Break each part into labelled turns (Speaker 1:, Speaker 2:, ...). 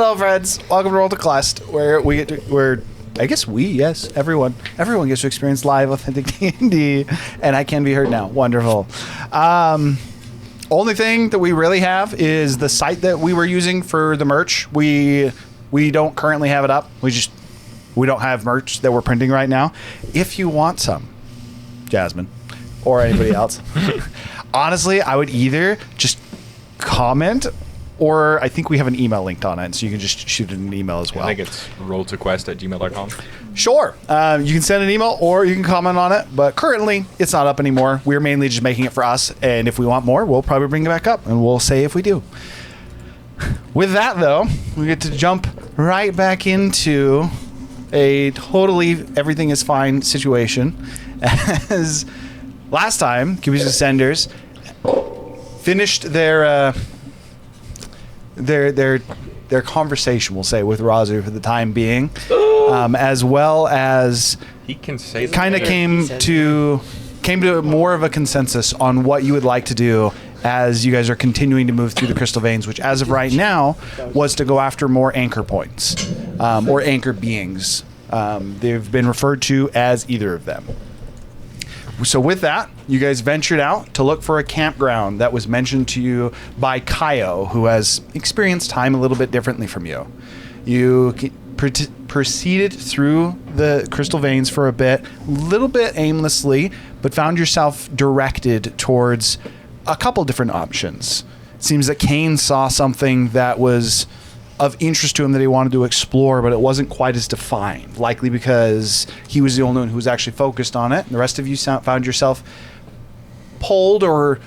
Speaker 1: Hello, friends. Welcome to Roll to Quest, where everyone gets to experience live, authentic D&D, and I can be heard now. Wonderful. Only thing that we really have is the site that we were using for the merch. We don't currently have it up. We don't have merch that we're printing right now. If you want some, Jasmine, or anybody else, honestly, I would either just comment, or I think we have an email linked on it, so you can just shoot an email as well.
Speaker 2: I think it's rolltoquest@gmail.com.
Speaker 1: Sure. You can send an email or you can comment on it, but currently it's not up anymore. We're mainly just making it for us, and if we want more, we'll probably bring it back up, and we'll say if we do. With that, though, we get to jump right back into a totally everything is fine situation. As last time, Cubix Ascenders finished their conversation, we'll say, with Razu for the time being, as well as
Speaker 2: he can say
Speaker 1: kind of came to more of a consensus on what you would like to do as you guys are continuing to move through the crystal veins, which as of right now was to go after more anchor points or anchor beings. They've been referred to as either of them. So with that, you guys ventured out to look for a campground that was mentioned to you by Kaio, who has experienced time a little bit differently from you. You proceeded through the crystal veins for a little bit aimlessly, but found yourself directed towards a couple different options. It seems that Kane saw something that was of interest to him that he wanted to explore, but it wasn't quite as defined, likely because he was the only one who was actually focused on it. And the rest of you found yourself pulled, or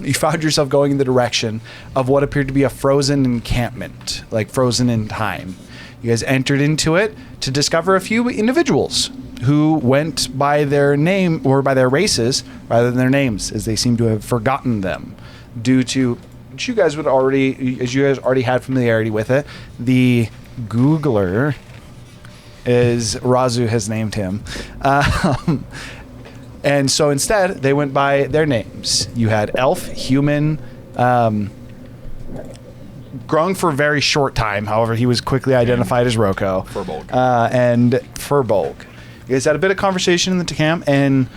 Speaker 1: you found yourself going in the direction of what appeared to be a frozen encampment, like frozen in time. You guys entered into it to discover a few individuals who went by their name or by their races rather than their names, as they seem to have forgotten them due to, you guys already had familiarity with it. The Googler, as Razu has named him. And so instead, they went by their names. You had elf, human, growing for a very short time. However, he was quickly identified as Roko.
Speaker 2: Furbolg.
Speaker 1: And Furbolg. You guys had a bit of conversation in the camp, and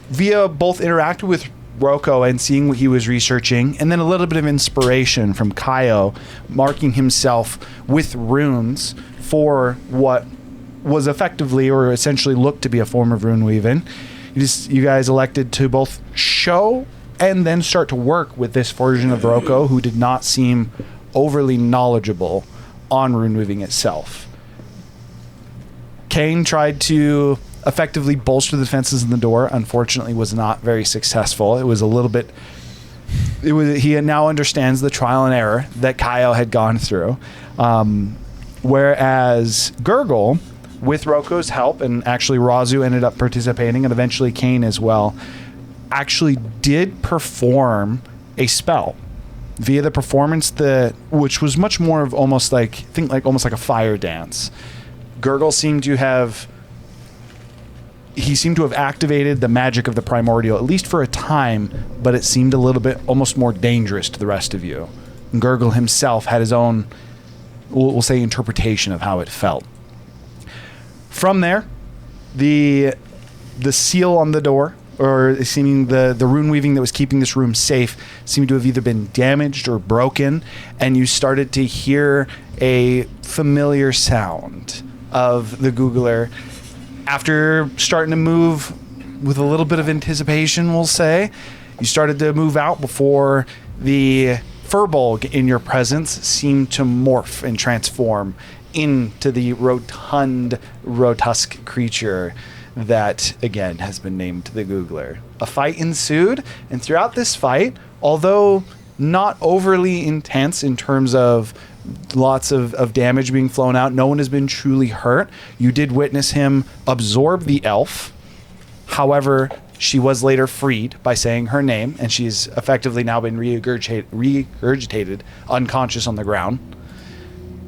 Speaker 1: via both interacted with Roko and seeing what he was researching, and then a little bit of inspiration from Kaio, marking himself with runes for what was effectively or essentially looked to be a form of rune weaving. You guys elected to both show and then start to work with this version of Roko, who did not seem overly knowledgeable on rune weaving itself. Kane tried to effectively bolster the defenses in the door. Unfortunately, was not very successful. It was a little bit. He now understands the trial and error that Kaio had gone through, whereas Gurgle, with Roko's help, and actually Razu ended up participating, and eventually Kane as well, actually did perform a spell via the performance which was much more of almost like a fire dance. Gurgle seemed to have activated the magic of the primordial, at least for a time, but it seemed a little bit almost more dangerous to the rest of you. And Gurgle himself had his own, we'll say, interpretation of how it felt. From there, the seal on the door, or seeming the rune weaving that was keeping this room safe, seemed to have either been damaged or broken, and you started to hear a familiar sound of the Googler. After starting to move with a little bit of anticipation, we'll say, you started to move out before the Furbolg in your presence seemed to morph and transform into the rotund, rotusk creature that, again, has been named the Googler. A fight ensued, and throughout this fight, although not overly intense in terms of lots of damage being flown out, no one has been truly hurt. You did witness him absorb the elf. However, she was later freed by saying her name, and she's effectively now been regurgitated unconscious on the ground.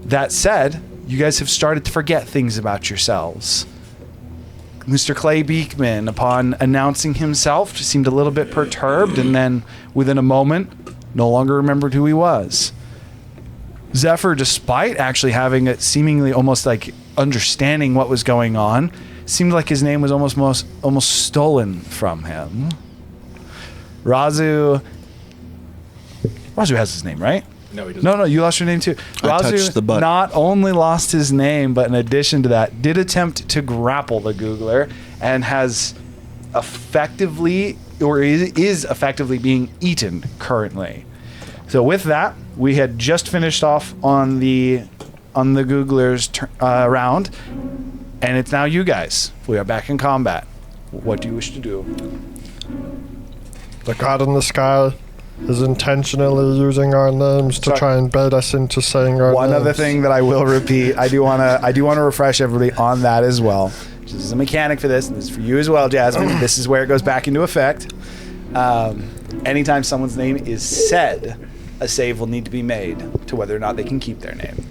Speaker 1: That said, you guys have started to forget things about yourselves. Mr. Clay Beekman, upon announcing himself, just seemed a little bit perturbed, and then within a moment, no longer remembered who he was. Zephyr, despite actually having it seemingly almost like understanding what was going on, seemed like his name was almost stolen from him. Razu has his name, right?
Speaker 2: No, he doesn't.
Speaker 1: No, you lost your name too.
Speaker 3: I touched the butt.
Speaker 1: Not only lost his name, but in addition to that, did attempt to grapple the Googler and has effectively, or is effectively being eaten currently. So with that, we had just finished off on the Googler's round, and it's now you guys. We are back in combat. What do you wish to do?
Speaker 4: The god in the sky is intentionally using our names to try and bait us into saying our names.
Speaker 1: One other thing that I will repeat, I do want to refresh everybody on that as well. This is a mechanic for this, and this is for you as well, Jasmine. This is where it goes back into effect. Anytime someone's name is said, a save will need to be made to whether or not they can keep their name.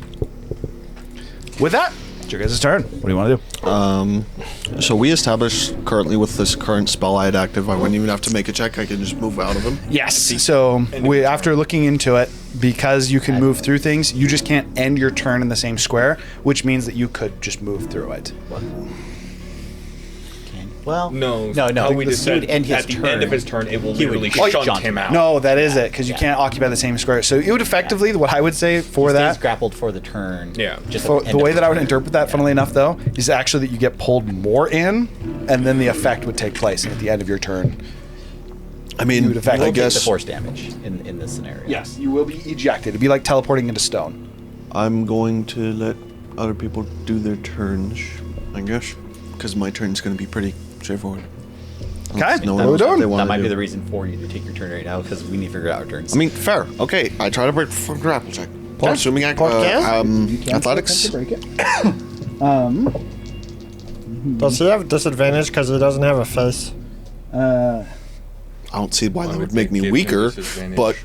Speaker 1: With that, it's your guys' turn. What do you want to do?
Speaker 3: So we established currently with this current spell I had active, I wouldn't even have to make a check. I can just move out of them.
Speaker 1: Yes. So after looking into it, because you can move through things, you just can't end your turn in the same square, which means that you could just move through it.
Speaker 5: Well,
Speaker 2: No.
Speaker 5: no.
Speaker 2: We just
Speaker 5: He would
Speaker 2: said
Speaker 5: end his
Speaker 2: at the
Speaker 5: turn.
Speaker 2: end of his turn, it will
Speaker 5: He would
Speaker 2: literally
Speaker 5: shunt
Speaker 2: shunt him out.
Speaker 1: No, that is it, because you can't occupy the same square. So it would effectively, what I would say for
Speaker 5: He stays
Speaker 1: that,
Speaker 5: grappled for the turn.
Speaker 2: Yeah.
Speaker 5: Just
Speaker 1: for
Speaker 5: at
Speaker 1: the
Speaker 5: end
Speaker 1: way
Speaker 5: of
Speaker 1: that I would
Speaker 5: turn.
Speaker 1: interpret that, funnily enough, though, is actually that you get pulled more in, and then the effect would take place at the end of your turn.
Speaker 3: I mean,
Speaker 1: You would effectively
Speaker 3: I
Speaker 5: Take the
Speaker 3: guess
Speaker 5: force damage in this scenario.
Speaker 1: Yes, you will be ejected. It'd be like teleporting into stone.
Speaker 3: I'm going to let other people do their turns, I guess, because my turn's going to be pretty straightforward.
Speaker 1: Okay,
Speaker 3: No
Speaker 1: what
Speaker 3: one
Speaker 1: are we
Speaker 3: knows what
Speaker 1: doing?
Speaker 3: they wanna
Speaker 5: That might
Speaker 3: do.
Speaker 5: be the reason for you to take your turn right now because we need to figure out our turns.
Speaker 3: I mean, fair. Okay, I try to break for grapple check. I'm assuming athletics.
Speaker 4: Does he have disadvantage because he doesn't have a face?
Speaker 3: I don't see why that would make me
Speaker 2: give him
Speaker 3: weaker,
Speaker 2: disadvantage.
Speaker 3: but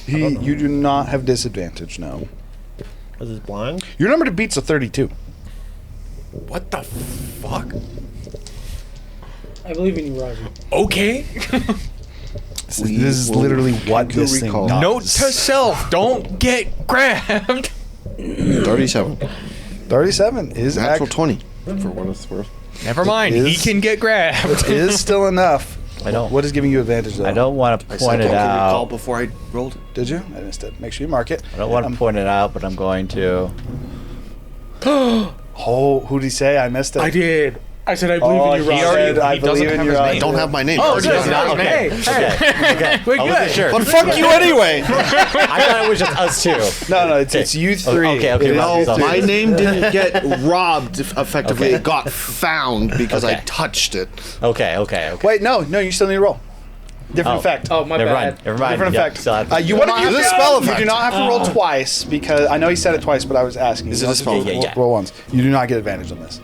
Speaker 1: You do not have disadvantage, no.
Speaker 4: Is he blind?
Speaker 1: Your number to beat's a 32.
Speaker 2: What the fuck?
Speaker 6: I believe in you, Roger.
Speaker 2: Okay.
Speaker 1: This is literally what this thing does.
Speaker 2: Note to self: don't get grabbed.
Speaker 3: 37.
Speaker 1: 37 is
Speaker 3: Natural 20, for what it's worth.
Speaker 2: Never mind.
Speaker 1: It
Speaker 2: He
Speaker 1: is-
Speaker 2: can get grabbed.
Speaker 1: It is still enough.
Speaker 5: I don't.
Speaker 1: What is giving you advantage, though?
Speaker 5: I don't want to point it
Speaker 3: Recall
Speaker 5: out.
Speaker 3: before I rolled it.
Speaker 1: Did you? I missed it. Make sure you mark it.
Speaker 5: I don't want to point it out, but I'm going to.
Speaker 1: Oh, who'd he say? I missed it.
Speaker 6: I did. I said I believe in you,
Speaker 1: he
Speaker 6: Roger.
Speaker 1: said, I
Speaker 2: he doesn't
Speaker 1: believe in
Speaker 2: have
Speaker 1: you,
Speaker 2: his
Speaker 1: Roger.
Speaker 2: name.
Speaker 3: Don't have my name.
Speaker 2: Oh,
Speaker 3: Already
Speaker 2: good.
Speaker 3: got it.
Speaker 5: Okay. Okay.
Speaker 6: We're
Speaker 5: I wasn't sure.
Speaker 3: But fuck you anyway.
Speaker 5: I thought it was just us two.
Speaker 1: No, it's you three.
Speaker 5: Okay,
Speaker 1: It is
Speaker 5: no,
Speaker 1: you three.
Speaker 3: My name didn't get robbed effectively.
Speaker 5: Okay.
Speaker 3: It got found because I
Speaker 5: Okay.
Speaker 3: touched it.
Speaker 5: Okay.
Speaker 1: Wait, no, you still need to roll. Different
Speaker 5: Oh.
Speaker 1: effect.
Speaker 6: Oh, my
Speaker 5: Never
Speaker 6: bad.
Speaker 5: mind. Never mind.
Speaker 1: Different
Speaker 5: Yep,
Speaker 1: effect.
Speaker 5: still have to-
Speaker 1: You
Speaker 3: What
Speaker 1: will
Speaker 3: do
Speaker 1: not
Speaker 3: you
Speaker 1: have
Speaker 3: do?
Speaker 1: to-
Speaker 3: Spell
Speaker 1: You
Speaker 3: effect.
Speaker 1: do not have to roll twice because I know he said it twice, but I was asking.
Speaker 3: Is
Speaker 1: You
Speaker 3: it a
Speaker 1: just
Speaker 3: spell
Speaker 1: roll-
Speaker 3: effect?
Speaker 5: Yeah.
Speaker 1: Roll once. You do not get advantage on this.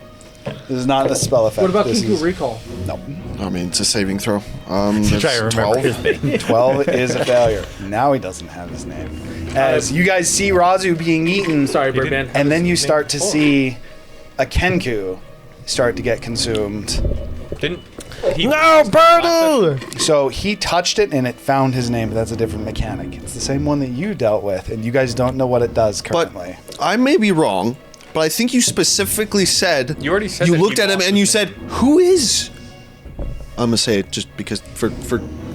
Speaker 1: This is not a spell effect.
Speaker 6: What about
Speaker 1: This
Speaker 6: Kinku
Speaker 1: is-
Speaker 6: Recall?
Speaker 1: No.
Speaker 3: I mean, it's a saving throw.
Speaker 5: Try to
Speaker 3: That's
Speaker 5: remember
Speaker 3: 12.
Speaker 5: his name.
Speaker 1: 12 is a failure. Now he doesn't have his name. As you guys see Razu being eaten,
Speaker 6: Sorry, Birdman.
Speaker 1: and then you start to see a Kenku start to get consumed.
Speaker 2: Didn't he?
Speaker 4: No, Birdie!
Speaker 1: So he touched it and it found his name, but that's a different mechanic. It's the same one that you dealt with, and you guys don't know what it does
Speaker 3: But
Speaker 1: currently.
Speaker 3: I may be wrong, but I think you specifically said
Speaker 2: You already said
Speaker 3: you
Speaker 2: that
Speaker 3: looked
Speaker 2: he
Speaker 3: at him
Speaker 2: lost
Speaker 3: and you
Speaker 2: his
Speaker 3: said, "Who is?" I'm gonna say it just because for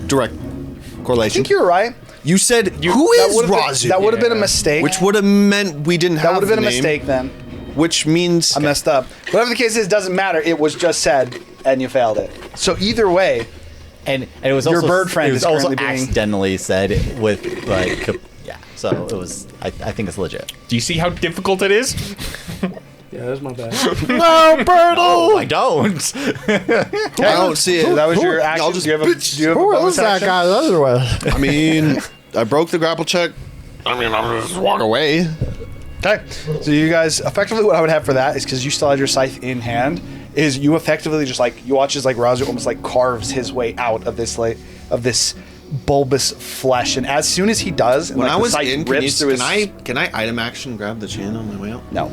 Speaker 3: direct
Speaker 1: I
Speaker 3: correlation.
Speaker 1: think you're right.
Speaker 3: You said, "Who
Speaker 1: That
Speaker 3: is
Speaker 1: would've been-
Speaker 3: Razu?"
Speaker 1: That would have been a
Speaker 2: Yeah.
Speaker 1: mistake.
Speaker 3: Which would have meant we didn't
Speaker 1: that
Speaker 3: have
Speaker 1: would have been a
Speaker 3: the name,
Speaker 1: mistake then.
Speaker 3: Which means
Speaker 1: I messed up. Whatever the case is, doesn't matter. It was just said, and you failed it. So either way,
Speaker 5: And it was
Speaker 1: Your
Speaker 5: also
Speaker 1: bird friend
Speaker 5: it was
Speaker 1: is
Speaker 5: also
Speaker 1: currently being-
Speaker 5: accidentally said with like yeah. So it was. I think it's legit.
Speaker 2: Do you see how difficult it is?
Speaker 6: Yeah, that's my bad.
Speaker 4: No, Birdie!
Speaker 5: Oh, I don't.
Speaker 3: I don't see it.
Speaker 1: that was your action.
Speaker 3: I'll just
Speaker 1: do you have a, do you have a
Speaker 4: Who
Speaker 1: bonus
Speaker 4: is that
Speaker 1: action?
Speaker 4: guy the other way?
Speaker 3: I mean, I broke the grapple check. I mean, I'll just walk away.
Speaker 1: Okay. So you guys, effectively what I would have for that is because you still had your scythe in hand, is you effectively just like, you watch as like Razu almost like carves his way out of this bulbous flesh. And as soon as he does, and
Speaker 3: When
Speaker 1: like,
Speaker 3: I
Speaker 1: the
Speaker 3: was
Speaker 1: scythe
Speaker 3: in,
Speaker 1: rips through his...
Speaker 3: can I item action grab the chain on my way out?
Speaker 1: No.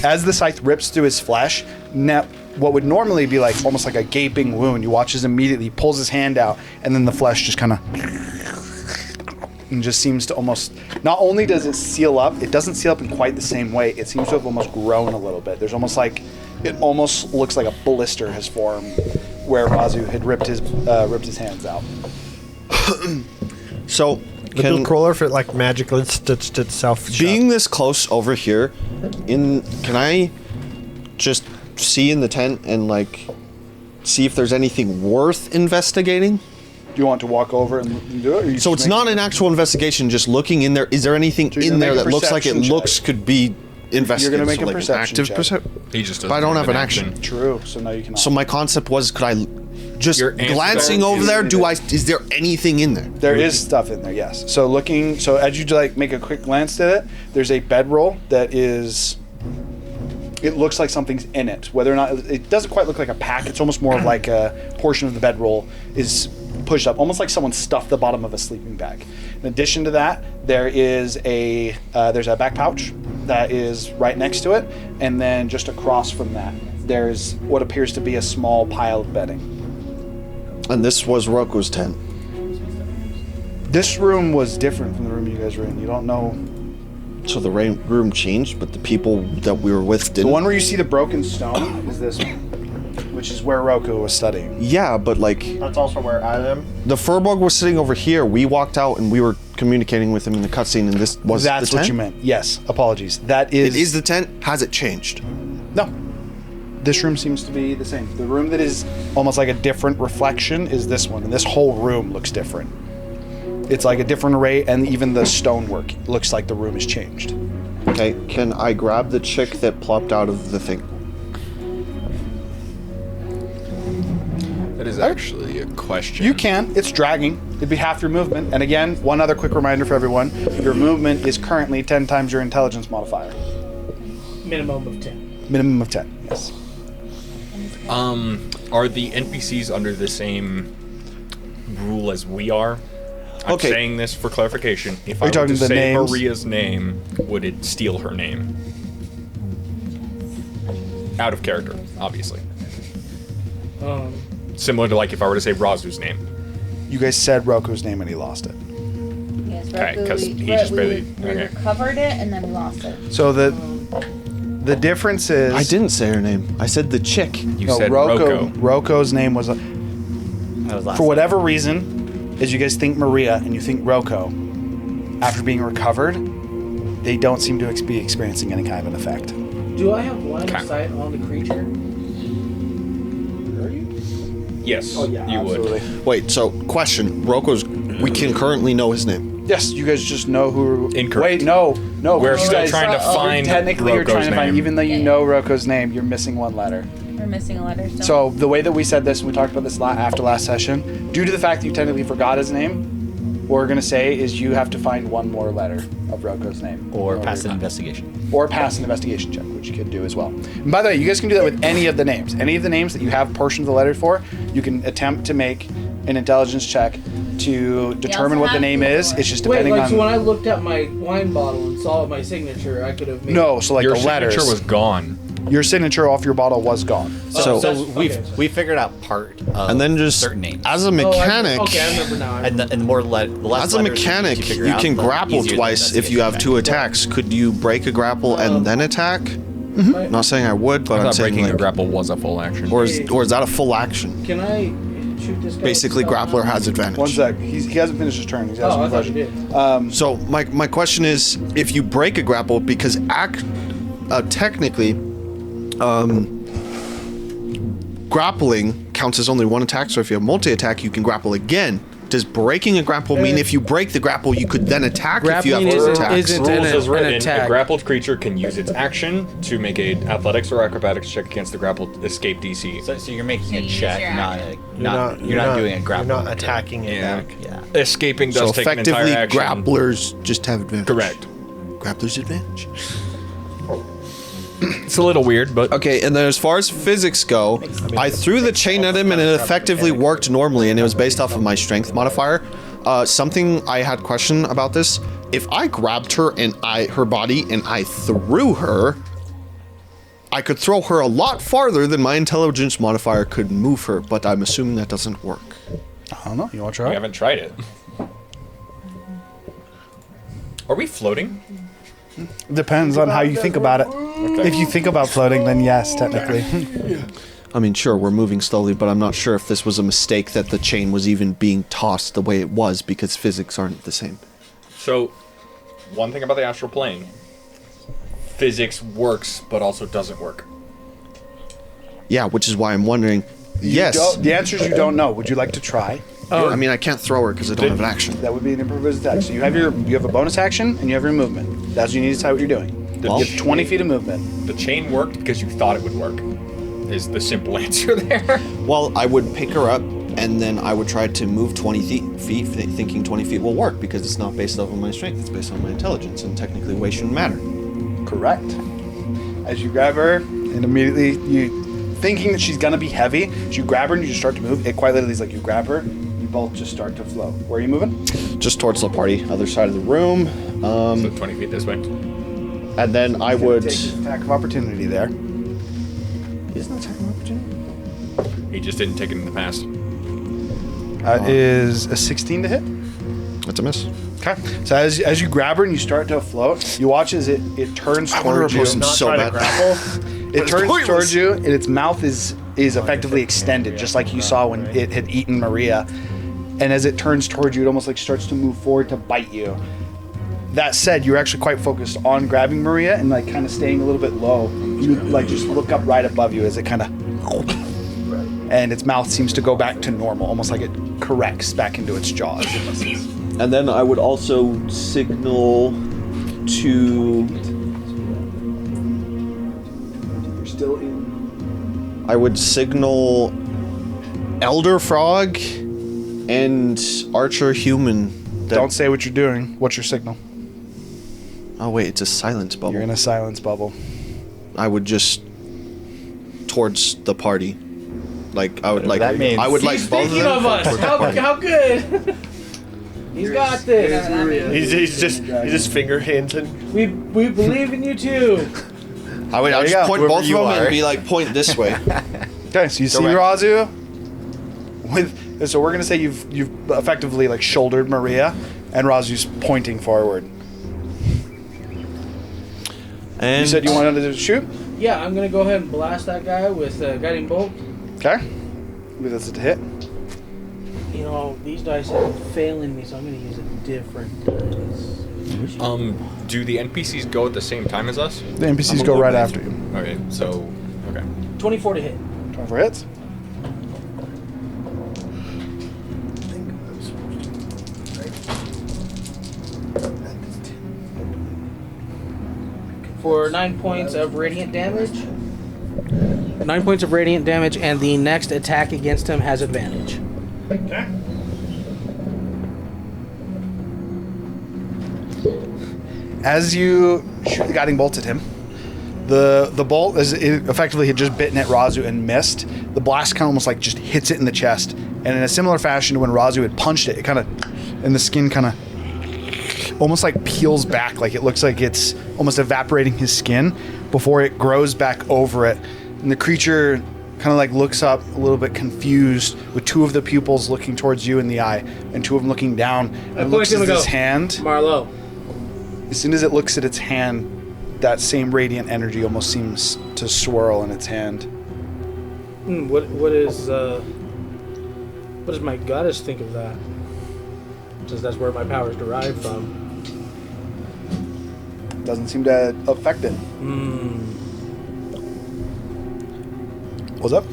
Speaker 1: As the scythe rips through his flesh, what would normally be like almost like a gaping wound, you watch as immediately he pulls his hand out, and then the flesh just kind of and just seems to almost, not only does it seal up, it doesn't seal up in quite the same way. It seems to have almost grown a little bit. There's almost like, it almost looks like a blister has formed where Razu had ripped his hands out.
Speaker 3: So,
Speaker 4: It'd be cooler if it like magically stitched itself shut.
Speaker 3: being this close over here, can I just see in the tent and like see if there's anything worth investigating?
Speaker 1: Do you want to walk over and do it? Or you
Speaker 3: So
Speaker 1: just
Speaker 3: it's
Speaker 1: make-
Speaker 3: not an actual investigation, just looking in there. Is there anything
Speaker 1: So you're
Speaker 3: in
Speaker 1: gonna
Speaker 3: there
Speaker 1: make a
Speaker 3: that looks like it
Speaker 1: perception
Speaker 3: looks
Speaker 1: check.
Speaker 3: could be investigated?
Speaker 1: You're gonna make
Speaker 3: so
Speaker 1: a
Speaker 3: like
Speaker 1: perception
Speaker 3: active
Speaker 1: check.
Speaker 3: perception.
Speaker 2: He just doesn't
Speaker 3: But I don't have an action.
Speaker 1: True, so no, you cannot.
Speaker 3: So my concept was, could I just
Speaker 2: Your answer
Speaker 3: glancing
Speaker 2: is-
Speaker 3: over there? Is there anything in there?
Speaker 1: There is stuff in there, yes. So as you like make a quick glance at it, there's a bedroll that is. It looks like something's in it. Whether or not it doesn't quite look like a pack, it's almost more of like a portion of the bedroll is pushed up, almost like someone stuffed the bottom of a sleeping bag. In addition to that, there is there's a back pouch that is right next to it, and then just across from that, there's what appears to be a small pile of bedding.
Speaker 3: And this was Roku's tent.
Speaker 1: This room was different from the room you guys were in. You don't know.
Speaker 3: So the room changed, but the people that we were with
Speaker 1: The
Speaker 3: didn't.
Speaker 1: one where you see the broken stone is this one, which is where Roku was studying.
Speaker 3: Yeah, but like
Speaker 4: That's also where I am.
Speaker 3: the Furbug was sitting over here. We walked out and we were communicating with him in the cutscene, and this was
Speaker 1: That's
Speaker 3: the
Speaker 1: what
Speaker 3: tent?
Speaker 1: you meant. Yes, apologies. That is.
Speaker 3: It is the tent. Has it changed?
Speaker 1: No. This room seems to be the same. The room that is almost like a different reflection is this one, and this whole room looks different. It's like a different array, and even the stonework looks like the room has changed.
Speaker 3: Okay, can I grab the chick that plopped out of the thing?
Speaker 2: That is actually a question.
Speaker 1: You can. It's dragging. It'd be half your movement. And again, one other quick reminder for everyone: your movement is currently 10 times your intelligence modifier.
Speaker 6: Minimum of 10.
Speaker 1: Minimum of 10. Yes.
Speaker 2: Are the NPCs under the same rule as we are? I'm
Speaker 3: Okay.
Speaker 2: saying this for clarification. If
Speaker 1: Are
Speaker 2: I
Speaker 1: you
Speaker 2: were
Speaker 1: talking
Speaker 2: to
Speaker 1: the
Speaker 2: say
Speaker 1: names?
Speaker 2: Maria's name, would it steal her name? Out of character, obviously. Similar to like if I were to say Razu's name.
Speaker 1: You guys said Roku's name and he lost it.
Speaker 7: Yes,
Speaker 2: Okay,
Speaker 7: Roku,
Speaker 2: 'cause
Speaker 7: we-
Speaker 2: he just
Speaker 7: we-
Speaker 2: barely-
Speaker 7: We
Speaker 2: okay.
Speaker 7: recovered it and then we lost it.
Speaker 1: So the difference is
Speaker 3: I didn't say her name. I said the chick.
Speaker 2: You
Speaker 1: no,
Speaker 2: said
Speaker 1: Roko.
Speaker 2: Roko.
Speaker 1: Roko's name was
Speaker 5: That was last
Speaker 1: for whatever reason, as you guys think Maria and you think Roko, after being recovered, they don't seem to be experiencing any kind of an effect.
Speaker 6: Do I have line
Speaker 2: Okay.
Speaker 6: of sight on the creature?
Speaker 2: Yes,
Speaker 1: Oh, yeah,
Speaker 2: you
Speaker 1: absolutely.
Speaker 2: would.
Speaker 3: Wait, so question. Roko's. We can currently know his name.
Speaker 1: Yes, you guys just know who.
Speaker 2: Incorrect.
Speaker 1: Wait, no.
Speaker 2: We're
Speaker 1: you
Speaker 2: still
Speaker 1: guys-
Speaker 2: trying to find
Speaker 1: Technically, you're trying
Speaker 2: Roko's
Speaker 1: to find,
Speaker 2: name.
Speaker 1: even though you
Speaker 7: Yeah.
Speaker 1: know Roko's name, you're missing one letter.
Speaker 7: We're missing a letter still.
Speaker 1: So the way that we said this, and we talked about this after last session, due to the fact that you technically forgot his name, what we're gonna say is you have to find one more letter of Roko's name,
Speaker 5: Or
Speaker 1: in
Speaker 5: pass
Speaker 1: order
Speaker 5: an
Speaker 1: to-
Speaker 5: investigation.
Speaker 1: or pass an investigation check, which you can do as well. And by the way, you guys can do that with any of the names. Any of the names that you have portions of the letter for, you can attempt to make an intelligence check to determine what the
Speaker 7: have
Speaker 1: name is.
Speaker 7: before.
Speaker 1: It's just
Speaker 6: Wait,
Speaker 1: depending
Speaker 6: like,
Speaker 1: on.
Speaker 6: so when I looked at my wine bottle and saw my signature, I could have made...
Speaker 1: No, so like
Speaker 2: Your
Speaker 1: the letters.
Speaker 2: signature was gone.
Speaker 1: Your signature off your bottle was gone.
Speaker 3: So,
Speaker 5: We figured out part of
Speaker 3: and then just
Speaker 5: certain names.
Speaker 3: as a
Speaker 6: Oh,
Speaker 3: mechanic,
Speaker 6: okay, I remember now.
Speaker 5: and the more the less
Speaker 3: as a
Speaker 5: letters
Speaker 3: mechanic,
Speaker 5: figure
Speaker 3: you
Speaker 5: out,
Speaker 3: can
Speaker 5: the
Speaker 3: grapple
Speaker 5: easier the
Speaker 3: twice if you have
Speaker 5: investigation
Speaker 3: two attacks. Could you break a grapple and then attack? Not saying I would, but
Speaker 2: I
Speaker 3: I'm
Speaker 2: thought
Speaker 3: saying
Speaker 2: breaking a
Speaker 3: like,
Speaker 2: grapple was a full action.
Speaker 3: or is that a full action?
Speaker 6: Can I shoot this guy?
Speaker 3: Basically,
Speaker 6: with a
Speaker 3: grappler has advantage.
Speaker 1: One sec. He hasn't finished his turn. He's asking
Speaker 6: Oh,
Speaker 1: a
Speaker 6: I thought you
Speaker 1: question.
Speaker 6: did.
Speaker 3: So my question is, if you break a grapple, because technically, grappling counts as only one attack. So if you have multi-attack, you can grapple again. Does breaking a grapple mean if you break the grapple, you could then attack if you have
Speaker 8: Grappling
Speaker 3: two
Speaker 8: isn't-
Speaker 3: attacks?
Speaker 8: isn't-
Speaker 2: Rules
Speaker 8: an-
Speaker 2: as written,
Speaker 8: an attack.
Speaker 2: a grappled creature can use its action to make a athletics or acrobatics check against the grappled escape DC.
Speaker 5: So you're making a
Speaker 7: You use
Speaker 5: check,
Speaker 7: your
Speaker 5: not
Speaker 7: action.
Speaker 5: you're not doing a grapple.
Speaker 4: You're not attacking it
Speaker 2: Yeah.
Speaker 4: back.
Speaker 5: Yeah.
Speaker 2: Escaping
Speaker 3: So
Speaker 2: does take an entire
Speaker 3: effectively,
Speaker 2: action.
Speaker 3: grapplers just have advantage.
Speaker 2: Correct.
Speaker 3: Grapplers advantage.
Speaker 2: It's a little weird, but
Speaker 3: Okay, and then as far as physics go, I threw the chain at him and it effectively worked normally, and it was based off of my strength modifier. Something I had question about this: if I grabbed her and her body and I threw her, I could throw her a lot farther than my intelligence modifier could move her. But I'm assuming that doesn't work.
Speaker 1: I don't know. You want to
Speaker 2: we
Speaker 1: try?
Speaker 2: haven't tried it. Are we floating?
Speaker 1: Depends on how you think about it.
Speaker 2: Okay.
Speaker 1: If you think about floating, then yes, technically.
Speaker 3: I mean, sure, we're moving slowly, but I'm not sure if this was a mistake that the chain was even being tossed the way it was because physics aren't the same.
Speaker 2: So, one thing about the astral plane, physics works, but also doesn't work.
Speaker 3: Yeah, which is why I'm wondering. Yes.
Speaker 1: The answer is you don't know. Would you like to try?
Speaker 3: I mean, I can't throw her because I don't have an action.
Speaker 1: That would be an improvised attack. So you have a bonus action and you have your movement. That's what you need to decide what you're doing.
Speaker 3: Well,
Speaker 1: You have 20 feet of movement.
Speaker 2: The chain worked because you thought it would work, is the simple answer there.
Speaker 3: Well, I would pick her up, and then I would try to move 20 feet, thinking 20 feet will work because it's not based off of my strength. It's based on my intelligence, and technically weight shouldn't matter.
Speaker 1: Correct. As you grab her, and immediately you thinking that she's gonna be heavy, as you grab her and you just start to move, it quite literally is like you grab her, you both just start to float. Where are you moving?
Speaker 3: Just towards the party, other side of the room.
Speaker 2: So 20 feet this way.
Speaker 3: And then I would...
Speaker 1: Take an attack of opportunity there.
Speaker 3: Isn't that attack of opportunity?
Speaker 2: He just didn't take it in the past.
Speaker 1: Is a 16 to hit?
Speaker 3: That's a miss.
Speaker 1: Okay. So as you grab her and you start to float, you watch as it turns
Speaker 3: I wonder
Speaker 1: towards
Speaker 3: if
Speaker 1: you.
Speaker 3: it was so bad.
Speaker 1: It turns towards you, and its mouth is effectively extended, just like you saw when it had eaten Maria. And as it turns towards you, it almost like starts to move forward to bite you. That said, you're actually quite focused on grabbing Maria and like kind of staying a little bit low. You like just look up right above you as it kind of, and its mouth seems to go back to normal, almost like it corrects back into its jaws.
Speaker 3: And then I would also signal to...
Speaker 1: You're still in.
Speaker 3: I would signal Elder Frog and Archer Human.
Speaker 1: Don't say what you're doing. What's your signal?
Speaker 3: Oh wait, it's a silence bubble.
Speaker 1: You're in a silence bubble.
Speaker 3: I would just towards the party. Like I would like
Speaker 5: that means.
Speaker 3: I would like
Speaker 6: He's
Speaker 3: both of
Speaker 6: thinking
Speaker 3: them
Speaker 6: of us.
Speaker 3: towards the party.
Speaker 6: How good. He's got this.
Speaker 7: Whatever that means.
Speaker 4: He's just finger handsing.
Speaker 6: We believe in you too.
Speaker 3: I would
Speaker 1: There you
Speaker 3: just
Speaker 1: go.
Speaker 3: point
Speaker 1: Whoever
Speaker 3: both of
Speaker 1: you
Speaker 3: them
Speaker 1: are.
Speaker 3: and be like point this way.
Speaker 1: Okay, so you see
Speaker 3: Direct.
Speaker 1: Razu with. So we're gonna say you've effectively like shouldered Maria, and Razu's pointing forward.
Speaker 3: And
Speaker 1: You said you wanted to shoot.
Speaker 6: Yeah, I'm gonna go ahead and blast that guy with guiding bolt.
Speaker 1: Okay. Maybe that's a hit.
Speaker 6: You know, these dice have been failing me, so I'm gonna use a different dice.
Speaker 2: Do the NPCs go at the same time as us?
Speaker 1: The NPCs
Speaker 2: I'm
Speaker 1: go
Speaker 2: a
Speaker 1: right
Speaker 2: little
Speaker 1: after you.
Speaker 2: Okay, so, okay.
Speaker 6: 24 to hit.
Speaker 1: 24 hits.
Speaker 6: For 9 points of radiant damage. 9 points of radiant damage, and the next attack against him has advantage.
Speaker 1: As you shoot the guiding bolt at him, the bolt, as it effectively had just bitten at Razu and missed, the blast kind of almost like just hits it in the chest. And in a similar fashion to when Razu had punched it, it kind of, and the skin kind of almost like peels back, like it looks like it's almost evaporating his skin before it grows back over it. And the creature kind of like looks up a little bit confused, with two of the pupils looking towards you in the eye and two of them looking down.
Speaker 6: I
Speaker 1: And looks
Speaker 6: point
Speaker 1: at
Speaker 6: to him and
Speaker 1: his
Speaker 6: go,
Speaker 1: hand.
Speaker 6: Marlo.
Speaker 1: As soon as it looks at its hand, that same radiant energy almost seems to swirl in its hand.
Speaker 6: What does my goddess think of that? Since that's where my powers derive from.
Speaker 1: Doesn't seem to affect it. What's up?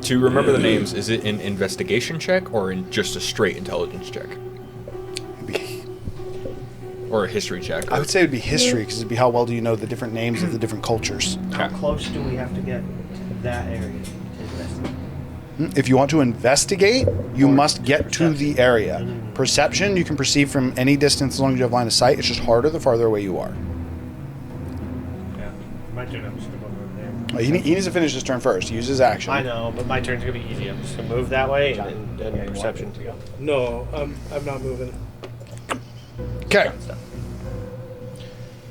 Speaker 2: To remember the names, is it an investigation check or in just a straight intelligence check? Or a history check?
Speaker 1: I would say it would be history, because it'd be how well do you know the different names of the different cultures.
Speaker 8: How close do we have to get to that area to investigate?
Speaker 1: If you want to investigate, you must get to the area. Perception, you can perceive from any distance as long as you have line of sight. It's just harder the farther away you are.
Speaker 8: Yeah, my turn. I'm just gonna move there.
Speaker 1: He needs to finish his turn first. Use his action.
Speaker 8: I know, but my turn's gonna be easy. I'm just gonna move that way and perception to go.
Speaker 6: No, I'm not moving.
Speaker 1: Okay.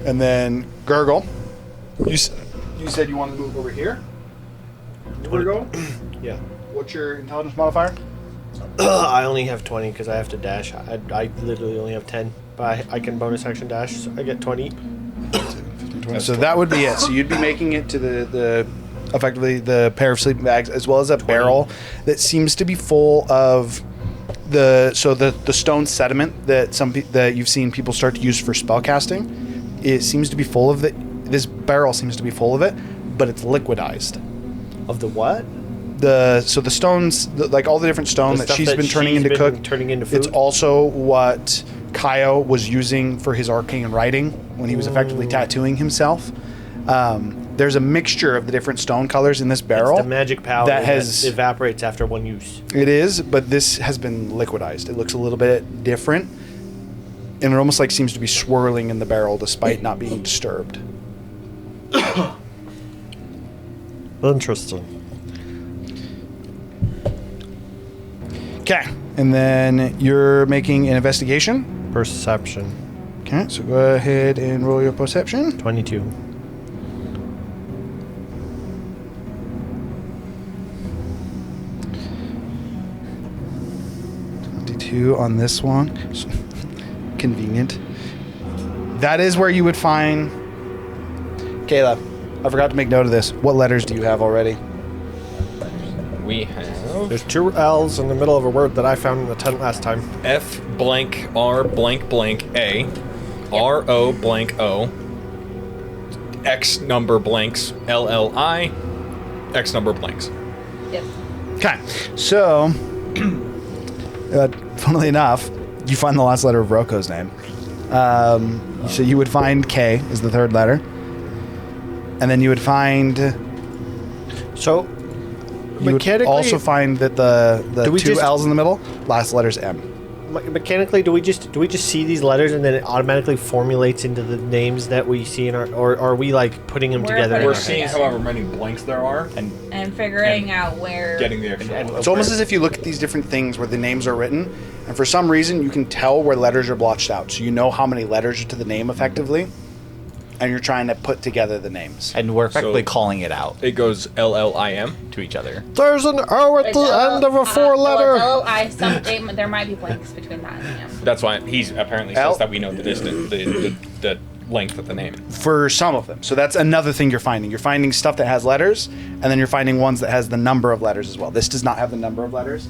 Speaker 1: And then Gurgle, you said you wanted to move over here. Gurgle,
Speaker 8: Yeah.
Speaker 1: what's your intelligence modifier?
Speaker 8: I only have 20 because I have to dash. I literally only have 10.
Speaker 4: But I can bonus action dash. So I get 20.
Speaker 1: So that would be it. So you'd be making it to the effectively the pair of sleeping bags, as well as a barrel that seems to be full of the stone sediment that that you've seen people start to use for spell casting. It seems to be full of it. This barrel seems to be full of it, but it's liquidized.
Speaker 4: Of the what?
Speaker 1: The stones, like all the different stone that she's been turning into food. It's also what Kaio was using for his arcane writing when he was effectively tattooing himself. There's a mixture of the different stone colors in this barrel.
Speaker 9: It's the magic powder
Speaker 1: that
Speaker 9: evaporates after one use.
Speaker 1: It is, but this has been liquidized. It looks a little bit different, and it almost like seems to be swirling in the barrel despite not being disturbed.
Speaker 4: Interesting.
Speaker 1: Okay, and then you're making an investigation.
Speaker 4: Perception.
Speaker 1: Okay, so go ahead and roll your perception.
Speaker 4: 22.
Speaker 1: On this one. Convenient. That is where you would find... Kayla, I forgot to make note of this. What letters do you have already?
Speaker 2: We have
Speaker 4: There's 2 L's in the middle of a word that I found in the tent last time.
Speaker 2: F blank R blank blank A, R O blank O, X number blanks L L I, X number blanks.
Speaker 7: Yep.
Speaker 1: Okay, so... funnily enough, you find the last letter of Roko's name. So you would find K is the third letter. And then you would find...
Speaker 4: So,
Speaker 1: You would
Speaker 4: mechanically...
Speaker 1: also find that the two L's in the middle, last letter's M.
Speaker 9: Mechanically, do we just see these letters and then it automatically formulates into the names that we see in our, or are we like putting them together?
Speaker 2: We're seeing however many blanks there are
Speaker 7: And figuring out where...
Speaker 2: getting the extra.
Speaker 1: It's almost as if you look at these different things where the names are written, and for some reason you can tell where letters are blotched out. So you know how many letters are to the name effectively, and you're trying to put together the names.
Speaker 5: And we're effectively
Speaker 2: So-
Speaker 5: calling it out
Speaker 2: It goes LLIM.
Speaker 5: to each other.
Speaker 4: There's an O at the end of a 4-letter.
Speaker 7: There might be blanks between that and the M.
Speaker 2: That's why he's apparently
Speaker 1: L?
Speaker 2: says that we know the distance, the length of the name.
Speaker 1: For some of them. So that's another thing you're finding. You're finding stuff that has letters, and then you're finding ones that has the number of letters as well. This does not have the number of letters.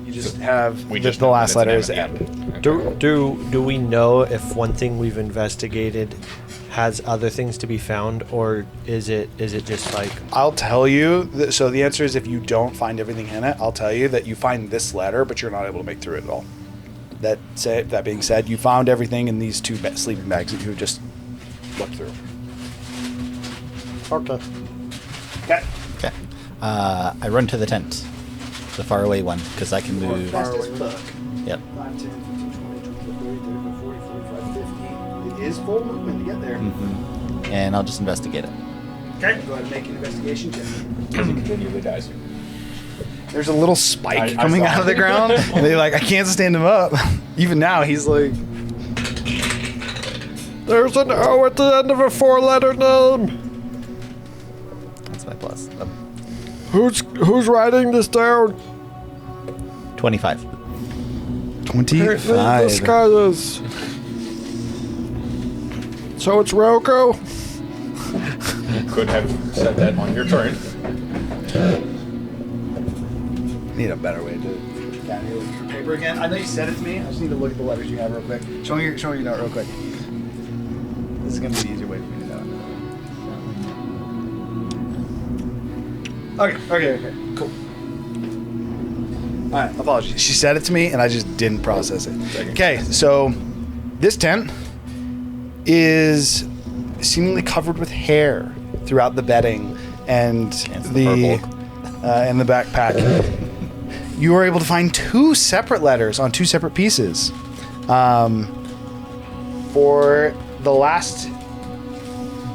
Speaker 1: You just have
Speaker 2: We
Speaker 1: the,
Speaker 2: just
Speaker 1: the
Speaker 2: know
Speaker 1: last
Speaker 2: that
Speaker 1: letter
Speaker 2: it's
Speaker 1: is
Speaker 2: an
Speaker 1: M.
Speaker 2: M at the end.
Speaker 9: Do we know if one thing we've investigated has other things to be found, or is it just like...
Speaker 1: I'll tell you, so the answer is if you don't find everything in it, I'll tell you that you find this letter, but you're not able to make through it at all. That being said, you found everything in these 2 sleeping bags that you just looked through.
Speaker 4: Okay.
Speaker 1: Okay.
Speaker 5: Okay. I run to the tent, the faraway one, because I can move. Yep.
Speaker 1: 5, 10, 15, 20, 25, 30, 40, 45, 50. It is full movement to get there.
Speaker 5: And I'll just investigate it.
Speaker 1: Okay. Go ahead and make an investigation check.
Speaker 2: Because it continually dies.
Speaker 1: There's a little spike
Speaker 2: I
Speaker 1: coming
Speaker 2: saw
Speaker 1: out of the
Speaker 2: it.
Speaker 1: ground. And they're like, I can't stand him up. Even now, he's like...
Speaker 4: There's an O at the end of a 4-letter name.
Speaker 5: That's my plus.
Speaker 4: Who's writing this down?
Speaker 5: 25.
Speaker 1: 25.
Speaker 4: Disguises. So it's Roko?
Speaker 2: You could have said that on your turn.
Speaker 1: Need a better way to do it. Can you look at your paper again? I know you said it to me. I just need to look at the letters you have real quick. Show me your note real quick. This is going to be the easier way for me to know. Okay, cool. Alright, apologies. She said it to me and I just didn't process it. Okay, so this tent is seemingly covered with hair throughout the bedding and the backpack. You were able to find 2 separate letters on 2 separate pieces. For the last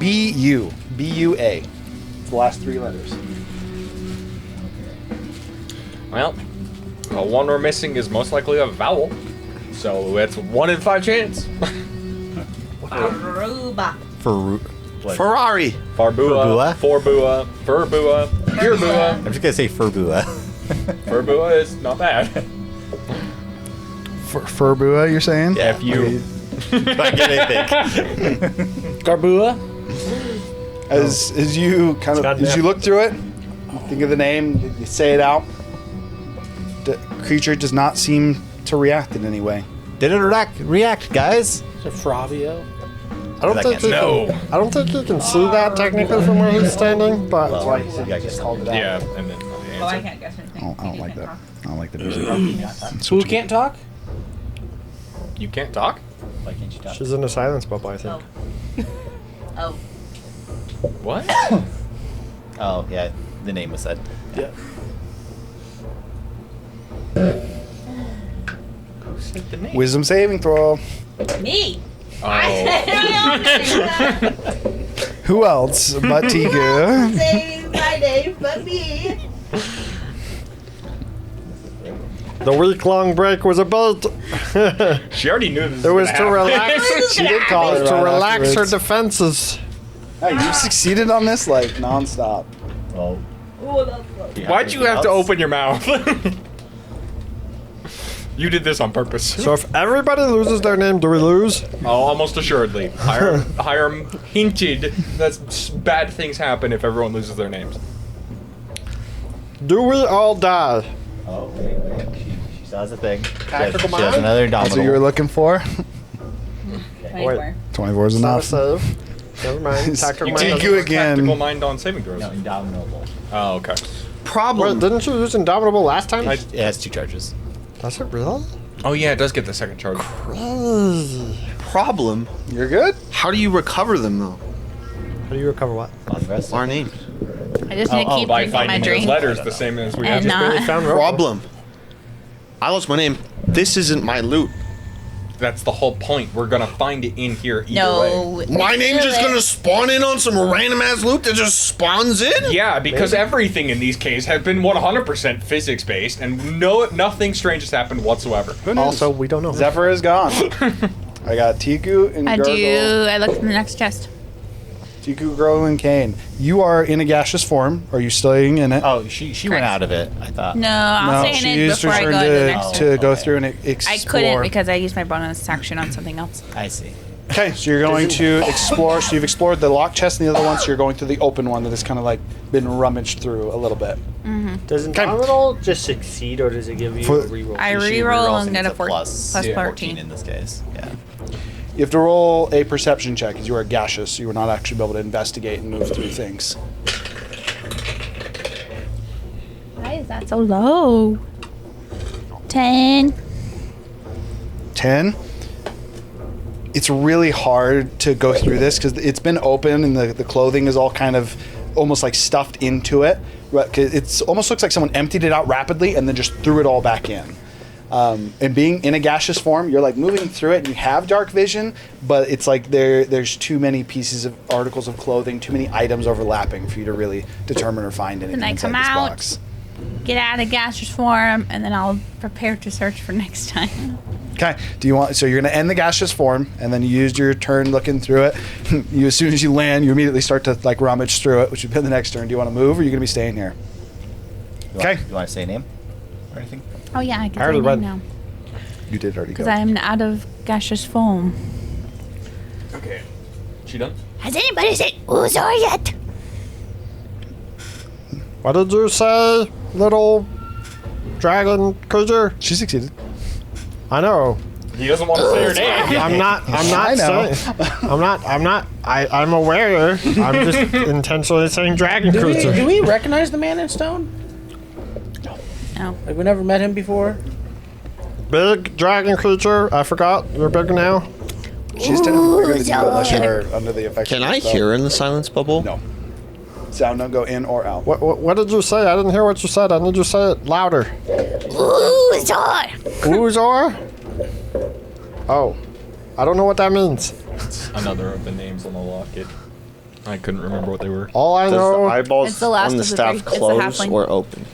Speaker 1: B-U-A. It's the last 3 letters.
Speaker 2: Well, the one we're missing is most likely a vowel. So it's 1 in 5 chance.
Speaker 7: Aruba.
Speaker 5: Ferrari.
Speaker 2: Farbua, Forbua, Furbua, Furbua.
Speaker 5: I'm just gonna say Furbua.
Speaker 2: Furbua is not bad.
Speaker 1: Furbua, you're saying?
Speaker 5: Yeah.
Speaker 2: F-U.
Speaker 5: Do I get anything?
Speaker 6: Garbua.
Speaker 1: As you kind of
Speaker 4: goddamn.
Speaker 1: as you look through it, think of the name, you say it out. The creature does not seem to react in any way.
Speaker 5: Did it react, guys?
Speaker 6: Is it Fravio?
Speaker 4: I don't
Speaker 5: I
Speaker 4: think
Speaker 5: can't
Speaker 4: you can. I don't think you can see that technically from where he's standing, but
Speaker 5: Well, yeah, I guess.
Speaker 1: Called it out.
Speaker 2: Yeah, and then
Speaker 7: Oh, I can't guess anything.
Speaker 1: I don't
Speaker 7: You
Speaker 1: like
Speaker 7: can
Speaker 1: that.
Speaker 7: talk.
Speaker 1: I don't like the music.
Speaker 6: Who can't talk?
Speaker 2: you can't talk.
Speaker 5: Why can't you talk?
Speaker 4: she's in a silence bubble, I think.
Speaker 7: Oh.
Speaker 2: What?
Speaker 5: Oh, yeah. The name was said.
Speaker 4: Yeah.
Speaker 2: Who said the name?
Speaker 1: Wisdom saving throw.
Speaker 7: Me.
Speaker 2: Oh.
Speaker 1: Who else but Tigu?
Speaker 7: Saying my name, but me.
Speaker 4: The week-long break was a bit.
Speaker 2: She already knew this.
Speaker 4: It was
Speaker 2: gonna
Speaker 4: to
Speaker 2: happen.
Speaker 4: relax.
Speaker 1: She did call it
Speaker 4: to
Speaker 1: right
Speaker 4: relax her
Speaker 1: afterwards.
Speaker 4: defenses.
Speaker 1: Hey, you succeeded on this like nonstop.
Speaker 5: Well,
Speaker 7: Oh, that's close.
Speaker 2: Why'd you have to open your mouth? You did this on purpose.
Speaker 4: So if everybody loses their name, do we lose?
Speaker 2: Oh, almost assuredly. Hiram hinted that bad things happen if everyone loses their names.
Speaker 4: Do we all die?
Speaker 5: oh, wait. She still has a thing.
Speaker 6: Tactical
Speaker 5: She has
Speaker 6: mind?
Speaker 5: another
Speaker 1: That's what you were
Speaker 5: indomitable.
Speaker 1: looking for.
Speaker 7: 24.
Speaker 1: 24 is
Speaker 4: Not a
Speaker 1: enough.
Speaker 4: save. Never mind. Tactical
Speaker 2: You
Speaker 4: mind.
Speaker 2: can't
Speaker 1: Tigu
Speaker 2: do
Speaker 1: again.
Speaker 2: tactical mind on saving throws.
Speaker 5: No, indomitable.
Speaker 2: Oh, okay.
Speaker 4: Wait,
Speaker 3: Problem.
Speaker 4: didn't you use Indomitable last time?
Speaker 5: It has 2 charges.
Speaker 4: Does it really?
Speaker 2: Oh yeah, it does get the second charge.
Speaker 3: Problem.
Speaker 1: You're good?
Speaker 3: How do you recover them though?
Speaker 4: How do you recover what?
Speaker 5: Long rest.
Speaker 3: Our names.
Speaker 7: I just need to keep
Speaker 2: By
Speaker 7: drinking my
Speaker 2: finding those
Speaker 7: drink.
Speaker 2: letters, the same as we have.
Speaker 7: And
Speaker 4: Really
Speaker 7: not.
Speaker 4: found Rocco.
Speaker 3: Problem. I lost my name. This isn't my loot.
Speaker 2: That's the whole point. We're gonna find it in here either way.
Speaker 7: No.
Speaker 3: My name's just gonna spawn in on some random ass loot that just spawns in?
Speaker 2: Yeah, because everything in these cases has been 100% physics based, and nothing strange has happened whatsoever.
Speaker 1: Who knows?
Speaker 4: Also, we don't know.
Speaker 1: Zephyr is gone. I got Tiku and
Speaker 7: I
Speaker 1: Gurgle.
Speaker 7: do. I looked in the next chest.
Speaker 1: Tiku, Gurgle, and Kane. You are in a gaseous form. Are you staying in it?
Speaker 5: Oh, she went
Speaker 7: Correct.
Speaker 5: out of it, I thought.
Speaker 7: No, I'll
Speaker 1: no,
Speaker 7: stay
Speaker 1: she
Speaker 7: in it
Speaker 1: used her
Speaker 7: before I
Speaker 1: turn
Speaker 7: go to the next
Speaker 1: to
Speaker 7: one.
Speaker 1: go
Speaker 5: Okay.
Speaker 1: through and
Speaker 7: I
Speaker 1: explore.
Speaker 7: couldn't because I used my bonus action on something else.
Speaker 5: I see.
Speaker 1: Okay, so you're going to explore. So you've explored the locked chest and the other one, so you're going through the open one that has kind of like been rummaged through a little bit.
Speaker 9: Does Indomitable just succeed, or does it give you
Speaker 1: For-
Speaker 9: a reroll?
Speaker 7: I
Speaker 5: She
Speaker 7: reroll
Speaker 5: rerolls
Speaker 7: and get
Speaker 5: into
Speaker 7: a plus
Speaker 5: 14
Speaker 7: 14.
Speaker 5: in this case. Yeah.
Speaker 1: You have to roll a perception check because you are gaseous. So you will not actually be able to investigate and move through things.
Speaker 7: Why is that so low? 10.
Speaker 1: 10. It's really hard to go through this because it's been open and the clothing is all kind of almost like stuffed into it. Right, 'cause it's almost looks like someone emptied it out rapidly and then just threw it all back in. And being in a gaseous form, you're like moving through it and you have dark vision, but it's like there's too many pieces of articles of clothing, too many items overlapping for you to really determine or find anything
Speaker 7: I
Speaker 1: inside
Speaker 7: come
Speaker 1: this
Speaker 7: out?
Speaker 1: box.
Speaker 7: Get out of gaseous form, and then I'll prepare to search for next time.
Speaker 1: Okay. Do you want? So you're going to end the gaseous form, and then you used your turn looking through it. As soon as you land, you immediately start to like rummage through it, which would be the next turn. Do you want to move, or are you going to be staying here? Okay.
Speaker 5: You want to say a name or anything?
Speaker 7: Oh yeah, I can
Speaker 4: I already
Speaker 7: say
Speaker 4: read.
Speaker 7: now
Speaker 1: You did already go.
Speaker 7: because I am out of gaseous foam.
Speaker 2: Okay. She done?
Speaker 7: Has anybody said Uzor yet?
Speaker 4: What did you say, little dragon creature?
Speaker 1: She succeeded.
Speaker 4: I know.
Speaker 2: He doesn't want to say her name.
Speaker 4: I'm not
Speaker 1: I know.
Speaker 4: saying. I'm aware. I'm just intentionally saying dragon
Speaker 6: Do
Speaker 4: creature.
Speaker 6: we recognize the man in stone?
Speaker 7: No.
Speaker 6: Like we never met him before.
Speaker 4: Big dragon creature. I forgot. You're bigger now.
Speaker 1: She's technically bigger than you unless you're under the effect.
Speaker 3: Can
Speaker 1: of
Speaker 3: I
Speaker 1: the spell.
Speaker 3: hear in the silence bubble?
Speaker 1: No. Sound don't go in or out.
Speaker 4: What did you say? I didn't hear what you said. I need you to say it louder.
Speaker 7: Uzor.
Speaker 4: Uzor? Oh. I don't know what that means.
Speaker 2: Another of the names on the locket. I couldn't remember what they were.
Speaker 4: All I
Speaker 3: Does the
Speaker 4: know.
Speaker 3: eyeballs
Speaker 7: It's the last
Speaker 3: on the
Speaker 7: of the
Speaker 3: staff
Speaker 7: three. It's the
Speaker 3: close
Speaker 7: halfling.
Speaker 3: or open?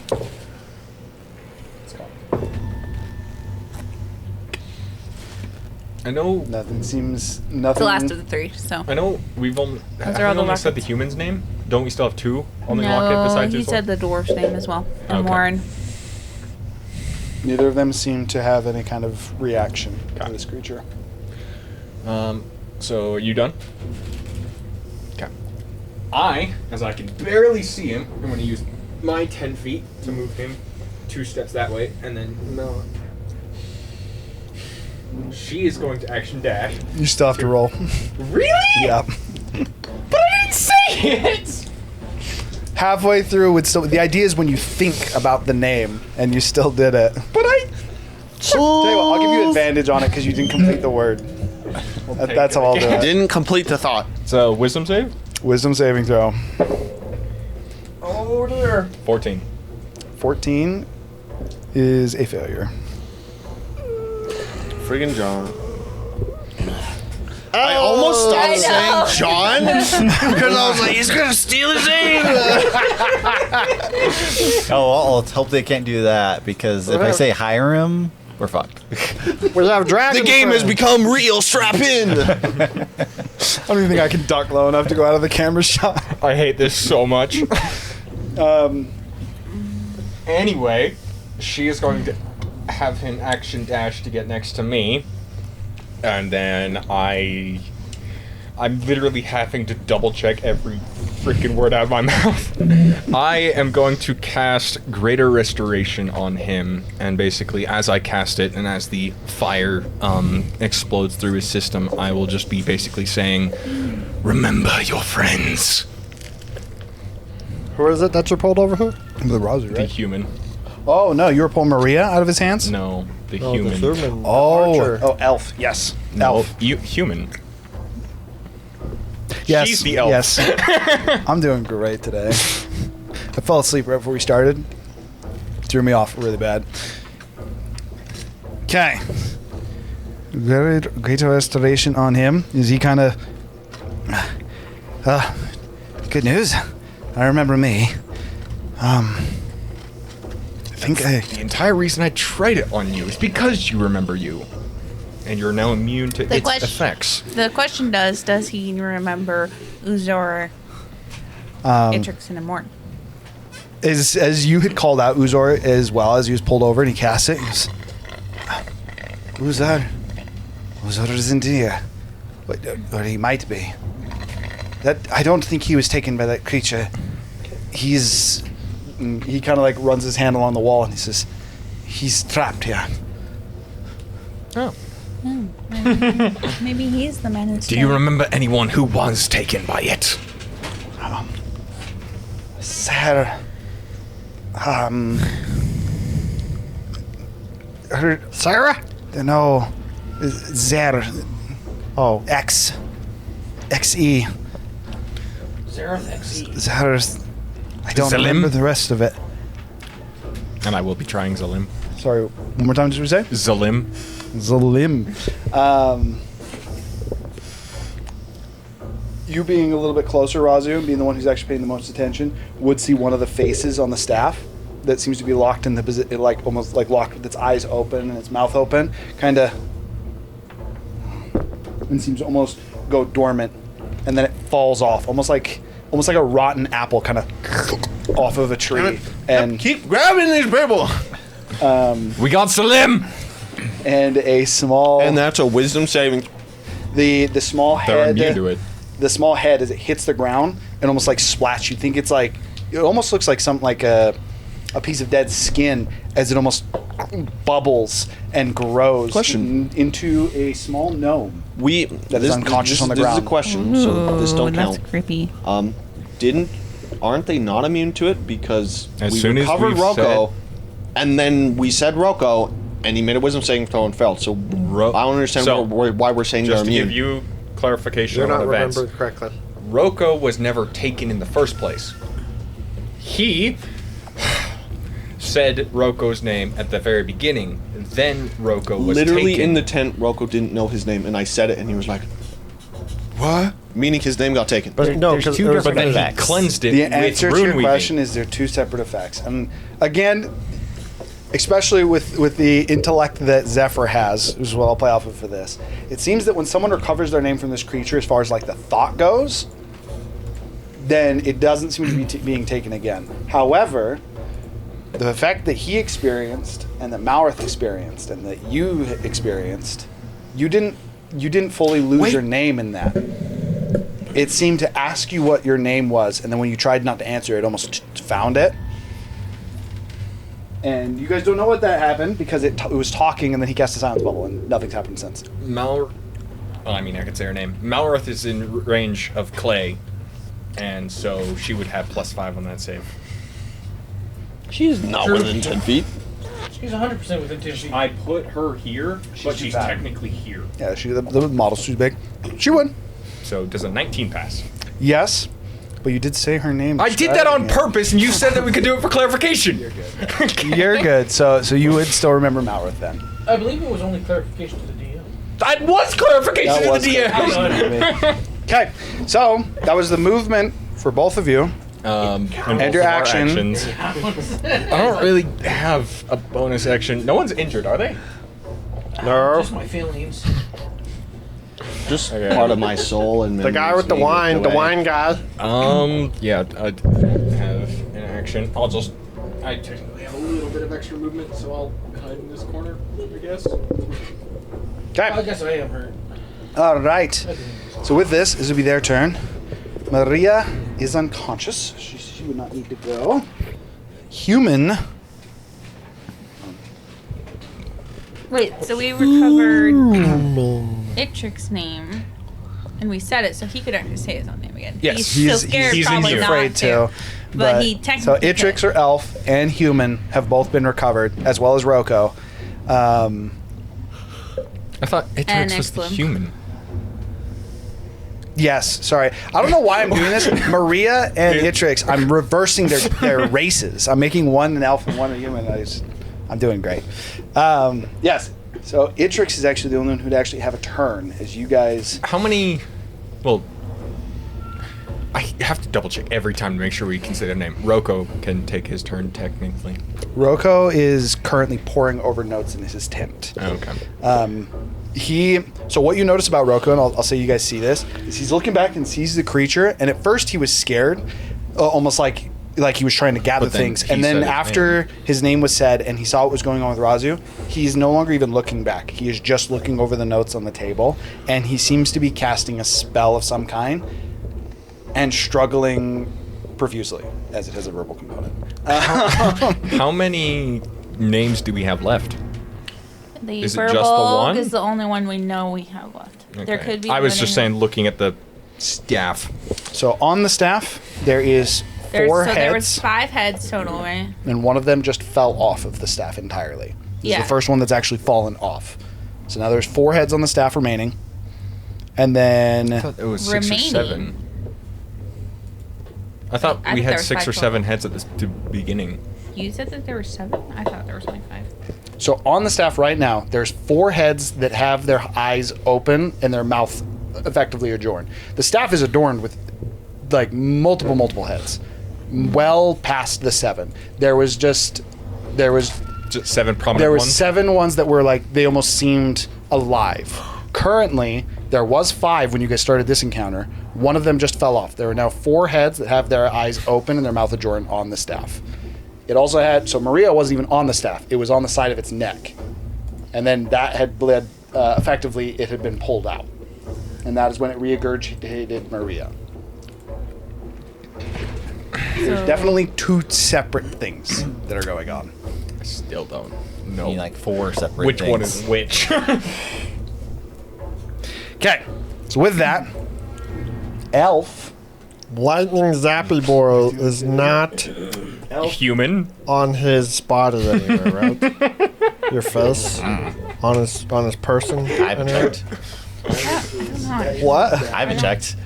Speaker 2: I know.
Speaker 1: Nothing seems.
Speaker 7: It's
Speaker 1: Nothing.
Speaker 7: the last of the three. So
Speaker 2: I know. We've only. Have we
Speaker 7: are all the
Speaker 2: only said the
Speaker 7: lockets.
Speaker 2: human's name? Don't we still have two on the
Speaker 7: no,
Speaker 2: locket besides
Speaker 7: he
Speaker 2: this
Speaker 7: said
Speaker 2: one?
Speaker 7: the dwarf's name as well, and
Speaker 2: Okay.
Speaker 7: Warren.
Speaker 1: Neither of them seem to have any kind of reaction to this creature.
Speaker 2: So are you done? Okay. As I can barely see him, I'm going to use my 10 feet to move him 2 steps that way, and then no. She is going to action dash.
Speaker 1: You still have to roll.
Speaker 2: Really?
Speaker 1: Yeah.
Speaker 2: But I didn't say it!
Speaker 1: Halfway through, the idea is when you think about the name, and you still did it.
Speaker 2: But I...
Speaker 1: Tell you what, I'll give you advantage on it because you didn't complete the word. That's how I'll do it.
Speaker 3: Didn't complete the thought.
Speaker 2: So, wisdom save?
Speaker 1: Wisdom saving throw.
Speaker 2: Oh dear. 14.
Speaker 1: 14 is a failure.
Speaker 3: Friggin' John. I almost stopped saying John because I was like, he's gonna steal his name.
Speaker 5: Oh, let's hope they can't do that because if I say Hiram, we're fucked.
Speaker 9: We'll have dragons.
Speaker 3: The game has become real. Strap in.
Speaker 1: I don't even think I can duck low enough to go out of the camera shot.
Speaker 2: I hate this so much. Anyway, she is going to have him action dash to get next to me. And then I'm literally having to double check every freaking word out of my mouth. I am going to cast Greater Restoration on him, and basically as I cast it and as the fire explodes through his system, I will just be basically saying, "Remember your friends."
Speaker 4: Who is it that you pulled over? Who?
Speaker 1: The Razu,
Speaker 2: The human.
Speaker 1: Oh, no, you were pulling Maria out of his hands?
Speaker 2: No, the
Speaker 4: Oh,
Speaker 2: human.
Speaker 4: the human.
Speaker 1: Oh, elf. Yes.
Speaker 2: No,
Speaker 1: Elf.
Speaker 2: human.
Speaker 1: Yes.
Speaker 2: She's the elf.
Speaker 1: Yes. I'm doing great today. I fell asleep right before we started. Threw me off really bad. Okay. Greater restoration on him. Is he kind of... good news. I remember me. I think
Speaker 2: The entire reason I tried it on you is because you remember you. And you're now immune to its effects.
Speaker 7: The question does he remember Uzor, Atrix, and Amorn?
Speaker 1: As you had called out Uzor as well as he was pulled over and he cast it, he goes, Uzor isn't here. Or he might be. I don't think he was taken by that creature. He kind of like runs his hand along the wall and he says, he's trapped here.
Speaker 2: Oh.
Speaker 7: Maybe he's the man who's...
Speaker 2: Do you remember anyone who was taken by it?
Speaker 1: Sarah.
Speaker 9: Sarah?
Speaker 1: No. Zer.
Speaker 9: Oh.
Speaker 1: Xe. Zer. I don't
Speaker 2: Zalim?
Speaker 1: remember the rest of it.
Speaker 2: And I will be trying Zalim.
Speaker 1: Sorry, one more time did we say?
Speaker 2: Zalim.
Speaker 1: Zalim. You being a little bit closer, Razu, being the one who's actually paying the most attention, would see one of the faces on the staff that seems to be locked in the position, like almost like locked with its eyes open and its mouth open, kind of, and seems to almost go dormant, and then it falls off, almost like a rotten apple, kind of off of a tree, and
Speaker 3: Keep grabbing these people.
Speaker 2: We got Salim!
Speaker 1: and a small,
Speaker 3: And that's a wisdom saving.
Speaker 1: the small
Speaker 2: They're
Speaker 1: head.
Speaker 2: immune to it.
Speaker 1: The small head, as it hits the ground, and almost like splats. You think it's like, it almost looks like something like a piece of dead skin, as it almost bubbles and grows into a small gnome. That is unconscious on the
Speaker 3: This is
Speaker 1: ground.
Speaker 3: a question, so this don't
Speaker 7: that's
Speaker 3: count.
Speaker 7: creepy.
Speaker 3: Aren't they not immune to it because
Speaker 2: As
Speaker 3: we
Speaker 2: soon as
Speaker 3: recovered
Speaker 2: we've
Speaker 3: Rocco, and then we said Rocco, and he made a wisdom saving throw and failed. So I don't understand why we're saying they're
Speaker 2: Just to
Speaker 3: immune.
Speaker 2: give you clarification
Speaker 4: You're
Speaker 2: on
Speaker 4: not
Speaker 2: events.
Speaker 4: remembered correctly.
Speaker 2: Rocco was never taken in the first place. He said Rocco's name at the very beginning, and then Rocco was
Speaker 3: Literally
Speaker 2: taken.
Speaker 3: in the tent, Rocco didn't know his name, and I said it, and he was like, "What?" Meaning his name got taken.
Speaker 9: But no,
Speaker 5: There's
Speaker 9: because
Speaker 5: two
Speaker 2: But
Speaker 5: different
Speaker 2: then he
Speaker 5: effects.
Speaker 2: cleansed it
Speaker 1: The
Speaker 2: with
Speaker 1: answer to
Speaker 2: rune
Speaker 1: your
Speaker 2: weaving.
Speaker 1: question is they're two separate effects. And again, especially with the intellect that Zephyr has, is what I'll play off of for this. It seems that when someone recovers their name from this creature, as far as like the thought goes, then it doesn't seem to be being taken again. However, the effect that he experienced and that Malrith experienced and that you experienced, you didn't you didn't fully lose your name in that. It seemed to ask you what your name was, and then when you tried not to answer, it almost found it. And you guys don't know what that happened because it was talking, and then he cast a silence bubble, and nothing's happened since.
Speaker 2: I could say her name. Malroth is in range of Clay, and so she would have +5 on that save.
Speaker 3: She's not within 10 feet.
Speaker 6: She's 100% within 10 feet.
Speaker 2: I put her here, but she's technically here.
Speaker 1: Yeah, the model's too big. She would.
Speaker 2: So does a 19 pass?
Speaker 1: Yes, but you did say her name.
Speaker 2: I did that on purpose, and you said that we could do it for clarification. You're good.
Speaker 1: You're good. So you would still remember Malroth then.
Speaker 6: I believe it was only clarification to the DM.
Speaker 2: That was clarification to the DM.
Speaker 1: Okay, so that was the movement for both of you.
Speaker 2: And
Speaker 1: your action.
Speaker 2: I don't really have a bonus action. No one's injured, are they?
Speaker 3: No.
Speaker 6: Just my feelings.
Speaker 3: Just part of my soul and
Speaker 4: The guy with the wine guy.
Speaker 2: Yeah, I'd have an action. I technically have a little bit of extra movement, so I'll hide in this corner, I guess.
Speaker 1: Okay.
Speaker 6: I guess I am hurt.
Speaker 1: All right. So with this will be their turn. Maria is unconscious. She would not need to go. Human.
Speaker 7: Wait, so we recovered Itric's name, and we said it so he could actually say his own name again.
Speaker 1: Yes,
Speaker 7: he's so scared,
Speaker 2: he's
Speaker 7: probably not
Speaker 1: afraid to.
Speaker 7: But he technically
Speaker 1: so Itrix or Elf and Human have both been recovered, as well as Roko.
Speaker 2: I thought
Speaker 7: And
Speaker 2: Itrix was the
Speaker 7: Excellent.
Speaker 2: human.
Speaker 1: Yes, sorry. I don't know why I'm doing this. Maria and Itrix, I'm reversing their races. I'm making one an elf and one a human. I'm doing great. Yes. So Itrix is actually the only one who'd actually have a turn, as you guys...
Speaker 2: How many... Well, I have to double check every time to make sure we can say their name. Roko can take his turn, technically.
Speaker 1: Roko is currently poring over notes in his tent.
Speaker 2: Okay.
Speaker 1: So what you notice about Roko, and I'll say you guys see this, is he's looking back and sees the creature, and at first he was scared, almost like he was trying to gather
Speaker 2: But then
Speaker 1: things.
Speaker 2: he
Speaker 1: And then
Speaker 2: said his
Speaker 1: after his name was said and he saw what was going on with Razu, he's no longer even looking back. He is just looking over the notes on the table, and he seems to be casting a spell of some kind and struggling profusely, as it has a verbal component.
Speaker 2: How many names do we have left?
Speaker 7: The
Speaker 2: Is it
Speaker 7: verbal
Speaker 2: just the one?
Speaker 7: is the only one we know we have left. There
Speaker 2: Okay.
Speaker 7: could be
Speaker 2: I was
Speaker 7: one
Speaker 2: just
Speaker 7: in-
Speaker 2: saying, looking at the staff.
Speaker 1: So on the staff, there is four heads.
Speaker 7: There was 5 heads total, right?
Speaker 1: And one of them just fell off of the staff entirely. This
Speaker 7: Yeah.
Speaker 1: is the first one that's actually fallen off. So now there's 4 heads on the staff remaining. And then...
Speaker 2: I thought it was 6 or 7.
Speaker 7: Remaining.
Speaker 2: I thought
Speaker 7: I
Speaker 2: we
Speaker 7: think there
Speaker 2: had
Speaker 7: was
Speaker 2: 6 or
Speaker 7: 5
Speaker 2: 7 heads at the beginning.
Speaker 7: You said that there were 7? I thought there was only 5.
Speaker 1: So on the staff right now, there's 4 heads that have their eyes open and their mouth effectively adorned. The staff is adorned with like multiple heads, well past the 7. There was
Speaker 2: Just 7 prominent
Speaker 1: there were
Speaker 2: ones?
Speaker 1: 7 ones that were like they almost seemed alive. Currently, there was 5 when you guys started this encounter. One of them just fell off. There are now 4 heads that have their eyes open and their mouth adorned on the staff. It also had, so Maria wasn't even on the staff. It was on the side of its neck. And then that had bled, effectively, it had been pulled out. And that is when it regurgitated Maria. There's definitely 2 separate things that are going on.
Speaker 2: I still don't
Speaker 5: I
Speaker 2: know.
Speaker 5: mean, like 4 separate
Speaker 2: which
Speaker 5: things.
Speaker 2: one is which?
Speaker 1: Okay, so with that, Elf.
Speaker 4: Lightning Zappy Boy is not
Speaker 2: Human?
Speaker 4: on his body anywhere, right? Your face on his person.
Speaker 5: I haven't
Speaker 4: anywhere?
Speaker 5: checked.
Speaker 1: What?
Speaker 5: I haven't checked.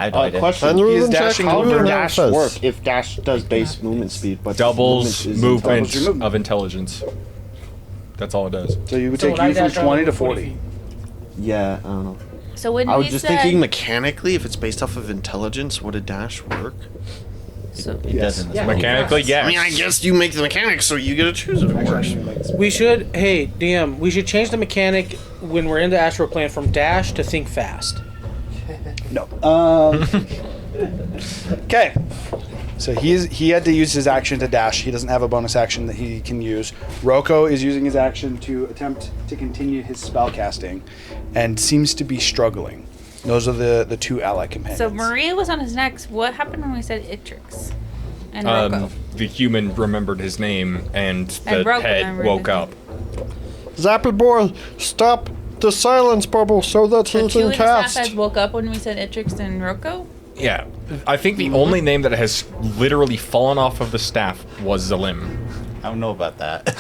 Speaker 5: I have no idea.
Speaker 3: Question:
Speaker 4: Can you
Speaker 1: He is
Speaker 4: even check
Speaker 1: dashing
Speaker 4: how
Speaker 1: over
Speaker 4: your
Speaker 3: Dash
Speaker 4: face?
Speaker 3: work if Dash does base movement speed, but
Speaker 2: Doubles movement
Speaker 1: Doubles your movement.
Speaker 2: of intelligence. That's all it does.
Speaker 1: So you would
Speaker 6: So
Speaker 1: take
Speaker 6: when I
Speaker 1: you from
Speaker 6: dash out,
Speaker 1: 20
Speaker 6: I'm
Speaker 1: to
Speaker 6: 20
Speaker 1: 40.
Speaker 6: feet.
Speaker 3: Yeah, I don't know.
Speaker 7: So when
Speaker 3: I
Speaker 7: we
Speaker 3: was just
Speaker 7: said,
Speaker 3: thinking mechanically, if it's based off of intelligence, would a dash work?
Speaker 7: so,
Speaker 5: It doesn't.
Speaker 6: Yeah.
Speaker 2: Mechanically, yes.
Speaker 3: I mean, I guess you make the mechanics, so you get to choose if it works.
Speaker 6: We should, hey, DM, we should change the mechanic when we're in the astral plane from dash to think fast.
Speaker 1: No. Okay. So he had to use his action to dash. He doesn't have a bonus action that he can use. Rocco is using his action to attempt to continue his spell casting, and seems to be struggling. Those are the two ally companions.
Speaker 7: So Maria was on his next. What happened when we said Itrix? And Rocco.
Speaker 2: The human remembered his name, and the
Speaker 7: Rocco
Speaker 2: head
Speaker 7: remembered
Speaker 2: woke
Speaker 7: his
Speaker 2: up.
Speaker 4: Zappy boy, stop the silence bubble so that
Speaker 7: So
Speaker 4: he
Speaker 7: two
Speaker 4: can
Speaker 7: of the staff
Speaker 4: cast.
Speaker 7: heads woke up when we said Itrix and Rocco?
Speaker 2: Yeah, I think the only name that has literally fallen off of the staff was Zalim.
Speaker 5: I don't know about that.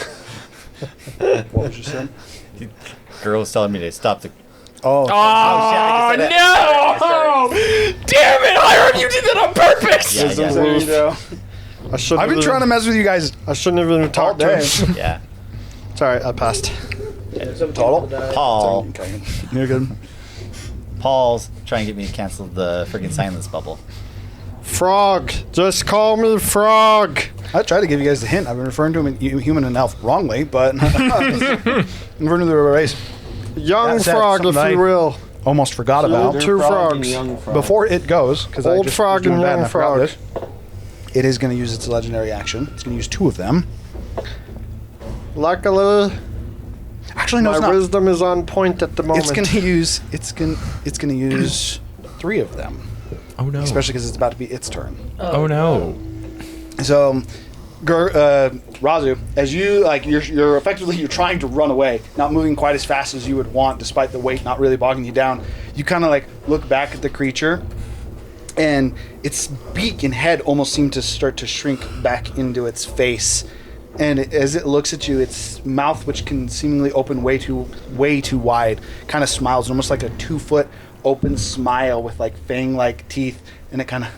Speaker 1: What was you saying?
Speaker 5: The girl was telling me to stop the.
Speaker 1: Oh,
Speaker 2: Oh,
Speaker 5: shit,
Speaker 2: no! Damn it, Hiram, you did that on purpose!
Speaker 5: Yeah,
Speaker 1: so
Speaker 5: yeah.
Speaker 1: there you go.
Speaker 4: I shouldn't
Speaker 1: I've been
Speaker 4: have
Speaker 1: trying to mess with you guys
Speaker 4: I shouldn't have even
Speaker 1: all
Speaker 4: talked to
Speaker 1: day.
Speaker 4: him.
Speaker 5: Yeah.
Speaker 4: Sorry, I passed.
Speaker 1: Total?
Speaker 5: Paul.
Speaker 1: Okay, you're good.
Speaker 5: Paul's trying to get me to cancel the freaking silence bubble.
Speaker 4: Frog, just call me Frog.
Speaker 1: I tried to give you guys the hint. I've been referring to him in human and elf wrongly, but I'm referring to the race.
Speaker 4: Young
Speaker 1: That's
Speaker 4: Frog, if
Speaker 1: something
Speaker 4: you will.
Speaker 1: Almost forgot about.
Speaker 4: Two frogs.
Speaker 1: Before it goes, because I
Speaker 4: Old
Speaker 1: just
Speaker 4: frog
Speaker 1: was doing
Speaker 4: and
Speaker 1: that
Speaker 4: young
Speaker 1: and I forgot
Speaker 4: frog.
Speaker 1: this. It is going to use its legendary action. It's going to use 2 of them.
Speaker 4: Luckily,
Speaker 1: Actually, no,
Speaker 4: my
Speaker 1: it's not.
Speaker 4: wisdom is on point at the moment.
Speaker 1: It's going to use 3 of them.
Speaker 2: Oh no.
Speaker 1: Especially because it's about to be its turn.
Speaker 2: Oh no.
Speaker 1: So, Razu, as you you're effectively trying to run away, not moving quite as fast as you would want, despite the weight not really bogging you down. You kind of look back at the creature, and its beak and head almost seem to start to shrink back into its face. And as it looks at you, its mouth, which can seemingly open way too wide, kind of smiles, almost like a 2-foot open smile with fang-like teeth, and it kind of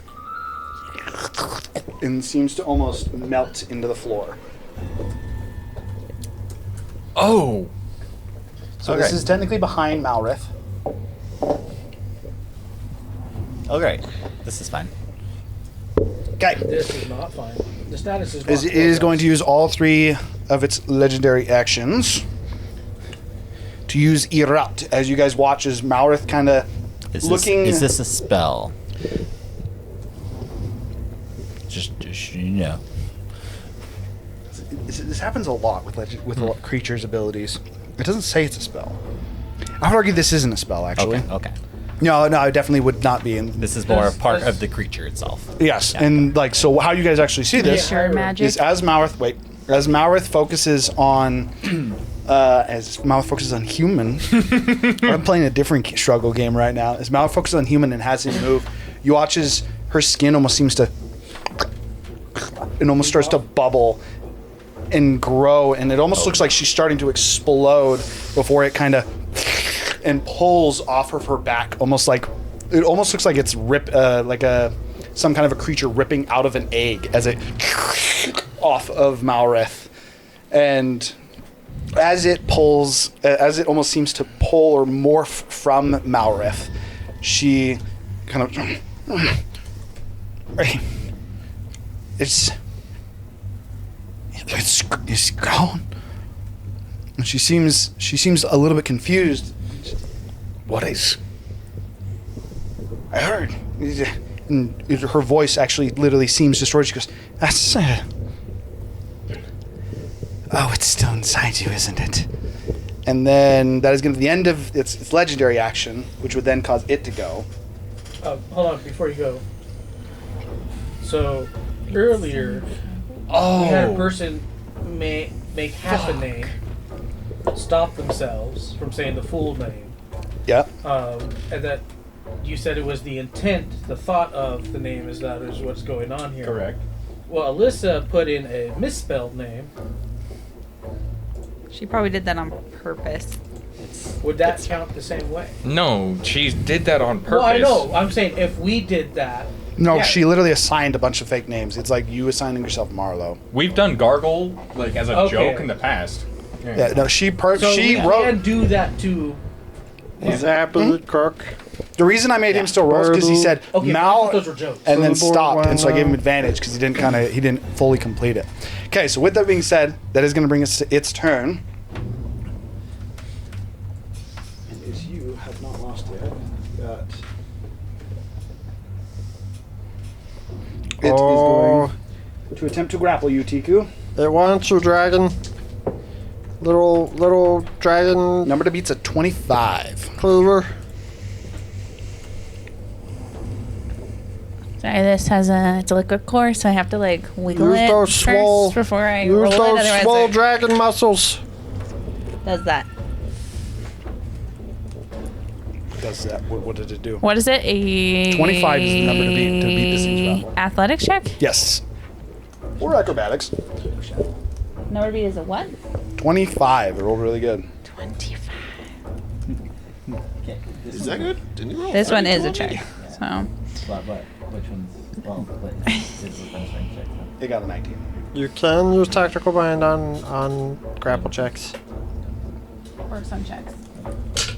Speaker 1: and seems to almost melt into the floor.
Speaker 2: Oh.
Speaker 1: So this is technically behind Malrith.
Speaker 5: Oh, great. This is fine.
Speaker 1: Okay.
Speaker 6: This is not fine. The status is.
Speaker 1: It is going to use all 3 of its legendary actions to use Erupt. As you guys watch, as Malrith kind of looking.
Speaker 5: Is this a spell? Just you know.
Speaker 1: This happens a lot with creatures' abilities. It doesn't say it's a spell. I would argue this isn't a spell, actually.
Speaker 5: Okay.
Speaker 1: No, it definitely would not be.
Speaker 5: This is more a part of the creature itself.
Speaker 1: Yes,
Speaker 5: Yeah.
Speaker 1: and so how you guys actually see this
Speaker 7: Sure, magic.
Speaker 1: is as Malrith focuses on human. I'm playing a different struggle game right now. As Malrith focuses on human and has him move, you watch as her skin almost seems to and almost starts to bubble and grow, and it almost looks like she's starting to explode before it kind of and pulls off of her back, almost like it almost looks like it's some kind of a creature ripping out of an egg as it off of Malrith. And as it pulls, as it almost seems to pull or morph from Malrith, she kind of it's gone. And she seems a little bit confused. What is? I heard. And her voice actually literally seems distorted. She goes, "That's oh, it's still inside you, isn't it?" And then that is going to be the end of its legendary action, which would then cause it to go.
Speaker 6: Hold on, before you go. So, earlier, we had a person make half a name, stop themselves from saying the full name.
Speaker 1: Yeah.
Speaker 6: And that you said it was the intent, the thought of the name is what's going on here.
Speaker 2: Correct.
Speaker 6: Well, Alyssa put in a misspelled name.
Speaker 7: She probably did that on purpose.
Speaker 6: Would that count the same way?
Speaker 2: No, she did that on purpose.
Speaker 6: Well, I know. I'm saying if we did that.
Speaker 1: No,
Speaker 6: Yeah.
Speaker 1: she literally assigned a bunch of fake names. It's like you assigning yourself Marlowe.
Speaker 2: We've done Gargle as a
Speaker 6: Okay.
Speaker 2: joke in the past.
Speaker 1: Yeah, no, she
Speaker 6: So we
Speaker 1: wrote.
Speaker 6: can do that to.
Speaker 4: Zappy Cook.
Speaker 1: The reason I made him still roll is because he said
Speaker 6: Okay, I
Speaker 1: Mal
Speaker 6: thought those were jokes.
Speaker 1: and then
Speaker 4: Billboard
Speaker 1: stopped, and so I gave him
Speaker 4: went
Speaker 1: advantage because he didn't fully complete it. Okay, so with that being said, that is going to bring us to its turn. And as you have not lost yet, it is
Speaker 4: Oh,
Speaker 1: to attempt to grapple you, Tiku.
Speaker 4: It wants you, dragon. Little dragon
Speaker 1: Number to beat's a 25.
Speaker 4: cleaver.
Speaker 7: Sorry, this has it's a liquid core, so I have to like wiggle
Speaker 4: Use
Speaker 7: it
Speaker 4: those
Speaker 7: first
Speaker 4: swole.
Speaker 7: before I
Speaker 4: Use
Speaker 7: roll it.
Speaker 4: those
Speaker 7: Otherwise,
Speaker 4: swole
Speaker 7: it
Speaker 4: dragon muscles.
Speaker 7: does that.
Speaker 1: Does that? What did it do?
Speaker 7: What is it? A
Speaker 1: 25 is the number to beat this thing's grapple.
Speaker 7: Athletics check.
Speaker 1: Yes. Or acrobatics.
Speaker 7: Number to beat is a what?
Speaker 1: 25. It rolled really good.
Speaker 7: 25.
Speaker 3: Is that good? Didn't you roll?
Speaker 7: This one is a check. So
Speaker 10: But which one's well? It's a strength check.
Speaker 1: It got a 19.
Speaker 4: You can use tactical mind on grapple checks.
Speaker 7: works on checks.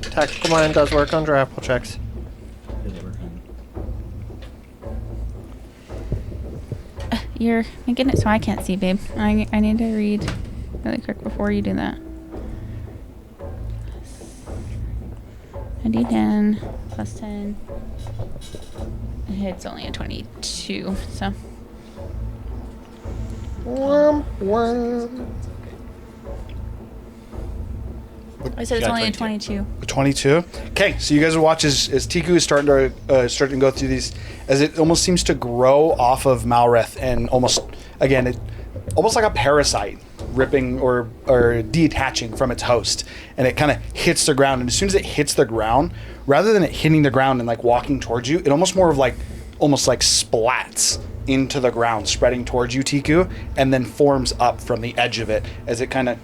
Speaker 4: Tactical mind does work on grapple checks.
Speaker 10: Did it work on?
Speaker 7: You're making it so I can't see, babe. I need to read really quick before you do that. A D10 plus 10. It's only a 22, so. I said it's only a 22.
Speaker 1: 22. Okay, so you guys will watch as Tiku is starting to go through these, as it almost seems to grow off of Malreth, and almost like a parasite ripping or detaching from its host, and it kind of hits the ground. And as soon as it hits the ground, rather than it hitting the ground and like walking towards you, it almost splats into the ground, spreading towards you, Tiku, and then forms up from the edge of it as it and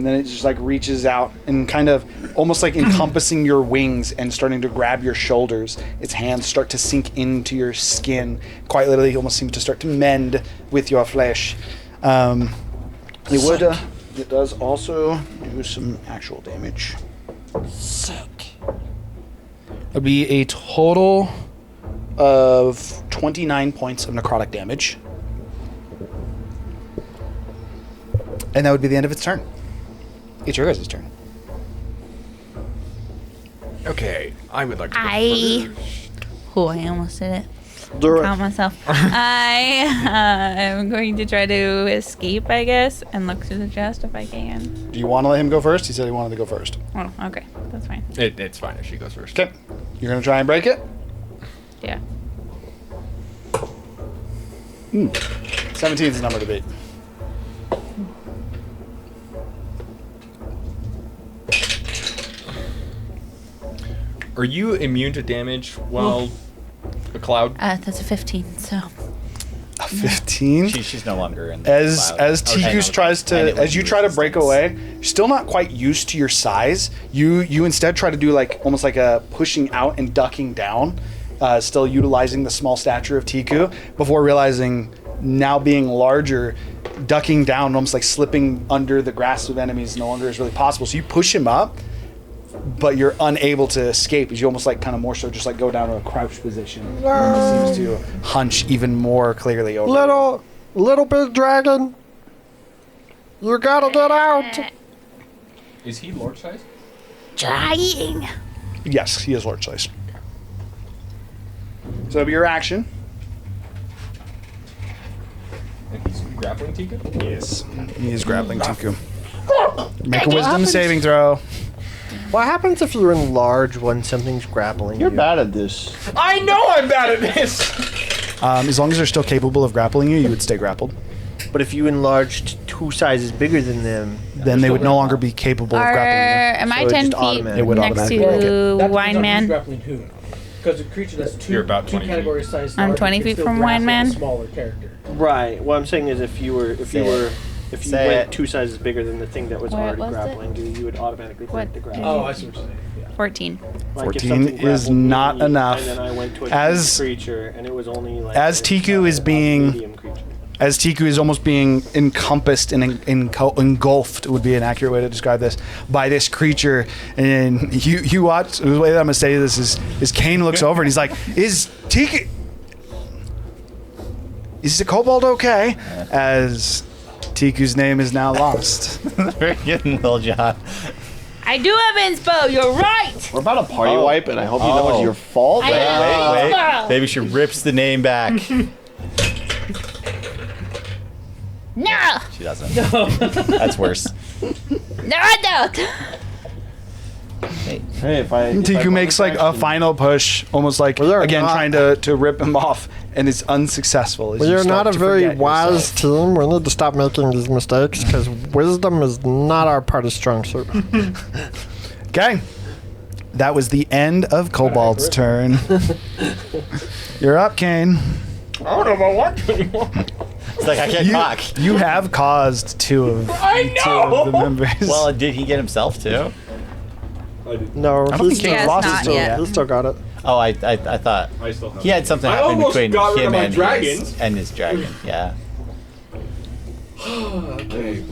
Speaker 1: then it just like reaches out and kind of almost like encompassing your wings and starting to grab your shoulders. Its hands start to sink into your skin, quite literally almost seems to start to mend with your flesh. It does also do some actual damage. Sick. It'd be a total of 29 points of necrotic damage. And that would be the end of its turn. It's your guys' turn.
Speaker 2: Okay, I would like to go first.
Speaker 7: Oh, I almost did it.
Speaker 4: Do
Speaker 7: Count myself. I am going to try to escape, I guess, and look through the chest if I can.
Speaker 1: Do you want to let him go first? He said he wanted to go first.
Speaker 7: Oh, okay. That's fine.
Speaker 2: It's fine if she goes first.
Speaker 1: Okay. You're going to try and break it?
Speaker 7: Yeah.
Speaker 1: 17 is the number to beat.
Speaker 2: Are you immune to damage while a cloud?
Speaker 7: That's a 15, so.
Speaker 1: A 15?
Speaker 5: She's no longer in the
Speaker 1: As
Speaker 5: cloud.
Speaker 1: Tikus tries to, as you try to break away, you're still not quite used to your size. You instead try to do like almost like a pushing out and ducking down, still utilizing the small stature of Tiku, before realizing now being larger, ducking down, almost like slipping under the grasp of enemies no longer is really possible. So you push him up, but you're unable to escape as you almost like kind of more so just like go down to a crouch position. And it seems to hunch even more clearly over.
Speaker 4: Little big dragon. You gotta get out.
Speaker 2: Is he lord size?
Speaker 7: Trying.
Speaker 1: Yes, he is Lord Slice. So that'll be your action.
Speaker 2: And he's grappling Tika?
Speaker 1: Yes. He is grappling Tiku. Make a wisdom saving throw.
Speaker 9: What happens if you enlarge when something's grappling
Speaker 3: You're
Speaker 9: you?
Speaker 3: bad at this.
Speaker 2: I know I'm bad at this!
Speaker 1: As long as they're still capable of grappling you, you would stay grappled.
Speaker 9: But if you enlarged 2 sizes bigger than them,
Speaker 1: Then they would no longer be capable of grappling
Speaker 7: Am I
Speaker 9: So it
Speaker 7: 10
Speaker 9: just
Speaker 7: feet
Speaker 9: automatically-
Speaker 1: It would
Speaker 7: next
Speaker 1: automatically
Speaker 7: to
Speaker 1: break
Speaker 6: That depends on
Speaker 7: Wine
Speaker 6: who's
Speaker 7: Man?
Speaker 6: grappling who. Because a creature that's two,
Speaker 2: You're about 20
Speaker 6: two
Speaker 2: feet.
Speaker 6: category size
Speaker 7: I'm
Speaker 6: larger
Speaker 7: 20
Speaker 6: can
Speaker 7: feet
Speaker 6: still
Speaker 7: from
Speaker 6: grapple
Speaker 7: Wine Man?
Speaker 6: a smaller character.
Speaker 9: right? What I'm saying is, if you
Speaker 5: Say
Speaker 9: went
Speaker 5: it.
Speaker 9: 2 sizes bigger than the thing that was
Speaker 7: What
Speaker 9: already
Speaker 7: was it?
Speaker 9: grappling you, you would automatically break
Speaker 7: What?
Speaker 9: the grapple.
Speaker 6: Oh, I see what you're saying. Yeah.
Speaker 7: 14.
Speaker 9: Like if
Speaker 1: 14
Speaker 9: something
Speaker 1: is
Speaker 9: grappled
Speaker 1: not
Speaker 9: me,
Speaker 1: enough.
Speaker 9: And then I went to a
Speaker 1: As-
Speaker 9: huge creature, and it was only like
Speaker 1: as Tiku is being-
Speaker 9: medium creature.
Speaker 1: As Tiku is almost being encompassed and engulfed, would be an accurate way to describe this, by this creature. And you watch, the way that I'm going to say this is Kane looks over and he's like, is Tiku... Is the kobold okay? As Tiku's name is now lost.
Speaker 5: Very good, Lil John.
Speaker 7: I do have inspo, you're right!
Speaker 3: We're about a party wipe, and I hope you know
Speaker 5: Oh.
Speaker 3: it's your fault.
Speaker 7: I have inspo!
Speaker 5: Maybe she rips the name back.
Speaker 7: No!
Speaker 5: She doesn't. That's worse.
Speaker 7: No, I don't!
Speaker 5: Hey,
Speaker 8: Hey, if I
Speaker 1: Tiku makes like a final push, almost like
Speaker 4: We are
Speaker 1: again
Speaker 4: not-
Speaker 1: trying to rip him off, and it's unsuccessful. as
Speaker 4: We
Speaker 1: you
Speaker 4: are
Speaker 1: start
Speaker 4: not a
Speaker 1: to
Speaker 4: very
Speaker 1: forget
Speaker 4: wise
Speaker 1: yourself.
Speaker 4: team. We need to stop making these mistakes because wisdom is not our party's strong suit.
Speaker 1: Okay, that was the end of Kobold's turn. You're up, Kane.
Speaker 2: I don't know about what anymore.
Speaker 5: it's like I can't talk.
Speaker 1: You have caused two of the members.
Speaker 5: Well, did he get himself too?
Speaker 4: No,
Speaker 1: I don't think
Speaker 4: he's
Speaker 1: Kane's
Speaker 7: Yes,
Speaker 1: lost
Speaker 7: not
Speaker 1: it still.
Speaker 7: yet.
Speaker 4: He still got it.
Speaker 5: Oh, I thought
Speaker 2: I still have
Speaker 5: he had something
Speaker 2: I
Speaker 5: happen
Speaker 2: almost
Speaker 5: between
Speaker 2: got rid
Speaker 5: him
Speaker 2: of my
Speaker 5: and
Speaker 2: dragons.
Speaker 5: his dragon. Yeah.
Speaker 2: Okay.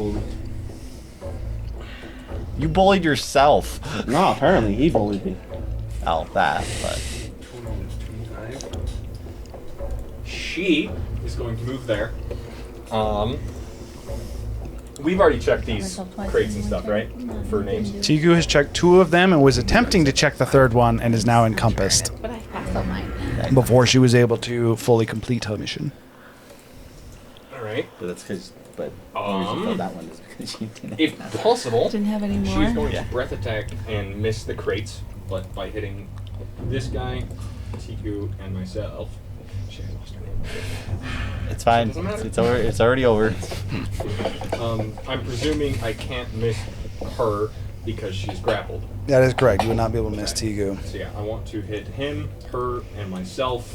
Speaker 5: You bullied yourself.
Speaker 8: No, apparently he bullied me.
Speaker 5: Oh, that. But
Speaker 2: She is going to move there. We've already checked these crates and stuff, right? For names.
Speaker 1: Tiku has checked two of them and was attempting to check the third one and is now encompassed
Speaker 7: But I passed on mine.
Speaker 1: before she was able to fully complete her mission.
Speaker 2: All right.
Speaker 5: but that's because. But that one is because you didn't.
Speaker 2: If possible,
Speaker 7: Didn't have any
Speaker 2: she's
Speaker 7: more.
Speaker 2: going
Speaker 5: Yeah.
Speaker 2: to breath attack and miss the crates, but by hitting this guy, Tiku, and myself. Shit, I lost her name.
Speaker 5: It's fine.
Speaker 2: Doesn't matter.
Speaker 5: It's over. It's already over.
Speaker 2: I'm presuming I can't miss her because she's grappled.
Speaker 1: That is correct. You would not be able to miss Tiku.
Speaker 2: So yeah, I want to hit him, her, and myself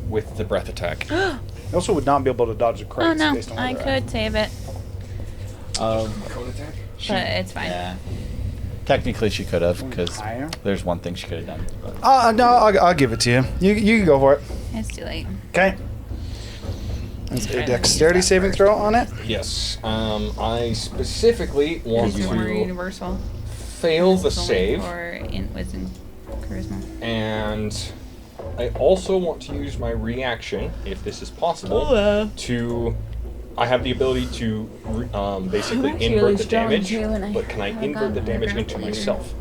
Speaker 2: with the breath attack.
Speaker 1: You also would not be able to dodge the
Speaker 7: Oh
Speaker 1: crates
Speaker 7: no,
Speaker 1: based on where
Speaker 7: I
Speaker 1: they're at.
Speaker 7: could save it,
Speaker 2: Cone attack?
Speaker 7: but it's fine.
Speaker 5: Yeah. Technically, she could have because
Speaker 1: Higher?
Speaker 5: there's one thing she could have done. But.
Speaker 1: No, I'll give it to you. You can go for it.
Speaker 7: It's too late.
Speaker 1: Okay. That's a dexterity saving throw on it.
Speaker 2: Yes. I specifically want
Speaker 7: Is it more
Speaker 2: to
Speaker 7: universal?
Speaker 2: fail the
Speaker 7: It's only
Speaker 2: save,
Speaker 7: for wisdom, charisma.
Speaker 2: and I also want to use my reaction, if this is possible, to. I have the ability to basically
Speaker 7: I'm actually
Speaker 2: invert
Speaker 7: really
Speaker 2: the
Speaker 7: strong
Speaker 2: damage,
Speaker 7: too, and I
Speaker 2: but can I
Speaker 7: haven't
Speaker 2: invert the
Speaker 7: gotten
Speaker 2: damage
Speaker 7: my
Speaker 2: into
Speaker 7: grapple either.
Speaker 2: myself?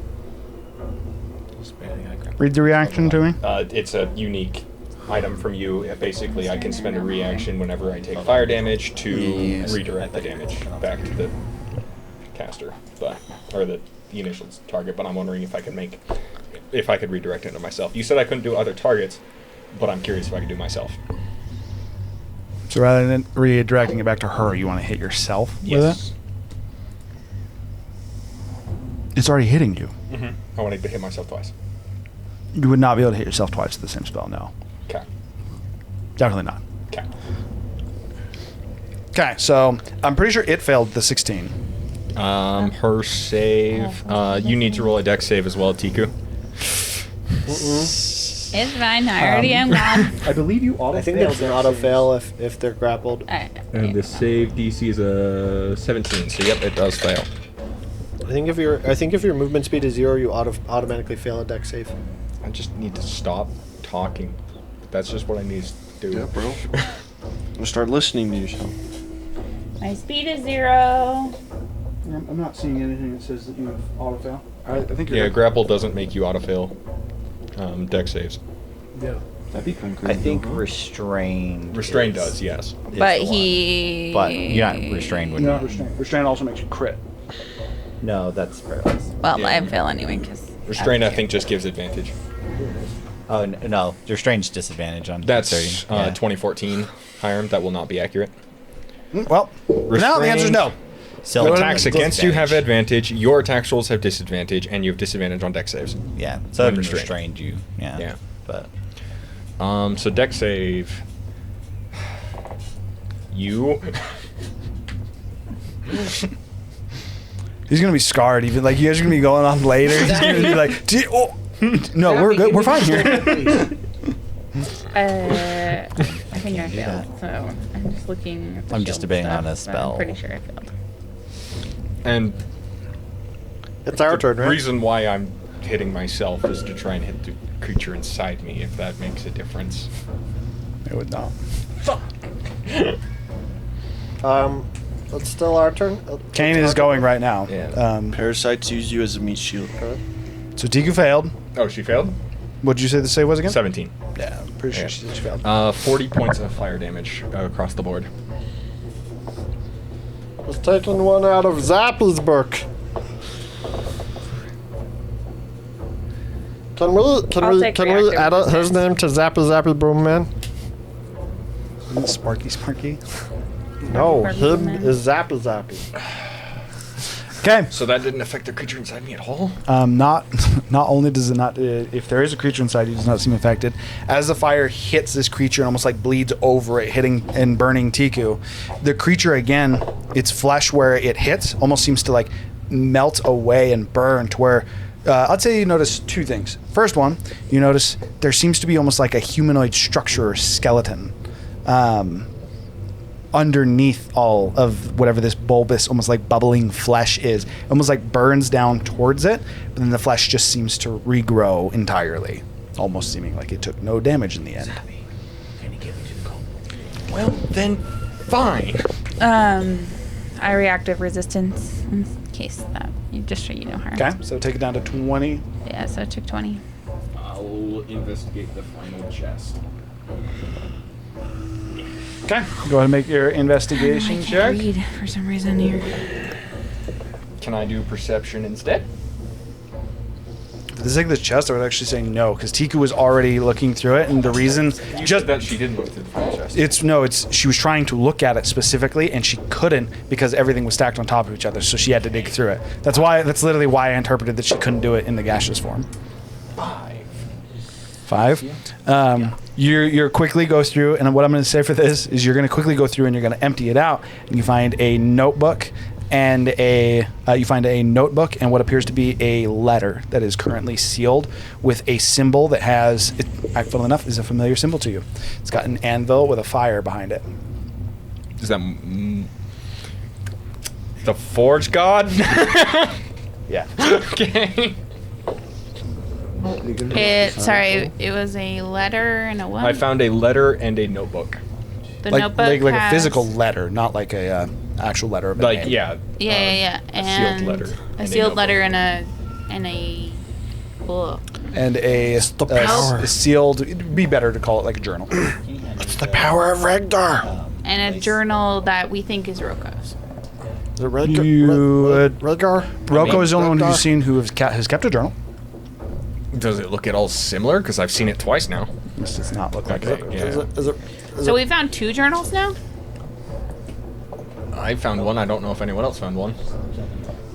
Speaker 1: Read the reaction to me.
Speaker 2: It's a unique item from you. Basically, I can spend a reaction whenever I take fire damage to
Speaker 5: Yes.
Speaker 2: redirect the damage back to the caster, or the initial target. But I'm wondering if I could redirect it to myself. You said I couldn't do other targets, but I'm curious if I could do myself.
Speaker 1: So rather than redirecting it back to her, you want to hit yourself with
Speaker 2: Yes.
Speaker 1: it? It's already hitting you.
Speaker 2: I want to hit myself twice.
Speaker 1: You would not be able to hit yourself twice with the same spell, no.
Speaker 2: Okay.
Speaker 1: Definitely not.
Speaker 2: Okay.
Speaker 1: Okay, so I'm pretty sure it failed the 16.
Speaker 2: Her save. You need to roll a dex save as well, Tiku.
Speaker 7: It's fine. I already am gone.
Speaker 2: I believe you auto.
Speaker 9: I think that's an auto fail if they're grappled.
Speaker 2: And the save DC is a 17. So yep, it does fail.
Speaker 9: I think if your movement speed is 0, you automatically fail a dex save.
Speaker 2: I just need to stop talking. That's just what I need to do.
Speaker 3: Yeah, bro. I'm gonna start listening to yourself.
Speaker 7: My speed is 0.
Speaker 1: I'm not seeing anything that says that you have auto fail. I think you're
Speaker 2: Yeah,
Speaker 1: good.
Speaker 2: grapple doesn't make you auto fail. Dex saves.
Speaker 6: Yeah.
Speaker 8: That'd be kind of
Speaker 5: I think restrained.
Speaker 2: Restrain
Speaker 5: is-
Speaker 2: does, yes.
Speaker 5: is
Speaker 7: But
Speaker 5: the one.
Speaker 7: he.
Speaker 5: But you're not restrained when
Speaker 1: You're
Speaker 5: you.
Speaker 1: not restrained. Restraint also makes you crit.
Speaker 5: No, that's paralyzed.
Speaker 7: Well,
Speaker 2: Yeah.
Speaker 7: I fail anyway because.
Speaker 2: Restrain, I think, just gives advantage.
Speaker 5: Oh no, restrained's disadvantage on.
Speaker 2: That's
Speaker 5: dexterity. Yeah.
Speaker 2: 2014 Hiram. That will not be accurate.
Speaker 1: Well, for now the answer is no.
Speaker 5: So
Speaker 2: Your attacks
Speaker 5: disadvantage.
Speaker 2: against you have advantage. Your attack rolls have disadvantage, and you have disadvantage on dex saves.
Speaker 5: Yeah. So
Speaker 2: When
Speaker 5: I'm
Speaker 2: restrained.
Speaker 5: restrained you. Yeah.
Speaker 2: Yeah.
Speaker 5: But
Speaker 2: So dex save. You.
Speaker 1: He's gonna be scarred. Even like you guys are gonna be going on later. He's gonna be like, no, we're good. We're fine here.
Speaker 7: I think I failed. So I'm just looking. At the
Speaker 5: I'm just
Speaker 7: shield
Speaker 5: debating
Speaker 7: stuff,
Speaker 5: on a
Speaker 7: but
Speaker 5: spell.
Speaker 7: I'm pretty sure I failed.
Speaker 2: And
Speaker 9: It's our turn,
Speaker 2: the
Speaker 9: right?
Speaker 2: reason why I'm hitting myself is to try and hit the creature inside me, if that makes a difference.
Speaker 1: It would not.
Speaker 9: It's still our turn.
Speaker 1: Kane is going right now.
Speaker 2: Yeah.
Speaker 3: Parasites use you as a meat shield.
Speaker 1: So Tiku failed.
Speaker 2: Oh, she failed?
Speaker 1: What did you say the save was again?
Speaker 2: 17.
Speaker 1: Yeah, I'm pretty sure she said she failed.
Speaker 2: 40 points of fire damage across the board.
Speaker 4: It's taking one out of Zappy's book. Can we add his name to Zappy Boom Man?
Speaker 1: Sparky.
Speaker 4: No, him is Zappy.
Speaker 1: Okay.
Speaker 2: So that didn't affect the creature inside me at all?
Speaker 1: Not only does it not, if there is a creature inside you, it does not seem affected. As the fire hits this creature and almost like bleeds over it, hitting and burning Tiku, the creature again, its flesh where it hits almost seems to like melt away and burn to where, I'd say you notice two things. First one, you notice there seems to be almost like a humanoid structure or skeleton underneath all of whatever this bulbous, almost like bubbling flesh is. Almost like burns down towards it, but then the flesh just seems to regrow entirely, almost seeming like it took no damage in the end.
Speaker 2: Well, then, fine.
Speaker 7: I reactive resistance in case that, just so you know her.
Speaker 1: Okay, so take it down to 20.
Speaker 7: Yeah, so it took 20.
Speaker 2: I'll investigate the final chest.
Speaker 1: Okay, go ahead and make your investigation
Speaker 7: I
Speaker 1: check.
Speaker 7: can't read for some reason here.
Speaker 2: Can I do perception instead?
Speaker 1: For the sake of this chest, I would actually say no, because Tiku was already looking through it, and the reason
Speaker 2: You said that she didn't look through the final chest.
Speaker 1: it's she was trying to look at it specifically, and she couldn't because everything was stacked on top of each other, so she had to dig through it. That's literally why I interpreted that she couldn't do it in the gaseous form. 5. You're quickly go through, and what I'm going to say for this is you're going to quickly go through and you're going to empty it out, and you find a notebook and what appears to be a letter that is currently sealed with a symbol that has, funnily enough, is a familiar symbol to you. It's got an anvil with a fire behind it.
Speaker 2: Is that the Forge God?
Speaker 1: Yeah.
Speaker 2: Okay.
Speaker 7: It was a letter and a what?
Speaker 2: I found a letter and a notebook.
Speaker 7: The
Speaker 1: like
Speaker 7: notebook
Speaker 1: a
Speaker 7: has
Speaker 1: physical letter, not like a actual letter of a name.
Speaker 2: Yeah.
Speaker 7: Yeah.
Speaker 2: A sealed letter.
Speaker 7: A sealed letter and a book.
Speaker 1: And a sealed, it'd be better to call it like a journal.
Speaker 4: It's the power of Regdar.
Speaker 7: And a journal that we think is Roko's.
Speaker 4: Is it Regdar?
Speaker 1: Rocco is the only one who's seen who has kept a journal.
Speaker 2: Does it look at all similar? Because I've seen it twice now.
Speaker 1: This does not look like
Speaker 2: Okay,
Speaker 1: it.
Speaker 2: yeah.
Speaker 7: So we found 2 journals now?
Speaker 2: I found one. I don't know if anyone else found one.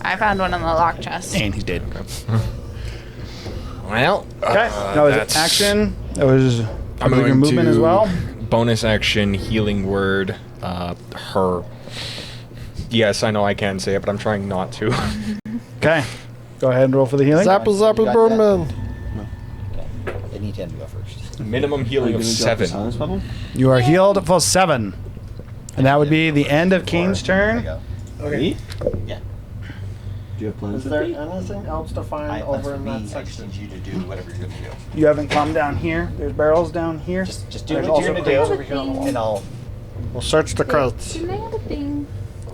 Speaker 7: I found one in the lock chest.
Speaker 1: And he's dead.
Speaker 2: Well,
Speaker 1: Okay. That was
Speaker 2: that's
Speaker 1: action. That was
Speaker 2: I'm
Speaker 1: your
Speaker 2: going
Speaker 1: movement
Speaker 2: to
Speaker 1: as well.
Speaker 2: Bonus action, healing word, her. Yes, I know I can say it, but I'm trying not to.
Speaker 1: Okay. Go ahead and roll for the healing.
Speaker 4: Zappy Boom Man.
Speaker 5: They need to go first.
Speaker 2: Minimum healing of 7.
Speaker 1: You are healed for 7. And that would be the end of Kane's turn.
Speaker 8: Okay.
Speaker 5: Yeah.
Speaker 8: Do you have plans?
Speaker 4: Is there anything else to find over in that
Speaker 5: I just
Speaker 4: section?
Speaker 5: need you to do whatever you're going to do.
Speaker 1: You haven't come down here. There's barrels down here.
Speaker 5: Just do
Speaker 1: There's
Speaker 5: what
Speaker 1: also
Speaker 5: you're going to
Speaker 1: crates
Speaker 5: do,
Speaker 1: over here on the wall.
Speaker 5: and I'll...
Speaker 4: We'll search the crates.
Speaker 7: Didn't I have a thing?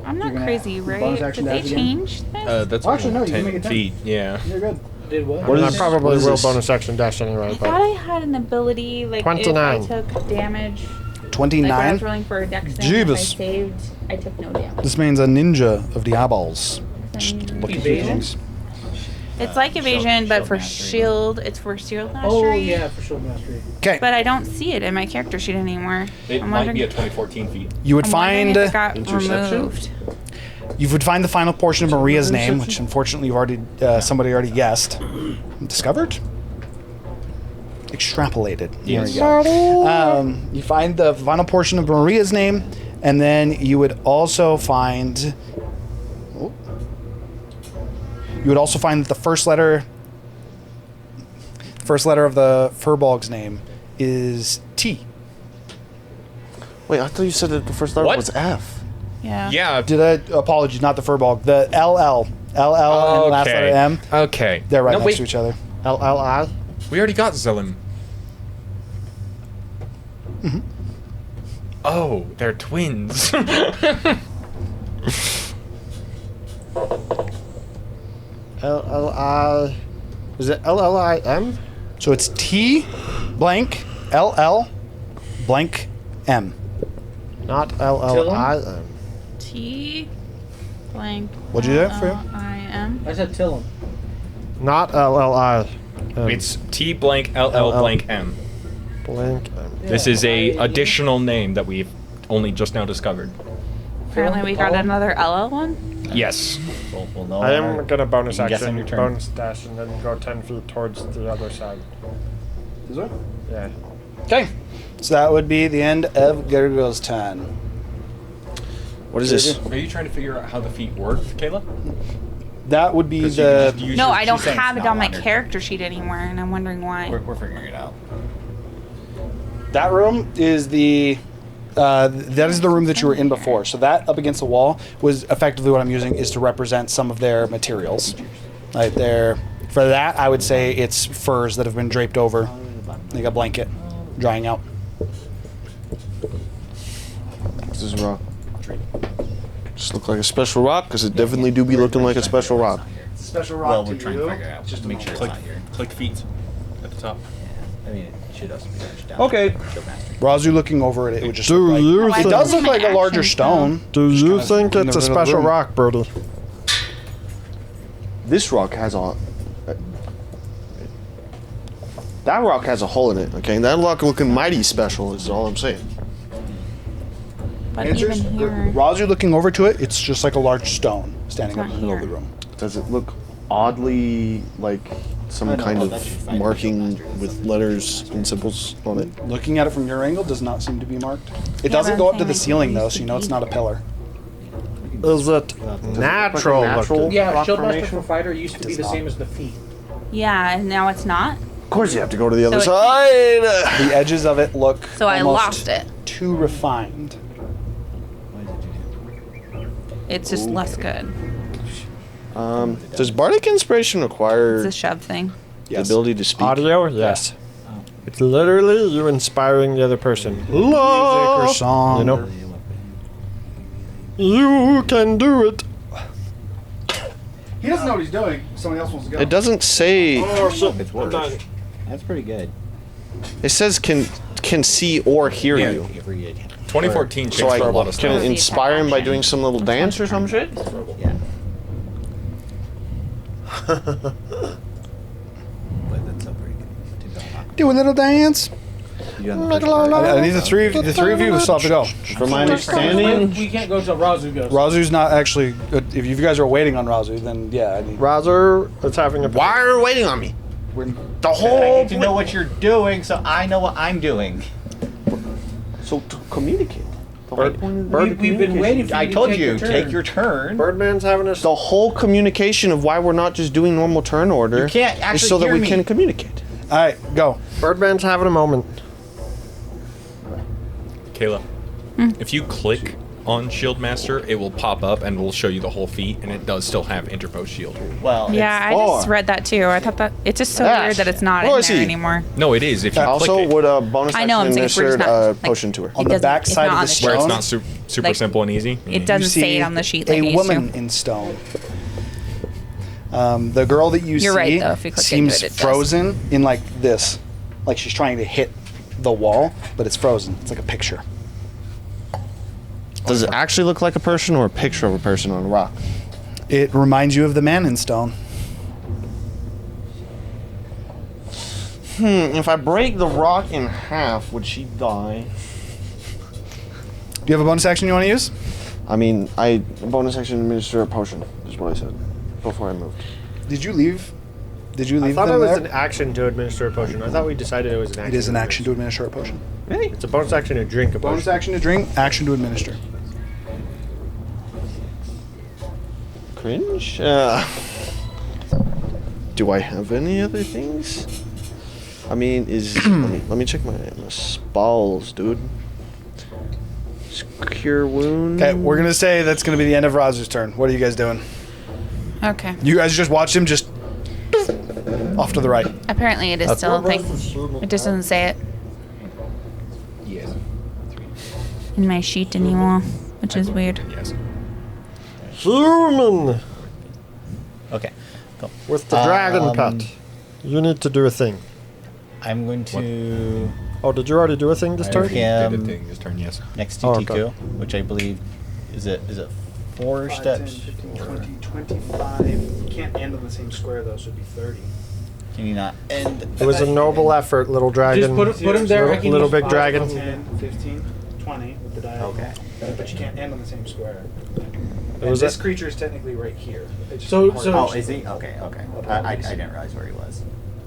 Speaker 7: I'm not
Speaker 1: You're gonna
Speaker 7: crazy, right?
Speaker 1: bonus action
Speaker 7: Did they
Speaker 1: dash again?
Speaker 7: change this?
Speaker 2: That's
Speaker 1: Well, actually, no, you can
Speaker 2: 10
Speaker 1: make it 10.
Speaker 2: feet. Yeah.
Speaker 1: You're good.
Speaker 6: Did what?
Speaker 4: I
Speaker 1: is-
Speaker 4: probably
Speaker 1: what is
Speaker 4: will
Speaker 1: this?
Speaker 4: bonus action dash anyway,
Speaker 7: I
Speaker 4: but
Speaker 7: thought I had an ability, like,
Speaker 4: 29.
Speaker 7: if I took damage, like when I was
Speaker 1: 29.
Speaker 7: rolling for a dex thing, if I
Speaker 1: Jeebus.
Speaker 7: saved, I took no damage.
Speaker 1: This means a ninja of Diabols. Just
Speaker 7: Then-
Speaker 1: looking through
Speaker 6: Evasion?
Speaker 1: things.
Speaker 7: It's like evasion, but
Speaker 5: shield
Speaker 7: for
Speaker 5: mastery.
Speaker 7: shield, it's for shield mastery.
Speaker 6: Oh, yeah, for shield mastery.
Speaker 1: Okay.
Speaker 7: But I don't see it in my character sheet anymore.
Speaker 2: It
Speaker 7: I'm
Speaker 2: might
Speaker 7: wondering,
Speaker 2: be at 2014 feet.
Speaker 1: You would
Speaker 7: I'm wondering
Speaker 1: find
Speaker 7: if it got
Speaker 8: Interception?
Speaker 7: removed.
Speaker 1: you would find the final portion of Maria's name, which unfortunately you've already somebody already guessed. Discovered? Extrapolated. There we go. You find the final portion of Maria's name, and then you would also find. Oh. You would also find that the first letter of the Furbolg's name is T.
Speaker 3: Wait, I thought you said that the first letter
Speaker 2: What?
Speaker 3: was F.
Speaker 7: Yeah.
Speaker 2: Yeah.
Speaker 1: Did I? Apologies, not the Furbolg. The LL. LL and last letter M.
Speaker 2: Okay.
Speaker 1: They're right
Speaker 2: No,
Speaker 1: next
Speaker 2: wait.
Speaker 1: to each other.
Speaker 4: LLI.
Speaker 2: We already got Zelim. Oh, they're twins.
Speaker 4: LLI. Is it LLIM?
Speaker 1: So it's T blank LL blank M.
Speaker 4: Not LLIM.
Speaker 7: T. Blank.
Speaker 1: What'd you do for you?
Speaker 7: I am.
Speaker 6: I said Tillum.
Speaker 4: Not LLI.
Speaker 2: It's T blank LL blank M.
Speaker 4: Blank.
Speaker 2: This is a additional name that we've only just now discovered.
Speaker 7: Apparently we got another LL one.
Speaker 2: Yes.
Speaker 5: We'll know.
Speaker 4: I am gonna bonus
Speaker 5: You can guess on
Speaker 4: action,
Speaker 5: your turn.
Speaker 4: bonus dash, and then go 10 feet towards the other side.
Speaker 1: This way?
Speaker 4: Yeah.
Speaker 1: Okay. So that would be the end of Gergo's turn.
Speaker 3: What is this?
Speaker 2: Are you trying to figure out how the feat work, Kayla?
Speaker 1: That would be
Speaker 2: 'Cause you can
Speaker 1: the.
Speaker 2: just use
Speaker 7: No,
Speaker 2: your-
Speaker 7: I don't
Speaker 5: she's saying
Speaker 7: have
Speaker 5: it's
Speaker 7: it on
Speaker 5: not
Speaker 7: my
Speaker 5: on your
Speaker 7: character sheet anymore, and I'm wondering why.
Speaker 5: We're figuring it out.
Speaker 1: That room is the. That is the room that you were in before. So that up against the wall was effectively what I'm using is to represent some of their materials. Right there. For that, I would say it's furs that have been draped over, like a blanket, drying out.
Speaker 3: This is rock. Just look like a special rock because it definitely do be looking like a special rock.
Speaker 1: Special
Speaker 5: Well, we're trying to figure it out. Just to make sure it's
Speaker 2: Click,
Speaker 5: not here.
Speaker 2: click feet at the top.
Speaker 5: I mean, it should also be pushed down.
Speaker 1: Okay.
Speaker 5: Shield master.
Speaker 1: Razu looking over it, it would just
Speaker 4: Do
Speaker 1: look
Speaker 4: you
Speaker 1: like. It
Speaker 4: think-
Speaker 1: does look
Speaker 7: My
Speaker 1: like a larger
Speaker 7: action
Speaker 1: stone.
Speaker 4: Do
Speaker 1: Just
Speaker 4: you
Speaker 1: kinda
Speaker 4: think
Speaker 1: in
Speaker 4: it's
Speaker 1: the
Speaker 4: a
Speaker 1: middle of the
Speaker 4: special
Speaker 1: room.
Speaker 4: rock, Birdie?
Speaker 3: This rock has a. That rock has a hole in it. Okay, that rock looking mighty special is all I'm saying.
Speaker 7: But
Speaker 1: Answers?
Speaker 7: even here,
Speaker 1: Razu looking over to it, it's just like a large stone standing
Speaker 7: It's
Speaker 1: up in the
Speaker 7: not
Speaker 1: middle of the
Speaker 7: here.
Speaker 1: room.
Speaker 3: Does it look oddly like some kind of marking with letters and symbols on it?
Speaker 1: Looking at it from your angle does not seem to be marked. It
Speaker 7: Yeah,
Speaker 1: doesn't
Speaker 7: but
Speaker 1: go
Speaker 7: I'm
Speaker 1: up to the
Speaker 7: saying, like,
Speaker 1: ceiling
Speaker 7: it
Speaker 1: though,
Speaker 7: used
Speaker 1: so
Speaker 7: to
Speaker 1: you know it's
Speaker 7: be.
Speaker 1: not a pillar.
Speaker 4: Is it natural looking?
Speaker 6: Yeah,
Speaker 3: rock
Speaker 6: Shieldmaster
Speaker 3: formation?
Speaker 6: for Fighter used to be the same as the feet.
Speaker 7: yeah, and now it's not.
Speaker 3: Of course, you have to go to the other
Speaker 7: So
Speaker 3: side.
Speaker 1: The edges of it look
Speaker 7: So I
Speaker 1: almost
Speaker 7: lost it.
Speaker 1: too refined.
Speaker 7: It's just less good.
Speaker 3: Does bardic inspiration require
Speaker 7: It's a shove thing.
Speaker 3: the ability to speak?
Speaker 4: Audio? Yes. It's literally you inspiring the other person.
Speaker 1: Music or song.
Speaker 4: You know? You can do it.
Speaker 1: He doesn't know what he's doing. Somebody else wants to go.
Speaker 3: It doesn't say.
Speaker 5: It's worse. That's pretty good.
Speaker 3: It says can see or hear
Speaker 2: Yeah.
Speaker 3: you.
Speaker 2: 2014 changed
Speaker 3: So I
Speaker 2: for a lot of
Speaker 3: can
Speaker 2: stuff.
Speaker 3: inspire him by doing some little dance or some shit.
Speaker 5: Yeah. But that's so pretty good.
Speaker 1: Do a little dance.
Speaker 5: You on the first part.
Speaker 1: I need the three of you still have to go.
Speaker 3: From my understanding,
Speaker 6: We can't go till Razu goes.
Speaker 1: Razu's not actually. If you guys are waiting on Razu, then yeah, I need.
Speaker 4: Razer is having a.
Speaker 3: why are you waiting on me?
Speaker 1: We're,
Speaker 3: The
Speaker 5: I
Speaker 3: whole
Speaker 5: need to know what you're doing, so I know what I'm doing.
Speaker 3: So to communicate. The whole point of the
Speaker 6: We've been waiting for you
Speaker 5: I
Speaker 6: to
Speaker 5: told
Speaker 6: take
Speaker 5: you,
Speaker 6: your turn.
Speaker 5: take your turn.
Speaker 4: Birdman's having a.
Speaker 3: The whole communication of why we're not just doing normal turn order
Speaker 5: You can't
Speaker 3: is
Speaker 5: actually
Speaker 3: so that
Speaker 5: hear
Speaker 3: we
Speaker 5: me.
Speaker 3: can communicate.
Speaker 1: all right, go.
Speaker 4: Birdman's having a moment.
Speaker 2: Kayla, if you click on Shield Master, it will pop up and will show you the whole feat, and it does still have interpost shield.
Speaker 5: Well,
Speaker 7: Yeah, I just read that too. I thought that it's just so
Speaker 3: Ah,
Speaker 7: weird that it's not
Speaker 3: what
Speaker 7: in
Speaker 3: is
Speaker 7: there
Speaker 3: he?
Speaker 7: anymore.
Speaker 2: No, it is if you
Speaker 3: Also,
Speaker 2: click it,
Speaker 3: would a bonus
Speaker 7: I know,
Speaker 3: action
Speaker 7: I'm saying we're just
Speaker 3: administered
Speaker 7: not,
Speaker 3: a
Speaker 7: like-
Speaker 3: potion to her?
Speaker 1: On
Speaker 7: It
Speaker 1: the
Speaker 7: doesn't-
Speaker 1: back
Speaker 7: it's
Speaker 1: side
Speaker 7: not
Speaker 1: of
Speaker 7: on
Speaker 1: the
Speaker 7: the
Speaker 1: stone,
Speaker 2: where it's
Speaker 7: sheet.
Speaker 2: not super
Speaker 7: Like,
Speaker 2: simple and easy.
Speaker 7: It doesn't
Speaker 1: you
Speaker 7: say
Speaker 1: see
Speaker 7: it on the sheet like
Speaker 1: a
Speaker 7: it used
Speaker 1: woman
Speaker 7: to.
Speaker 1: in stone. The girl that you
Speaker 7: You're
Speaker 1: see
Speaker 7: right, though, if you click
Speaker 1: seems
Speaker 7: into it, it does.
Speaker 1: frozen in like this, like she's trying to hit the wall, but it's frozen. It's like a picture.
Speaker 3: Does it actually look like a person or a picture of a person on a rock?
Speaker 1: It reminds you of the man in stone.
Speaker 3: If I break the rock in half, would she die?
Speaker 1: Do you have a bonus action you want to use?
Speaker 3: I mean, bonus action administer a potion is what I said before I moved.
Speaker 1: Did you leave? Did you
Speaker 4: I
Speaker 1: leave
Speaker 4: thought
Speaker 1: them
Speaker 4: it was
Speaker 1: there?
Speaker 4: an action to administer a potion. I thought we decided it was an action.
Speaker 1: It is an action to administer a potion.
Speaker 3: Really?
Speaker 4: It's a bonus action to drink a
Speaker 1: Bonus
Speaker 4: potion.
Speaker 1: action to drink, action to administer.
Speaker 3: Cringe? Do I have any other things? I mean, let me check my spells, dude. Cure wound.
Speaker 1: Okay, we're gonna say that's gonna be the end of Razu's turn. What are you guys doing?
Speaker 7: Okay.
Speaker 1: You guys just watched him just off to the right.
Speaker 7: Apparently it is still a thing. It just doesn't say it
Speaker 2: Yes.
Speaker 7: in my sheet anymore, which is weird.
Speaker 2: Yes.
Speaker 4: Human
Speaker 5: Okay. Go.
Speaker 4: with the dragon pet. You need to do a thing.
Speaker 5: I'm going to
Speaker 4: Oh, did you already do a thing this
Speaker 5: I
Speaker 4: turn?
Speaker 5: already-
Speaker 2: Did a
Speaker 5: Um,
Speaker 2: thing this turn, yes.
Speaker 5: next to
Speaker 4: Oh, okay.
Speaker 5: Tiku, which I believe is it 4
Speaker 11: 5,
Speaker 5: steps.
Speaker 11: 10, 15, 20, 25. You can't end on the same square though, so it'd be 30.
Speaker 5: Can you not end?
Speaker 4: It was a noble effort, little dragon.
Speaker 6: Just put him there. I can
Speaker 4: Little
Speaker 6: use
Speaker 4: big
Speaker 11: 5,
Speaker 4: dragon.
Speaker 11: 10, 15, 20 with the diagonal.
Speaker 10: Okay.
Speaker 11: But you can't end on the same square.
Speaker 4: It
Speaker 11: And
Speaker 4: was
Speaker 11: this
Speaker 4: a-
Speaker 11: creature is technically right here. It's just
Speaker 6: So-
Speaker 11: hard
Speaker 6: so-
Speaker 11: to-
Speaker 10: Oh, is he? Okay, okay. I didn't realize where he was.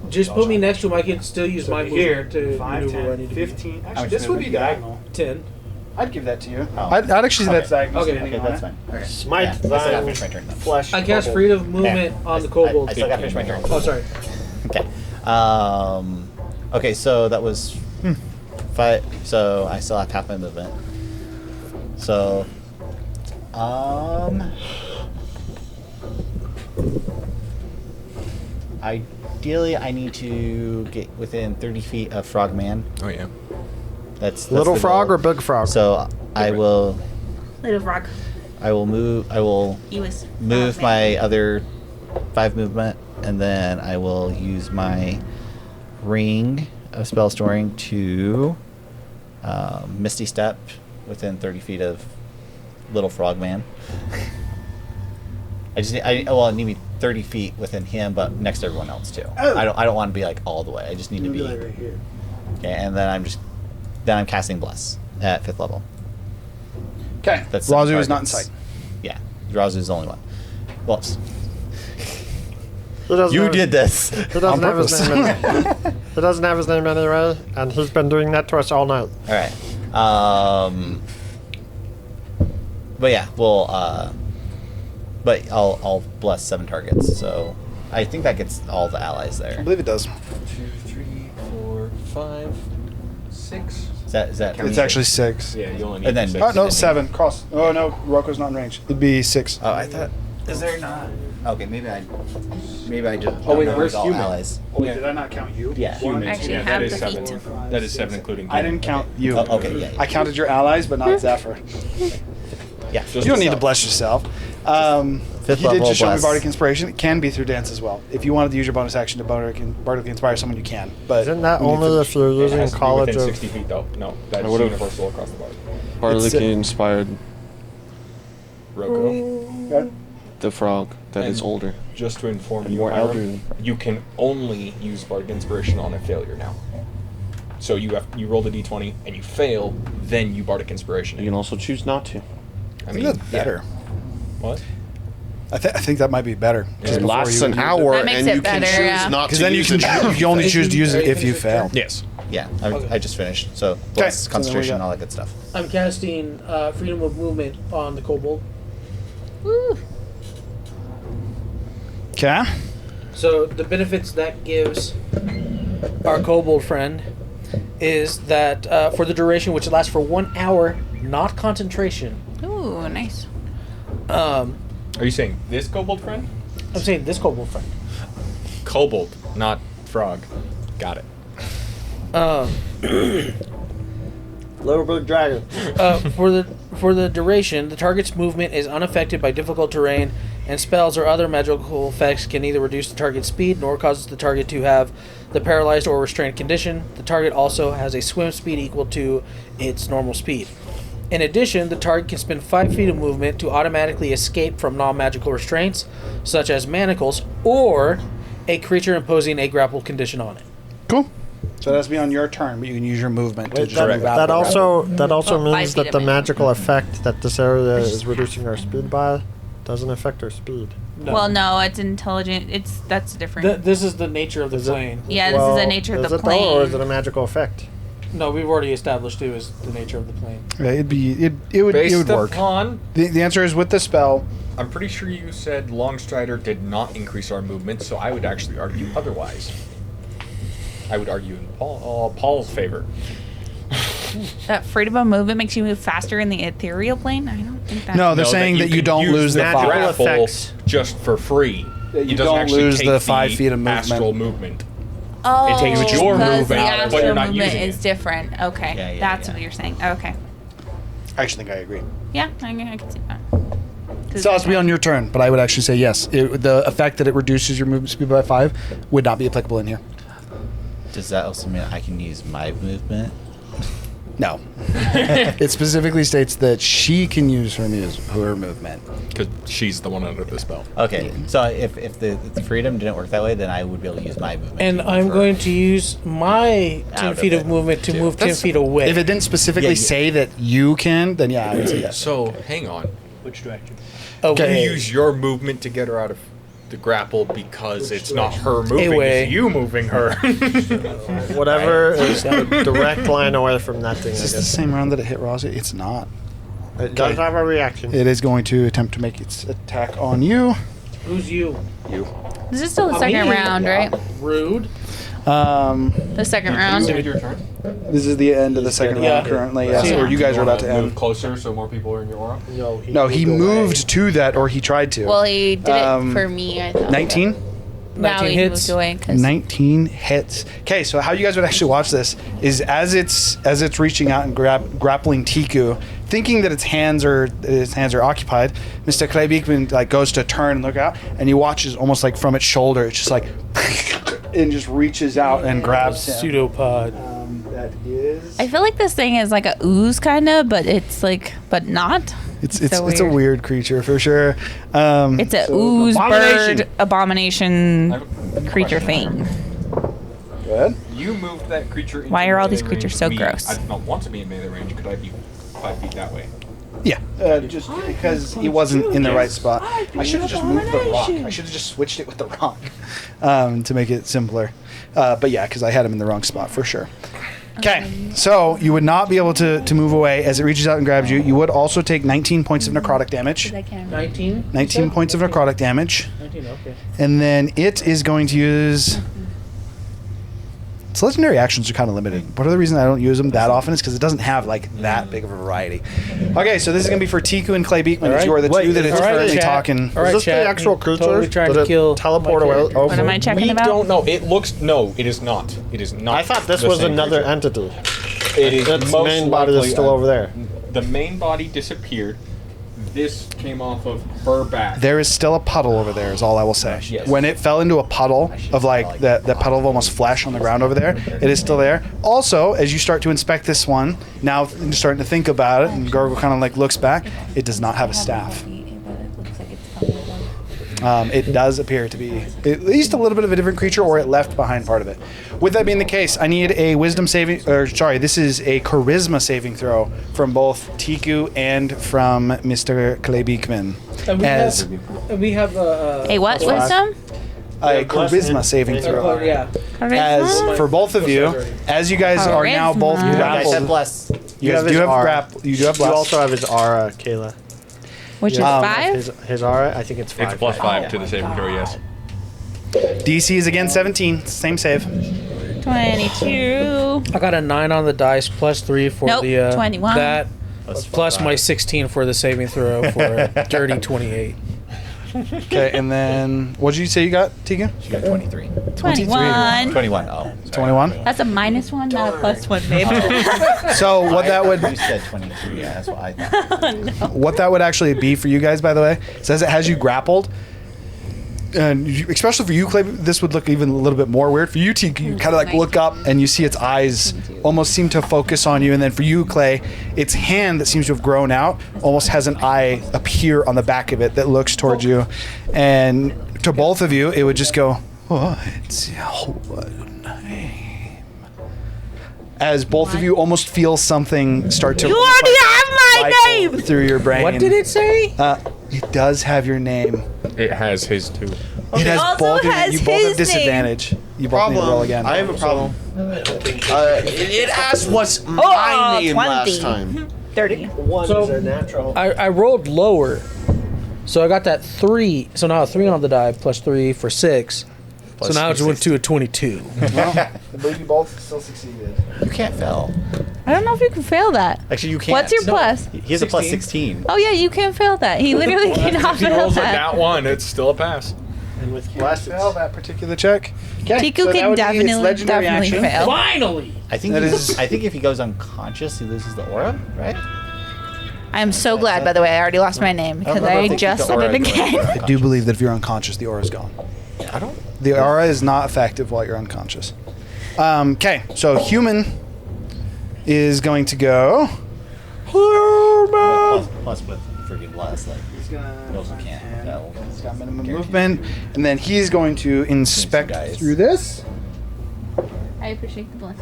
Speaker 6: Just put me next to him. I can still use
Speaker 11: So
Speaker 6: my
Speaker 11: here,
Speaker 6: movement to
Speaker 11: 5,
Speaker 6: maneuver where I
Speaker 11: 10,
Speaker 6: need to be.
Speaker 11: 15.
Speaker 10: How
Speaker 11: Actually,
Speaker 10: much
Speaker 11: this would be
Speaker 10: movement do you have?
Speaker 11: diagonal.
Speaker 6: 10.
Speaker 11: I'd give that to you.
Speaker 10: Oh.
Speaker 1: I'd actually say that's
Speaker 10: Okay.
Speaker 1: diagonal.
Speaker 6: Okay.
Speaker 1: standing
Speaker 10: Okay,
Speaker 1: on
Speaker 10: that's
Speaker 1: it.
Speaker 10: fine. Okay.
Speaker 9: Smite
Speaker 5: Yeah, I still gotta
Speaker 9: thine
Speaker 5: finish my turn, though.
Speaker 9: flesh.
Speaker 6: I cast
Speaker 9: bubble.
Speaker 6: freedom movement on the kobold.
Speaker 5: I still got to finish my turn.
Speaker 6: Oh, sorry.
Speaker 5: Okay. Okay, so that was 5. So I still have half my movement. So, ideally, I need to get within 30 feet of Frogman.
Speaker 2: Oh yeah.
Speaker 5: That's
Speaker 4: Little
Speaker 5: the
Speaker 4: frog
Speaker 5: goal.
Speaker 4: or big frog?
Speaker 5: So I will
Speaker 7: Little frog.
Speaker 5: move. I will
Speaker 7: He was.
Speaker 5: move
Speaker 7: frog
Speaker 5: my
Speaker 7: man.
Speaker 5: other 5 movement, and then I will use my ring of spell storing to Misty Step within 30 feet of Little Frogman. I need to be 30 feet within him, but next to everyone else too.
Speaker 11: Oh.
Speaker 5: I don't want to be like all the way. I just need to
Speaker 11: You'd
Speaker 5: be
Speaker 11: like right here.
Speaker 5: okay. And then I'm casting Bless at 5th level.
Speaker 1: Okay.
Speaker 5: That's
Speaker 1: Razu
Speaker 5: seven
Speaker 1: is not in
Speaker 5: targets.
Speaker 1: sight.
Speaker 5: Yeah, Razu is the only one. Whoops.
Speaker 4: He doesn't
Speaker 5: You
Speaker 4: have-
Speaker 5: did this.
Speaker 4: He doesn't have his
Speaker 1: purpose.
Speaker 4: name. He doesn't have his name anyway, and he's been doing that to us all night.
Speaker 5: All right. But yeah, but I'll bless 7 targets. So I think that gets all the allies
Speaker 1: I
Speaker 5: there.
Speaker 1: believe it does.
Speaker 2: 2, 3, 4, 5, 6.
Speaker 5: Is that?
Speaker 1: It's actually 6.
Speaker 2: Yeah, you only need
Speaker 5: And then-
Speaker 2: 6.
Speaker 1: Oh, no, 7. Cross. Oh, no. Rocco's not in range. It'd be 6.
Speaker 5: Oh, I thought. Is there not? Okay, maybe I just.
Speaker 11: Oh, wait,
Speaker 5: remember
Speaker 11: where's
Speaker 5: all
Speaker 11: human?
Speaker 5: allies.
Speaker 11: Oh, wait, did I not count you?
Speaker 5: Yeah.
Speaker 11: One,
Speaker 7: Actually,
Speaker 11: two,
Speaker 7: have
Speaker 2: that
Speaker 7: the
Speaker 2: is 7.
Speaker 7: feet.
Speaker 2: That is 7, including.
Speaker 1: I didn't count you.
Speaker 5: Oh, okay, yeah.
Speaker 1: I counted your allies, but not Zephyr.
Speaker 5: Yeah.
Speaker 2: Just
Speaker 1: You don't need to
Speaker 2: yourself.
Speaker 1: bless yourself.
Speaker 5: Fifth
Speaker 1: You did
Speaker 5: level
Speaker 1: just show me
Speaker 5: bless.
Speaker 1: Bardic Inspiration. It can be through dance as well. If you wanted to use your bonus action to Bardic Inspire someone, you can. But
Speaker 4: Isn't that
Speaker 1: when you
Speaker 4: only
Speaker 1: finish-
Speaker 4: if you're
Speaker 2: It
Speaker 4: using
Speaker 2: has to be
Speaker 4: College
Speaker 2: within
Speaker 4: of...
Speaker 2: 60 feet, though. No, that's
Speaker 3: I would've-
Speaker 2: universal across the board.
Speaker 3: Bardic inspired
Speaker 2: Roko.
Speaker 1: Okay.
Speaker 3: the frog that is
Speaker 2: And-
Speaker 3: older.
Speaker 2: Just to inform
Speaker 3: And
Speaker 2: you,
Speaker 3: more
Speaker 2: Hiram,
Speaker 3: elderly.
Speaker 2: you can only use Bardic Inspiration on a failure now. So you roll the d20 and you fail, then you Bardic Inspiration.
Speaker 3: You can also choose not to.
Speaker 1: I think that's better.
Speaker 2: What?
Speaker 1: I think that might be better.
Speaker 2: Just
Speaker 3: It
Speaker 1: before
Speaker 3: lasts
Speaker 1: you
Speaker 3: an
Speaker 1: use it.
Speaker 3: hour,
Speaker 7: That makes
Speaker 3: and
Speaker 7: it
Speaker 3: you can
Speaker 7: better,
Speaker 3: choose
Speaker 7: yeah.
Speaker 3: not to
Speaker 1: Because then you
Speaker 3: use
Speaker 1: can
Speaker 3: it.
Speaker 1: you only choose to use it if you fail.
Speaker 2: Yes.
Speaker 5: Yeah,
Speaker 6: Okay.
Speaker 5: I just finished. So
Speaker 1: Okay,
Speaker 5: bless,
Speaker 1: so then we
Speaker 5: concentration,
Speaker 1: got-
Speaker 5: all that good stuff.
Speaker 6: I'm casting freedom of movement on the kobold.
Speaker 7: Woo.
Speaker 1: Okay.
Speaker 6: So the benefits that gives our kobold friend is that for the duration, which lasts for 1 hour, not concentration.
Speaker 7: Ooh, nice.
Speaker 2: Are you saying this kobold friend?
Speaker 6: I'm saying this kobold friend.
Speaker 2: Kobold, not frog. Got it.
Speaker 9: Little big dragon.
Speaker 6: For the duration, the target's movement is unaffected by difficult terrain, and spells or other magical effects can neither reduce the target's speed nor cause the target to have the paralyzed or restrained condition. The target also has a swim speed equal to its normal speed. In addition, the target can spend 5 feet of movement to automatically escape from non-magical restraints, such as manacles, or a creature imposing a grapple condition on it.
Speaker 1: Cool. So that's be on your turn, but you can use your movement to
Speaker 4: Wait,
Speaker 1: just
Speaker 4: that,
Speaker 1: move out
Speaker 4: that
Speaker 1: the
Speaker 4: also
Speaker 7: Oh, 5
Speaker 4: means
Speaker 7: feet
Speaker 4: that
Speaker 7: of
Speaker 4: the
Speaker 7: it.
Speaker 4: magical effect that this area is reducing our speed by doesn't affect our speed.
Speaker 7: Well, no, it's intelligent. That's different.
Speaker 6: This is the nature of the
Speaker 4: Is it-
Speaker 6: plane.
Speaker 7: Yeah, this is the nature of
Speaker 4: is
Speaker 7: the
Speaker 4: it though, or is
Speaker 7: plane.
Speaker 4: it a magical effect?
Speaker 6: No, we've already established too is the nature of the plane.
Speaker 1: Yeah, it would
Speaker 2: Based
Speaker 1: work.
Speaker 2: upon,
Speaker 1: The answer is with the spell.
Speaker 2: I'm pretty sure you said Longstrider did not increase our movement, so I would actually argue otherwise. I would argue in Paul's favor.
Speaker 7: That freedom of movement makes you move faster in the ethereal plane. I don't think that.
Speaker 1: No, they're
Speaker 2: No,
Speaker 1: saying that you
Speaker 2: can
Speaker 1: don't
Speaker 2: use
Speaker 1: lose the
Speaker 2: magical
Speaker 1: 5.
Speaker 2: effects just for free.
Speaker 1: That you
Speaker 2: It doesn't
Speaker 1: don't
Speaker 2: actually
Speaker 1: lose
Speaker 2: take
Speaker 1: the 5 feet of movement.
Speaker 2: Astral movement.
Speaker 7: Oh,
Speaker 2: It takes your
Speaker 7: because
Speaker 2: movement,
Speaker 7: the
Speaker 2: but
Speaker 7: astral
Speaker 2: you're not
Speaker 7: movement
Speaker 2: using
Speaker 7: is
Speaker 2: it.
Speaker 7: different. Okay,
Speaker 5: Yeah, yeah,
Speaker 7: that's
Speaker 5: yeah.
Speaker 7: what you're saying. Okay,
Speaker 1: I actually think I agree.
Speaker 7: yeah, I can see that.
Speaker 1: It still has to be on your turn, but I would actually say yes. The effect that it reduces your movement speed by 5 would not be applicable in here.
Speaker 5: Does that also mean I can use my movement?
Speaker 1: No. It specifically states that she can use her movement.
Speaker 2: Because she's the one under the spell.
Speaker 5: Okay, so if the freedom didn't work that way, then I would be able to use my movement.
Speaker 6: And
Speaker 5: to
Speaker 6: I'm
Speaker 5: move
Speaker 6: going
Speaker 5: her
Speaker 6: to use my 10
Speaker 5: of
Speaker 6: feet of
Speaker 5: it,
Speaker 6: movement to
Speaker 5: too.
Speaker 6: move 10 feet away.
Speaker 1: If it didn't specifically
Speaker 5: Yeah,
Speaker 1: say that you can, then yeah, I would say yes.
Speaker 2: So, hang on.
Speaker 11: Which direction?
Speaker 6: Okay.
Speaker 2: You use your movement to get her out of the grapple because it's not her moving,
Speaker 6: Away.
Speaker 2: it's you moving her.
Speaker 9: Whatever is the direct line away from that thing. I
Speaker 1: Is this the
Speaker 9: guess.
Speaker 1: same round that it hit Rossi? It's not.
Speaker 9: It does have a reaction.
Speaker 1: It is going to attempt to make its attack on you.
Speaker 6: Who's you?
Speaker 7: This is still the second round, right?
Speaker 6: Rude.
Speaker 7: The second round.
Speaker 2: Your turn.
Speaker 1: This is the end of the second round currently. Yes,
Speaker 6: Yeah.
Speaker 1: or you guys are about to
Speaker 2: Move
Speaker 1: end.
Speaker 2: closer so more people are in your aura.
Speaker 1: No, he moved to that, or he tried to.
Speaker 7: Well, he did it for me, I thought.
Speaker 1: 19?
Speaker 7: Now
Speaker 6: 19
Speaker 7: he
Speaker 6: hits.
Speaker 7: moved away. 'Cause
Speaker 1: 19 hits. Okay, so how you guys would actually watch this is as it's reaching out and grappling Tiku, thinking that its hands are occupied. Mr. Clay Beekman like goes to turn and look out, and he watches almost like from its shoulder. It's just like and just reaches out and grabs him.
Speaker 6: Pseudopod.
Speaker 1: That is.
Speaker 7: I feel like this thing is like a ooze, kind of, but it's like, but not.
Speaker 1: It's
Speaker 7: so
Speaker 1: a weird creature for sure.
Speaker 7: It's a
Speaker 1: so-
Speaker 7: ooze
Speaker 9: abomination.
Speaker 7: bird abomination
Speaker 2: I have a
Speaker 7: creature
Speaker 2: question.
Speaker 7: thing.
Speaker 1: Go ahead.
Speaker 2: You moved that creature into
Speaker 7: Why are all these
Speaker 2: melee
Speaker 7: creatures
Speaker 2: range
Speaker 7: so
Speaker 2: of me.
Speaker 7: gross?
Speaker 2: I did not want to be in melee range. Could I be 5 feet that way?
Speaker 1: Yeah, just because he wasn't in the right spot. I should have just moved the rock. I should have just switched it with the rock to make it simpler. But yeah, because I had him in the wrong spot for sure. Okay, so you would not be able to move away as it reaches out and grabs you. You would also take 19 points of necrotic damage.
Speaker 6: 19?
Speaker 1: 19 points of necrotic damage.
Speaker 6: 19, okay.
Speaker 1: And then it is going to use... Its legendary actions are kind of limited. Part of the reason I don't use them that often is because it doesn't have like that big of a variety. Okay, so this is going to be for Tiku and Clay Beekman.
Speaker 6: All right.
Speaker 1: You are the
Speaker 9: Wait,
Speaker 1: two that it's
Speaker 9: all right,
Speaker 1: currently
Speaker 6: chat.
Speaker 1: talking.
Speaker 6: All right,
Speaker 9: Is this
Speaker 6: chat.
Speaker 9: the actual creature?
Speaker 6: Totally trying
Speaker 9: Did
Speaker 6: to
Speaker 9: it
Speaker 6: kill
Speaker 9: teleport
Speaker 6: my
Speaker 9: away?
Speaker 6: character.
Speaker 7: What am I checking
Speaker 2: We
Speaker 7: about?
Speaker 2: don't know. It looks... No, it is not. It is not.
Speaker 9: I thought this
Speaker 2: the
Speaker 9: was
Speaker 2: same
Speaker 9: another
Speaker 2: creature.
Speaker 9: entity.
Speaker 2: It is
Speaker 9: Its
Speaker 2: most
Speaker 9: main body is
Speaker 2: likely
Speaker 9: still over there.
Speaker 2: The main body disappeared. This came off of her back.
Speaker 1: There is still a puddle over there, is all I will say.
Speaker 2: Yes.
Speaker 1: When it fell into a puddle of like that puddle of almost flesh on the ground over there, it is still there. Also, as you start to inspect this one, now you're starting to think about it, and Gargle kind of like looks back, it does not have a staff. It does appear to be at least a little bit of a different creature, or it left behind part of it. With that being the case, I need a wisdom saving, or sorry, this is a charisma saving throw from both Tiku and from Mr. Clay Beekman.
Speaker 6: And we have
Speaker 7: Hey, what wisdom?
Speaker 1: A charisma saving throw.
Speaker 6: yeah.
Speaker 1: As for both of you, as you guys are now both
Speaker 7: Charisma.
Speaker 5: I said
Speaker 1: grappled,
Speaker 5: bless.
Speaker 1: you guys
Speaker 9: have
Speaker 1: do
Speaker 9: his
Speaker 1: have
Speaker 9: aura.
Speaker 1: grapple. You do have
Speaker 9: You
Speaker 1: bless.
Speaker 9: also have his aura, Kayla.
Speaker 7: Which is
Speaker 1: Um,
Speaker 7: 5?
Speaker 9: His aura, I think it's 5.
Speaker 2: It's plus 5 to the saving throw, yes.
Speaker 1: DC is again 17. Same save.
Speaker 7: 22.
Speaker 6: I got a 9 on the dice, plus 3 for
Speaker 7: Nope,
Speaker 6: the
Speaker 7: 21.
Speaker 6: that,
Speaker 5: Plus
Speaker 6: plus my 16 for the saving throw for a dirty 28.
Speaker 1: Okay, and then what did you say you got, Tiku?
Speaker 5: She got 23.
Speaker 7: 21.
Speaker 5: 21. Oh.
Speaker 1: 21.
Speaker 7: That's a -1, not a +1, babe.
Speaker 1: So what that
Speaker 5: You
Speaker 1: would
Speaker 5: said 23. Yeah, that's what I thought.
Speaker 1: what that would actually be for you guys, by the way, says it has you grappled. And especially for you, Clay, this would look even a little bit more weird. For you, Tiku, you kind of like look up and you see its eyes almost seem to focus on you. And then for you, Clay, its hand that seems to have grown out almost has an eye appear on the back of it that looks towards you. And to both of you, it would just go, what's your name? As both of you almost feel something start to
Speaker 7: You already have my
Speaker 1: cycle
Speaker 7: name!
Speaker 1: through your brain.
Speaker 6: What did it say?
Speaker 1: It does have your name.
Speaker 2: It has his too.
Speaker 1: It has
Speaker 7: also
Speaker 1: both.
Speaker 7: has
Speaker 1: You both have
Speaker 7: his
Speaker 1: disadvantage. You both need to roll again.
Speaker 3: I have a problem. It asked what's my name
Speaker 7: 20.
Speaker 3: last time.
Speaker 7: 30.
Speaker 9: One
Speaker 6: So-
Speaker 9: is a natural.
Speaker 6: I rolled lower. So I got that 3. So now a 3 on the die, plus 3 for 6.
Speaker 5: Plus
Speaker 6: so now it went to a 22.
Speaker 1: Well, I believe you both still succeeded.
Speaker 5: You can't fail.
Speaker 7: I don't know if you can fail that.
Speaker 5: Actually, you can't.
Speaker 7: What's your plus?
Speaker 5: He has a plus 16.
Speaker 7: Oh, yeah, you can't fail that. He literally cannot
Speaker 2: If he
Speaker 7: fail
Speaker 2: rolls a
Speaker 7: that.
Speaker 2: nat 1, it's still a pass.
Speaker 9: And with blessed,
Speaker 1: Fail that particular check. Okay,
Speaker 7: Tiku
Speaker 1: that
Speaker 7: can
Speaker 1: would be its
Speaker 7: definitely
Speaker 1: legendary action.
Speaker 6: Oh.
Speaker 7: fail.
Speaker 6: Finally!
Speaker 5: I think.
Speaker 1: That
Speaker 5: He's,
Speaker 1: is-
Speaker 5: I think if he goes unconscious, he loses the aura, right?
Speaker 7: I am so glad, by the way, I already lost my name because
Speaker 5: remember
Speaker 7: I
Speaker 5: if they
Speaker 7: just
Speaker 5: keep the
Speaker 7: said
Speaker 5: aura
Speaker 7: it
Speaker 5: going
Speaker 7: again.
Speaker 1: I do believe that if you're unconscious, the aura is gone.
Speaker 5: I don't.
Speaker 1: The aura is not effective while you're unconscious. Okay, so human. is going to go.
Speaker 5: Plus with freaking blast, like
Speaker 11: He's gonna.
Speaker 5: he also can't. That'll
Speaker 1: He's got minimum
Speaker 5: guarantee
Speaker 1: movement, and then he's going to inspect
Speaker 5: guys.
Speaker 1: through this.
Speaker 7: I appreciate the bless.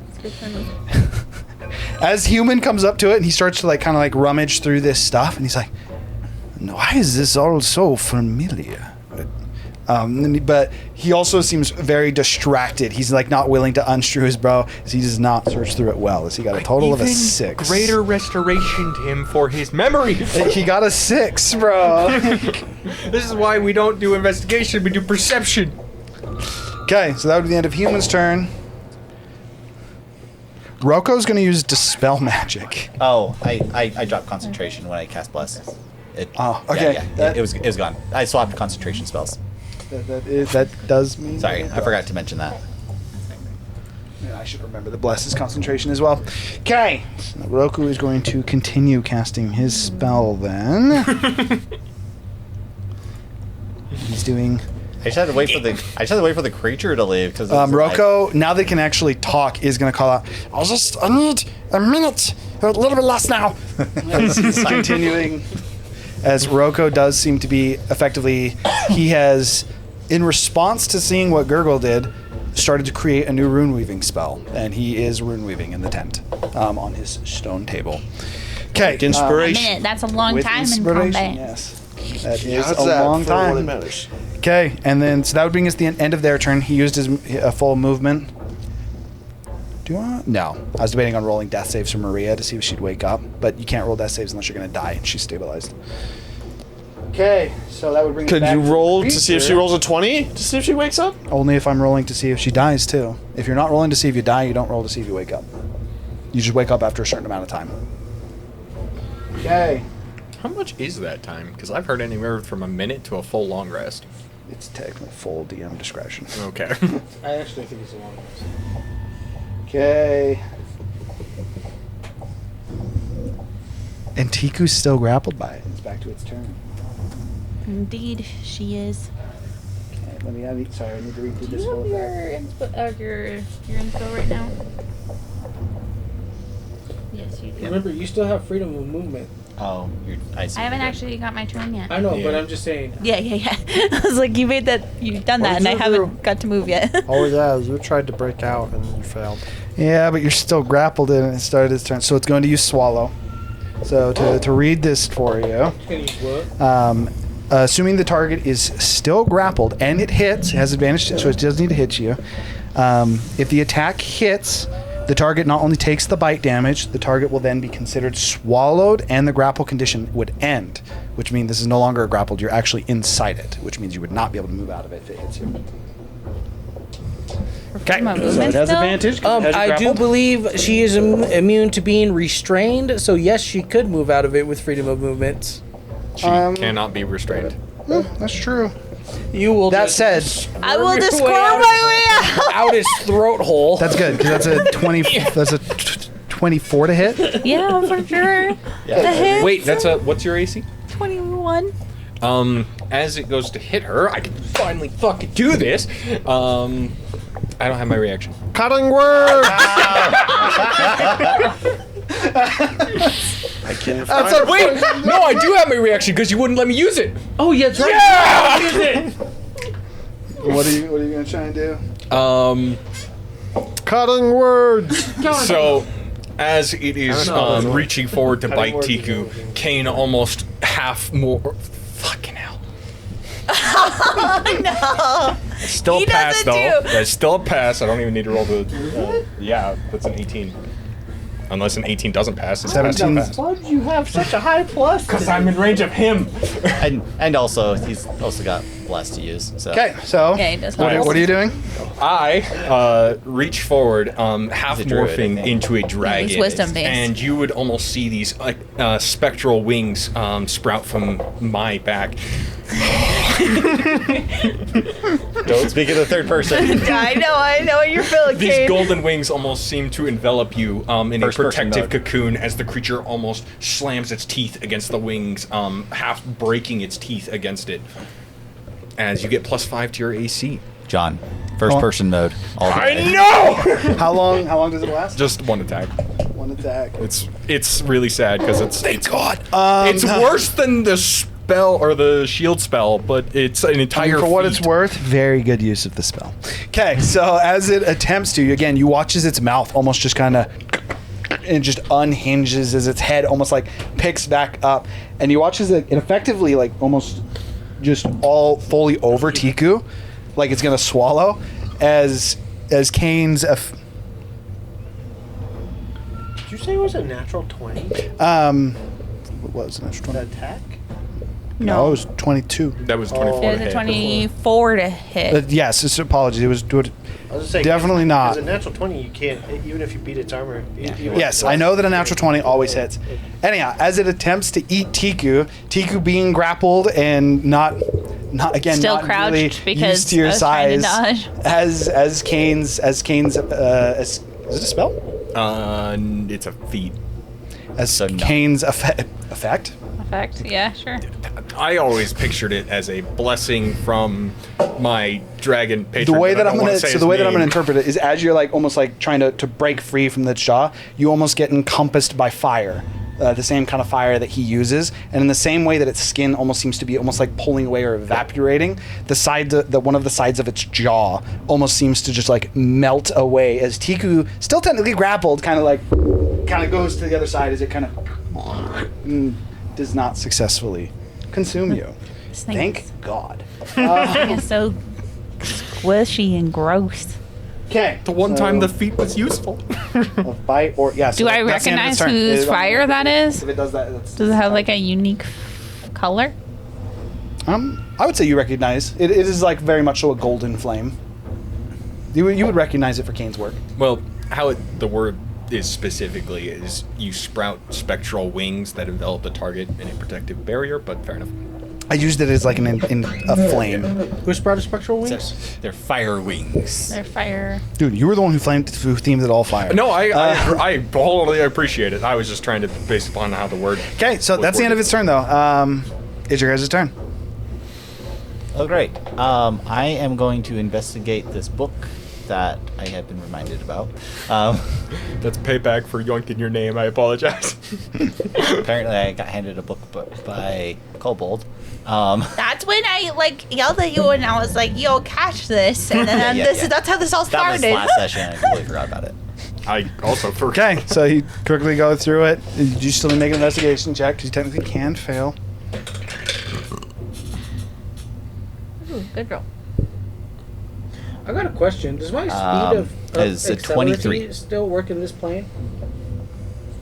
Speaker 7: It's good for me.
Speaker 1: As Human comes up to it, and he starts to kind of rummage through this stuff, and he's like, "Why is this all so familiar?" But he also seems very distracted. He's not willing to unscrew his bow, as he does not search through it well. As he got a total of a 6.
Speaker 2: Greater restoration to him for his memory.
Speaker 1: He got a 6, bro.
Speaker 2: This is why we don't do investigation, we do perception.
Speaker 1: Okay, so that would be the end of Human's turn. Roko's going to use Dispel Magic.
Speaker 5: Oh, I dropped concentration when I cast bless.
Speaker 1: Okay.
Speaker 5: Yeah, it was gone. I swapped concentration spells.
Speaker 1: That does mean.
Speaker 5: Sorry, I forgot to mention that.
Speaker 1: Yeah, I should remember the Bless's concentration as well. Okay, so Roku is going to continue casting his spell then. He's doing.
Speaker 5: I just had to wait for the creature to leave because
Speaker 1: Roko, now they can actually talk, is going to call out. I need a minute, a little bit less now. As he's continuing, as Roko does seem to be effectively, he has, in response to seeing what Gurgle did, started to create a new rune weaving spell, and he is rune weaving in the tent on his stone table. Okay,
Speaker 7: A minute. That's a long
Speaker 1: with
Speaker 7: time in
Speaker 1: inspiration,
Speaker 7: combat.
Speaker 1: yes. That is
Speaker 3: How's
Speaker 1: a
Speaker 3: that
Speaker 1: long
Speaker 3: for what it
Speaker 1: time.
Speaker 3: matters?
Speaker 1: Okay, and then so that would bring us to the end of their turn. He used his full movement. Do I? No. I was debating on rolling death saves for Maria to see if she'd wake up, but you can't roll death saves unless you're going to die, and she's stabilized. Okay, so that would bring us
Speaker 3: Could
Speaker 1: back
Speaker 3: you
Speaker 1: to the
Speaker 3: roll to see if she
Speaker 1: creature.
Speaker 3: rolls a 20 to see if she wakes up?
Speaker 1: Only if I'm rolling to see if she dies, too. If you're not rolling to see if you die, you don't roll to see if you wake up. You just wake up after a certain amount of time. Okay.
Speaker 2: How much is that time? Because I've heard anywhere from a minute to a full long rest.
Speaker 1: It's technically full DM discretion.
Speaker 2: Okay.
Speaker 6: I actually think it's a long rest.
Speaker 1: Okay. And Tiku's still grappled by it. It's back to its turn.
Speaker 7: Indeed, she is.
Speaker 1: Okay, let me add. Sorry, I need to read through
Speaker 7: Do
Speaker 1: this
Speaker 7: you
Speaker 1: whole
Speaker 7: have
Speaker 1: thing.
Speaker 7: your info right now? Yes, you do.
Speaker 6: Remember, you still have freedom of movement.
Speaker 5: Oh, I see.
Speaker 7: I haven't actually got my turn yet.
Speaker 6: I know,
Speaker 2: Yeah.
Speaker 6: but I'm just saying.
Speaker 7: Yeah. I was like, you've done that, and I haven't got to move yet.
Speaker 4: Oh yeah, you tried to break out and you failed.
Speaker 1: Yeah, but you're still grappled in it. It started its turn, so it's going to use Swallow. So to read this for you,
Speaker 6: Can you what?
Speaker 1: assuming the target is still grappled and it hits, it has advantage, so it does need to hit you. If the attack hits, the target not only takes the bite damage, the target will then be considered swallowed, and the grapple condition would end, which means this is no longer grappled. You're actually inside it, which means you would not be able to move out of it if it hits you. Okay.
Speaker 7: My
Speaker 1: So
Speaker 7: movement
Speaker 1: it has
Speaker 7: still?
Speaker 1: advantage. 'cause it has you
Speaker 6: I do
Speaker 1: grappled.
Speaker 6: believe she is immune to being restrained, so yes, she could move out of it with freedom of movement.
Speaker 2: She cannot be restrained.
Speaker 1: That's true.
Speaker 6: You will.
Speaker 1: That
Speaker 6: just
Speaker 1: said,
Speaker 7: I will
Speaker 6: squirm your
Speaker 7: just
Speaker 6: way
Speaker 7: squirrel
Speaker 6: out
Speaker 7: my way out.
Speaker 6: out his throat hole.
Speaker 1: that's good because that's a 20. That's a 24 to hit.
Speaker 7: Yeah, for sure. The hit.
Speaker 2: Wait, what's your AC?
Speaker 7: 21.
Speaker 2: As it goes to hit her, I can finally fucking do this. I don't have my reaction.
Speaker 4: Cutting words.
Speaker 3: I can't
Speaker 2: Wait, no, I do have my reaction because you wouldn't let me use it.
Speaker 6: Oh yeah, that's right.
Speaker 2: Yeah!
Speaker 6: Use it.
Speaker 1: What are you gonna try and do?
Speaker 4: Cutting words.
Speaker 2: So, as it is reaching forward to bite Tiku, Kane almost half more. Fucking hell.
Speaker 7: No.
Speaker 2: Still
Speaker 7: He
Speaker 2: a pass,
Speaker 7: doesn't
Speaker 2: though.
Speaker 7: do-
Speaker 2: That's still a pass. I don't even need to roll the. Yeah, that's an 18. Unless an 18 doesn't pass, it's
Speaker 1: 17.
Speaker 2: pass.
Speaker 6: Why did you have such a high plus?
Speaker 2: Because I'm in range of him.
Speaker 5: And also he's also got blast to use. So
Speaker 1: Okay, so
Speaker 7: Yeah, he does
Speaker 1: what
Speaker 7: have
Speaker 1: are you doing?
Speaker 2: I reach forward, half
Speaker 5: He's a druid, I
Speaker 2: morphing
Speaker 5: think.
Speaker 2: into a dragon,
Speaker 7: he's wisdom-based.
Speaker 2: and you would almost see these spectral wings sprout from my back.
Speaker 5: don't speak in the third person.
Speaker 7: I know what you're feeling,
Speaker 2: These
Speaker 7: Kane.
Speaker 2: golden wings almost seem to envelop you in a
Speaker 5: First person
Speaker 2: protective
Speaker 5: mode.
Speaker 2: cocoon as the creature almost slams its teeth against the wings, half breaking its teeth against it. As you get +5 to your AC.
Speaker 5: John. First person mode. All the way.
Speaker 2: know.
Speaker 1: How long does it last?
Speaker 2: Just one attack.
Speaker 1: One attack.
Speaker 2: It's really sad because
Speaker 1: Thank God.
Speaker 2: it's worse than the spell or the shield spell, but it's an entire.
Speaker 1: For what
Speaker 2: feat.
Speaker 1: it's worth, very good use of the spell. Okay, so as it attempts to, again, you watch as its mouth almost just kind of, it just unhinges as its head almost like picks back up, and you watch as it effectively like almost just all fully over Tiku, like it's gonna swallow, as Kane's.
Speaker 9: Did you say it was a natural 20?
Speaker 1: What was the natural 20?
Speaker 9: The attack?
Speaker 1: No, it was 22.
Speaker 2: That was 24.
Speaker 7: It was a 24 to hit.
Speaker 1: Yes, it's apologies. It was
Speaker 9: I was just saying,
Speaker 1: definitely not.
Speaker 9: As a natural 20, you can't, even if you beat its armor.
Speaker 1: Yes, I know that a natural 20 always hits. Anyhow, as it attempts to eat Tiku being grappled and not again
Speaker 7: Still
Speaker 1: not
Speaker 7: crouched
Speaker 1: really
Speaker 7: because
Speaker 1: used to your
Speaker 7: I was trying to
Speaker 1: size.
Speaker 7: dodge.
Speaker 1: As Kane's is it a spell?
Speaker 2: It's a feat.
Speaker 1: As
Speaker 5: So no.
Speaker 1: Kane's effect.
Speaker 7: Effect? Yeah, sure.
Speaker 2: I always pictured it as a blessing from my dragon patron.
Speaker 1: The way
Speaker 2: but
Speaker 1: that
Speaker 2: I
Speaker 1: I'm
Speaker 2: don't wanna
Speaker 1: gonna
Speaker 2: say
Speaker 1: so
Speaker 2: his
Speaker 1: the way that I'm gonna
Speaker 2: name.
Speaker 1: interpret it is as you're like almost like trying to break free from the jaw, you almost get encompassed by fire. The same kind of fire that he uses, and in the same way that its skin almost seems to be almost like pulling away or evaporating, one of the sides of its jaw almost seems to just like melt away as Tiku, still technically grappled, kind of goes to the other side as it kind of does not successfully consume you.
Speaker 7: This thing
Speaker 1: Thank
Speaker 7: is-
Speaker 1: God.
Speaker 7: This thing is so squishy and gross.
Speaker 1: Okay.
Speaker 2: The one time the feat was useful.
Speaker 1: A bite or yeah.
Speaker 7: Do I
Speaker 1: that's the end of
Speaker 7: recognize
Speaker 1: its turn.
Speaker 7: whose fire that is?
Speaker 1: If it does that, that's
Speaker 7: Does it have like a unique color?
Speaker 1: I would say you recognize it. It is like very much so a golden flame. You would recognize it for Kane's work.
Speaker 2: Well, the word is specifically is you sprout spectral wings that envelop the target in a protective barrier, but fair enough.
Speaker 1: I used it as like in a flame.
Speaker 9: Who sprouted spectral wings?
Speaker 5: They're fire wings.
Speaker 7: Their fire.
Speaker 1: Dude, you were the one who themed it all fire.
Speaker 2: No, I wholly appreciate it. I was just trying to base upon how the word.
Speaker 1: Okay, so
Speaker 2: was
Speaker 1: that's the end of
Speaker 2: worded.
Speaker 1: its turn though. It's your guys' turn.
Speaker 5: Oh, great. I am going to investigate this book that I have been reminded about.
Speaker 2: That's payback for yoinking your name. I apologize.
Speaker 5: Apparently, I got handed a book by Kobold.
Speaker 7: That's when I like yelled at you and I was like, "Yo, catch this!" And then that's how this all
Speaker 5: That was
Speaker 7: started.
Speaker 5: last session. I completely forgot about it.
Speaker 2: I also forgot.
Speaker 1: Okay, so you quickly go through it. You still make an investigation check because you technically can fail.
Speaker 7: Ooh, good roll.
Speaker 6: I got a question. Does my speed of
Speaker 5: is a 23.
Speaker 6: accelerity still work in this plane?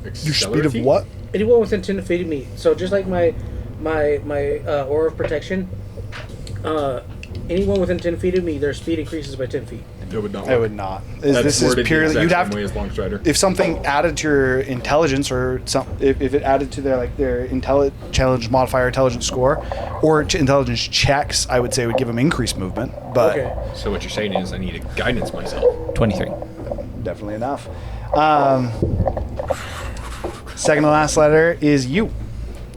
Speaker 1: Your speed of what?
Speaker 6: Anyone within 10 feet of me. So just like my aura of protection, anyone within 10 feet of me, their speed increases by 10 feet.
Speaker 2: It would not.
Speaker 1: I would not.
Speaker 2: That's
Speaker 1: This is
Speaker 2: worded the
Speaker 1: purely
Speaker 2: exact
Speaker 1: you'd
Speaker 2: same
Speaker 1: have
Speaker 2: way
Speaker 1: to.
Speaker 2: as Longstrider.
Speaker 1: If something added to your intelligence or if it added to their intelligence modifier, intelligence score, or intelligence checks, I would say would give them increased movement. But
Speaker 6: Okay.
Speaker 2: So what you're saying is I need to guidance myself.
Speaker 5: 23.
Speaker 1: definitely enough. Second to last letter is U.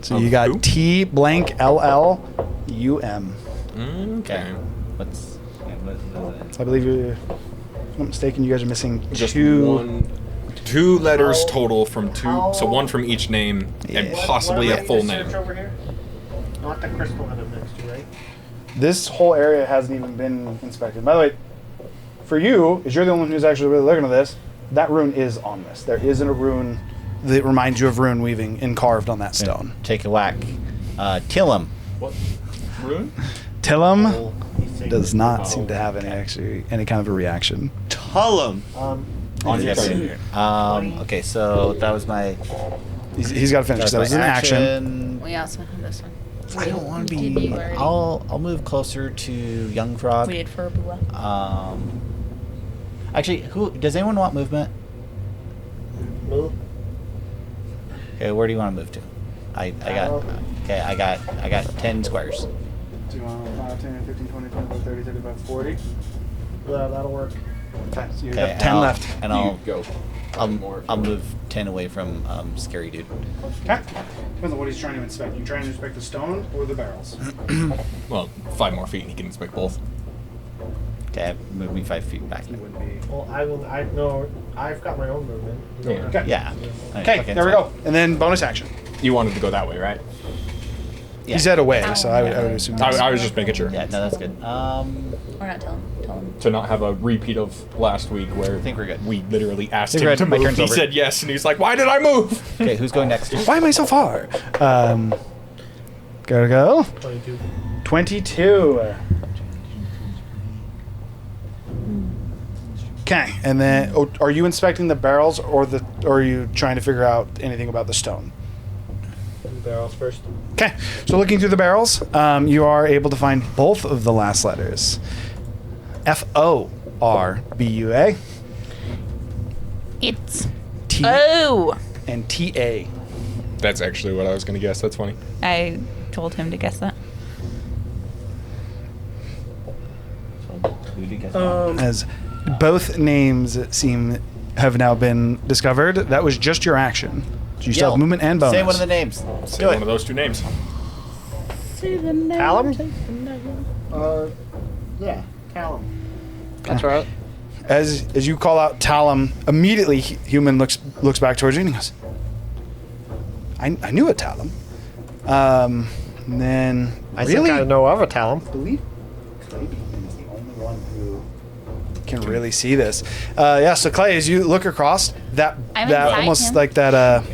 Speaker 1: So you got
Speaker 2: who?
Speaker 1: T blank LL UM.
Speaker 2: Okay.
Speaker 5: What is it?
Speaker 1: I believe you're. If I'm not mistaken, you guys are missing
Speaker 2: Just
Speaker 1: two.
Speaker 2: two letters total from two, so one from each name and
Speaker 1: Yeah.
Speaker 2: possibly a full name.
Speaker 9: Over here? Not the crystal that I'm next to, right?
Speaker 1: This whole area hasn't even been inspected. By the way, for you, as you're the only one who's actually really looking at this, that rune is on this. There isn't a rune that reminds you of rune weaving carved on that stone.
Speaker 5: Take a whack. Tillum.
Speaker 2: What? Rune?
Speaker 1: Tillum
Speaker 9: He's saying
Speaker 1: does not seem to have any kind of a reaction.
Speaker 3: Tullum.
Speaker 2: On your turn.
Speaker 5: Okay, so that was my.
Speaker 1: He's got to finish. That was
Speaker 5: my
Speaker 1: an action.
Speaker 7: We also have this one.
Speaker 5: I don't want to
Speaker 7: Did
Speaker 5: be.
Speaker 7: you already?
Speaker 5: I'll move closer to Young Frog.
Speaker 7: We did for Bua.
Speaker 5: Actually, who does anyone want movement?
Speaker 9: Move.
Speaker 5: Okay, where do you want to move to? I got 10 squares.
Speaker 1: Do you want 5, 10, 15, 20, 25, 30, 35, 40?
Speaker 9: Yeah, that'll work.
Speaker 1: Okay, so you
Speaker 5: Okay,
Speaker 1: have
Speaker 5: and
Speaker 1: 10
Speaker 5: I'll-
Speaker 1: left.
Speaker 5: And
Speaker 2: You go.
Speaker 5: I'll move 10 away from Scary Dude.
Speaker 1: Okay. Depends on what he's trying to inspect. You trying to inspect the stone or the barrels?
Speaker 2: Well, 5 more feet and he can inspect both.
Speaker 5: Okay, move me 5 feet back.
Speaker 9: Well, I've got my own movement. You don't
Speaker 2: Yeah.
Speaker 9: have to.
Speaker 5: Yeah.
Speaker 1: Okay, there we go. And then bonus action.
Speaker 2: You wanted to go that way, right?
Speaker 5: Yeah.
Speaker 1: He said away, so I would assume.
Speaker 2: I was just making sure.
Speaker 5: Yeah, no, that's good.
Speaker 7: Or not tell him.
Speaker 2: To not have a repeat of last week where
Speaker 5: I think we're good.
Speaker 2: we literally asked
Speaker 5: Think
Speaker 2: him
Speaker 5: we're
Speaker 2: to
Speaker 5: good. My
Speaker 2: move.
Speaker 5: turn's
Speaker 2: He
Speaker 5: over.
Speaker 2: said yes, and he's like, "Why did I move?"
Speaker 5: Okay, who's going next?
Speaker 1: Why am I so far? Go.
Speaker 9: 22.
Speaker 1: 22. Okay, and then are you inspecting the barrels or are you trying to figure out anything about the stone?
Speaker 9: The barrels first.
Speaker 1: Okay, so looking through the barrels, you are able to find both of the last letters. Forbua.
Speaker 7: It's
Speaker 1: T
Speaker 7: O.
Speaker 1: and TA.
Speaker 2: That's actually what I was going to guess. That's funny.
Speaker 7: I told him to guess that.
Speaker 1: As both names have now been discovered. That was just your action. So you still have movement and bonus.
Speaker 5: Say one of the names.
Speaker 2: Say one of those two names.
Speaker 9: Callum?
Speaker 8: Yeah, Callum.
Speaker 9: That's right.
Speaker 1: As you call out Talum, immediately Human looks back towards you and he goes, I knew a Talum. And then
Speaker 9: I
Speaker 1: really
Speaker 9: think I know of a Talum.
Speaker 1: believe Clay is the only one who can really see this. Yeah, so Clay, as you look across, that
Speaker 7: I'm
Speaker 1: that
Speaker 7: inside
Speaker 1: almost
Speaker 7: him.
Speaker 1: like that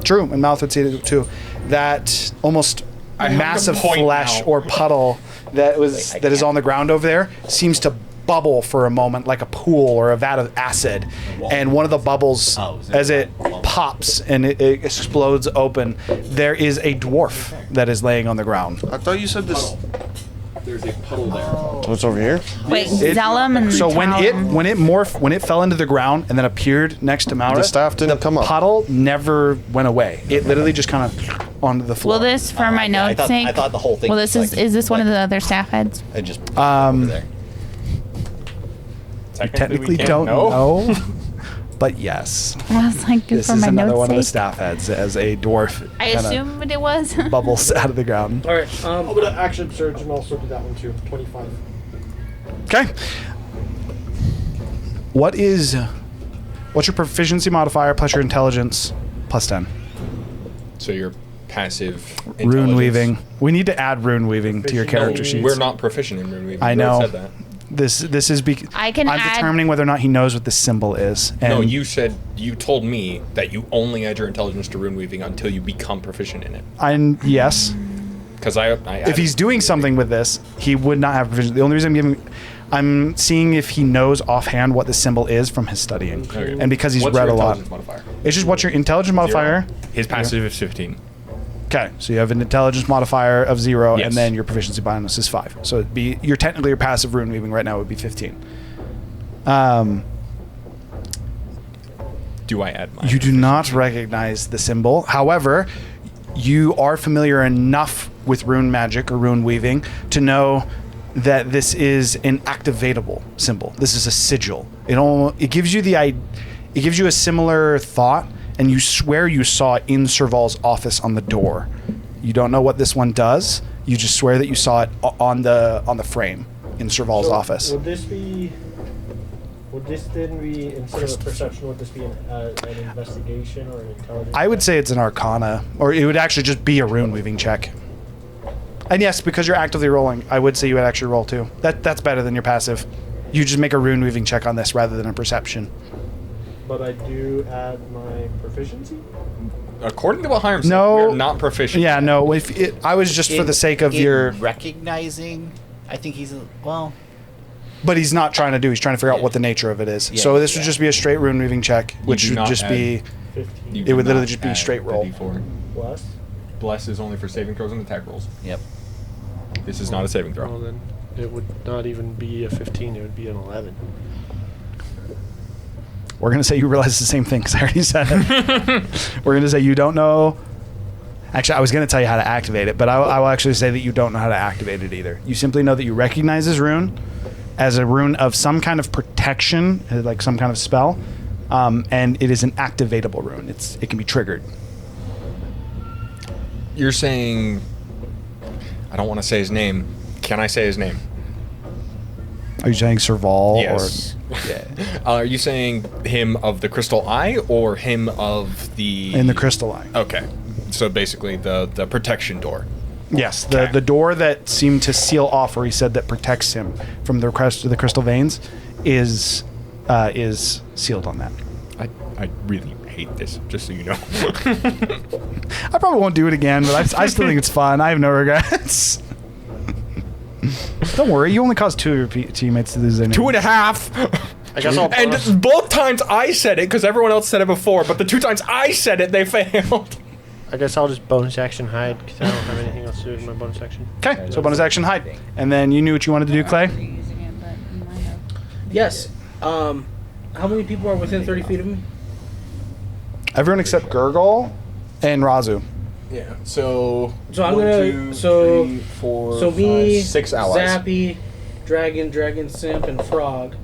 Speaker 1: true, and Mouth would see it too. That almost
Speaker 2: I have to
Speaker 1: massive
Speaker 2: point
Speaker 1: flesh
Speaker 2: now.
Speaker 1: or puddle that is on the ground over there seems to bubble for a moment like a pool or a vat of acid, and one of the bubbles as it pops and it explodes open, there is a dwarf that is laying on the ground.
Speaker 3: I thought you said this.
Speaker 2: There's a puddle there.
Speaker 3: What's over here?
Speaker 7: Wait, Zellum and
Speaker 1: So when
Speaker 7: Talum.
Speaker 1: it fell into the ground and then appeared next to Maura,
Speaker 3: The staff didn't come up.
Speaker 1: puddle never went away. It literally just kind of onto the floor.
Speaker 7: Will this, for my
Speaker 5: I
Speaker 7: notes'
Speaker 5: thought,
Speaker 7: sake?
Speaker 5: I thought the whole thing.
Speaker 7: Well,
Speaker 5: was
Speaker 7: this
Speaker 5: like,
Speaker 7: is this one of the other staff heads?
Speaker 5: I just over there.
Speaker 1: technically don't know, but yes,
Speaker 7: I was like,
Speaker 1: this
Speaker 7: for
Speaker 1: is
Speaker 7: my
Speaker 1: another
Speaker 7: notes'
Speaker 1: one of the
Speaker 7: sake.
Speaker 1: staff heads as a dwarf
Speaker 7: I
Speaker 1: kinda
Speaker 7: assumed it was.
Speaker 1: bubbles out of the ground.
Speaker 9: All right. I'm gonna action surge and also do that one too. 25.
Speaker 1: Okay. What's your proficiency modifier plus your intelligence plus 10?
Speaker 2: So your passive
Speaker 1: Rune
Speaker 2: intelligence-
Speaker 1: weaving. We need to add rune weaving to your character sheets.
Speaker 2: We're not proficient in rune weaving.
Speaker 1: I
Speaker 2: You already
Speaker 1: know.
Speaker 2: Said that.
Speaker 1: This is
Speaker 7: I can
Speaker 1: I'm
Speaker 7: add-
Speaker 1: determining whether or not he knows what the symbol is. And
Speaker 2: No, you told me that you only add your intelligence to rune weaving until you become proficient in it.
Speaker 1: Yes.
Speaker 2: Because I
Speaker 1: If he's doing something with this, he would not have proficiency. The only reason I'm seeing if he knows offhand what the symbol is from his studying,
Speaker 2: Okay.
Speaker 1: and because he's
Speaker 2: What's
Speaker 1: read
Speaker 2: your
Speaker 1: a lot.
Speaker 2: intelligence modifier?
Speaker 1: It's just what's your intelligence modifier?
Speaker 2: His passive is 15.
Speaker 1: Okay, so you have an intelligence modifier of 0,
Speaker 2: Yes.
Speaker 1: and then your proficiency bonus is 5. So it'd be your passive rune weaving right now would be 15.
Speaker 2: Do I add mine?
Speaker 1: You do not recognize the symbol. However, you are familiar enough with rune magic or rune weaving to know that this is an activatable symbol. This is a sigil. It gives you it gives you a similar thought, and you swear you saw it in Serval's office on the door. You don't know what this one does. You just swear that you saw it on the frame in Serval's office.
Speaker 9: Would this then be, instead of a perception, would this be an investigation or an intelligence?
Speaker 1: I would say it's an arcana, or it would actually just be a rune weaving check. And yes, because you're actively rolling, I would say you would actually roll too. That's better than your passive. You just make a rune weaving check on this rather than a perception.
Speaker 9: But I do add my proficiency?
Speaker 2: According to what Hiram said,
Speaker 1: No.
Speaker 2: we're not proficient.
Speaker 1: Yeah, no. I was just for the sake of your.
Speaker 5: recognizing. I think he's
Speaker 1: But he's not trying to do. He's trying to figure out what the nature of it is.
Speaker 5: Yeah,
Speaker 1: So this would
Speaker 5: yeah.
Speaker 1: just be a straight rune weaving check, which
Speaker 2: do
Speaker 1: would
Speaker 2: not
Speaker 1: just
Speaker 2: add-
Speaker 1: be.
Speaker 9: 15.
Speaker 2: You
Speaker 1: It
Speaker 2: do
Speaker 1: would literally
Speaker 2: not
Speaker 1: just be a
Speaker 2: add
Speaker 1: straight
Speaker 2: the
Speaker 1: roll.
Speaker 2: D4.
Speaker 9: Plus?
Speaker 2: Bless is only for saving throws and attack rolls.
Speaker 5: Yep.
Speaker 2: This is not a saving
Speaker 9: Well,
Speaker 2: throw.
Speaker 9: then it would not even be a 15. It would be an 11.
Speaker 1: We're gonna say you realize the same thing because I already said it. We're gonna say you don't know. Actually, I was gonna tell you how to activate it, but I will actually say that you don't know how to activate it either. You simply know that you recognize this rune as a rune of some kind of protection, like some kind of spell, and it is an activatable rune. It can be triggered.
Speaker 2: You're saying... I don't want to say his name. Can I say his name?
Speaker 1: Are you saying Serval?
Speaker 2: Yes.
Speaker 1: Yeah.
Speaker 2: Are you saying him of the crystal eye or him of the...
Speaker 1: In the crystal eye.
Speaker 2: Okay. So basically the protection door.
Speaker 1: Yes, the door that seemed to seal off, or he said that protects him from the crystal veins, is sealed on that.
Speaker 2: I really hate this, just so you know.
Speaker 1: I probably won't do it again, but I still think it's fun. I have no regrets. Don't worry, you only caused 2 of your teammates to lose their names.
Speaker 2: 2.5.
Speaker 9: I guess I'll bonus.
Speaker 2: And both times I said it, because everyone else said it before, but the 2 times I said it, they failed.
Speaker 9: I guess I'll just bonus action hide because I don't have anything else to do with my bonus action.
Speaker 1: Okay, so bonus action hide. And then you knew what you wanted to do, Clay?
Speaker 7: Using it, but you might have.
Speaker 6: Yes. How many people are within 30 feet of me?
Speaker 1: Everyone except Gurgle and Razu.
Speaker 2: Yeah, so
Speaker 6: I'm
Speaker 2: 1,
Speaker 6: gonna
Speaker 2: 2,
Speaker 6: so
Speaker 2: 3, 4,
Speaker 6: so me,
Speaker 2: 5, 6 allies.
Speaker 6: Zappy, Dragon Simp, and Frog.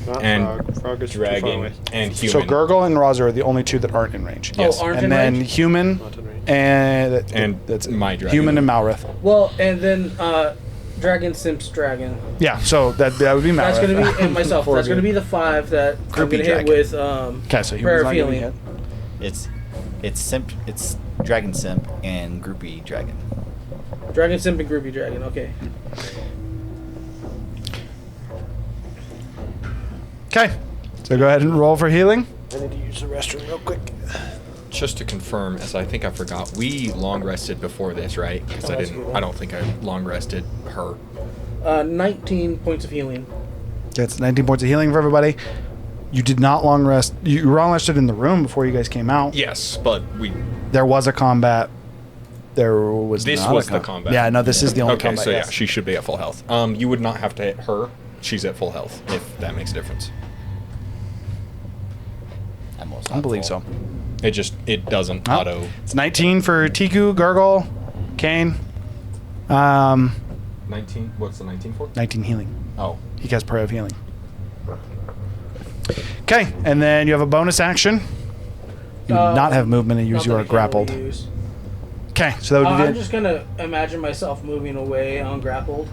Speaker 9: Not
Speaker 2: And
Speaker 9: frog. Frog is too far
Speaker 2: Dragon
Speaker 9: away.
Speaker 2: and human.
Speaker 1: So Gurgle and Razu are the only 2 that aren't in range.
Speaker 2: Yes.
Speaker 6: Oh, aren't
Speaker 1: And
Speaker 6: in
Speaker 1: then
Speaker 6: range?
Speaker 1: human
Speaker 9: Not in range.
Speaker 1: and
Speaker 2: that's my dragon.
Speaker 1: human and Malrith.
Speaker 6: Well, and then Dragon Simp's Dragon.
Speaker 1: Yeah, so that would be Malrith.
Speaker 6: That's gonna be and myself.
Speaker 1: Four
Speaker 6: That's
Speaker 1: of you.
Speaker 6: gonna be the 5 that I'm
Speaker 1: Groupie
Speaker 6: gonna hit
Speaker 1: dragon.
Speaker 6: with
Speaker 1: Okay, so
Speaker 6: Prayer
Speaker 1: human's
Speaker 6: of
Speaker 1: not getting
Speaker 6: Healing.
Speaker 1: hit.
Speaker 5: It's Dragon Simp and Groupie Dragon.
Speaker 6: Dragon Simp and Groupie Dragon. Okay.
Speaker 1: Okay, so go ahead and roll for healing.
Speaker 9: I need to use the restroom real quick.
Speaker 2: Just to confirm, as I think I forgot, we long rested before this, right? Because
Speaker 6: that's a good one.
Speaker 2: I don't think I long rested her.
Speaker 6: 19 points of healing.
Speaker 1: That's 19 points of healing for everybody. You did not long rest. You long rested in the room before you guys came out.
Speaker 2: Yes, but we.
Speaker 1: There was a combat. There was
Speaker 2: This
Speaker 1: not
Speaker 2: was
Speaker 1: a
Speaker 2: the combat.
Speaker 1: Yeah, no, this is the only
Speaker 2: Okay,
Speaker 1: combat.
Speaker 2: so
Speaker 1: yes.
Speaker 2: yeah, she should be at full health. You would not have to hit her. She's at full health, if that makes a difference.
Speaker 5: I'm also
Speaker 1: I don't believe so.
Speaker 2: It doesn't
Speaker 1: Oh,
Speaker 2: auto.
Speaker 1: It's 19 for Tiku, Gurgle, Kane.
Speaker 2: 19. What's the 19 for?
Speaker 1: 19 healing.
Speaker 2: Oh.
Speaker 1: He has prayer of healing. Okay, and then you have a bonus action. You do not have movement and use
Speaker 6: Not that
Speaker 1: you
Speaker 6: I
Speaker 1: are
Speaker 6: can
Speaker 1: grappled.
Speaker 6: really use.
Speaker 1: Okay, so that would
Speaker 6: I'm
Speaker 1: be
Speaker 6: just gonna imagine myself moving away ungrappled.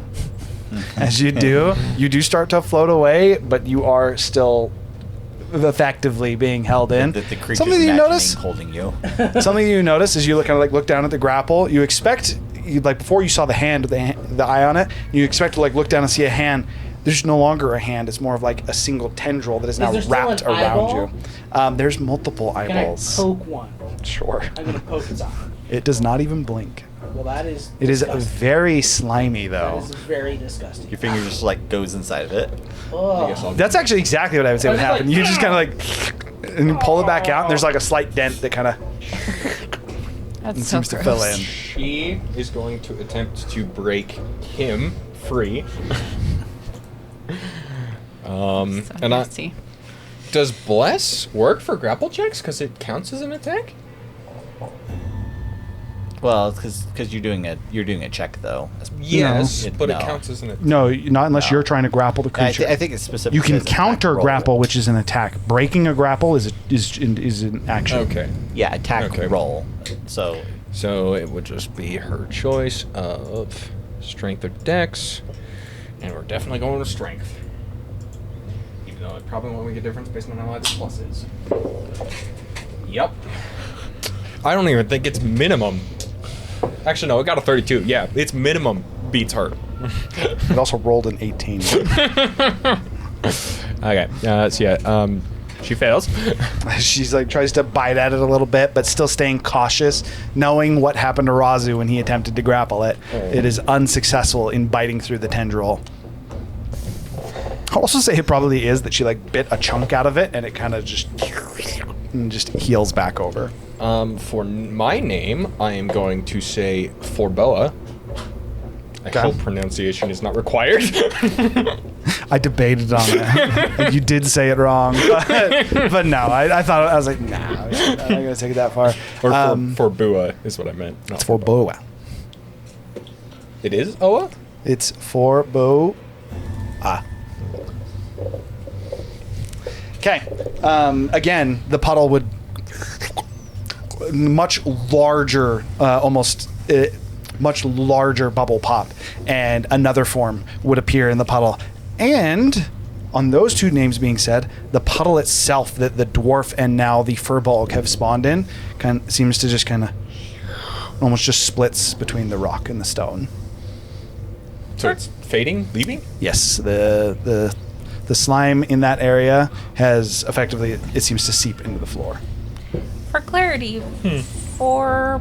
Speaker 1: as you do. You do start to float away, but you are still effectively being held in.
Speaker 5: The creature's
Speaker 1: Something that you
Speaker 5: imagining
Speaker 1: notice.
Speaker 5: holding you.
Speaker 1: Something you notice is you look kind of like look down at the grapple. You expect, like before you saw the hand, the eye on it. You expect to like look down and see a hand. There's no longer a hand. It's more of like a single tendril that is now
Speaker 6: there still
Speaker 1: wrapped
Speaker 6: an
Speaker 1: around
Speaker 6: eyeball?
Speaker 1: you. There's multiple
Speaker 6: Can
Speaker 1: eyeballs.
Speaker 6: I poke one?
Speaker 1: Sure.
Speaker 6: I'm gonna poke its eye.
Speaker 1: It does not even blink.
Speaker 6: Well, that is.
Speaker 1: It is
Speaker 6: disgusting.
Speaker 1: very slimy
Speaker 6: That
Speaker 1: though.
Speaker 6: is very disgusting.
Speaker 5: Your finger just like goes inside of it.
Speaker 6: Ugh.
Speaker 1: That's actually exactly what I would say would
Speaker 6: I was
Speaker 1: happen.
Speaker 6: like,
Speaker 1: You just kind of like, and you pull it back out, and there's like a slight dent that kind of
Speaker 7: That's so
Speaker 1: seems to fill
Speaker 7: gross.
Speaker 1: in.
Speaker 2: She is going to attempt to break him free.
Speaker 7: So
Speaker 2: and
Speaker 7: nasty.
Speaker 2: does bless work for grapple checks? Because it counts as an attack.
Speaker 5: Well, because you're doing a check though.
Speaker 2: Yes,
Speaker 5: It-
Speaker 2: but
Speaker 5: no.
Speaker 2: it counts as an attack.
Speaker 1: No, not unless
Speaker 5: No.
Speaker 1: you're trying to grapple the
Speaker 5: I,
Speaker 1: creature.
Speaker 5: I think it's specific.
Speaker 1: You can
Speaker 5: says attack
Speaker 1: counter
Speaker 5: roll.
Speaker 1: grapple, which is an attack. Breaking a grapple is an action.
Speaker 2: Okay.
Speaker 5: Yeah, attack
Speaker 2: Okay.
Speaker 5: roll. So
Speaker 2: So it would just be her choice of strength or dex, and we're definitely going with strength. Even though it probably won't make a difference based on how high this plus is. Yep. I don't even think it's minimum. Actually, no, it got a 32. Yeah, it's minimum beats her.
Speaker 1: It also rolled an 18.
Speaker 2: Okay, so yeah, she fails.
Speaker 1: She's like tries to bite at it a little bit, but still staying cautious, knowing what happened to Razu when he attempted to grapple it. It is unsuccessful in biting through the tendril. I'll also say it probably is that she like bit a chunk out of it, and it kind of just heals back over.
Speaker 2: For my name, I am going to say Forboa. I
Speaker 1: Okay.
Speaker 2: hope pronunciation is not required.
Speaker 1: I debated on it. And you did say it wrong, but no. I thought I was like, nah, I'm not gonna take it that far.
Speaker 2: Or Forbua is what I meant. not
Speaker 1: It's for boa.
Speaker 2: It is Oa?
Speaker 1: It's for boa. Okay. Again, the puddle would much larger, much larger bubble pop, and another form would appear in the puddle. And on those two names being said, the puddle itself that the dwarf and now the furbolg have spawned in seems to just kind of almost just splits between the rock and the stone.
Speaker 2: So it's fading, leaving?
Speaker 1: Yes, the slime in that area has effectively, it seems to seep into the floor.
Speaker 7: For clarity, for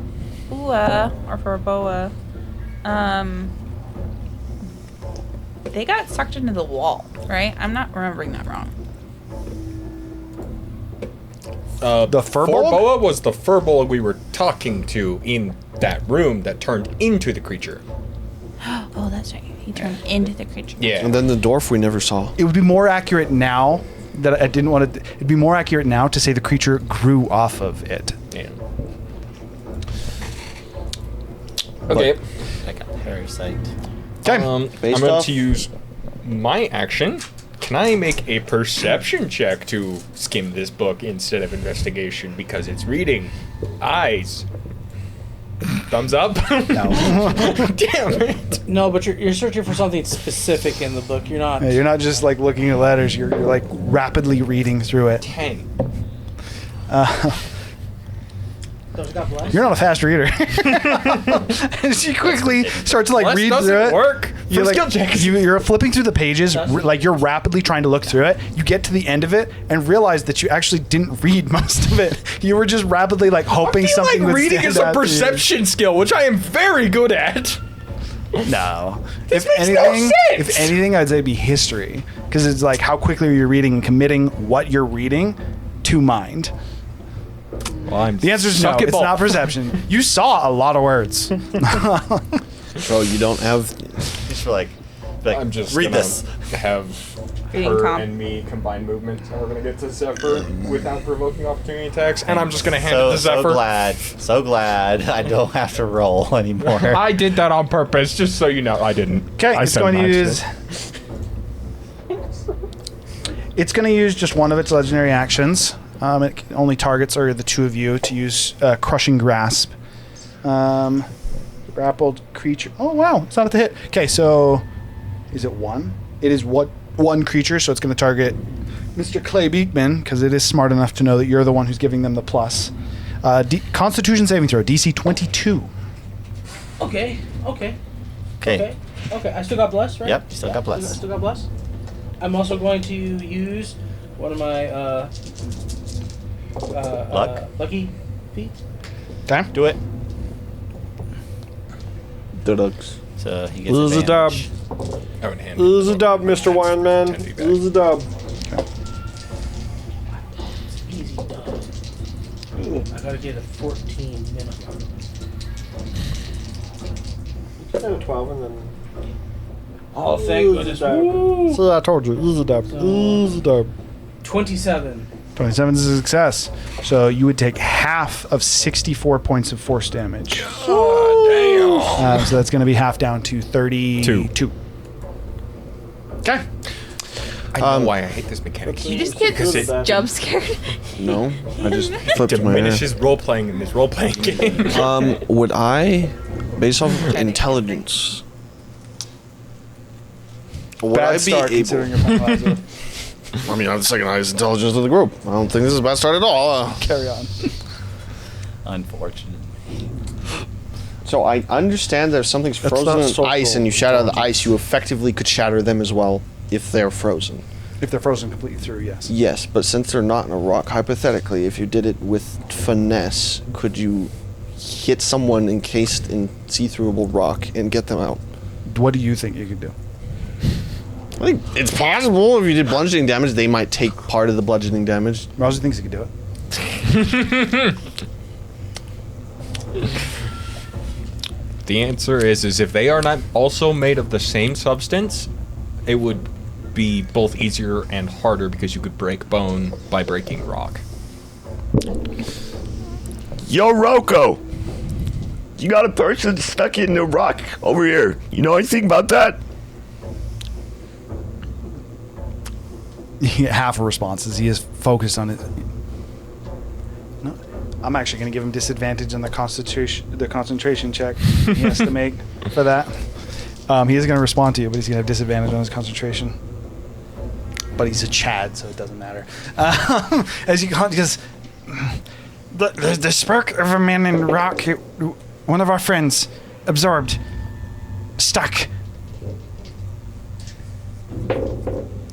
Speaker 7: Bua or for Boa, they got sucked into the wall, right? I'm not remembering that wrong.
Speaker 2: The Furbolg was the Furbolg we were talking to in that room that turned into the creature.
Speaker 7: Oh, that's right. He turned into the creature.
Speaker 2: Yeah.
Speaker 3: And then the dwarf we never saw.
Speaker 1: It would be more accurate now that I didn't want to. It'd be more accurate now to say the creature grew off of it.
Speaker 2: Yeah. Okay.
Speaker 5: I got parasite.
Speaker 1: Okay.
Speaker 2: I'm
Speaker 3: Based
Speaker 2: going
Speaker 3: off-
Speaker 2: to use my action. Can I make a perception check to skim this book instead of investigation because it's reading? Eyes. Thumbs up?
Speaker 1: No.
Speaker 2: Damn it.
Speaker 6: No, but you're searching for something specific in the book. You're not.
Speaker 1: Yeah, you're not just like looking at letters. You're like rapidly reading through it.
Speaker 2: 10.
Speaker 6: God bless.
Speaker 1: You're not a fast reader. And she quickly starts to like
Speaker 2: Bless
Speaker 1: read
Speaker 2: doesn't
Speaker 1: through it.
Speaker 2: work
Speaker 1: You're
Speaker 2: for
Speaker 1: like,
Speaker 2: skill checks.
Speaker 1: you're flipping through the pages,
Speaker 6: Doesn't?
Speaker 1: like you're rapidly trying to look through it. You get to the end of it and realize that you actually didn't read most of it. You were just rapidly like hoping
Speaker 2: I feel
Speaker 1: something
Speaker 2: like
Speaker 1: would
Speaker 2: reading
Speaker 1: stand
Speaker 2: is a
Speaker 1: out to you.
Speaker 2: perception skill, which I am very good at.
Speaker 1: No.
Speaker 2: This
Speaker 1: If
Speaker 2: makes no
Speaker 1: anything,
Speaker 2: sense.
Speaker 1: if anything, I'd say it'd be history, because it's like how quickly you're reading and committing what you're reading to mind.
Speaker 2: Well,
Speaker 1: The answer is no. It's not perception. You saw a lot of words.
Speaker 3: So you don't have.
Speaker 5: Just for like
Speaker 2: I'm just
Speaker 5: read
Speaker 2: gonna
Speaker 5: this.
Speaker 2: have
Speaker 7: Reading
Speaker 2: her
Speaker 7: comp.
Speaker 2: and me combine movements, and we're gonna get to Zephyr without provoking opportunity attacks, and I'm just gonna hand
Speaker 5: So,
Speaker 2: it to Zephyr.
Speaker 5: so glad I don't have to roll anymore.
Speaker 2: I did that on purpose, just so you know. I didn't.
Speaker 1: Okay,
Speaker 2: I
Speaker 1: it's
Speaker 2: said
Speaker 1: going to
Speaker 2: my
Speaker 1: use.
Speaker 2: shit.
Speaker 1: It's going to use just one of its legendary actions. It only targets are the two of you to use Crushing Grasp. Grappled creature. Oh wow, it's not at the hit. Okay, so is it one? It is one creature, so it's going to target Mr. Clay Beekman because it is smart enough to know that you're the one who's giving them the plus. Constitution saving throw, DC 22.
Speaker 6: Okay.
Speaker 5: Okay.
Speaker 6: Okay. I still got blessed, right?
Speaker 5: Yep, you still got blessed.
Speaker 6: I still got blessed. I'm also going to use one of my lucky feats.
Speaker 1: Okay.
Speaker 5: Do it.
Speaker 3: Deducts.
Speaker 5: So he gets
Speaker 4: Lose a
Speaker 5: advantage.
Speaker 2: I would hand
Speaker 4: Lose
Speaker 2: it
Speaker 4: a dub, Mr. Wineman.
Speaker 2: 10 feedback.
Speaker 4: Lose a dub.
Speaker 6: Easy done. Ooh, I gotta get a 14 minimum.
Speaker 4: And a 12 and then.
Speaker 6: Oh, thank
Speaker 4: Lose
Speaker 6: goodness.
Speaker 4: a dub.
Speaker 6: Woo.
Speaker 4: So I told you, lose a dub. Lose a dub.
Speaker 6: 27.
Speaker 1: 27 is a success. So you would take half of 64 points of force damage. So that's going to be half down to 32. Okay.
Speaker 2: I know why I hate this mechanic.
Speaker 7: Did you just get
Speaker 2: Because it
Speaker 7: jump scared?
Speaker 3: No, I just flipped my
Speaker 2: diminishes role playing in this role playing game.
Speaker 3: Would I, based off of intelligence, would
Speaker 1: Bad
Speaker 3: I be
Speaker 1: start considering
Speaker 3: able?
Speaker 1: your final
Speaker 3: I mean, I'm the second highest intelligence of the group. I don't think this is a bad start at all.
Speaker 1: Carry on.
Speaker 5: Unfortunate.
Speaker 3: So I understand that if something's
Speaker 4: That's
Speaker 3: frozen
Speaker 4: not
Speaker 3: in
Speaker 4: social
Speaker 3: ice and you shatter the ice, you effectively could shatter them as well if they're frozen.
Speaker 1: If they're frozen completely through, yes.
Speaker 3: Yes, but since they're not in a rock, hypothetically, if you did it with finesse, could you hit someone encased in see-throughable rock and get them out?
Speaker 1: What do you think you could do?
Speaker 3: I think it's possible. If you did bludgeoning damage, they might take part of the bludgeoning damage.
Speaker 1: Rousey thinks he could do it.
Speaker 2: The answer is if they are not also made of the same substance, it would be both easier and harder because you could break bone by breaking rock.
Speaker 12: Yo, Rocco! You got a person stuck in the rock over here. You know anything about that?
Speaker 1: Half a response is he is focused on it. No, I'm actually going to give him disadvantage on the concentration check he has to make for that. He is going to respond to you, but he's going to have disadvantage on his concentration. but he's a Chad, so it doesn't matter. As you go, he goes, the spark of a man in rock, one of our friends, absorbed, stuck.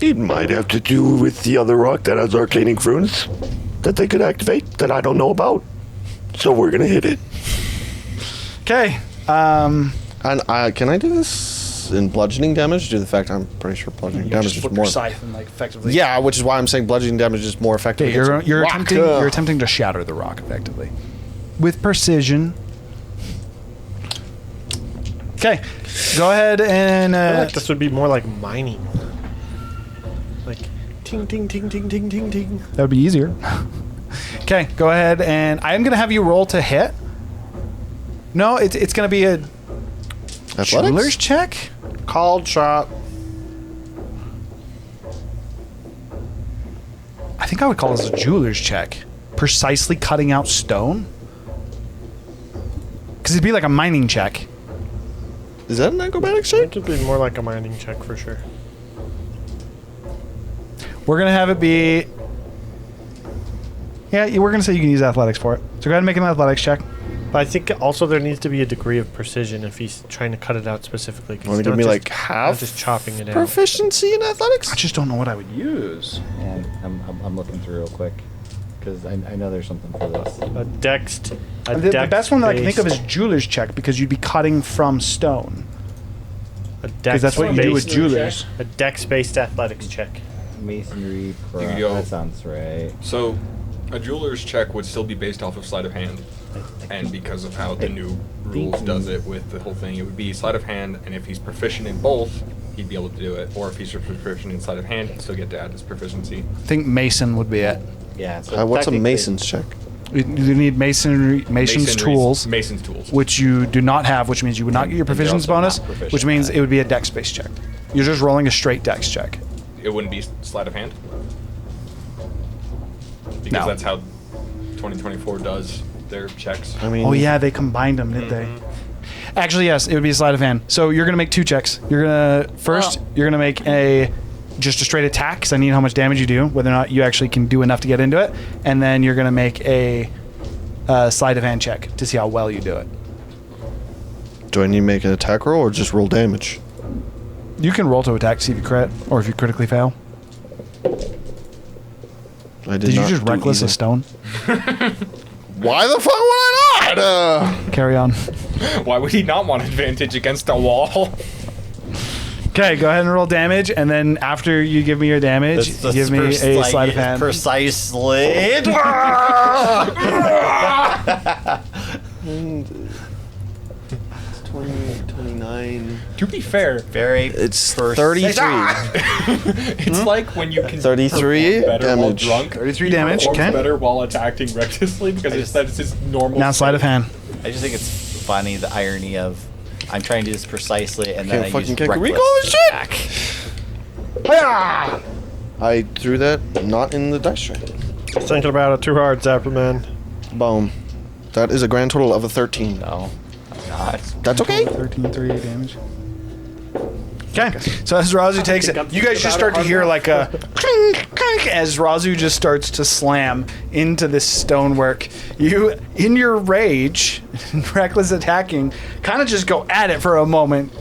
Speaker 12: It might have to do with the other rock that has arcanic runes that they could activate that I don't know about. So we're gonna hit it.
Speaker 1: Okay.
Speaker 3: And can I do this in bludgeoning damage due to the fact I'm pretty sure bludgeoning damage is more.
Speaker 1: Scythe and, like, effectively.
Speaker 3: Yeah, which is why I'm saying bludgeoning damage is more effective.
Speaker 1: Okay,
Speaker 3: against
Speaker 1: you're
Speaker 3: rock.
Speaker 1: attempting to shatter the rock effectively with precision. Okay, go ahead and.
Speaker 9: I feel like this would be more like mining. Like, ting, ting, ting, ting, ting, ting, ting.
Speaker 1: That would be easier. Okay, go ahead and I am going to have you roll to hit. No, it's going to be a jeweler's check.
Speaker 9: Called shot.
Speaker 1: I think I would call this a jeweler's check. Precisely cutting out stone. Because it'd be like a mining check.
Speaker 3: Is that an acrobatics check?
Speaker 9: It could be more like a mining check for sure.
Speaker 1: We're going to have it be... Yeah, we're going to say you can use athletics for it. So go ahead and make an athletics check.
Speaker 9: But I think also there needs to be a degree of precision if he's trying to cut it out specifically.
Speaker 3: Want to give me like half
Speaker 9: just chopping it out.
Speaker 3: proficiency in athletics?
Speaker 1: I just don't know what I would use.
Speaker 5: And I'm looking through real quick because I know there's something for this.
Speaker 9: A dext.
Speaker 1: The best one that I can think of is jeweler's check because you'd be cutting from stone. Because that's what you do with jewelers.
Speaker 9: A dex-based athletics check.
Speaker 5: Masonry.
Speaker 2: There you go.
Speaker 5: That sounds right.
Speaker 2: So, a jeweler's check would still be based off of sleight of hand. And because of how the new rules does it with the whole thing, it would be sleight of hand, and if he's proficient in both, he'd be able to do it. Or if he's proficient in sleight of hand, he'd still get to add his proficiency.
Speaker 1: I think Mason would be it.
Speaker 5: Yeah. So
Speaker 3: What's a mason's check?
Speaker 1: You need Mason's tools.
Speaker 2: Mason's tools.
Speaker 1: Which you do not have, which means you would not get your proficiency bonus, which means it would be a dex-based check. You're just rolling a straight dex check.
Speaker 2: It wouldn't be sleight of hand? Because
Speaker 1: No.
Speaker 2: that's how 2024 does their checks.
Speaker 3: I mean,
Speaker 1: Oh yeah, they combined them, didn't they? Actually, yes, it would be a sleight of hand. So you're gonna make two checks. You're gonna you're gonna make just a straight attack because I need how much damage you do, whether or not you actually can do enough to get into it, and then you're gonna make a sleight of hand check to see how well you do it.
Speaker 3: do I need to make an attack roll or just roll damage?
Speaker 1: You can roll to attack to see if you crit, or if you critically fail.
Speaker 3: I
Speaker 1: Did you
Speaker 3: not
Speaker 1: just
Speaker 3: do
Speaker 1: reckless
Speaker 3: either.
Speaker 1: a stone?
Speaker 3: Why the fuck would I not?
Speaker 1: Carry on.
Speaker 2: Why would he not want advantage against a wall?
Speaker 1: Okay, go ahead and roll damage, and then after you give me your damage, give me a sleight of hand.
Speaker 5: Precisely.
Speaker 3: 20, 29.
Speaker 2: To be fair,
Speaker 3: It's 33.
Speaker 2: it's like when you can
Speaker 3: 33
Speaker 2: perform better while
Speaker 3: damage.
Speaker 2: drunk.
Speaker 1: 33
Speaker 2: he
Speaker 1: damage,
Speaker 2: performs
Speaker 1: okay.
Speaker 2: better while attacking recklessly because that's his normal.
Speaker 1: Now sleight of hand.
Speaker 5: I just think it's funny the irony of I'm trying to do this precisely and then
Speaker 3: Can't
Speaker 5: I
Speaker 3: fucking
Speaker 5: use
Speaker 3: kick a
Speaker 5: reckless
Speaker 3: recall this shit!
Speaker 5: attack.
Speaker 3: I threw that not in the dice tray.
Speaker 9: Thinking about it too hard, Zapperman.
Speaker 3: Boom. That is a grand total of a 13.
Speaker 5: No, I'm not.
Speaker 3: That's okay.
Speaker 1: 13, 3 damage. Okay, so as Razu takes it, you guys just start to hear like a clink, clink, as Razu just starts to slam into this stonework. You, in your rage, reckless attacking, kind of just go at it for a moment,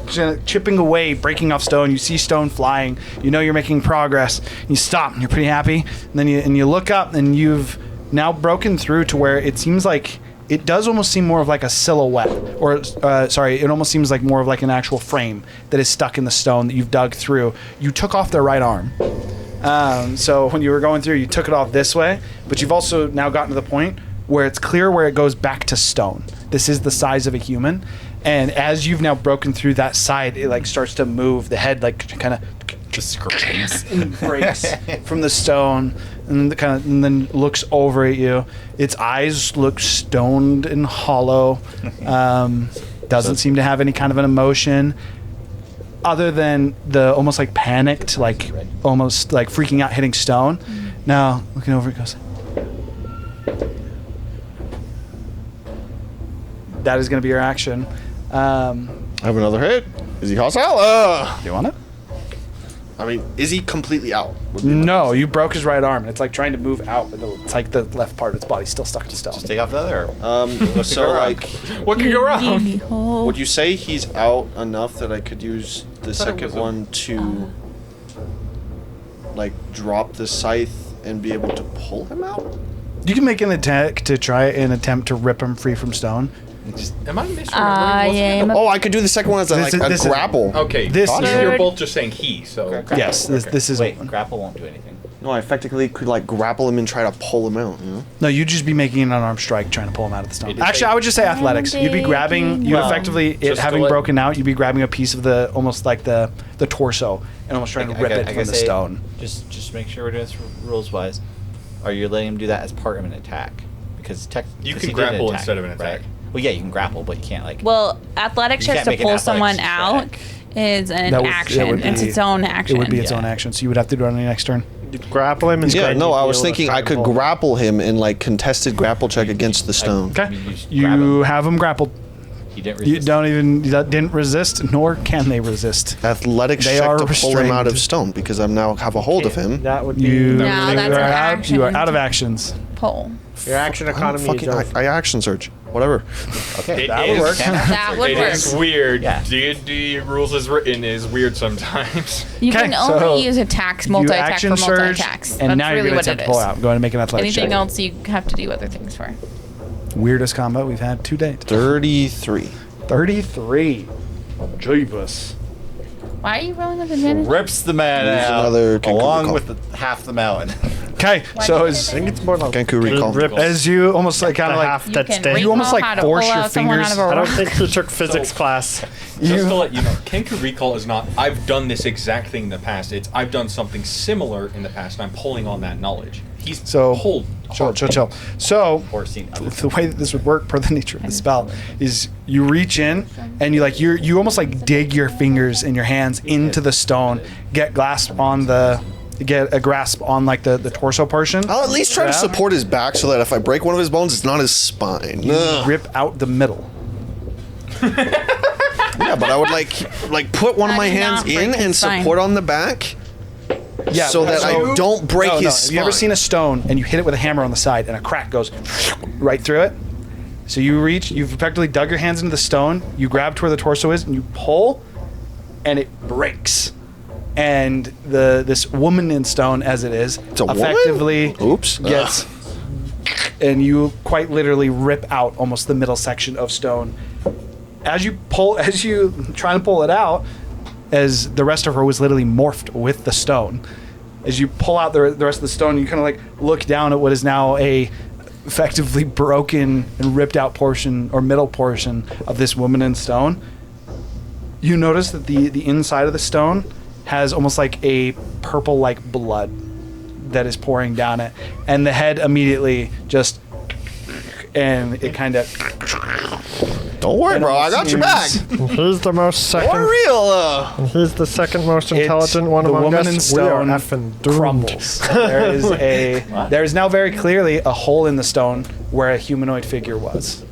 Speaker 1: chipping away, breaking off stone. You see stone flying. You know you're making progress. You stop. And you're pretty happy. And then you look up, and you've now broken through to where it seems like it does almost seem more of like a silhouette, or it almost seems like more of like an actual frame that is stuck in the stone that you've dug through. You took off their right arm. So when you were going through, you took it off this way, but you've also now gotten to the point where it's clear where it goes back to stone. This is the size of a human. And as you've now broken through that side, it like starts to move. The head like kind of just screams and breaks from the stone, and then looks over at you. Its eyes look stoned and hollow. Doesn't seem to have any kind of an emotion, other than the almost like panicked, like almost like freaking out, hitting stone. Now looking over, it goes. That is going to be your action.
Speaker 3: I have another hit. Is he hostile?
Speaker 1: Do you want it?
Speaker 3: I mean, is he completely out? Would be my
Speaker 1: No, you broke his right arm. It's like trying to move out, but it's like the left part of its body still stuck to stone.
Speaker 5: Just take off the other.
Speaker 3: So like,
Speaker 2: What could go wrong?
Speaker 3: would you say he's out enough that I could use the second one to like drop the scythe and be able to pull him out?
Speaker 1: You can make an attack to try an attempt to rip him free from stone.
Speaker 2: Am I misremembering?
Speaker 3: Oh, I could do the second one as
Speaker 1: This
Speaker 3: a
Speaker 1: is-
Speaker 3: grapple.
Speaker 2: Okay,
Speaker 1: This
Speaker 2: you're
Speaker 1: is-
Speaker 2: both just saying he, so...
Speaker 1: Yes, this is.
Speaker 5: Wait, grapple won't do anything.
Speaker 3: No, I effectively could like grapple him and try to pull him out. You know?
Speaker 1: No, you'd just be making an unarmed strike trying to pull him out of the stone.
Speaker 2: It is
Speaker 1: Actually, I would just say athletics. You'd be grabbing, you
Speaker 5: Well,
Speaker 1: effectively, it
Speaker 2: just
Speaker 1: having
Speaker 2: to let-
Speaker 1: broken out, you'd be grabbing a piece of the, almost like the torso, and almost trying to rip it from the stone.
Speaker 5: Just make sure we're doing this rules wise. Are you letting him do that as part of an attack? Because
Speaker 2: You
Speaker 5: 'cause
Speaker 2: can
Speaker 5: he did an
Speaker 2: grapple
Speaker 5: attack,
Speaker 2: instead of an attack.
Speaker 5: right? Well, yeah, you can grapple, but you can't like.
Speaker 7: Well, athletics
Speaker 5: You
Speaker 7: just
Speaker 5: can't
Speaker 7: to
Speaker 5: make an
Speaker 7: pull
Speaker 5: athletics
Speaker 7: someone out
Speaker 5: check.
Speaker 7: is an
Speaker 1: That would-
Speaker 7: action.
Speaker 1: that would
Speaker 7: It's
Speaker 1: be-
Speaker 7: its own action.
Speaker 1: It would be its
Speaker 5: Yeah.
Speaker 1: own action, so you would have to do it on your next turn.
Speaker 4: You'd grapple him and
Speaker 3: Yeah,
Speaker 4: then
Speaker 3: no,
Speaker 4: you'd
Speaker 3: I
Speaker 4: be
Speaker 3: was
Speaker 4: able to
Speaker 3: thinking
Speaker 4: try
Speaker 3: I
Speaker 4: and
Speaker 3: could
Speaker 4: pull him.
Speaker 3: grapple him in like contested grapple check against the stone.
Speaker 1: Okay.
Speaker 5: You just grab
Speaker 1: You
Speaker 5: him.
Speaker 1: have him grappled.
Speaker 5: He didn't
Speaker 1: You
Speaker 5: resist.
Speaker 1: didn't resist, nor can they resist.
Speaker 3: Athletics
Speaker 1: They
Speaker 3: check
Speaker 1: are
Speaker 3: to pull him out of
Speaker 1: restrained.
Speaker 3: stone because I now have a hold of him.
Speaker 4: That would be
Speaker 1: You,
Speaker 7: No,
Speaker 1: you
Speaker 7: that's
Speaker 1: are
Speaker 7: an
Speaker 1: out. You are
Speaker 7: action.
Speaker 1: out of actions.
Speaker 7: Pull.
Speaker 9: Your action
Speaker 3: I don't
Speaker 9: economy is
Speaker 3: fucking,
Speaker 9: over.
Speaker 3: I action surge. Whatever.
Speaker 5: Okay,
Speaker 2: That would work.
Speaker 7: That would
Speaker 2: It
Speaker 7: work.
Speaker 2: is weird.
Speaker 5: Yeah.
Speaker 2: D&D rules as written is weird sometimes.
Speaker 7: You
Speaker 1: Okay,
Speaker 7: can
Speaker 1: so
Speaker 7: only use attacks,
Speaker 1: You
Speaker 7: multi-attack for
Speaker 1: action surge,
Speaker 7: multi-attacks.
Speaker 1: and
Speaker 7: That's
Speaker 1: now
Speaker 7: really
Speaker 1: you're going
Speaker 7: what
Speaker 1: to
Speaker 7: it
Speaker 1: attempt to pull
Speaker 7: is.
Speaker 1: out. Go ahead and make an athletic
Speaker 7: Anything
Speaker 1: check.
Speaker 7: else you have to do other things for.
Speaker 1: Weirdest combo we've had to date.
Speaker 3: 33.
Speaker 1: 33. Jeebus.
Speaker 7: Why are you rolling with advantage?
Speaker 5: rips the man
Speaker 3: Use
Speaker 5: out
Speaker 3: another Kenku
Speaker 5: along
Speaker 3: recall.
Speaker 5: with half the mountain.
Speaker 1: Okay,
Speaker 7: Why
Speaker 1: so
Speaker 7: do you
Speaker 1: as
Speaker 7: say that?
Speaker 4: It's more like
Speaker 3: Kenku recall.
Speaker 4: rip
Speaker 1: as you almost like kind
Speaker 4: the
Speaker 1: of like
Speaker 4: half
Speaker 7: You
Speaker 4: that
Speaker 7: can
Speaker 4: stays.
Speaker 1: You almost,
Speaker 7: recall
Speaker 1: like,
Speaker 7: how to
Speaker 1: force
Speaker 7: pull
Speaker 1: your
Speaker 7: out someone
Speaker 1: fingers-
Speaker 7: out of a
Speaker 4: I don't
Speaker 7: rock.
Speaker 4: think you took physics class.
Speaker 2: Just to let you know, Kenku Recall is not, I've done this exact thing in the past. It's, I've done something similar in the past, and I'm pulling on that knowledge. He's
Speaker 1: so
Speaker 2: pulled
Speaker 1: chill,
Speaker 2: hard.
Speaker 1: chill, chill. So
Speaker 5: Or seen other
Speaker 1: the way that this would work per the nature of the spell is you reach in and you almost like dig your fingers and your hands into the stone, get a grasp on like the torso portion.
Speaker 3: I'll at least try to
Speaker 1: Grab,
Speaker 3: support his back so that if I break one of his bones, it's not his spine. Ugh.
Speaker 1: rip out the middle.
Speaker 3: Yeah, but I would like put one of
Speaker 7: How
Speaker 3: my
Speaker 7: do you
Speaker 3: hands
Speaker 7: not break
Speaker 3: in
Speaker 7: his
Speaker 3: and
Speaker 7: spine?
Speaker 3: support on the back.
Speaker 1: Yeah,
Speaker 3: so that I don't break his
Speaker 1: Have
Speaker 3: spine.
Speaker 1: you ever seen a stone and you hit it with a hammer on the side and a crack goes right through it? So you've effectively dug your hands into the stone, you grab to where the torso is, and you pull, and it breaks. And this woman in stone, as it is,
Speaker 3: It's a woman?
Speaker 1: effectively
Speaker 3: Oops.
Speaker 1: gets, and you quite literally rip out almost the middle section of stone. As you try to pull it out, as the rest of her was literally morphed with the stone. As you pull out the rest of the stone, you kind of like look down at what is now a effectively broken and ripped out portion or middle portion of this woman in stone. You notice that the inside of the stone has almost like a purple like blood that is pouring down it, and the head immediately just, and it kind of.
Speaker 3: Don't worry, bro. I got your back.
Speaker 4: He's the most second.
Speaker 3: For real.
Speaker 4: He's the second most intelligent one
Speaker 1: the
Speaker 4: among
Speaker 1: woman
Speaker 4: us.
Speaker 1: in stone
Speaker 4: we are effing doomed.
Speaker 1: crumbles. There is now very clearly a hole in the stone where a humanoid figure was.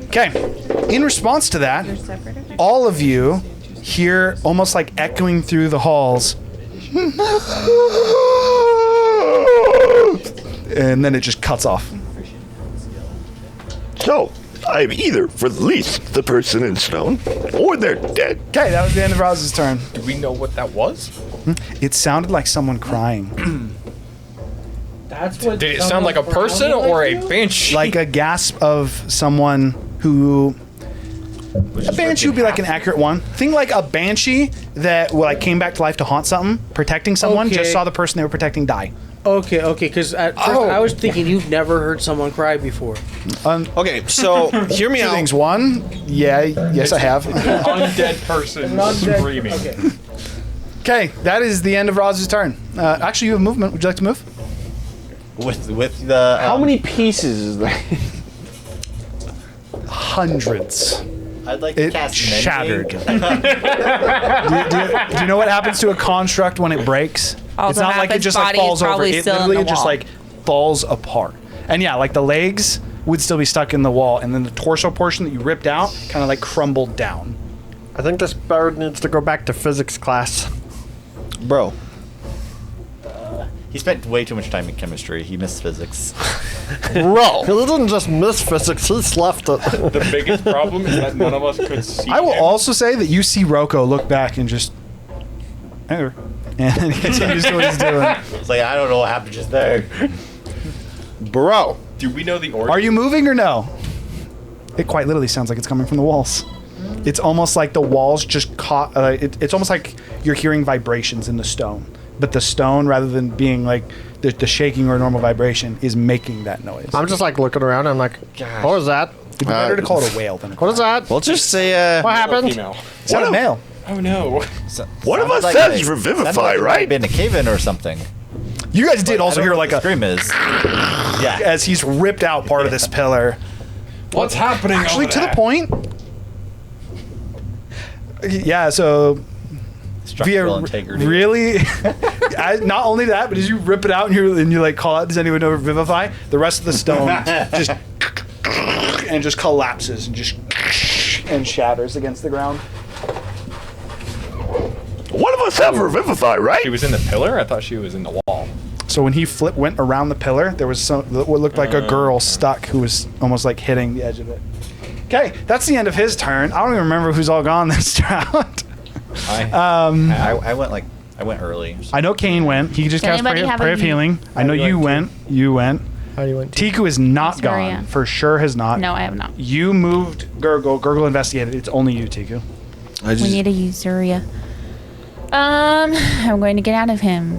Speaker 1: Okay. In response to that, all of you hear almost like echoing through the halls. And then it just cuts off.
Speaker 12: So, I'm either released the person in stone, or they're dead.
Speaker 1: Okay, that was the end of Roz's turn.
Speaker 2: Do we know what that was?
Speaker 1: It sounded like someone crying.
Speaker 6: That's what.
Speaker 2: Did it sound like a person or a banshee?
Speaker 1: Like a gasp of someone who... A banshee would be like an accurate one. Think like a banshee that like came back to life to haunt something, protecting someone,
Speaker 6: Okay.
Speaker 1: just saw the person they were protecting die.
Speaker 6: Okay, because at first I was thinking you've never heard someone cry before.
Speaker 3: Okay, so hear me
Speaker 1: Two
Speaker 3: out.
Speaker 1: things. One, yes, I have.
Speaker 2: Undead person screaming.
Speaker 6: Okay.
Speaker 1: Okay, that is the end of Roz's turn. Actually, you have movement. Would you like to move?
Speaker 5: With the
Speaker 3: How many pieces is there?
Speaker 1: Hundreds.
Speaker 5: I'd like to
Speaker 1: It
Speaker 5: cast
Speaker 1: shattered.
Speaker 5: mending.
Speaker 1: Do you know what happens to a construct when it breaks?
Speaker 7: Also
Speaker 1: it's not like it
Speaker 7: happens
Speaker 1: just like
Speaker 7: body is
Speaker 1: falls over.
Speaker 7: probably
Speaker 1: It
Speaker 7: still in
Speaker 1: literally
Speaker 7: the
Speaker 1: just
Speaker 7: wall.
Speaker 1: like falls apart. And yeah, like the legs would still be stuck in the wall, and then the torso portion that you ripped out kind of like crumbled down.
Speaker 4: I think this bird needs to go back to physics class.
Speaker 3: Bro.
Speaker 5: He spent way too much time in chemistry. He missed physics.
Speaker 4: Bro. He didn't just miss physics, he left it.
Speaker 2: The biggest problem is that none of us could see
Speaker 1: I will
Speaker 2: him.
Speaker 1: also say that you see Rocco look back and just, and then he continues to what he's doing.
Speaker 5: It's like, I don't know what happened just there.
Speaker 3: Bro.
Speaker 2: Do we know the order?
Speaker 1: Are you moving or no? It quite literally sounds like it's coming from the walls. It's almost like the walls just caught. It's almost like you're hearing vibrations in the stone, but the stone, rather than being like the shaking or normal vibration, is making that noise.
Speaker 4: I'm just like looking around. I'm like, what was that?
Speaker 1: It'd be better to call it a whale than a
Speaker 4: What is that?
Speaker 3: We'll just say,
Speaker 4: What happened?
Speaker 2: Female.
Speaker 1: It's not a male.
Speaker 2: Oh no.
Speaker 12: One of us
Speaker 5: Sounds
Speaker 12: says
Speaker 5: they-
Speaker 12: revivify,
Speaker 5: sounds like they might
Speaker 12: right?
Speaker 5: Been a cave-in or something.
Speaker 1: You guys did also
Speaker 5: I don't
Speaker 1: hear
Speaker 5: know
Speaker 1: like
Speaker 5: what
Speaker 1: a
Speaker 5: the scream is. Yeah.
Speaker 1: as he's ripped out part of this pillar.
Speaker 2: What's happening?
Speaker 1: Actually,
Speaker 2: over
Speaker 1: to the
Speaker 2: there?
Speaker 1: point. Yeah. So
Speaker 5: Structural integrity.
Speaker 1: really, not only that, but as you rip it out and you like call out, does anyone know Vivify? The rest of the stone just collapses and shatters against the ground.
Speaker 12: One of us have revivify, right?
Speaker 2: She was in the pillar? I thought she was in the wall.
Speaker 1: So when he went around the pillar, there was what looked like a girl stuck who was almost like hitting the edge of it. Okay, that's the end of his turn. I don't even remember who's all gone this round.
Speaker 5: I went early.
Speaker 1: I know Kane went. He just
Speaker 7: Does
Speaker 1: cast
Speaker 7: anybody have
Speaker 1: prayer
Speaker 7: a-
Speaker 1: of healing. I know you went. You went.
Speaker 4: How do you want to?
Speaker 1: Tiku is not
Speaker 7: Sorry,
Speaker 1: gone.
Speaker 7: yeah.
Speaker 1: For sure has not.
Speaker 7: No, I have not.
Speaker 1: You moved Gurgle. Gurgle investigated. It's only you, Tiku.
Speaker 3: I just,
Speaker 7: We need a Usuria. I'm going to get out of him.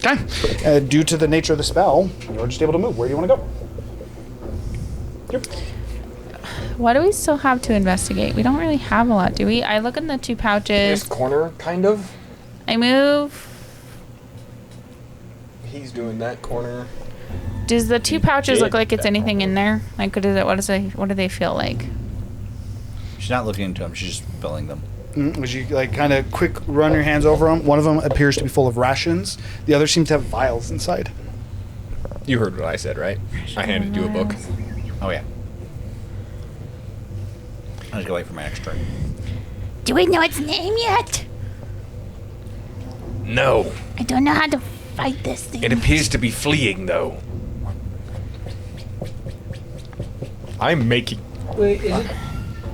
Speaker 1: Okay. Due to the nature of the spell, you're just able to move. Where do you want to go? Yep.
Speaker 7: What do we still have to investigate? We don't really have a lot, do we? I look in the two pouches.
Speaker 2: This corner, kind of.
Speaker 7: I move.
Speaker 2: He's doing that corner.
Speaker 7: Does the two pouches
Speaker 2: did
Speaker 7: look like it's
Speaker 2: that
Speaker 7: anything in there? Like, what do they feel like?
Speaker 5: She's not looking into them. She's just filling them.
Speaker 1: As you like kind of quick run your hands over them, one of them appears to be full of rations. The other seems to have vials inside.
Speaker 2: You heard what I said, right? I handed you a book.
Speaker 5: Oh, yeah. I just go wait for my next turn.
Speaker 13: Do we know its name yet?
Speaker 2: No.
Speaker 13: I don't know how to fight this thing.
Speaker 2: It appears to be fleeing, though. I'm making
Speaker 6: Wait, is it?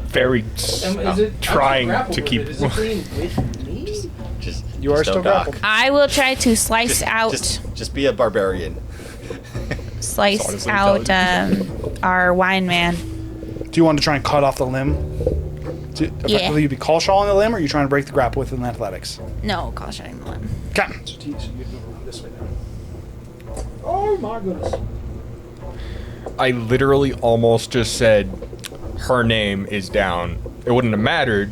Speaker 2: very
Speaker 6: Is it
Speaker 2: trying
Speaker 6: grapple
Speaker 2: to
Speaker 6: with
Speaker 2: keep.
Speaker 6: it? Is it fleeing with me?
Speaker 5: Just
Speaker 1: You are
Speaker 5: just
Speaker 1: still
Speaker 5: don't dock.
Speaker 1: grappled.
Speaker 7: I will try to slice out
Speaker 5: Just be a barbarian.
Speaker 2: honestly
Speaker 7: our wine man.
Speaker 1: Do you want to try and cut off the limb? Effectively, you'd be call shawling the limb, or are you trying to break the grapple with an athletics?
Speaker 7: No, call shutting the limb.
Speaker 1: Okay. So you move around this way then.
Speaker 6: Oh my goodness.
Speaker 2: I literally almost just said her name is down. It wouldn't have mattered,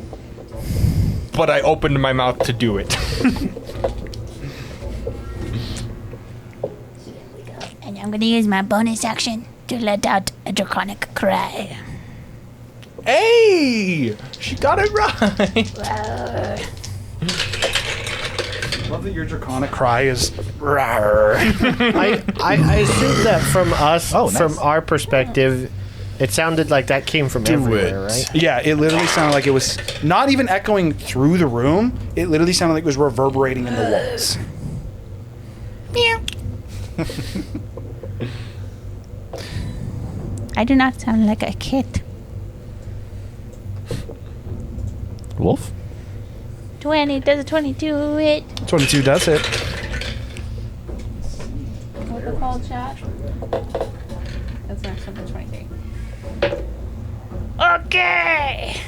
Speaker 2: but I opened my mouth to do it.
Speaker 13: And I'm gonna use my bonus action to let out a draconic cry.
Speaker 2: Hey! She got it right!
Speaker 1: Love that your draconic cry is rawr.
Speaker 9: I assume that from us,
Speaker 5: Oh, nice.
Speaker 9: from our perspective, it sounded like that came from everywhere, right?
Speaker 1: Yeah, it literally sounded like it was not even echoing through the room. It literally sounded like it was reverberating in the walls.
Speaker 13: I do not sound like a kid.
Speaker 5: Wolf?
Speaker 13: 20, does a 22 hit?
Speaker 1: 22 does hit.
Speaker 7: What's the called shot? That's not something 23.
Speaker 13: Okay!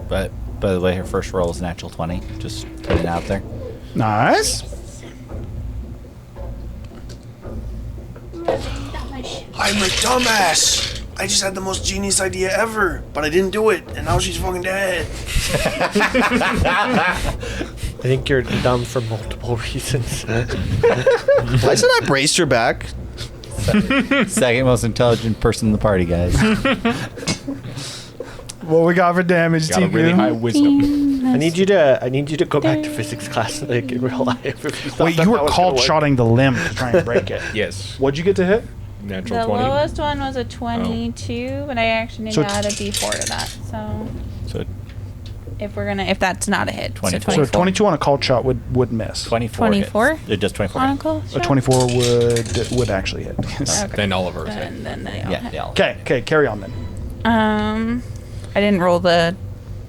Speaker 5: But by the way, her first roll is natural 20. Just putting it out there.
Speaker 1: Nice.
Speaker 14: I'm a dumbass. I just had the most genius idea ever, but I didn't do it, and now she's fucking dead.
Speaker 9: I think you're dumb for multiple reasons.
Speaker 3: Why said I braced your back?
Speaker 5: Second most intelligent person in the party, guys.
Speaker 1: What we got for damage,
Speaker 2: Got a really high wisdom.
Speaker 9: I need you to go back to physics class like in real life.
Speaker 1: Wait, you were called shotting the limb to try and break it.
Speaker 2: Yes.
Speaker 1: What'd you get to hit?
Speaker 2: natural
Speaker 7: The
Speaker 2: 20.
Speaker 7: lowest one was a 22, but I actually need
Speaker 1: So
Speaker 7: to add a d4 to that. So
Speaker 2: So
Speaker 7: if that's not a hit,
Speaker 5: 24.
Speaker 1: So 22 on a cult shot would miss.
Speaker 5: 24.
Speaker 7: 24?
Speaker 5: hits. It does 24.
Speaker 7: on a
Speaker 5: hits.
Speaker 7: call
Speaker 1: A 24 would actually hit.
Speaker 7: Okay.
Speaker 2: then all of ours hit.
Speaker 7: Then they all
Speaker 5: Yeah,
Speaker 7: hit.
Speaker 5: they all.
Speaker 1: Okay, carry on then.
Speaker 7: I didn't roll the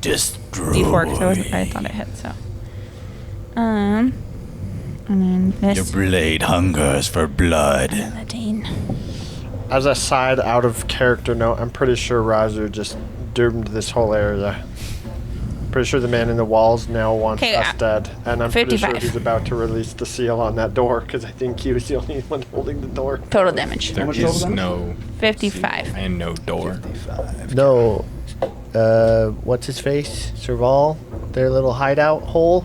Speaker 12: Destroy.
Speaker 7: d4 because I thought it hit. So, and then
Speaker 12: Your
Speaker 7: this
Speaker 12: blade hungers for blood.
Speaker 7: 13.
Speaker 4: As a side out of character note, I'm pretty sure Razu just doomed this whole area. Pretty sure the man in the walls now wants
Speaker 7: Okay,
Speaker 4: us dead, and I'm pretty sure
Speaker 7: 55.
Speaker 4: he's about to release the seal on that door because I think he was the only one holding the door.
Speaker 7: Total damage.
Speaker 2: There is no
Speaker 7: 55.
Speaker 2: and no door.
Speaker 9: No. What's his face? Serval, their little hideout hole.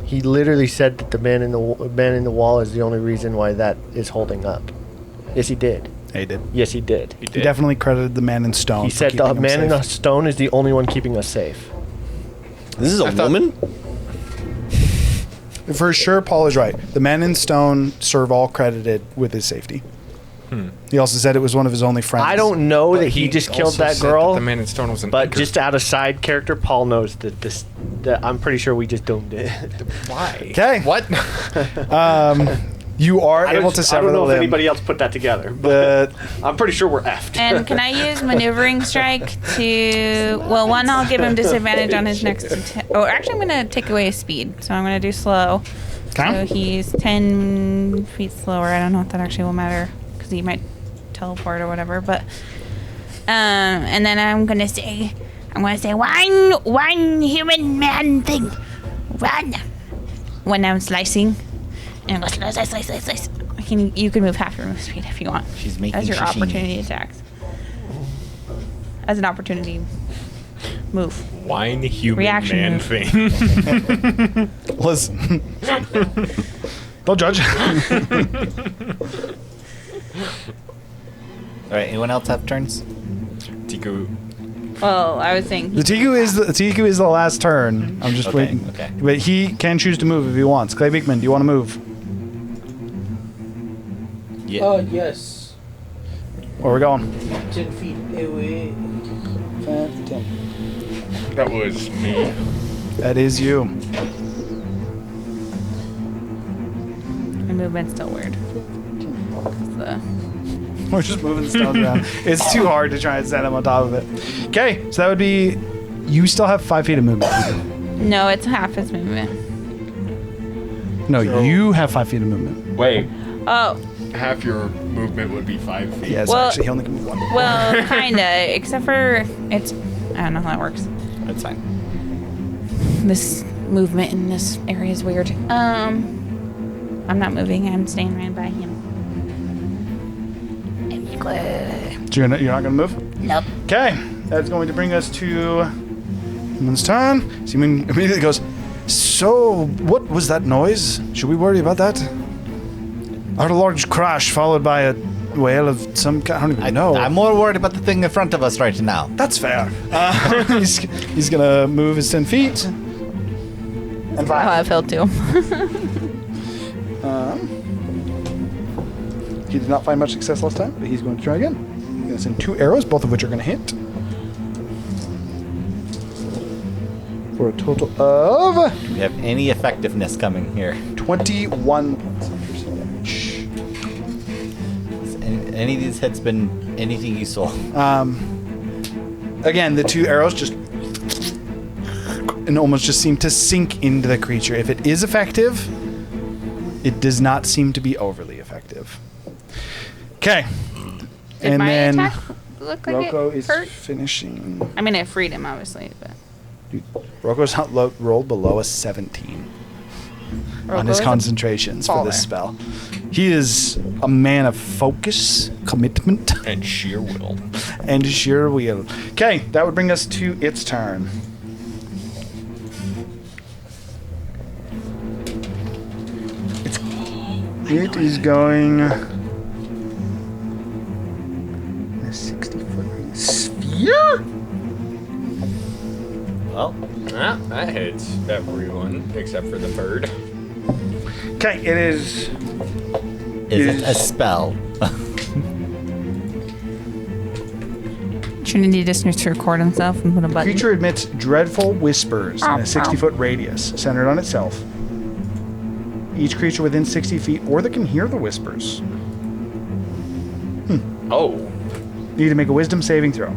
Speaker 9: He literally said that the man in the wall is the only reason why that is holding up. Yes, he did.
Speaker 1: He did.
Speaker 9: Yes, he did.
Speaker 1: He definitely credited the man in stone.
Speaker 9: He
Speaker 1: for
Speaker 9: said the
Speaker 1: keeping him
Speaker 9: man in
Speaker 1: safe.
Speaker 9: the stone is the only one keeping us safe.
Speaker 3: This is a woman?
Speaker 1: For sure, Paul is right. The man in stone, Serval credited with his safety. He also said it was one of his only friends.
Speaker 9: I don't know
Speaker 2: But
Speaker 9: that he just killed
Speaker 2: also
Speaker 9: that
Speaker 2: said
Speaker 9: girl.
Speaker 2: the man in stone was an
Speaker 9: But
Speaker 2: anchor.
Speaker 9: just out of side character, Paul knows that I'm pretty sure we just doomed it.
Speaker 2: Why?
Speaker 1: Okay.
Speaker 2: What?
Speaker 1: You are
Speaker 9: I
Speaker 1: able
Speaker 9: don't,
Speaker 1: to
Speaker 9: I
Speaker 1: sever
Speaker 9: don't
Speaker 1: the
Speaker 9: know if
Speaker 1: limb.
Speaker 9: anybody else put that together, but I'm pretty sure we're effed.
Speaker 7: And can I use maneuvering strike to? Well, one, I'll give him disadvantage on his next. Oh, actually, I'm gonna take away his speed, so I'm gonna do slow.
Speaker 1: Okay.
Speaker 7: So he's 10 feet slower. I don't know if that actually will matter because he might teleport or whatever. But and then I'm gonna say
Speaker 13: one human man thing. Run.
Speaker 7: when I'm slicing,
Speaker 13: And go slice.
Speaker 7: you can move half your move speed if you want.
Speaker 5: She's making
Speaker 7: as your
Speaker 5: sashimi.
Speaker 7: opportunity attacks. As an opportunity move.
Speaker 2: Wine human
Speaker 7: Reaction
Speaker 2: man
Speaker 7: move.
Speaker 2: thing.
Speaker 1: Listen. Don't judge.
Speaker 5: All right. Anyone else have turns?
Speaker 2: Tiku.
Speaker 7: Well, I was saying.
Speaker 1: The Tiku is the last turn. I'm just
Speaker 5: Okay,
Speaker 1: waiting.
Speaker 5: okay.
Speaker 1: But he can choose to move if he wants. Clay Beekman, do you want to move?
Speaker 5: Yeah.
Speaker 6: Yes.
Speaker 1: Where are we going?
Speaker 6: 10 feet away.
Speaker 2: That was me.
Speaker 1: That is you.
Speaker 7: My movement's still weird. 'Cause the
Speaker 1: We're just moving the stones around. It's too hard to try and set him on top of it. Okay, so that would be. You still have 5 feet of movement.
Speaker 7: No, it's half his movement.
Speaker 1: No, you have 5 feet of movement.
Speaker 2: Wait.
Speaker 7: Oh,
Speaker 2: Half your movement would be 5 feet.
Speaker 1: Yes,
Speaker 7: Well-
Speaker 1: actually, he only can move 1.
Speaker 7: well, kinda. Except for it's. I don't know how that works.
Speaker 5: That's fine.
Speaker 7: This movement in this area is weird. I'm not moving. I'm staying right by him.
Speaker 1: So you're not going to move?
Speaker 13: Nope.
Speaker 1: Okay, that's going to bring us to Human's turn. Seaman immediately goes, so, what was that noise? Should we worry about that? I heard a large crash followed by a whale of some kind. I don't even know.
Speaker 5: I'm more worried about the thing in front of us right now.
Speaker 1: That's fair. He's going to move his 10 feet. And
Speaker 7: That's how I felt too.
Speaker 1: He did not find much success last time, but he's going to try again. He's going to send 2 arrows, both of which are going to hit. For a total of
Speaker 5: Do we have any effectiveness coming here?
Speaker 1: 21 points of piercing damage.
Speaker 5: Has any of these hits been anything useful?
Speaker 1: Again, the 2 arrows just and almost just seem to sink into the creature. If it is effective, it does not seem to be overly effective. Okay.
Speaker 7: Did
Speaker 1: and
Speaker 7: my
Speaker 1: then
Speaker 7: attack look like
Speaker 1: Rocco
Speaker 7: it
Speaker 1: is
Speaker 7: hurt?
Speaker 1: finishing.
Speaker 7: I mean, it freed him, obviously, but.
Speaker 1: Rocco's not rolled below a 17 on
Speaker 7: Rocco
Speaker 1: his
Speaker 7: is a
Speaker 1: concentrations for this
Speaker 7: baller.
Speaker 1: spell. He is a man of focus, commitment,
Speaker 2: And sheer will.
Speaker 1: and sheer will. Okay, that would bring us to its turn. It is going a 60-foot sphere.
Speaker 5: Well,
Speaker 2: That hits everyone except for the bird.
Speaker 1: Okay, it is.
Speaker 5: is it a spell?
Speaker 7: Trinity just needs to record himself and put a button.
Speaker 1: Creature emits dreadful whispers in a 60-foot radius, centered on itself. Each creature within 60 feet or that can hear the whispers.
Speaker 2: Oh.
Speaker 1: Need to make a wisdom saving throw.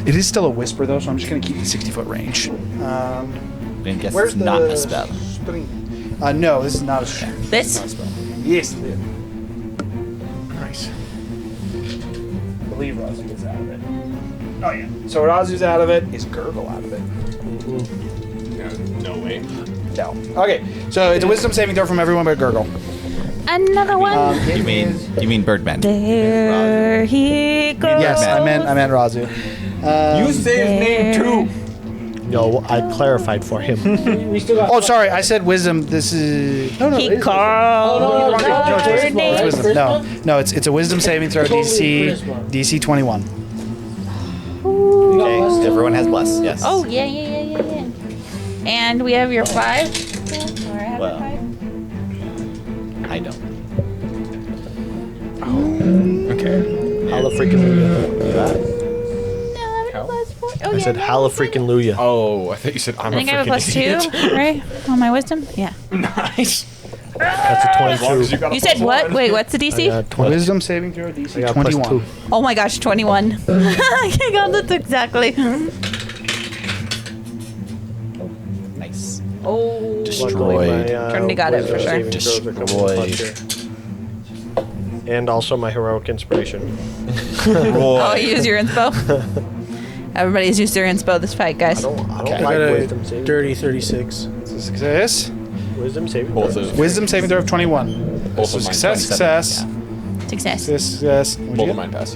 Speaker 1: It is still a whisper, though, so I'm just going to keep the 60-foot range.
Speaker 5: I guess
Speaker 1: Where's
Speaker 5: it's not
Speaker 1: the
Speaker 5: a spell.
Speaker 1: No, this is not a spell.
Speaker 7: This?
Speaker 1: Not a spell. Yes. Nice. I believe Razu gets out of it. Oh, yeah. So Razu's out of it. Is Gurgle out of it?
Speaker 2: No way.
Speaker 1: No. Okay, so it's a wisdom saving throw from everyone but Gurgle.
Speaker 7: Another one.
Speaker 5: You mean Birdman?
Speaker 7: There he goes.
Speaker 1: Yes, I meant Razu.
Speaker 2: You say his name too.
Speaker 9: No, I clarified for him.
Speaker 6: We still got.
Speaker 1: Oh, sorry, I said wisdom. This is no.
Speaker 7: He
Speaker 1: It is
Speaker 7: called
Speaker 1: wisdom.
Speaker 7: your
Speaker 1: It's wisdom.
Speaker 7: name.
Speaker 1: No, it's a wisdom saving throw. DC
Speaker 6: charisma.
Speaker 1: DC 21.
Speaker 5: Okay, everyone has bless. Yes.
Speaker 7: Oh, yeah. And we have your 5. Or I have
Speaker 5: Well.
Speaker 7: your 5.
Speaker 5: I don't.
Speaker 1: Okay.
Speaker 9: Hallelujah.
Speaker 7: Oh,
Speaker 9: I said hallelujah.
Speaker 2: Oh, I thought you said I'm
Speaker 7: I think I
Speaker 2: a
Speaker 7: have a
Speaker 2: freaking
Speaker 7: plus
Speaker 2: idiot.
Speaker 7: 2, right? On my wisdom? Yeah.
Speaker 2: Nice.
Speaker 9: That's a
Speaker 2: As long as
Speaker 9: 22.
Speaker 2: you got a
Speaker 7: You said
Speaker 2: plus
Speaker 7: what?
Speaker 2: one.
Speaker 7: Wait, what's the
Speaker 9: I
Speaker 7: DC?
Speaker 9: got 20.
Speaker 1: Wisdom saving throw.
Speaker 9: I
Speaker 1: DC
Speaker 9: got plus
Speaker 1: 21.
Speaker 9: 2.
Speaker 7: Oh my gosh, 21. I got that exactly.
Speaker 5: Nice.
Speaker 7: Oh.
Speaker 5: Destroyed.
Speaker 7: Trinity got it for sure.
Speaker 5: Destroyed.
Speaker 9: And also my heroic inspiration.
Speaker 7: Oh, use your inspo. Everybody's used their inspo this fight, guys.
Speaker 9: I don't
Speaker 1: Okay.
Speaker 9: like
Speaker 6: I got
Speaker 9: wisdom
Speaker 6: a
Speaker 9: saving.
Speaker 6: dirty 36.
Speaker 1: It's a success.
Speaker 9: Wisdom saving.
Speaker 2: Both
Speaker 9: throws.
Speaker 2: of
Speaker 1: Wisdom saving throw of 21.
Speaker 2: Both
Speaker 1: So
Speaker 2: of mine.
Speaker 1: success,
Speaker 5: 27,
Speaker 1: success,
Speaker 7: Success.
Speaker 1: success. What'd you
Speaker 2: Both
Speaker 1: get?
Speaker 2: of mine pass.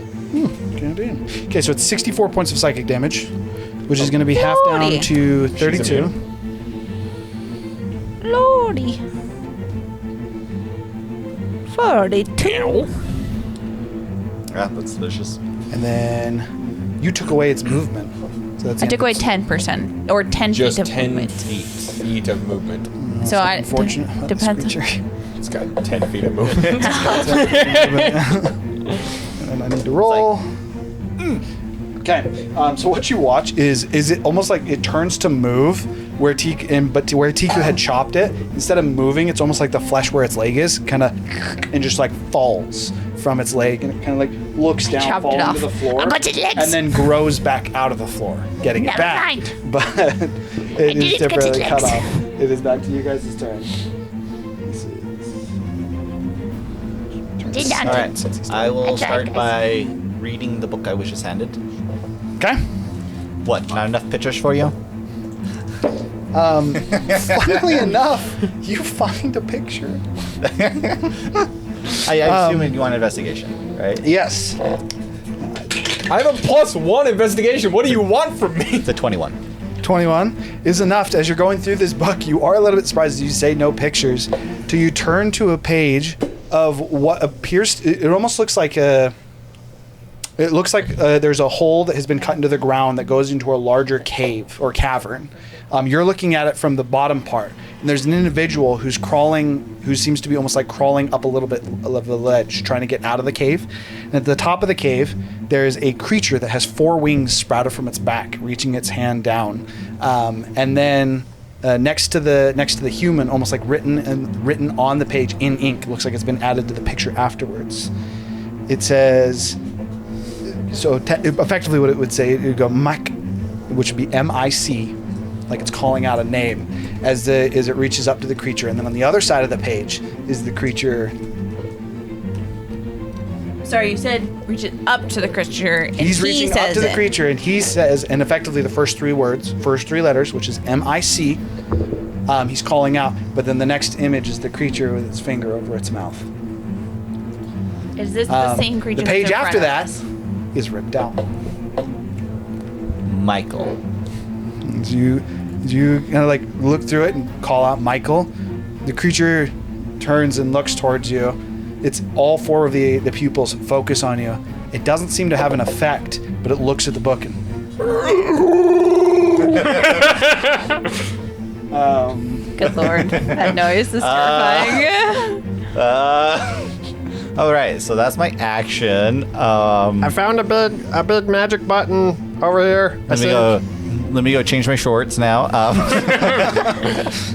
Speaker 1: Okay, damn. Okay, so it's 64 points of psychic damage, which is going to be half down
Speaker 7: Lordy.
Speaker 1: to 32.
Speaker 7: Lordy. 42.
Speaker 5: Yeah, that's delicious.
Speaker 1: And then you took away its movement. So that's
Speaker 7: I took away 10%. Or 10
Speaker 2: Just
Speaker 7: feet of
Speaker 2: 10
Speaker 7: movement.
Speaker 2: feet of movement.
Speaker 7: So I.
Speaker 1: Unfortunate. about this
Speaker 7: Depends.
Speaker 1: creature.
Speaker 2: It's got 10 feet of movement.
Speaker 1: And I need to roll. Okay. So what you watch is it almost like it turns to move where where Tiku had chopped it. Instead of moving, it's almost like the flesh where its leg is, kind of, and just like falls from its leg, and it kind of like looks down,
Speaker 7: Chopped it
Speaker 1: falling
Speaker 7: off.
Speaker 1: to the floor,
Speaker 13: I got your legs.
Speaker 1: and then grows back out of the floor, getting it
Speaker 13: Never
Speaker 1: back.
Speaker 13: mind.
Speaker 1: But
Speaker 13: I
Speaker 1: it
Speaker 13: did
Speaker 1: is
Speaker 13: it, got your
Speaker 1: temporarily cut
Speaker 13: legs.
Speaker 1: off. It is back to you guys' turn.
Speaker 13: Did
Speaker 5: All
Speaker 13: not.
Speaker 5: right. I will
Speaker 13: I tried,
Speaker 5: start
Speaker 13: guys.
Speaker 5: by reading the book I was just handed.
Speaker 1: Okay.
Speaker 5: What? Not enough pictures for you?
Speaker 1: Funnily enough, you find a picture.
Speaker 5: I assume you want investigation, right?
Speaker 1: Yes.
Speaker 2: I have a +1 investigation. What do you want from me?
Speaker 5: It's a 21.
Speaker 1: 21 is enough. As you're going through this book, you are a little bit surprised as you say no pictures, till you turn to a page of what appears. It almost looks like a. It looks like there's a hole that has been cut into the ground that goes into a larger cave or cavern. You're looking at it from the bottom part, and there's an individual who's crawling, who seems to be almost like crawling up a little bit of the ledge, trying to get out of the cave. And at the top of the cave, there's a creature that has 4 wings sprouted from its back, reaching its hand down. And then next to the human, almost like written on the page in ink, looks like it's been added to the picture afterwards. It says. So effectively what it would say, it would go Mic, which would be M-I-C, like it's calling out a name, as it reaches up to the creature. And then on the other side of the page is the creature.
Speaker 7: Sorry, you said reach it up to the creature, and
Speaker 1: He's reaching up to the
Speaker 7: it.
Speaker 1: creature, and he says, and effectively the first 3 letters, which is M-I-C, he's calling out, but then the next image is the creature with its finger over its mouth.
Speaker 7: Is this the same creature?
Speaker 1: The page
Speaker 7: that's in
Speaker 1: after
Speaker 7: front
Speaker 1: that
Speaker 7: of us?
Speaker 1: is ripped out.
Speaker 5: Michael.
Speaker 1: As you kind of like look through it and call out Michael, the creature turns and looks towards you. It's all 4 of the pupils focus on you. It doesn't seem to have an effect, but it looks at the book and.
Speaker 7: Good lord, that noise is terrifying.
Speaker 5: All right, so that's my action.
Speaker 9: I found a big magic button over here.
Speaker 5: Let me go change my shorts now.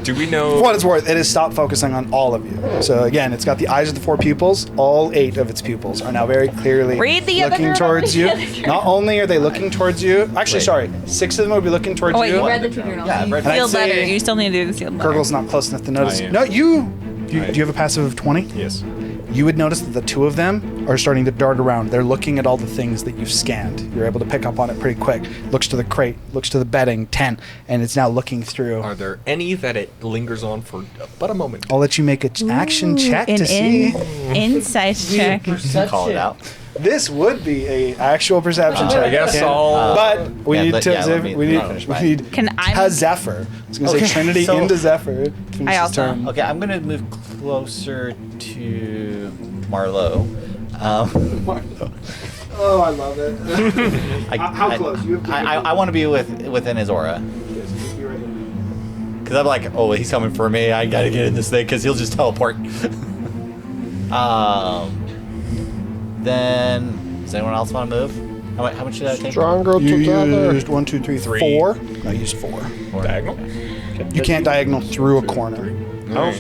Speaker 2: Do we know?
Speaker 11: For what it's worth, it has stopped focusing on all of you. So again, it's got the eyes of the 4 pupils. All 8 of its pupils are now very clearly
Speaker 7: Read the other
Speaker 11: looking
Speaker 7: journal,
Speaker 11: towards
Speaker 7: read
Speaker 11: you.
Speaker 7: the other journal.
Speaker 11: Not only are they looking towards you, actually,
Speaker 5: Wait.
Speaker 11: sorry, 6 of them will be looking towards
Speaker 7: Oh wait,
Speaker 11: you.
Speaker 7: you read the 2 journals.
Speaker 5: Yeah, I
Speaker 7: you
Speaker 5: read
Speaker 11: And I'd
Speaker 7: sealed letter.
Speaker 11: say
Speaker 7: You still need to do the sealed letter.
Speaker 11: Gurgle's not close enough to notice.
Speaker 2: I am.
Speaker 11: No, do you have a passive of 20?
Speaker 2: Yes.
Speaker 11: You would notice that the 2 of them are starting to dart around. They're looking at all the things that you've scanned. You're able to pick up on it pretty quick. Looks to the crate, looks to the bedding, 10, and it's now looking through.
Speaker 2: Are there any that it lingers on for but a moment?
Speaker 11: I'll let you make an action check
Speaker 7: An
Speaker 11: to see.
Speaker 7: insight check.
Speaker 5: Call it out.
Speaker 11: This would be a actual perception check.
Speaker 2: I guess
Speaker 11: Ken.
Speaker 2: I'll.
Speaker 11: But we
Speaker 5: yeah,
Speaker 11: need
Speaker 5: let-
Speaker 11: to.
Speaker 5: yeah, let me-
Speaker 11: we
Speaker 5: let me finish
Speaker 11: need.
Speaker 5: mine.
Speaker 11: We need.
Speaker 7: Can I?
Speaker 11: Ta Zephyr. I was gonna say Trinity
Speaker 5: so-
Speaker 11: into Zephyr. to finish
Speaker 7: I
Speaker 11: his
Speaker 7: also-
Speaker 11: turn.
Speaker 5: Okay, I'm gonna move closer to Marlowe.
Speaker 11: Oh, I love it. How close? You have to
Speaker 5: I want to be within his aura. Because I'm like, oh, he's coming for me. I gotta get in this thing because he'll just teleport. Then, does anyone else want to move? How much did I take?
Speaker 9: Stronger
Speaker 11: You
Speaker 9: together.
Speaker 11: used 1, 2, 3,
Speaker 2: 3.
Speaker 11: 4. I used 4.
Speaker 2: Diagonal?
Speaker 11: You can't diagonal through a corner.
Speaker 9: I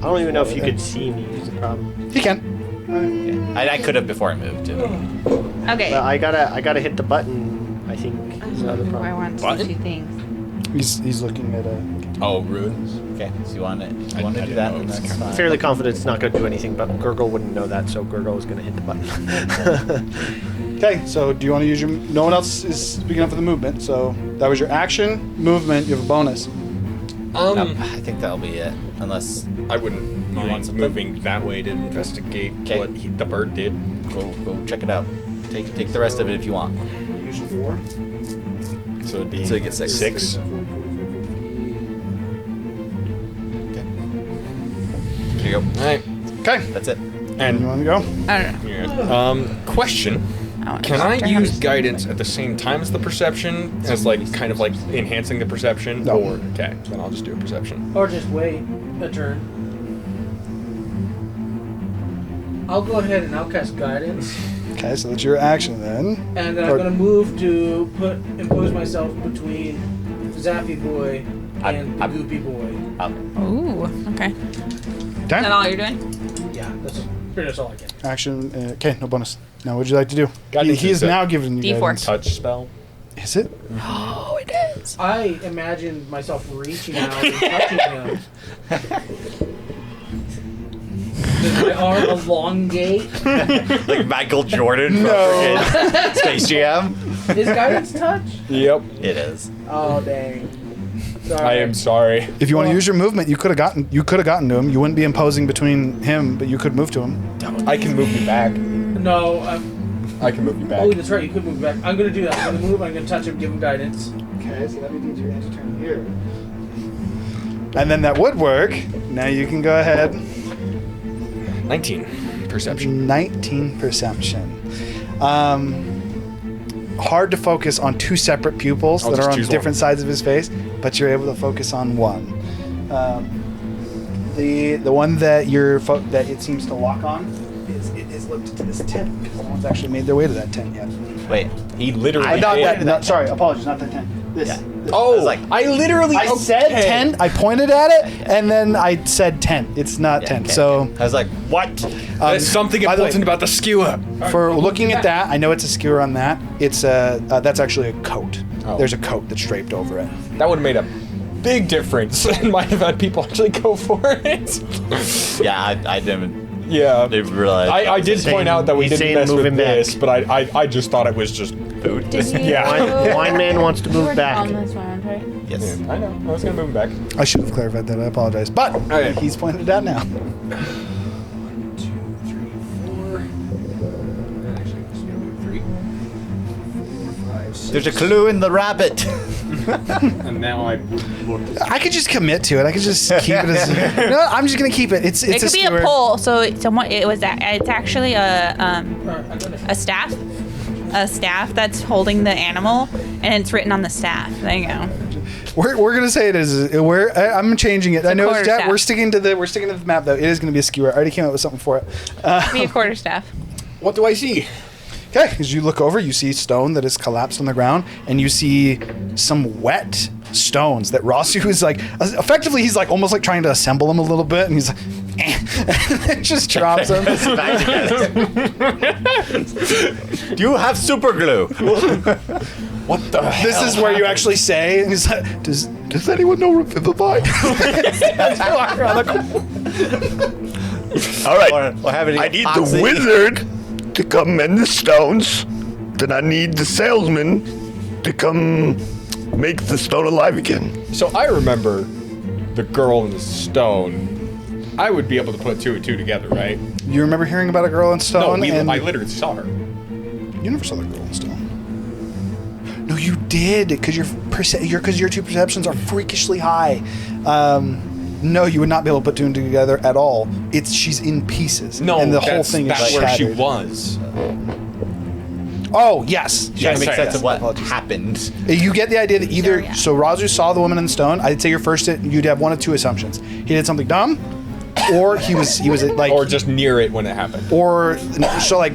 Speaker 9: don't even know if you could see me. Is the problem.
Speaker 11: You can.
Speaker 5: I could have before I moved.
Speaker 7: Okay.
Speaker 9: But I gotta hit the button. I think is another
Speaker 7: I
Speaker 9: problem.
Speaker 7: want to
Speaker 2: Button?
Speaker 7: do 2 things.
Speaker 11: He's looking at a.
Speaker 2: Oh, runes.
Speaker 5: Okay, so you want to
Speaker 2: I
Speaker 5: do
Speaker 2: didn't
Speaker 5: that?
Speaker 2: know it
Speaker 5: Then
Speaker 2: was
Speaker 5: that's
Speaker 2: coming.
Speaker 5: fine.
Speaker 9: Fairly confident it's not gonna do anything, but Gurgle wouldn't know that, so Gurgle is gonna hit the button.
Speaker 11: Okay, so do you want to use your? No one else is speaking up for the movement, so that was your action movement. You have a bonus.
Speaker 5: I think that'll be it, unless
Speaker 2: I wouldn't
Speaker 5: want
Speaker 2: mind
Speaker 5: something?
Speaker 2: moving that way to investigate
Speaker 5: 'Kay.
Speaker 2: what the bird did.
Speaker 5: go check it out. Take the rest of it if you want.
Speaker 11: Use 4.
Speaker 2: So it'd be
Speaker 5: So you get 6.
Speaker 2: 6.
Speaker 5: Here you go.
Speaker 2: All right.
Speaker 11: Okay.
Speaker 5: That's it.
Speaker 11: You
Speaker 2: And
Speaker 11: want to go?
Speaker 7: I don't know.
Speaker 2: yeah. Question.
Speaker 7: I want to
Speaker 2: Can I
Speaker 7: doctor have
Speaker 2: use
Speaker 7: to-
Speaker 2: guidance at the same time as the perception, as like kind of like enhancing the perception?
Speaker 11: No.
Speaker 2: Or okay, then I'll just do a perception.
Speaker 6: Or just wait a turn. I'll go ahead and I'll cast guidance,
Speaker 11: Okay, so that's your action then.
Speaker 6: and then I'm
Speaker 11: Or-
Speaker 6: gonna move to impose myself between Zappy Boy and the Goopy Boy.
Speaker 7: Ooh. Okay. Is
Speaker 11: Okay.
Speaker 7: that all you're doing?
Speaker 6: Yeah, that's pretty much all I get.
Speaker 11: Action. Okay, no bonus. Now, what would you like to do?
Speaker 2: Guidance
Speaker 11: He is
Speaker 2: is
Speaker 11: now giving you
Speaker 7: D4.
Speaker 11: guidance.
Speaker 2: Touch spell.
Speaker 11: Is it?
Speaker 7: Oh, it is.
Speaker 6: I imagined myself reaching out and touching him. Does my arm elongate?
Speaker 5: Like Michael Jordan from
Speaker 11: No.
Speaker 5: freaking Space Jam.
Speaker 6: Is guidance touch?
Speaker 2: Yep.
Speaker 5: It is.
Speaker 6: Oh dang. Sorry.
Speaker 2: I am sorry.
Speaker 11: If you want to use your movement, you could have gotten to him. You wouldn't be imposing between him, but you could move to him.
Speaker 2: I can move you back.
Speaker 6: No,
Speaker 2: I can move you back.
Speaker 6: oh, that's right. You could move back. I'm gonna do that. I'm gonna move. I'm gonna touch him. Give him guidance.
Speaker 11: Okay, so that means your end turn here. And then that would work. Now you can go ahead.
Speaker 2: 19 perception.
Speaker 11: 19 perception. Hard to focus on 2 separate pupils
Speaker 2: I'll
Speaker 11: that
Speaker 2: just
Speaker 11: are on
Speaker 2: choose
Speaker 11: different sides of his face, but you're able to focus on one. The one that that it seems to lock on is linked to this tent because no one's actually made their way to that tent yet.
Speaker 5: Wait,
Speaker 2: He literally.
Speaker 11: Not
Speaker 2: did.
Speaker 11: that, not, sorry, apologies, not that tent. This.
Speaker 5: Yeah.
Speaker 11: this.
Speaker 2: Oh,
Speaker 5: I was like-
Speaker 2: I literally.
Speaker 11: I said
Speaker 2: okay.
Speaker 11: tent. I pointed at it, and then I said tent. It's not
Speaker 5: Yeah,
Speaker 11: tent.
Speaker 5: okay,
Speaker 11: So.
Speaker 5: okay. I was like, what?
Speaker 2: There's something
Speaker 11: by the way,
Speaker 2: important about the skewer.
Speaker 11: For looking at that, I know it's a skewer on that. It's that's actually a coat.
Speaker 2: Oh.
Speaker 11: There's a coat that's draped over it.
Speaker 2: That would have made a big difference and might have had people actually go for it.
Speaker 5: Yeah, I didn't
Speaker 2: Yeah.
Speaker 5: even realize.
Speaker 2: I did
Speaker 9: saying-
Speaker 2: point out that we
Speaker 9: he's
Speaker 2: didn't
Speaker 9: saying
Speaker 2: mess with
Speaker 9: moving back.
Speaker 2: this, but I just thought it was just food. Yeah.
Speaker 9: Wine man wants to
Speaker 7: You
Speaker 9: move
Speaker 7: were
Speaker 9: back.
Speaker 7: on this one, right?
Speaker 5: Yes.
Speaker 2: I know. I was gonna move him back.
Speaker 11: I should have clarified that. I apologize. But
Speaker 2: Okay.
Speaker 11: he's pointed it out now.
Speaker 2: 1, 2, 3, 4. Actually, I'm just gonna move 3. 4, 5, 6.
Speaker 5: There's a clue in the rabbit.
Speaker 2: And now I looked.
Speaker 11: I could just commit to it. I could just keep it as. No, I'm just gonna keep it. It's
Speaker 7: It could be
Speaker 11: skewer.
Speaker 7: a pole. So someone. It's actually a staff. A staff that's holding the animal, and it's written on the staff. There you go.
Speaker 11: We're gonna say it is. I'm changing it. I know it's
Speaker 7: quarterstaff.
Speaker 11: we're sticking to the map though. It is gonna be a skewer. I already came up with something for it.
Speaker 7: Be a quarterstaff.
Speaker 2: What do I see?
Speaker 11: Okay, as you look over, you see stone that is collapsed on the ground, and you see some wet stones that Rasu is like, effectively, he's like almost like trying to assemble them a little bit, and he's like, and just drops them.
Speaker 5: Do you have super glue?
Speaker 2: What the hell?
Speaker 11: This is where you actually say, and he's like, does anyone know Revivify?
Speaker 12: All right.
Speaker 5: Or have any
Speaker 12: I need
Speaker 5: epoxy.
Speaker 12: the wizard to come mend the stones. Then I need the salesman to come make the stone alive again.
Speaker 2: So I remember the girl in the stone. I would be able to put two and two together, right?
Speaker 11: You remember hearing about a girl in stone?
Speaker 2: I literally saw her.
Speaker 11: You never saw the girl in stone. No, you did, because your two perceptions are freakishly high. No, you would not be able to put two and two together at all. She's in pieces.
Speaker 2: No,
Speaker 11: and the whole thing is
Speaker 2: that's where she
Speaker 11: shattered.
Speaker 2: was.
Speaker 11: Oh, yes.
Speaker 5: Trying
Speaker 11: Yes,
Speaker 5: to make sense
Speaker 11: yes.
Speaker 5: of what happened.
Speaker 11: You get the idea that either so Razu saw the woman in the stone. I'd say your first you'd have one of two assumptions. He did something dumb, or he was like,
Speaker 2: or just near it when it happened.
Speaker 11: or so like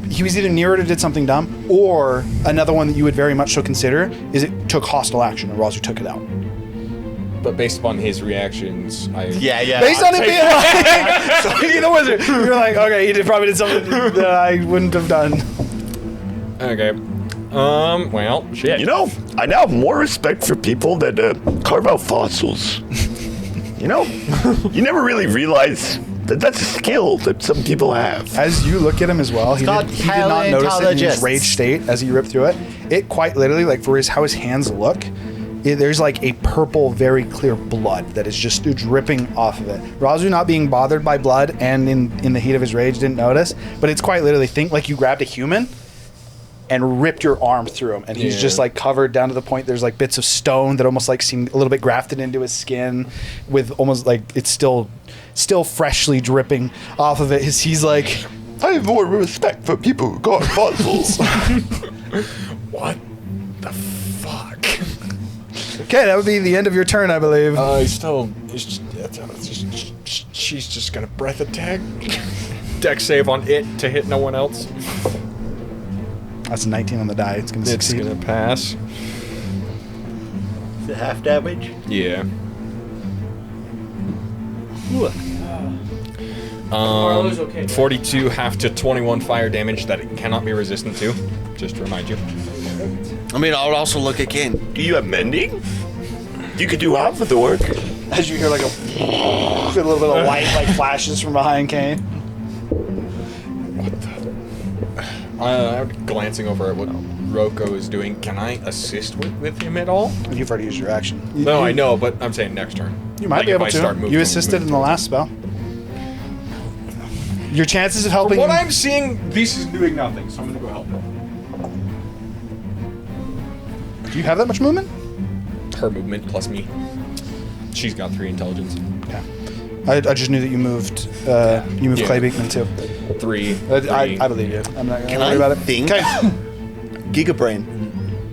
Speaker 11: he was either near it or did something dumb, or another one that you would very much so consider is it took hostile action and Razu took it out.
Speaker 2: But based upon his reactions,
Speaker 5: Yeah.
Speaker 11: Based on it being like, so you're the wizard. You're like, okay, probably did something that I wouldn't have done.
Speaker 2: Okay. Well, shit.
Speaker 12: You know, I now have more respect for people that carve out fossils. You know, you never really realize that that's a skill that some people have.
Speaker 11: As you look at him as well, he did not notice it in his rage state as he ripped through it. It quite literally, like for how his hands look, there's like a purple, very clear blood that is just dripping off of it. Razu, not being bothered by blood and in the heat of his rage, didn't notice, but it's quite literally, think like you grabbed a human and ripped your arm through him, and he's just like covered down to the point there's like bits of stone that almost like seem a little bit grafted into his skin, with almost like it's still freshly dripping off of it. He's like,
Speaker 12: I have more respect for people who carve fossils.
Speaker 2: What the fuck?
Speaker 11: Okay, that would be the end of your turn, I believe.
Speaker 2: She's just gonna breath attack. Dex save on it to hit no one else.
Speaker 11: That's a 19 on the die. It's gonna succeed.
Speaker 2: It's gonna pass.
Speaker 9: Is it half damage?
Speaker 2: Yeah.
Speaker 6: Marlo's okay.
Speaker 2: 42 half to 21 fire damage that it cannot be resistant to. Just to remind you.
Speaker 14: I mean, I would also look at Kane.
Speaker 12: Do you have mending? You could do half of the work.
Speaker 11: As you hear like a little bit of light like flashes from behind Kane.
Speaker 2: I'm glancing over at what Roko is doing. Can I assist with him at all?
Speaker 11: You've already used your action.
Speaker 2: No, I know, but I'm saying next turn.
Speaker 11: You might be able to. You assisted in the last spell. Your chances of helping.
Speaker 2: From what I'm seeing, this is doing nothing, so I'm gonna go help her.
Speaker 11: Do you have that much movement?
Speaker 2: Her movement plus me. She's got 3 intelligence.
Speaker 11: Okay. I just knew that you moved. You moved Clay Beekman too.
Speaker 2: 3.
Speaker 11: I believe you. I'm not gonna
Speaker 14: Can
Speaker 11: worry
Speaker 14: I
Speaker 11: about it.
Speaker 14: think? Gigabrain.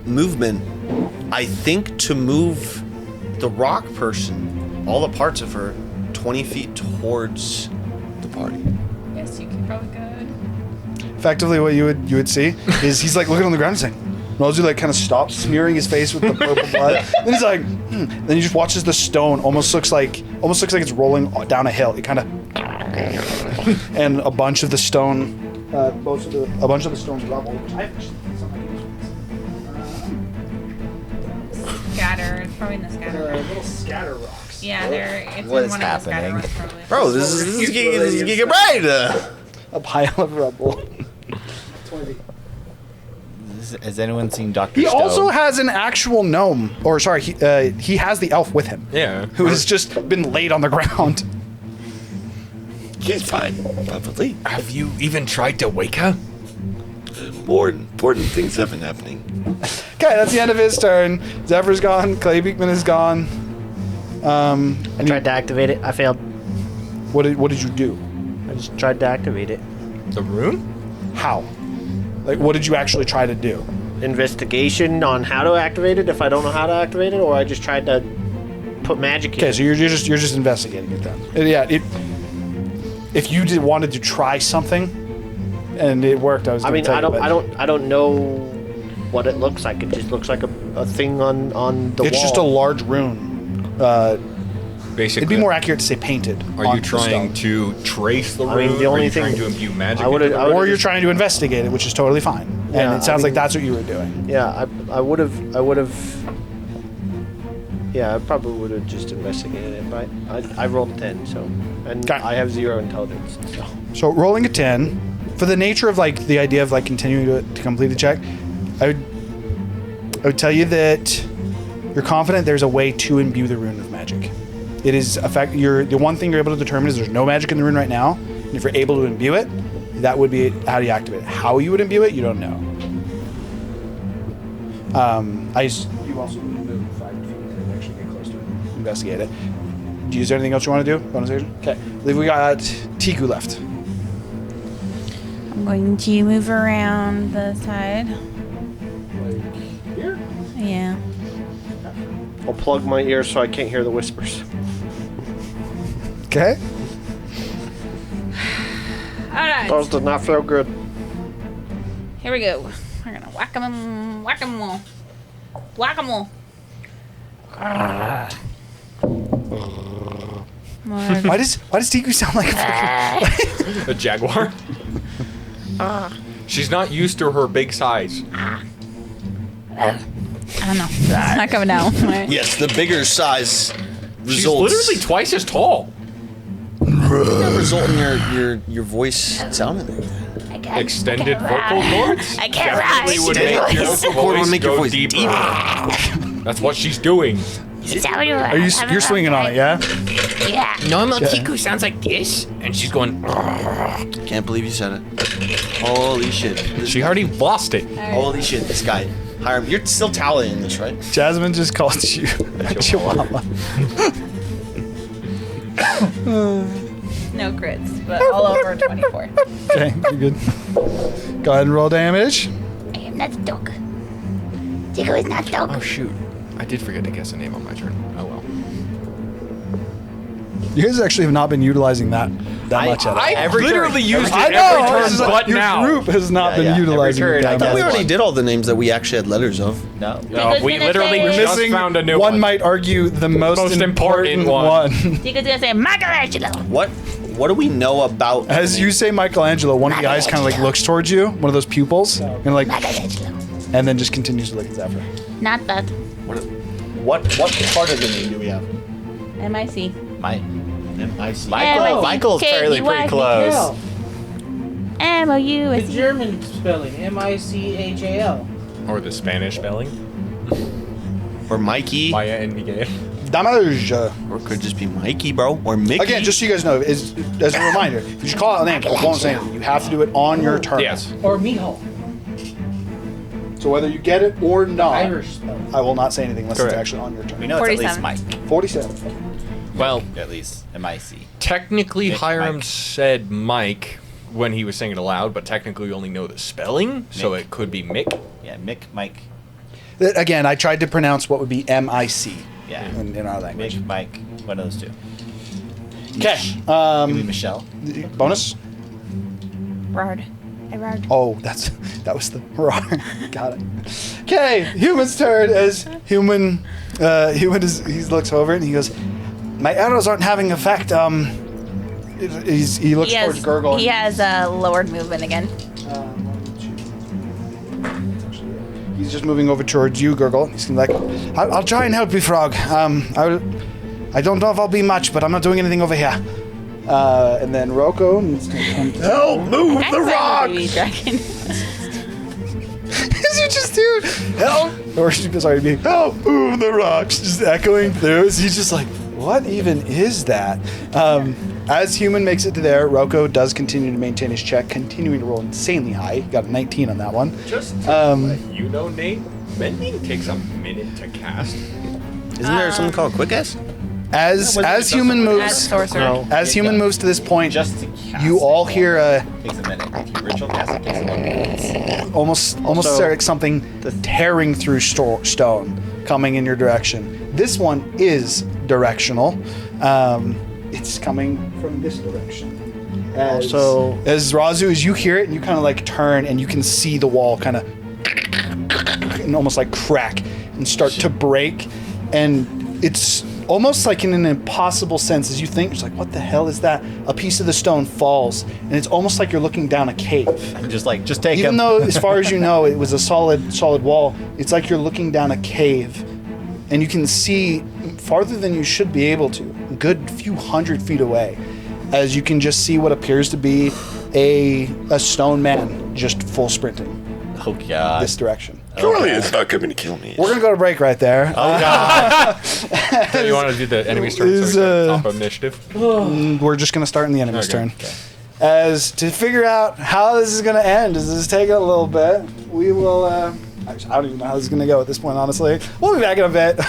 Speaker 14: Movement. I think to move the rock person, all the parts of her, 20 feet towards the party.
Speaker 7: Yes, you can probably go.
Speaker 11: Effectively, what you would see is he's like looking on the ground and saying, Rosie like kind of stops, smearing his face with the purple blood. Then he's like, Then he just watches the stone almost looks like it's rolling down a hill. It kind of, and a bunch of the stone, a bunch of the stones rubble. Which I
Speaker 7: Scatter. It's probably in the scatter.
Speaker 11: little scatter rocks.
Speaker 7: Yeah, it's
Speaker 5: What
Speaker 7: in
Speaker 5: is
Speaker 7: one of the scatter
Speaker 5: happening?
Speaker 7: rocks, probably.
Speaker 14: Bro, this is Gigabrain.
Speaker 11: A pile of rubble.
Speaker 5: Has anyone seen Dr.
Speaker 11: He
Speaker 5: Stone?
Speaker 11: also has an actual gnome, or sorry, he has the elf with him.
Speaker 2: Yeah.
Speaker 11: Who has just been laid on the ground.
Speaker 12: She's fine, probably.
Speaker 2: Have you even tried to wake her?
Speaker 12: More important things have been happening.
Speaker 11: Okay, that's the end of his turn. Zephyr's gone. Clay Beekman is gone.
Speaker 9: I tried to activate it. I failed.
Speaker 11: What did you do?
Speaker 9: I just tried to activate it.
Speaker 2: The rune?
Speaker 11: How? Like, what did you actually try to do?
Speaker 9: investigation on how to activate it if I don't know how to activate it, or I just tried to put magic in?
Speaker 11: Okay, so you're just investigating it then. If you wanted to try something and it worked, I
Speaker 9: don't know what it looks like. It just looks like a thing on the wall.
Speaker 11: It's just a large rune.
Speaker 2: Basically,
Speaker 11: it'd be more accurate to say painted.
Speaker 2: Are you trying to trace the rune?
Speaker 9: the only
Speaker 2: are you
Speaker 9: thing
Speaker 2: trying to imbue magic?
Speaker 11: Or you're trying to investigate it, which is totally fine. And it sounds like that's what you were doing.
Speaker 9: Yeah, I would have. Yeah, I probably would have just investigated it, but I rolled a 10, so, and I have 0 intelligence.
Speaker 11: So rolling a 10, for the nature of like the idea of like continuing to complete the check, I would tell you that you're confident there's a way to imbue the rune with magic. It is the one thing you're able to determine is there's no magic in the rune right now, and if you're able to imbue it, that would be how do you activate it. How you would imbue it, you don't know. You also move 5 feet to actually get close to it, investigate it. Is there anything else you want to do? Bonus action? Okay. I believe we got Tiku left.
Speaker 7: I'm going to move around the side.
Speaker 11: Like here?
Speaker 7: Yeah.
Speaker 9: I'll plug my ears so I can't hear the whispers.
Speaker 11: Okay.
Speaker 7: Alright.
Speaker 9: Those did not feel good.
Speaker 7: Here we go. We're gonna whack-a-mole. Whack-a-mole.
Speaker 11: Why does Tiku sound like
Speaker 2: a jaguar? She's not used to her big size.
Speaker 7: I don't know. It's not coming out.
Speaker 14: Yes, the bigger size results.
Speaker 2: She's literally twice as tall.
Speaker 14: Result in your voice sounding like that.
Speaker 2: Extended vocal cords
Speaker 13: I can't
Speaker 2: definitely
Speaker 13: rise.
Speaker 2: would make your voice
Speaker 14: make your
Speaker 2: go
Speaker 14: voice
Speaker 2: deeper.
Speaker 14: deeper.
Speaker 2: That's what she's doing.
Speaker 11: You're swinging on it, yeah?
Speaker 13: Yeah.
Speaker 2: Normal Tiku sounds like this, and she's going.
Speaker 14: Can't believe you said it. Holy shit.
Speaker 2: She already lost it.
Speaker 14: Holy shit, this guy. Hiram, you're still tallying this, right?
Speaker 11: Jasmine just called you a chihuahua.
Speaker 7: No crits, but all over 24.
Speaker 11: Okay, you're good. Go ahead and roll damage.
Speaker 13: I am not the dog. Tiku is not dog.
Speaker 2: Oh shoot. I did forget to guess a name on my turn. Oh well.
Speaker 11: You guys actually have not been utilizing that much at all.
Speaker 2: I literally used it
Speaker 11: I
Speaker 2: every
Speaker 11: know,
Speaker 2: turn
Speaker 11: it's just
Speaker 2: but
Speaker 11: your
Speaker 2: now.
Speaker 11: group has not been utilizing it
Speaker 14: I
Speaker 11: that
Speaker 14: thought we
Speaker 11: much.
Speaker 14: already did all the names that we actually had letters of.
Speaker 5: No.
Speaker 2: No, we literally
Speaker 11: We're
Speaker 2: just
Speaker 11: missing
Speaker 2: found a new
Speaker 11: one
Speaker 2: one.
Speaker 11: might argue the most important one.
Speaker 13: Tiku's gonna say Michelangelo.
Speaker 14: What do we know about?
Speaker 11: As you say Michelangelo, one of the eyes kind of like looks towards you, one of those pupils, and like, and then just continues to look at Zephyr.
Speaker 13: Not that.
Speaker 14: What part of the name do we have?
Speaker 7: MIC.
Speaker 14: M-I-C.
Speaker 5: Michael's fairly pretty close.
Speaker 6: The
Speaker 13: M-O-U-S.
Speaker 6: German spelling, M-I-C-H-A-L.
Speaker 2: Or the Spanish spelling.
Speaker 14: Or Mikey.
Speaker 2: Maya and Miguel.
Speaker 11: Damage.
Speaker 14: Or it could just be Mikey, bro. Or Mickey.
Speaker 11: Again, just so you guys know, as a reminder, if you just call out a name, it won't say anything. You have to do it on your turn.
Speaker 2: Yes.
Speaker 6: Or Mijo.
Speaker 11: So whether you get it or not,
Speaker 6: Irish spelling.
Speaker 11: I will not say anything unless
Speaker 2: Correct.
Speaker 11: it's actually on your turn.
Speaker 5: We know it's at least
Speaker 7: 47.
Speaker 5: Mike.
Speaker 11: 47.
Speaker 2: Well,
Speaker 5: At least M-I-C.
Speaker 2: technically
Speaker 5: Mick,
Speaker 2: Hiram
Speaker 5: Mike.
Speaker 2: said Mike when he was saying it aloud, but technically we only know the spelling, so
Speaker 5: Mick.
Speaker 2: it could be Mick.
Speaker 5: Yeah, Mick, Mike.
Speaker 11: Again, I tried to pronounce what would be M-I-C
Speaker 5: Yeah.
Speaker 11: in our language.
Speaker 5: Mick, Mike. One of those two.
Speaker 11: Okay.
Speaker 5: Give me Michelle.
Speaker 11: Bonus?
Speaker 7: Rard. I rard.
Speaker 11: Oh, that was the got it. Okay, human's turn. As human he looks over and he goes, "My arrows aren't having effect." He looks towards Gurgle.
Speaker 7: He has lowered movement again.
Speaker 11: He's just moving over towards you, Gurgle. He's like, "I'll try and help you, Frog. I don't know if I'll be much, but I'm not doing anything over here." And then Rocco needs to come.
Speaker 12: Help move the rocks!
Speaker 11: As you just do, help! Or sorry, being help move the rocks, just echoing through. So he's just like, what even is that? As human makes it to there, Rocco does continue to maintain his check, continuing to roll insanely high. He got a 19 on that one.
Speaker 2: Just to let you know, Nate, Mending takes a minute to cast.
Speaker 14: Isn't there something called Quick S?
Speaker 11: As human moves, as human moves to this point, you all hear a
Speaker 5: Takes a minute. If you ritual cast it, takes 1 minute.
Speaker 11: almost like something tearing through stone coming in your direction. This one is directional. It's coming from this direction. As Razu, as you hear it, and you kind of like turn, and you can see the wall kind of and almost like crack and start to break, and it's almost like in an impossible sense as you think, it's like, what the hell is that? A piece of the stone falls, and it's almost like you're looking down a cave.
Speaker 5: I'm just take
Speaker 11: Even
Speaker 5: him.
Speaker 11: though, as far as you know, it was a solid wall, it's like you're looking down a cave, and you can see farther than you should be able to, a good few hundred feet away, as you can just see what appears to be a stone man just full sprinting.
Speaker 5: Oh God!
Speaker 11: This direction.
Speaker 12: Surely it's not coming to kill me.
Speaker 11: We're gonna go to break right there.
Speaker 5: Oh God!
Speaker 2: So you want to do the enemy's turn? So top of initiative.
Speaker 11: We're just gonna start in the enemy's turn.
Speaker 2: Okay.
Speaker 11: As to figure out how this is gonna end, does this take a little bit? We will. Actually, I don't even know how this is gonna go at this point. Honestly, we'll be back in a bit.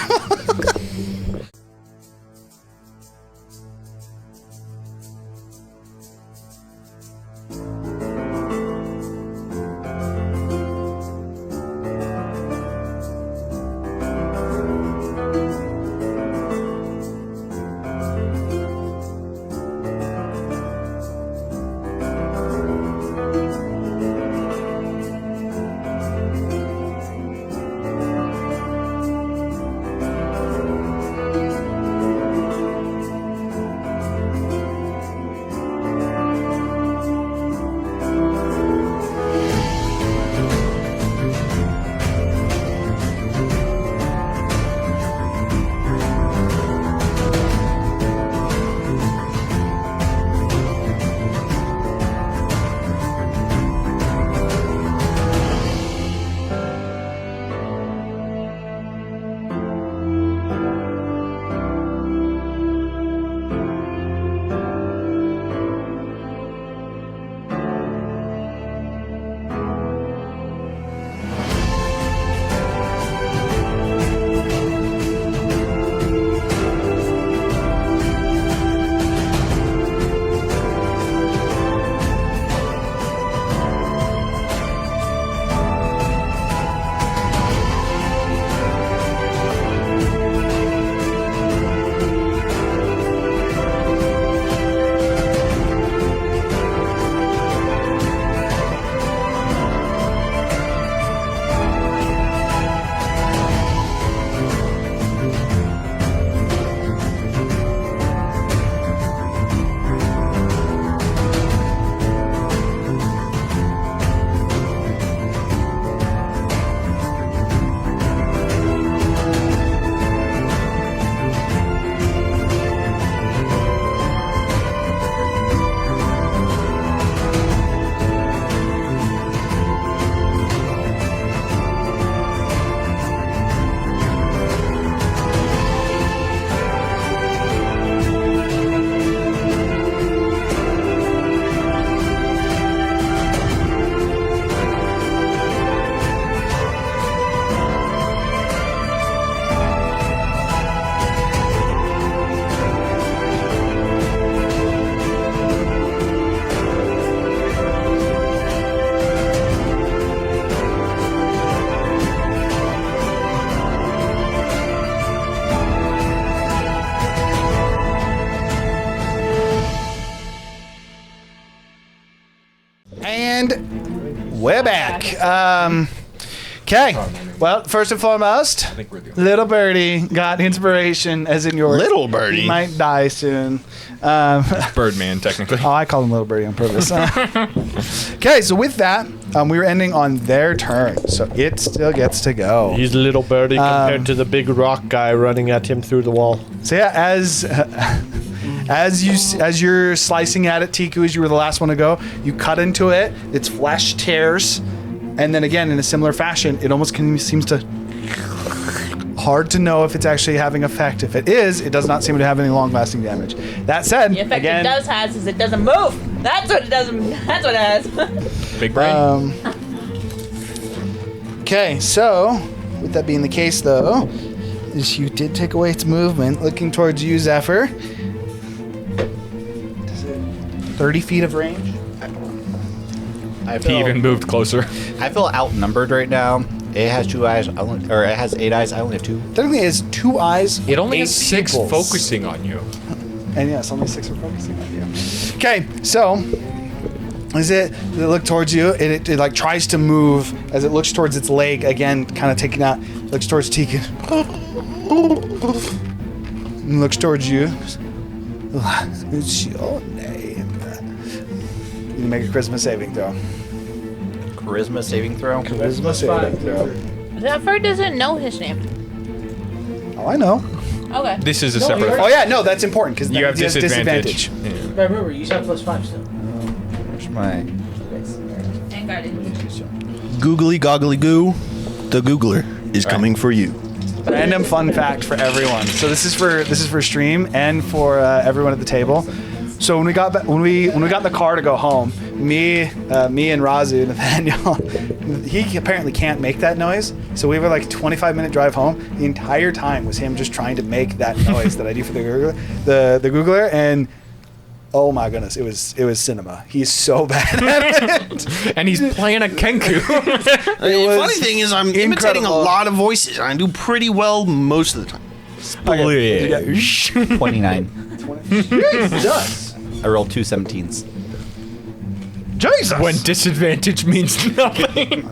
Speaker 11: And we're back. Okay. Well, first and foremost, little birdie got inspiration, as in yours.
Speaker 3: Little birdie?
Speaker 11: He might die soon.
Speaker 2: Birdman, technically.
Speaker 11: Oh, I call him little birdie on purpose. Okay, so with that, we were ending on their turn, so it still gets to go.
Speaker 4: He's little birdie compared to the big rock guy running at him through the wall.
Speaker 11: So yeah, as you're slicing at it, Tiku, as you were the last one to go, you cut into it. Its flesh tears, and then again, in a similar fashion, it almost seems to. Hard to know if it's actually having effect. If it is, it does not seem to have any long-lasting damage. That said,
Speaker 7: the effect
Speaker 11: again,
Speaker 7: it does has is it doesn't move. That's what it doesn't. That's what it has.
Speaker 2: Big brain.
Speaker 11: Okay, so with that being the case, though, You did take away its movement. Looking towards you, Zephyr. 30 feet of range.
Speaker 2: He even moved closer.
Speaker 5: I feel outnumbered right now. It has 2 eyes, or it has 8 eyes. I only have 2.
Speaker 11: Technically, it has 2 eyes.
Speaker 2: It only
Speaker 11: 8
Speaker 2: has 6
Speaker 11: pupils.
Speaker 2: focusing on you.
Speaker 11: And yes, only 6 are focusing on you. Okay, so as it look towards you, it like tries to move as it looks towards its leg again, kind of taking out. Looks towards Tegan. And looks towards you. What's your name? You can make a charisma saving throw.
Speaker 5: Charisma saving throw?
Speaker 11: Charisma saving throw.
Speaker 7: Zephyr doesn't know his name.
Speaker 11: Oh, I know.
Speaker 7: Okay.
Speaker 2: This is a separate.
Speaker 11: Oh yeah, no, that's important because
Speaker 2: You have disadvantage.
Speaker 6: But remember, you have +5 still.
Speaker 5: Where's my...
Speaker 7: And guidance.
Speaker 14: Googly goggly goo, the Googler is coming for you.
Speaker 11: Random fun fact for everyone. So this is for stream and for everyone at the table. So when we got when we got in the car to go home, me and Razu, Nathaniel, he apparently can't make that noise. So we were like 25-minute drive home. The entire time was him just trying to make that noise that I do for the Googler, and oh my goodness, it was cinema. He's so bad at it.
Speaker 2: And he's playing a Kenku.
Speaker 14: The funny thing is I'm imitating a lot of voices. I do pretty well most of the time.
Speaker 11: Okay.
Speaker 5: 29.
Speaker 11: Jesus.
Speaker 5: I rolled 2 17s.
Speaker 11: Jesus.
Speaker 2: When disadvantage means nothing.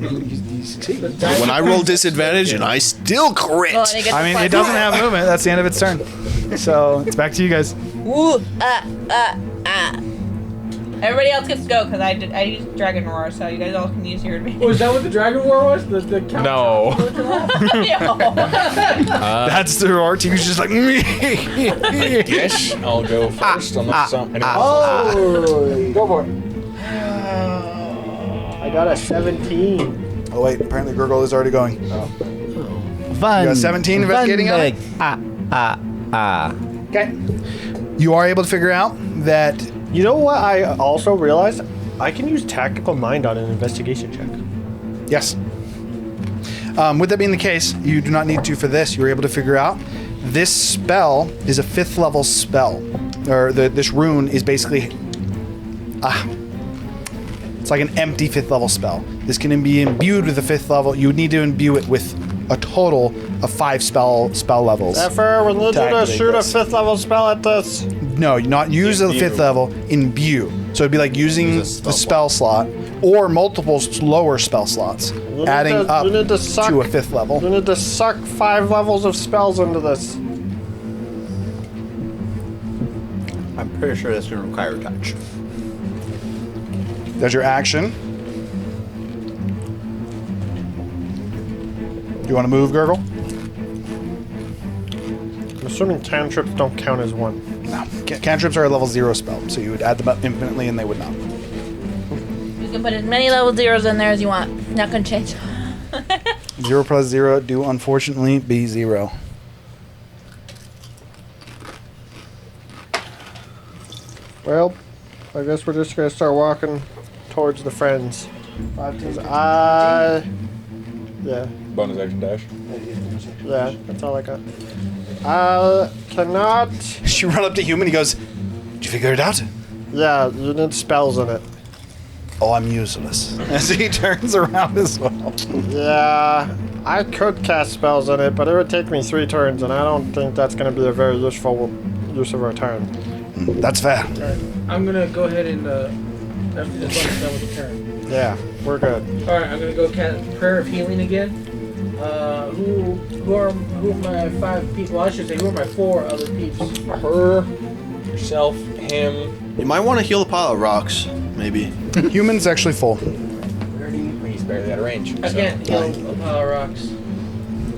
Speaker 14: When I roll disadvantage and I still crit.
Speaker 7: Well, and it gets
Speaker 11: I mean,
Speaker 7: a
Speaker 11: it doesn't have movement. That's the end of its turn. So it's back to you guys.
Speaker 7: Woo, Everybody else gets to go because I used Dragon Roar, so you guys all can use your advantage.
Speaker 6: Oh, is that what the Dragon War was? The count?
Speaker 2: No.
Speaker 11: That's the roar. Tiku's just like.
Speaker 2: Yes, I'll go first. Unless anyone else.
Speaker 9: Oh,
Speaker 11: Go for it.
Speaker 9: I got a 17.
Speaker 11: Oh wait, apparently Gurgle is already going.
Speaker 5: Fun.
Speaker 11: You got 17 investigating on it? Okay. You are able to figure out that.
Speaker 9: You know what I also realized? I can use Tactical Mind on an investigation check.
Speaker 11: Yes. With that being the case, you do not need to for this. You were able to figure out this spell is a 5th level spell, or this rune is basically it's like an empty 5th level spell. This can be imbued with a 5th level. You would need to imbue it with a total of 5 spell levels.
Speaker 9: Zephyr, we need you to
Speaker 11: activate
Speaker 9: shoot
Speaker 11: this.
Speaker 9: a 5th level spell at this.
Speaker 11: No, not use a 5th level, imbue. So it'd be like using the spell slot or multiple lower spell slots, adding up to a 5th level.
Speaker 9: You need to suck 5 levels of spells into this.
Speaker 5: I'm pretty sure that's going to require a touch.
Speaker 11: There's your action. Do you want to move, Gurgle?
Speaker 9: I'm assuming cantrips don't count as 1.
Speaker 11: No. Cantrips are a level 0 spell, so you would add them up infinitely and they would not.
Speaker 7: You can put as many level 0s in there as you want. Not gonna change.
Speaker 11: 0 plus 0 do unfortunately be 0.
Speaker 9: Well, I guess we're just gonna start walking towards the friends. 5 2. Yeah.
Speaker 2: Bonus action dash.
Speaker 9: Yeah, that's all I got. Cannot.
Speaker 11: You run up to Human, he goes, "Did you figure it out?"
Speaker 9: Yeah, you need spells in it.
Speaker 11: Oh, I'm useless. As he turns around as well.
Speaker 9: Yeah, I could cast spells in it, but it would take me 3 turns, and I don't think that's going to be a very useful use of our turn.
Speaker 11: That's fair.
Speaker 6: Alright, I'm gonna go ahead and after this one's done with the turn.
Speaker 9: Yeah, we're good.
Speaker 6: Alright, I'm gonna go cast Prayer of Healing again. Who are my 5 people? I should say, who are my 4 other peeps?
Speaker 2: Her, yourself, him.
Speaker 14: You might want to heal a pile of rocks, maybe.
Speaker 11: Human's actually full.
Speaker 2: He's barely out of range.
Speaker 6: I can't heal a pile of rocks.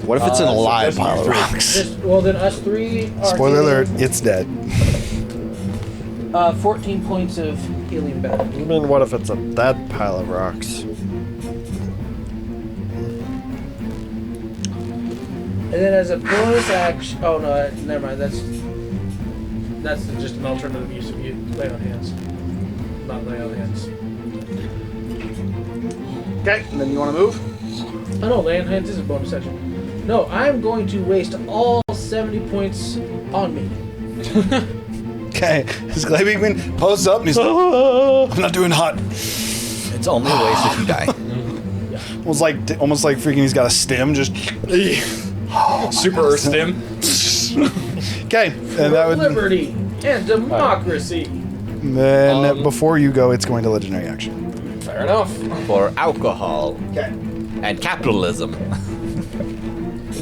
Speaker 14: What if it's an alive pile of rocks?
Speaker 6: Well, then us 3 are
Speaker 11: Spoiler alert,
Speaker 6: healing,
Speaker 11: it's dead.
Speaker 6: 14 points of healing back.
Speaker 9: You mean, what if it's a dead pile of rocks?
Speaker 6: And then as a bonus action, oh no, never mind. That's just an alternative use of lay on hands, not lay on hands.
Speaker 11: Okay, and then you want to move?
Speaker 6: Oh no, lay on hands is a bonus action. No, I'm going to waste all 70 points on me.
Speaker 11: Okay. This Glabeekman posts up and he's like, I'm not doing hot.
Speaker 5: It's only a waste if you die.
Speaker 11: Almost like freaking he's got a stem just
Speaker 2: Super Earth stem.
Speaker 11: Okay. And that would
Speaker 6: Liberty and democracy.
Speaker 11: then before you go, it's going to legendary action.
Speaker 2: Fair enough.
Speaker 5: For alcohol.
Speaker 11: Okay.
Speaker 5: And capitalism.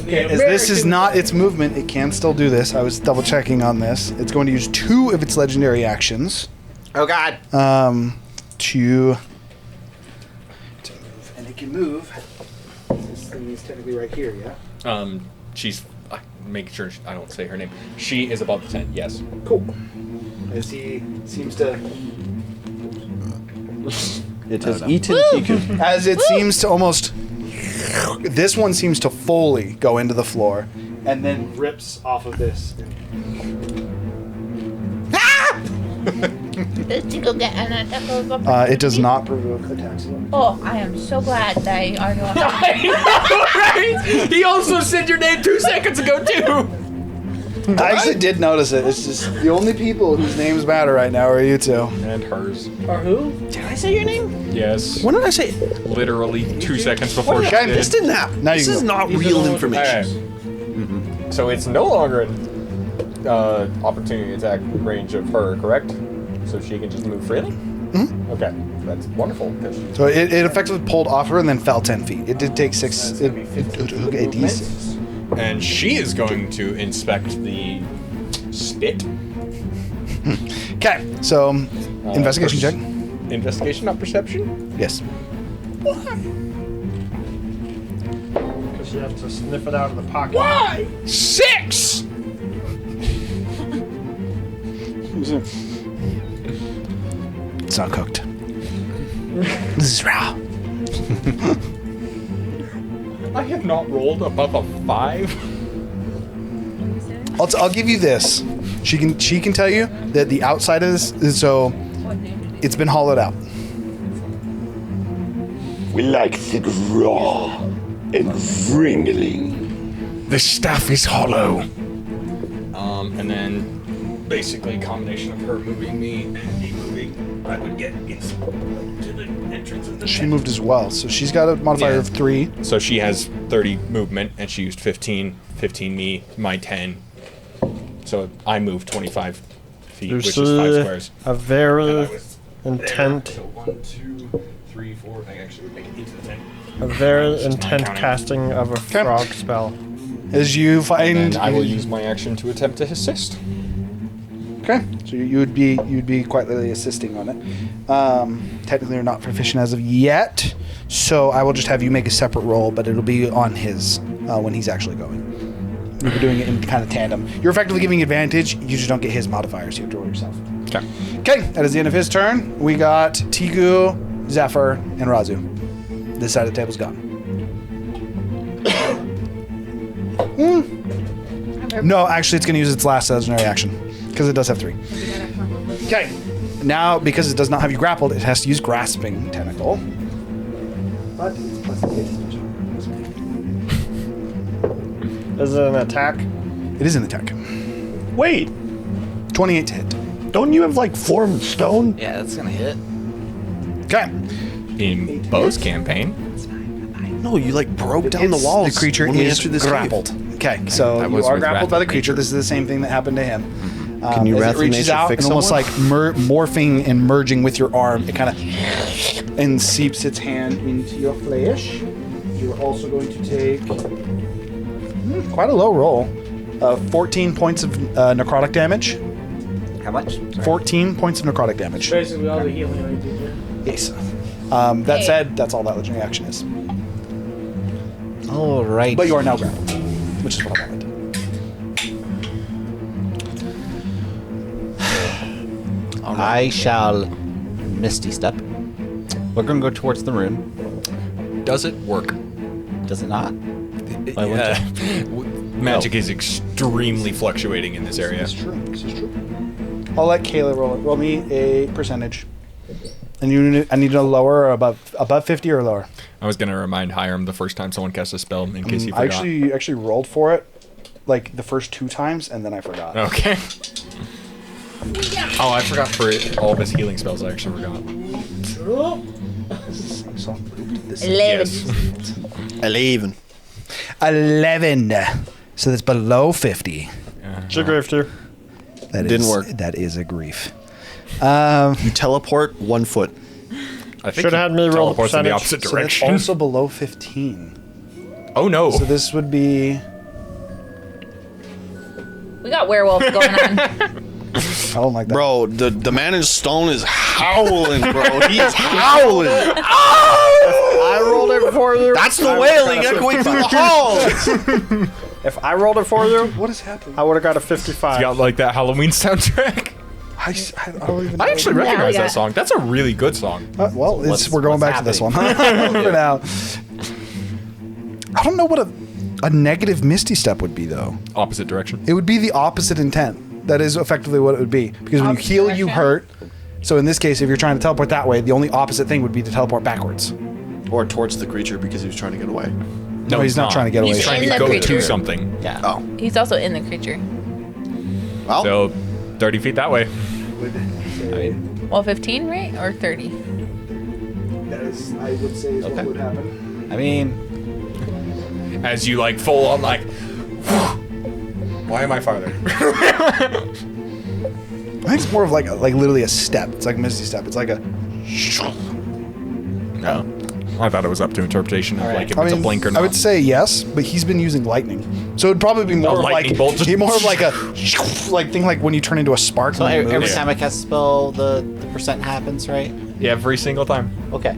Speaker 11: Okay, as this is not its movement, it can still do this. I was double checking on this. It's going to use 2 of its legendary actions.
Speaker 5: Oh God.
Speaker 11: To move, and it can move. This thing is technically right here, yeah.
Speaker 2: She's making sure I don't say her name. She is above the tent. Yes.
Speaker 11: Cool. As he seems to.
Speaker 3: It has eaten Tiku.
Speaker 11: As it seems to almost. This one seems to fully go into the floor, and then rips off of this. It does not provoke attacks.
Speaker 7: Oh, I am so glad that I are not.
Speaker 2: Right? He also said your name 2 seconds ago too.
Speaker 11: I actually did notice it. It's just the only people whose names matter right now are you two.
Speaker 2: And hers.
Speaker 6: Or who?
Speaker 3: Did I say your name?
Speaker 2: Yes.
Speaker 3: When did I say?
Speaker 2: Literally 2 seconds before she
Speaker 11: Okay,
Speaker 2: did.
Speaker 3: This didn't happen.
Speaker 11: Now
Speaker 3: This
Speaker 11: you
Speaker 3: is
Speaker 11: go.
Speaker 3: not
Speaker 6: These are
Speaker 3: real
Speaker 6: the-
Speaker 3: information.
Speaker 2: So it's no longer in opportunity attack range of her, correct? So she can just move freely?
Speaker 11: Mm-hmm.
Speaker 2: Okay, that's wonderful.
Speaker 11: So it effectively pulled off her and then fell 10 feet. It did take 6. It took a d6.
Speaker 2: And she is going to inspect the spit.
Speaker 11: Okay, so investigation check.
Speaker 2: Investigation, not perception?
Speaker 11: Yes.
Speaker 4: Because you have to sniff it out of the pocket.
Speaker 2: Why? 6!
Speaker 11: It's not cooked. This is raw.
Speaker 2: I have not rolled above a 5.
Speaker 11: I'll give you this. She can tell you that the outside of this is so it's been hollowed out.
Speaker 12: We like it raw and wriggling.
Speaker 1: The stuff is hollow.
Speaker 2: And then basically a combination of her moving me and me moving, I would get to the entrance of the
Speaker 11: She
Speaker 2: tent.
Speaker 11: moved as well, so she's got a modifier
Speaker 2: Yeah.
Speaker 11: of 3.
Speaker 2: So she has 30 movement, and she used 15 me, my 10. So I moved 25 feet,
Speaker 4: You
Speaker 2: which is
Speaker 4: see
Speaker 2: 5 squares.
Speaker 4: a very
Speaker 2: And I was
Speaker 4: intent,
Speaker 2: there. So 1, 2, 3, 4. I actually would make it into the tent.
Speaker 4: a very
Speaker 2: It's just
Speaker 4: intent
Speaker 2: non-counting.
Speaker 4: casting of a frog spell.
Speaker 11: As you find,
Speaker 2: And I will use my action to attempt to assist.
Speaker 11: Okay, so you'd be quite literally assisting on it. Technically, you're not proficient as of yet, so I will just have you make a separate roll, but it'll be on his when he's actually going. You'll be doing it in kind of tandem. You're effectively giving advantage. You just don't get his modifiers. You have to roll yourself.
Speaker 2: Okay.
Speaker 11: Okay, that is the end of his turn. We got Tigu, Zephyr, and Razu. This side of the table's gone. No, actually, it's going to use its last legendary action because it does have 3. Okay, now because it does not have you grappled, it has to use Grasping Tentacle. But it's plus the
Speaker 4: Is it an attack?
Speaker 11: It is an attack.
Speaker 12: Wait,
Speaker 11: 28 to hit.
Speaker 12: don't you have like formed stone?
Speaker 5: Yeah, that's gonna hit.
Speaker 11: Okay.
Speaker 2: In Bo's campaign,
Speaker 3: No, you like broke down the
Speaker 11: It's-
Speaker 3: walls.
Speaker 11: The creature
Speaker 3: when we
Speaker 11: is
Speaker 3: entered this cave.
Speaker 11: grappled. Okay, so
Speaker 2: I
Speaker 11: you
Speaker 2: was
Speaker 11: are
Speaker 2: with
Speaker 11: grappled by the
Speaker 2: Wrath of
Speaker 11: creature.
Speaker 2: Nature.
Speaker 11: This is the same thing that happened to him.
Speaker 3: Can you
Speaker 11: as
Speaker 3: Wrath
Speaker 11: it
Speaker 3: of
Speaker 11: reaches
Speaker 3: Nature
Speaker 11: out
Speaker 3: fix
Speaker 11: and almost
Speaker 3: someone?
Speaker 11: like morphing and merging with your arm, it kind of and seeps its hand into your flesh. You're also going to take quite a low roll. 14 points of necrotic damage.
Speaker 5: How much?
Speaker 11: 14 points of necrotic damage.
Speaker 6: Basically all the healing I did, yeah.
Speaker 11: Yes. That said, that's all that legendary action is.
Speaker 5: All right.
Speaker 11: But you are now grappled, which is what I wanted.
Speaker 5: I shall Misty Step. We're gonna go towards the room.
Speaker 2: does it work?
Speaker 5: Does it not? Why wouldn't it?
Speaker 2: Magic is extremely fluctuating in this area.
Speaker 11: This is true. This is true. I'll let Kayla roll it. Roll me a percentage. And I need to lower or above 50 or lower.
Speaker 2: I was gonna remind Hiram the first time someone casts a spell in case he
Speaker 11: I
Speaker 2: forgot.
Speaker 11: actually rolled for it, like the first 2 times, and then I forgot.
Speaker 2: Okay. Oh, I forgot for all of his healing spells. I actually forgot.
Speaker 3: 11.
Speaker 11: 11. So that's below 50.
Speaker 4: It's a grief too.
Speaker 11: That
Speaker 3: Didn't work.
Speaker 11: That is a grief.
Speaker 3: You teleport 1 foot.
Speaker 2: I think
Speaker 4: Should have had me roll the
Speaker 2: teleports in the
Speaker 4: percentage.
Speaker 2: opposite
Speaker 11: So that's
Speaker 2: direction.
Speaker 11: also below 15.
Speaker 2: Oh no!
Speaker 11: So this would be.
Speaker 7: We got werewolf going on.
Speaker 11: I don't like that.
Speaker 3: Bro, the man in stone is howling, bro. He is howling.
Speaker 4: I rolled it for you.
Speaker 3: That's the wailing echoing through the halls.
Speaker 4: If I rolled it for you,
Speaker 11: What is happening?
Speaker 4: I would have got a 55.
Speaker 2: You got like that Halloween soundtrack.
Speaker 11: I don't even know.
Speaker 2: I actually
Speaker 7: Yeah,
Speaker 2: recognize
Speaker 7: we got
Speaker 2: that song. That's a really good song.
Speaker 11: Well, we're going
Speaker 5: what's
Speaker 11: back to this one
Speaker 5: happening?
Speaker 11: for now. I don't know what a negative Misty Step would be, though.
Speaker 2: Opposite direction.
Speaker 11: It would be the opposite intent. That is effectively what it would be. Because when you
Speaker 7: Opposite
Speaker 11: heal, you
Speaker 7: direction?
Speaker 11: hurt. So in this case, if you're trying to teleport that way, the only opposite thing would be to teleport backwards.
Speaker 3: Or towards the creature because he was trying to get away.
Speaker 11: No, he's not trying to get away.
Speaker 2: He's trying
Speaker 7: In
Speaker 2: to
Speaker 7: the
Speaker 2: go
Speaker 7: creature.
Speaker 2: to something.
Speaker 5: Yeah.
Speaker 3: Oh.
Speaker 7: He's also in the creature.
Speaker 3: Well,
Speaker 2: So, 30 feet that way.
Speaker 7: Well, 15, right? Or 30?
Speaker 11: That is, I would say, is
Speaker 5: Okay.
Speaker 11: what would happen.
Speaker 5: I mean,
Speaker 2: As you like full on like. Why am I farther?
Speaker 11: I think it's more of like literally a step. It's like a Misty Step. It's like a.
Speaker 2: No. I thought it was up to interpretation of like if
Speaker 11: I
Speaker 2: it's
Speaker 11: mean,
Speaker 2: a blink or not.
Speaker 11: I would say yes, but he's been using lightning, so it'd probably be more of
Speaker 2: lightning
Speaker 11: like
Speaker 2: bolt just-
Speaker 11: be more of like a like thing like when you turn into a spark.
Speaker 5: so
Speaker 11: when you
Speaker 5: every
Speaker 11: move.
Speaker 5: time I cast a spell, the percent happens, right?
Speaker 2: Every single time.
Speaker 5: Okay.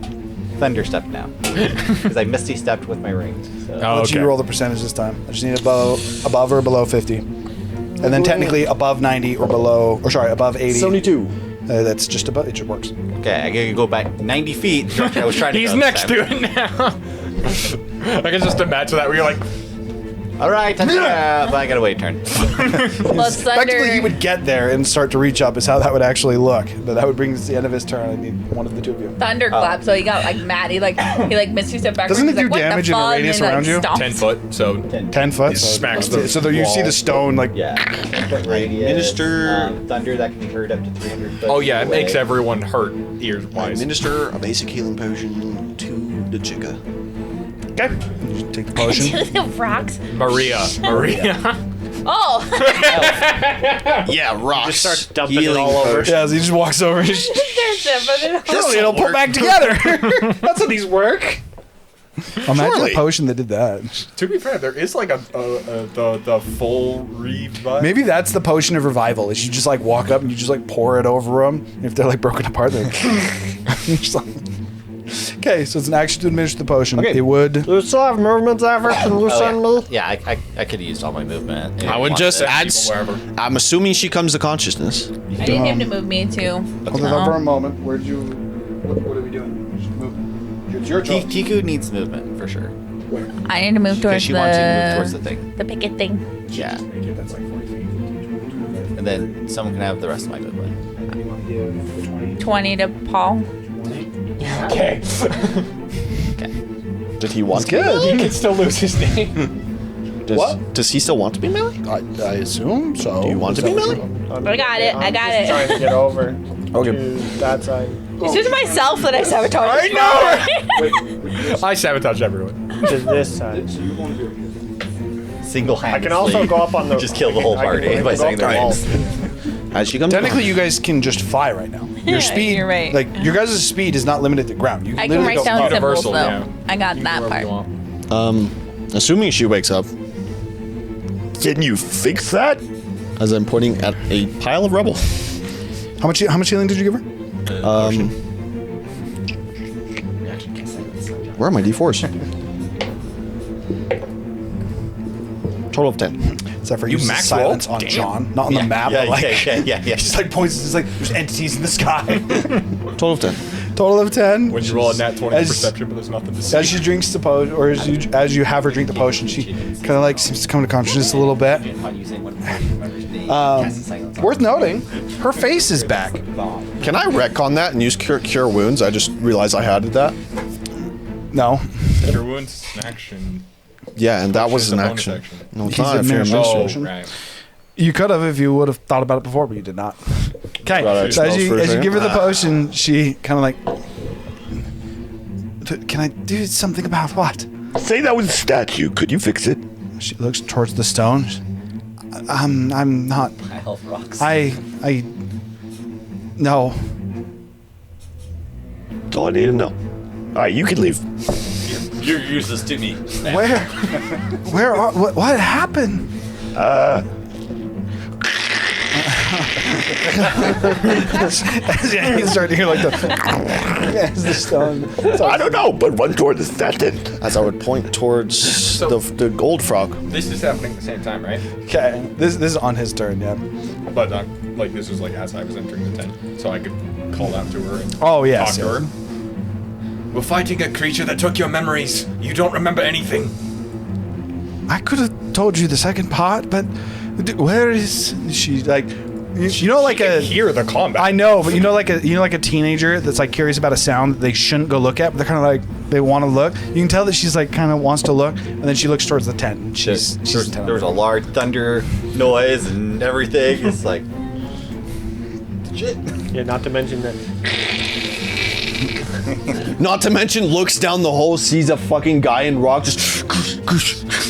Speaker 5: Thunder step now. Because I misty stepped with my rings. So.
Speaker 2: Oh,
Speaker 11: I'll let you
Speaker 2: okay.
Speaker 11: roll the percentage this time. I just need above or below 50, and then technically above 90 or below, or sorry, above 80.
Speaker 3: 72.
Speaker 11: That's just about. It just works.
Speaker 5: Okay, I gotta go back 90 feet. I was trying to
Speaker 2: He's
Speaker 5: go
Speaker 2: next
Speaker 5: this
Speaker 2: to it now. I can just imagine that where you're like,
Speaker 5: time. All right, but I gotta wait a turn.
Speaker 7: Well, it's
Speaker 11: Effectively, he
Speaker 7: thunder.
Speaker 11: would get there and start to reach up. Is how that would actually look. But that would bring us to the end of his turn. I need one of the two of you.
Speaker 7: Thunderclap, so he got like mad. He misty stepped backwards.
Speaker 11: Doesn't it
Speaker 7: He's
Speaker 11: do
Speaker 7: like, what the
Speaker 11: damage in a
Speaker 7: fuck?
Speaker 11: radius
Speaker 7: And then,
Speaker 11: around you?
Speaker 7: stomped.
Speaker 2: 10 foot, so
Speaker 11: 10 foot.
Speaker 2: He
Speaker 11: So,
Speaker 2: smacks the
Speaker 11: so you see
Speaker 2: wall.
Speaker 11: the stone like.
Speaker 5: Yeah. Radius,
Speaker 3: Minister-
Speaker 5: thunder that can be heard up to 300 foot.
Speaker 2: Oh yeah, it
Speaker 5: away.
Speaker 2: makes everyone hurt ears
Speaker 3: I
Speaker 2: wise.
Speaker 3: administer a basic healing potion to the chica.
Speaker 11: Okay. You just take the potion.
Speaker 7: Rocks.
Speaker 2: Maria.
Speaker 7: Oh.
Speaker 3: Yeah, rocks.
Speaker 4: Just starts dumping it
Speaker 3: Healing
Speaker 4: all over.
Speaker 3: potion.
Speaker 11: Yeah, so he just walks over.
Speaker 7: There's
Speaker 11: Surely it'll pull back together. That's how these work. Imagine
Speaker 3: Surely.
Speaker 11: a potion that did that.
Speaker 2: To be fair, there is like the full revive.
Speaker 11: Maybe that's the potion of revival. Is you just like walk up and you just like pour it over them. If they're like broken apart, they're you're just like. Okay, so it's an action to administer the potion.
Speaker 5: Okay.
Speaker 11: It would.
Speaker 4: Do you still have movement effort? Can you send me?
Speaker 5: Yeah, I could have used all my movement.
Speaker 3: I would just add.
Speaker 2: Wherever.
Speaker 3: I'm assuming she comes to consciousness.
Speaker 7: I need him to move me too.
Speaker 11: Hold it up for a moment. Where'd you? What are we doing? Just move. It's your turn.
Speaker 5: Kiku needs movement for sure.
Speaker 7: I need to move
Speaker 5: Because
Speaker 7: towards
Speaker 5: she wants you to move towards the thing.
Speaker 7: the picket thing.
Speaker 5: Yeah.
Speaker 11: That's like 40 feet.
Speaker 5: And then someone can have the rest of my movement.
Speaker 11: You want to give 20?
Speaker 7: 20 to Paul.
Speaker 2: Okay.
Speaker 3: Did he want to?
Speaker 11: Good.
Speaker 2: He can still lose his name.
Speaker 3: Does he still want to be melee?
Speaker 11: I assume so.
Speaker 3: Do you want to be melee?
Speaker 7: I got it. I got it.
Speaker 4: Trying to get over
Speaker 3: Okay.
Speaker 4: to that side.
Speaker 7: It's just myself that I sabotage.
Speaker 2: I know. I sabotage everyone.
Speaker 4: To this side.
Speaker 5: Single
Speaker 4: I
Speaker 5: handedly.
Speaker 4: can also go up on the.
Speaker 5: Just kill the whole
Speaker 4: I can-
Speaker 5: party
Speaker 4: I can
Speaker 5: by
Speaker 4: go
Speaker 5: setting
Speaker 4: up
Speaker 5: their
Speaker 4: the
Speaker 5: walls.
Speaker 3: As she comes.
Speaker 11: Technically, you guys can just fly right now. Your
Speaker 7: Yeah,
Speaker 11: speed,
Speaker 7: you're right.
Speaker 11: like your guys' speed, is not limited to ground. You
Speaker 7: I can
Speaker 11: literally
Speaker 7: write
Speaker 11: go
Speaker 7: down
Speaker 11: up.
Speaker 7: symbols
Speaker 2: Universal,
Speaker 7: though.
Speaker 2: yeah.
Speaker 7: I got
Speaker 2: You
Speaker 7: that
Speaker 2: can do
Speaker 7: part.
Speaker 2: whatever you want.
Speaker 3: Assuming she wakes up,
Speaker 12: Can you fix that?
Speaker 3: as I'm pointing at a pile of rubble.
Speaker 11: How much healing did you give her?
Speaker 3: Where are my d4s? Total of 10.
Speaker 11: Except for
Speaker 2: You
Speaker 11: using
Speaker 2: max
Speaker 11: silence
Speaker 2: roll?
Speaker 11: on
Speaker 2: Damn.
Speaker 11: John, not on the map.
Speaker 5: Yeah,
Speaker 11: but like,
Speaker 5: yeah.
Speaker 11: just like points. It's like there's entities in the sky.
Speaker 3: Total of 10.
Speaker 11: Total of 10.
Speaker 2: When you roll a nat 20
Speaker 11: As-
Speaker 2: perception, but there's nothing to see.
Speaker 11: As she drinks the potion, or as you have her drink the potion, she kind of like seems to come to consciousness a little bit. Worth noting, her face is back.
Speaker 3: Can I retcon that and use cure wounds? I just realized I had that.
Speaker 1: No.
Speaker 2: Cure wounds is an action.
Speaker 3: Yeah, and that
Speaker 2: Which
Speaker 3: was
Speaker 2: is
Speaker 3: an
Speaker 2: a bonus
Speaker 3: action.
Speaker 2: action.
Speaker 3: No, it's
Speaker 1: He's
Speaker 3: not if you're
Speaker 1: administration.
Speaker 2: Oh, right.
Speaker 1: You could have if you would have thought about it before, but you did not. Okay,
Speaker 3: Forgot
Speaker 1: so
Speaker 3: our
Speaker 1: as
Speaker 3: spells
Speaker 1: you,
Speaker 3: for a
Speaker 1: as you
Speaker 3: second.
Speaker 1: give her the potion, she kind of like, can I do something about what?
Speaker 12: Say that was a statue. Could you fix it?
Speaker 1: She looks towards the stone. I'm not.
Speaker 10: I health rocks.
Speaker 1: No.
Speaker 12: That's all I need to know. All right, you can leave.
Speaker 10: You're useless to me.
Speaker 1: Where are, what happened? Yeah, you start to hear like the as the stone.
Speaker 12: I don't know, but run toward the statue.
Speaker 3: As I would point towards the gold frog.
Speaker 2: This is happening at the same time, right?
Speaker 1: Okay, this is on his turn, yeah.
Speaker 2: But like this was like as I was entering the tent, so I could call out to her and
Speaker 1: yes,
Speaker 2: talk to her. We're fighting a creature that took your memories. You don't remember anything.
Speaker 1: I could have told you the second part, but where is she? Like, you know, like a
Speaker 2: hear the combat.
Speaker 1: I know, but you know, like a teenager that's like curious about a sound that they shouldn't go look at, but they're kind of like they want to look. You can tell that she's like kind of wants to look, and then she looks towards the tent. And
Speaker 5: there was a large thunder noise and everything. It's like shit.
Speaker 4: Yeah, not to mention that.
Speaker 3: Not to mention, looks down the hole, sees a fucking guy in rock, just.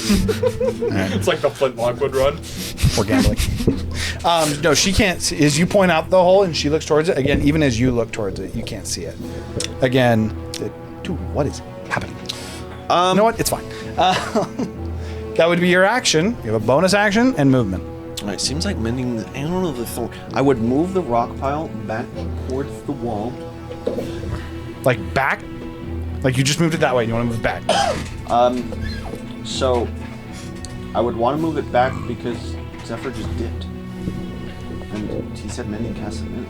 Speaker 2: It's like the flintlock would run.
Speaker 1: Or gambling. No, she can't see. As you point out the hole and she looks towards it, again, even as you look towards it, you can't see it. Again, dude, what is happening? You know what? It's fine. That would be your action. You have a bonus action and movement.
Speaker 3: All right, seems like mending. I don't know the thorn. I would move the rock pile back towards the wall.
Speaker 1: Like back? Like you just moved it that way. You want to move it back?
Speaker 3: So I would want to move it back because Zephyr just dipped, and he said mending casts it in.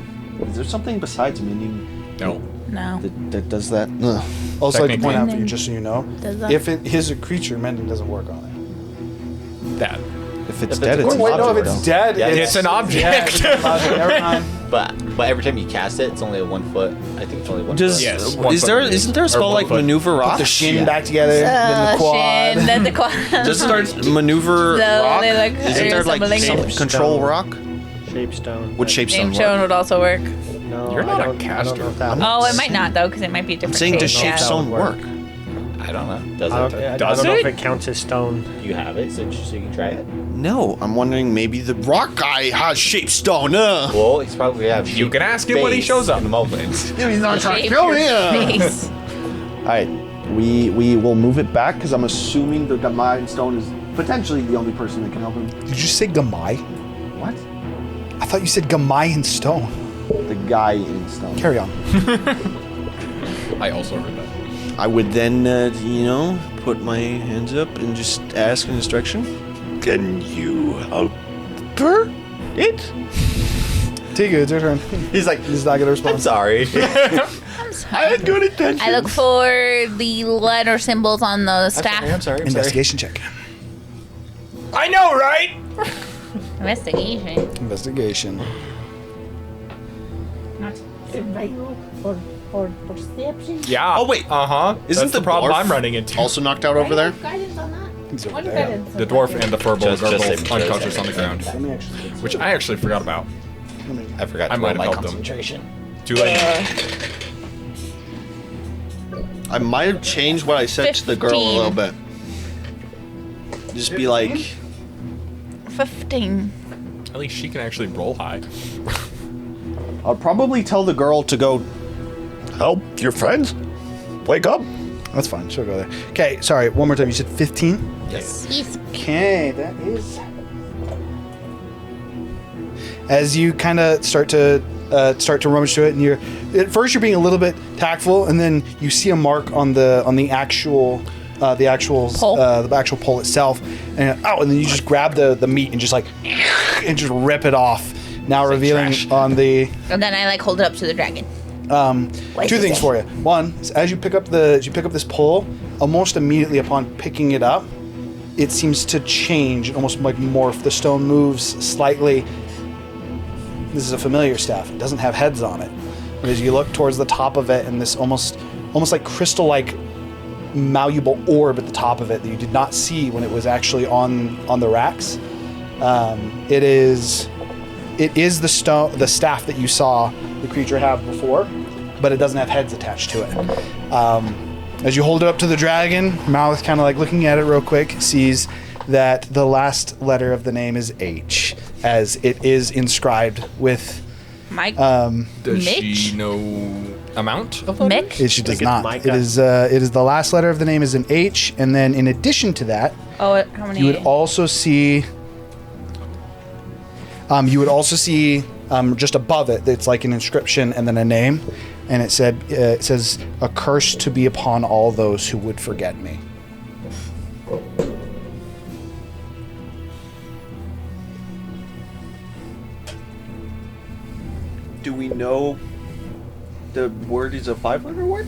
Speaker 3: Is there something besides mending?
Speaker 2: No.
Speaker 7: No.
Speaker 3: That does that? Ugh.
Speaker 1: Also, like to point out for you,
Speaker 7: Mending.
Speaker 1: just so you know,
Speaker 7: Does that-
Speaker 1: if it is a creature, mending doesn't work on it.
Speaker 2: That.
Speaker 3: If it's
Speaker 5: If
Speaker 3: dead,
Speaker 5: it's
Speaker 3: it's
Speaker 5: a
Speaker 3: an
Speaker 1: Wait, no, if
Speaker 3: object,
Speaker 1: it's
Speaker 3: though.
Speaker 1: dead,
Speaker 5: Yeah,
Speaker 2: it's an object.
Speaker 1: Yeah, it's an object. Never mind.
Speaker 5: But every time you cast it, it's only a 1 foot. I think it's only 1
Speaker 3: Does
Speaker 5: foot.
Speaker 2: Yes, 1
Speaker 3: is
Speaker 2: foot
Speaker 3: there
Speaker 2: radius.
Speaker 3: isn't there a
Speaker 2: Or
Speaker 3: spell
Speaker 2: 1
Speaker 3: like
Speaker 2: foot.
Speaker 3: maneuver
Speaker 1: Put
Speaker 3: rock?
Speaker 1: the shin back together, then the quad.
Speaker 7: Shin, then the quad.
Speaker 3: Does it start maneuver
Speaker 7: So
Speaker 3: rock?
Speaker 7: they, like,
Speaker 3: Isn't there like
Speaker 7: resembling-
Speaker 3: some control rock?
Speaker 4: Shapestone.
Speaker 3: Would
Speaker 7: Name
Speaker 3: shapestone
Speaker 7: Stone
Speaker 3: work?
Speaker 7: would also work.
Speaker 4: No,
Speaker 2: You're not
Speaker 4: I
Speaker 2: a
Speaker 4: don't- I
Speaker 2: caster.
Speaker 4: don't know if that
Speaker 7: Oh, it might not though, because it might be a
Speaker 3: I'm
Speaker 7: different.
Speaker 3: saying does
Speaker 7: shape, yeah.
Speaker 3: shapestone work?
Speaker 5: I don't know. Does
Speaker 4: I
Speaker 5: it?
Speaker 4: don't, I
Speaker 2: Does
Speaker 4: don't know
Speaker 2: it?
Speaker 4: if it counts as stone.
Speaker 5: You have it, so you can try it.
Speaker 3: No, I'm wondering maybe the rock guy has shapestone.
Speaker 5: Well, he's probably have.
Speaker 2: You can ask him when he shows up.
Speaker 5: In the moment.
Speaker 3: He's not trying to
Speaker 7: Shape
Speaker 3: kill
Speaker 7: your
Speaker 3: me.
Speaker 7: face.
Speaker 3: All right, we will move it back because I'm assuming the Gamai stone is potentially the only person that can help him.
Speaker 1: Did you say Gamai?
Speaker 3: What?
Speaker 1: I thought you said Gamai in stone.
Speaker 3: The guy in stone.
Speaker 1: Carry on.
Speaker 2: I also heard that.
Speaker 3: I would then, put my hands up and just ask an instruction.
Speaker 12: Can you help her? It?
Speaker 1: Tiga, it's your turn.
Speaker 5: He's like,
Speaker 1: He's not gonna respond.
Speaker 5: I'm sorry.
Speaker 12: I had good intentions.
Speaker 7: I look for the letter symbols on the staff.
Speaker 5: I'm sorry.
Speaker 1: Investigation check.
Speaker 2: I know, right?
Speaker 7: Investigation.
Speaker 1: Investigation.
Speaker 13: Not survival or perception.
Speaker 2: Yeah.
Speaker 3: Oh, wait.
Speaker 2: Uh-huh.
Speaker 3: Isn't
Speaker 2: That's the
Speaker 3: the
Speaker 2: problem
Speaker 3: dwarf
Speaker 2: I'm running into.
Speaker 3: Also knocked out over there?
Speaker 13: Guidance on that.
Speaker 1: He's over
Speaker 13: One
Speaker 1: there.
Speaker 13: guidance on
Speaker 2: The
Speaker 13: that.
Speaker 2: dwarf and the furbolg
Speaker 5: Just
Speaker 2: are
Speaker 5: say
Speaker 2: both
Speaker 5: because
Speaker 2: unconscious on the ground,
Speaker 1: Let me actually get
Speaker 2: which I actually forgot about.
Speaker 5: I forgot
Speaker 2: I
Speaker 5: to
Speaker 2: might
Speaker 5: roll
Speaker 2: have
Speaker 5: my
Speaker 2: helped him.
Speaker 5: concentration.
Speaker 2: Too late.
Speaker 3: I might have changed what I said to the girl a
Speaker 7: 15.
Speaker 3: little bit. Just be like,
Speaker 7: 15.
Speaker 2: At least she can actually roll high.
Speaker 3: I'll probably tell the girl to go.
Speaker 12: Help your friends? Wake up.
Speaker 1: That's fine. She'll go there. Okay, sorry. One more time. You said 15?
Speaker 5: Yes.
Speaker 13: Yes.
Speaker 1: Okay, that is. As you kind of start to rummage through it, and at first you're being a little bit tactful, and then you see a mark on the actual pole. The actual pole itself, and and then you just grab the meat and just rip it off. Now revealing on the.
Speaker 7: And then I hold it up to the dragon.
Speaker 1: Two things for you. One, is as you pick up this pole, almost immediately upon picking it up, it seems to change, almost like morph. The stone moves slightly. This is a familiar staff. It doesn't have heads on it. But as you look towards the top of it, and this almost like crystal-like
Speaker 11: malleable orb at the top of it that you did not see when it was actually on the racks. It is the staff that you saw the creature have before, but it doesn't have heads attached to it. As you hold it up to the dragon, Malith kind of like looking at it real quick, sees that the last letter of the name is H, as it is inscribed with.
Speaker 7: Mike.
Speaker 2: Does
Speaker 7: Mitch?
Speaker 2: she know amount of
Speaker 7: Mick?
Speaker 11: She does not. It is the last letter of the name is an H, and then in addition to that,
Speaker 7: Oh, how many?
Speaker 11: you would also see. Just above it, it's like an inscription and then a name, and it says a curse to be upon all those who would forget me.
Speaker 14: Do we know the word is a 5-letter word?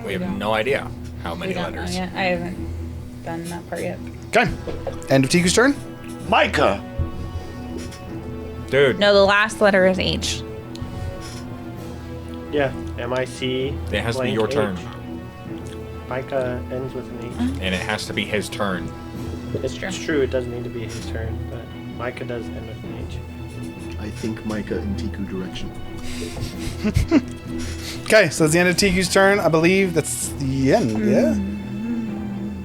Speaker 2: We have no idea how many
Speaker 7: We don't know
Speaker 2: letters.
Speaker 7: yet. I haven't done that part yet.
Speaker 11: Okay. End of Tiku's turn.
Speaker 12: Micah.
Speaker 2: Dude.
Speaker 7: No, the last letter is H.
Speaker 4: Yeah, M-I-C.
Speaker 2: It has to be
Speaker 4: blank
Speaker 2: your
Speaker 4: H.
Speaker 2: turn.
Speaker 4: Micah ends with an H.
Speaker 2: And it has to be his turn.
Speaker 4: It's true, it does need to be his turn, but Micah does end with an H.
Speaker 3: I think Micah in Tiku direction.
Speaker 11: Okay, so that's the end of Tiku's turn. I believe that's the end.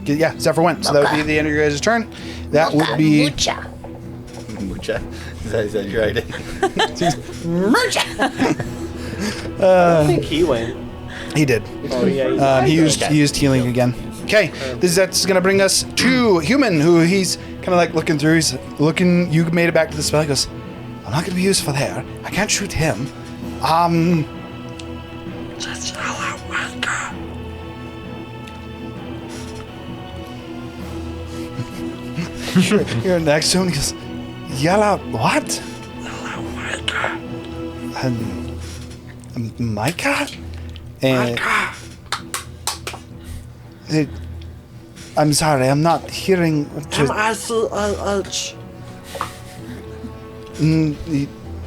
Speaker 11: Yeah. Yeah, Zephyr went. So that would be the end of your guys' turn. That would be.
Speaker 5: Mucha. Is that your idea?
Speaker 4: I think he went.
Speaker 11: He did.
Speaker 4: Oh, yeah,
Speaker 11: He used healing again. Okay, that's gonna bring us to Human, who he's kind of like looking through. He's looking. You made it back to the spell. He goes, "I'm not gonna be useful there. I can't shoot him.
Speaker 12: Just yell out, Micah.
Speaker 11: You're next to him. He goes, yell out what?
Speaker 12: Yell out, Micah.
Speaker 11: Micah? And I'm sorry, I'm not hearing.
Speaker 9: M-I-C-A-H.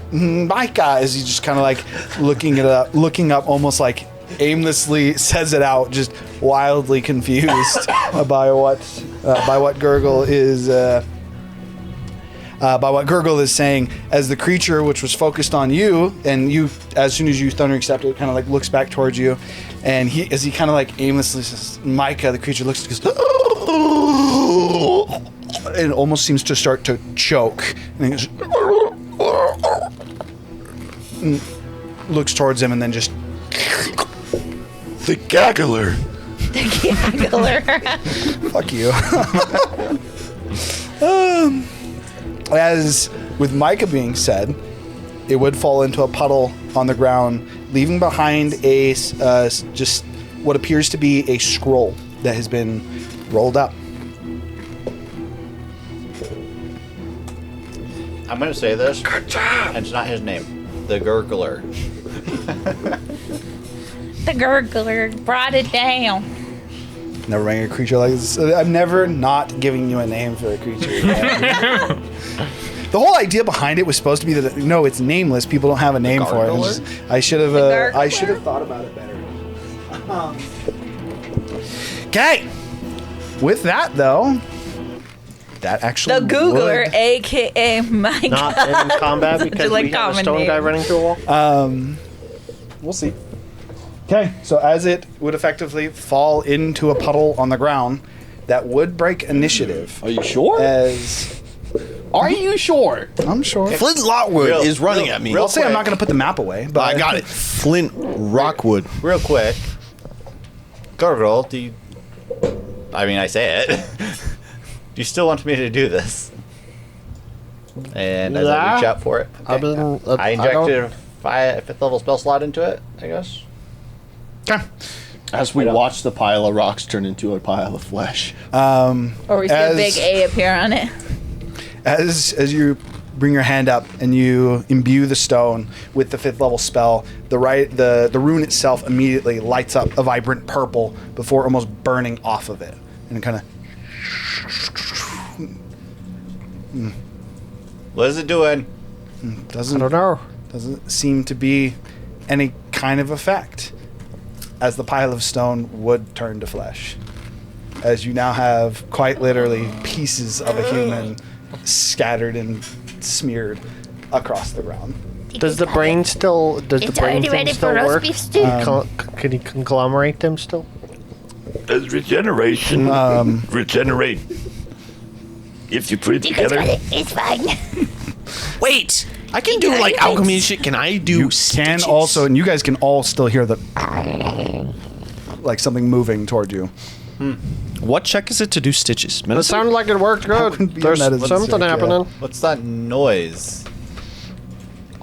Speaker 11: Micah, as he just kind of like looking up, almost like aimlessly says it out, just wildly confused by what Gurgle is. By what Gurgle is saying, as the creature which was focused on you, and you, as soon as you thunder accept it, kind of like looks back towards you, and as he kind of like aimlessly says, Micah, the creature looks, goes, and almost seems to start to choke, and he goes, and looks towards him, and then just
Speaker 12: the gaggler.
Speaker 7: The gaggler.
Speaker 11: Fuck you. As with Micah being said, it would fall into a puddle on the ground, leaving behind a just what appears to be a scroll that has been rolled up.
Speaker 5: I'm going to say this, and it's not his name. The Gurgler.
Speaker 7: The gurgler brought it down.
Speaker 11: Never mind a creature like this. I'm never not giving you a name for a creature. The whole idea behind it was supposed to be that no, it's nameless. People don't have a name for it. I should have thought about it better. Okay. With that though, that actually
Speaker 7: The Googler,
Speaker 11: would-
Speaker 7: aka Mike.
Speaker 4: Not in combat because
Speaker 7: like
Speaker 4: we have a
Speaker 7: common
Speaker 4: stone
Speaker 7: name.
Speaker 4: guy running through a wall.
Speaker 11: We'll see. Okay, so as it would effectively fall into a puddle on the ground, that would break initiative.
Speaker 14: Are you sure? Are you sure?
Speaker 11: I'm sure.
Speaker 14: Flint Lockwood is running at me.
Speaker 11: I'll say I'm not going to put the map away, but
Speaker 14: I got it. Flint Rockwood.
Speaker 5: Real quick. Gurgle, do you... I mean, I say it. Do you still want me to do this? And as I reach out for it,
Speaker 9: I mean,
Speaker 5: I injected a 5th level spell slot into it, I guess.
Speaker 11: Okay.
Speaker 14: As we watch the pile of rocks turn into a pile of flesh.
Speaker 7: Or we see a big A appear on it.
Speaker 11: As you bring your hand up and you imbue the stone with the 5th level spell, the rune itself immediately lights up a vibrant purple before almost burning off of it, and it kind of.
Speaker 5: What is it doing?
Speaker 11: Doesn't
Speaker 9: I don't know.
Speaker 11: Doesn't seem to be any kind of effect. as the pile of stone would turn to flesh. As you now have quite literally pieces of a human scattered and smeared across the ground.
Speaker 9: Does the brain still? Does the
Speaker 13: It's
Speaker 9: brain
Speaker 13: already
Speaker 9: thing
Speaker 13: ready
Speaker 9: still
Speaker 13: for roast
Speaker 9: work?
Speaker 13: beef stew.
Speaker 9: Can he conglomerate them still?
Speaker 12: Does regeneration regenerate if you put it
Speaker 13: Chico's
Speaker 12: together?
Speaker 13: got it. It's fine.
Speaker 14: Wait, I can do like alchemy shit. Can I do?
Speaker 11: You can also, and you guys can all still hear the like something moving toward you.
Speaker 14: What check is it to do stitches?
Speaker 9: It sounded like it worked good.
Speaker 11: wouldn't be
Speaker 9: There's
Speaker 11: a medicine
Speaker 9: something
Speaker 11: check, yeah.
Speaker 9: happening.
Speaker 5: What's that noise?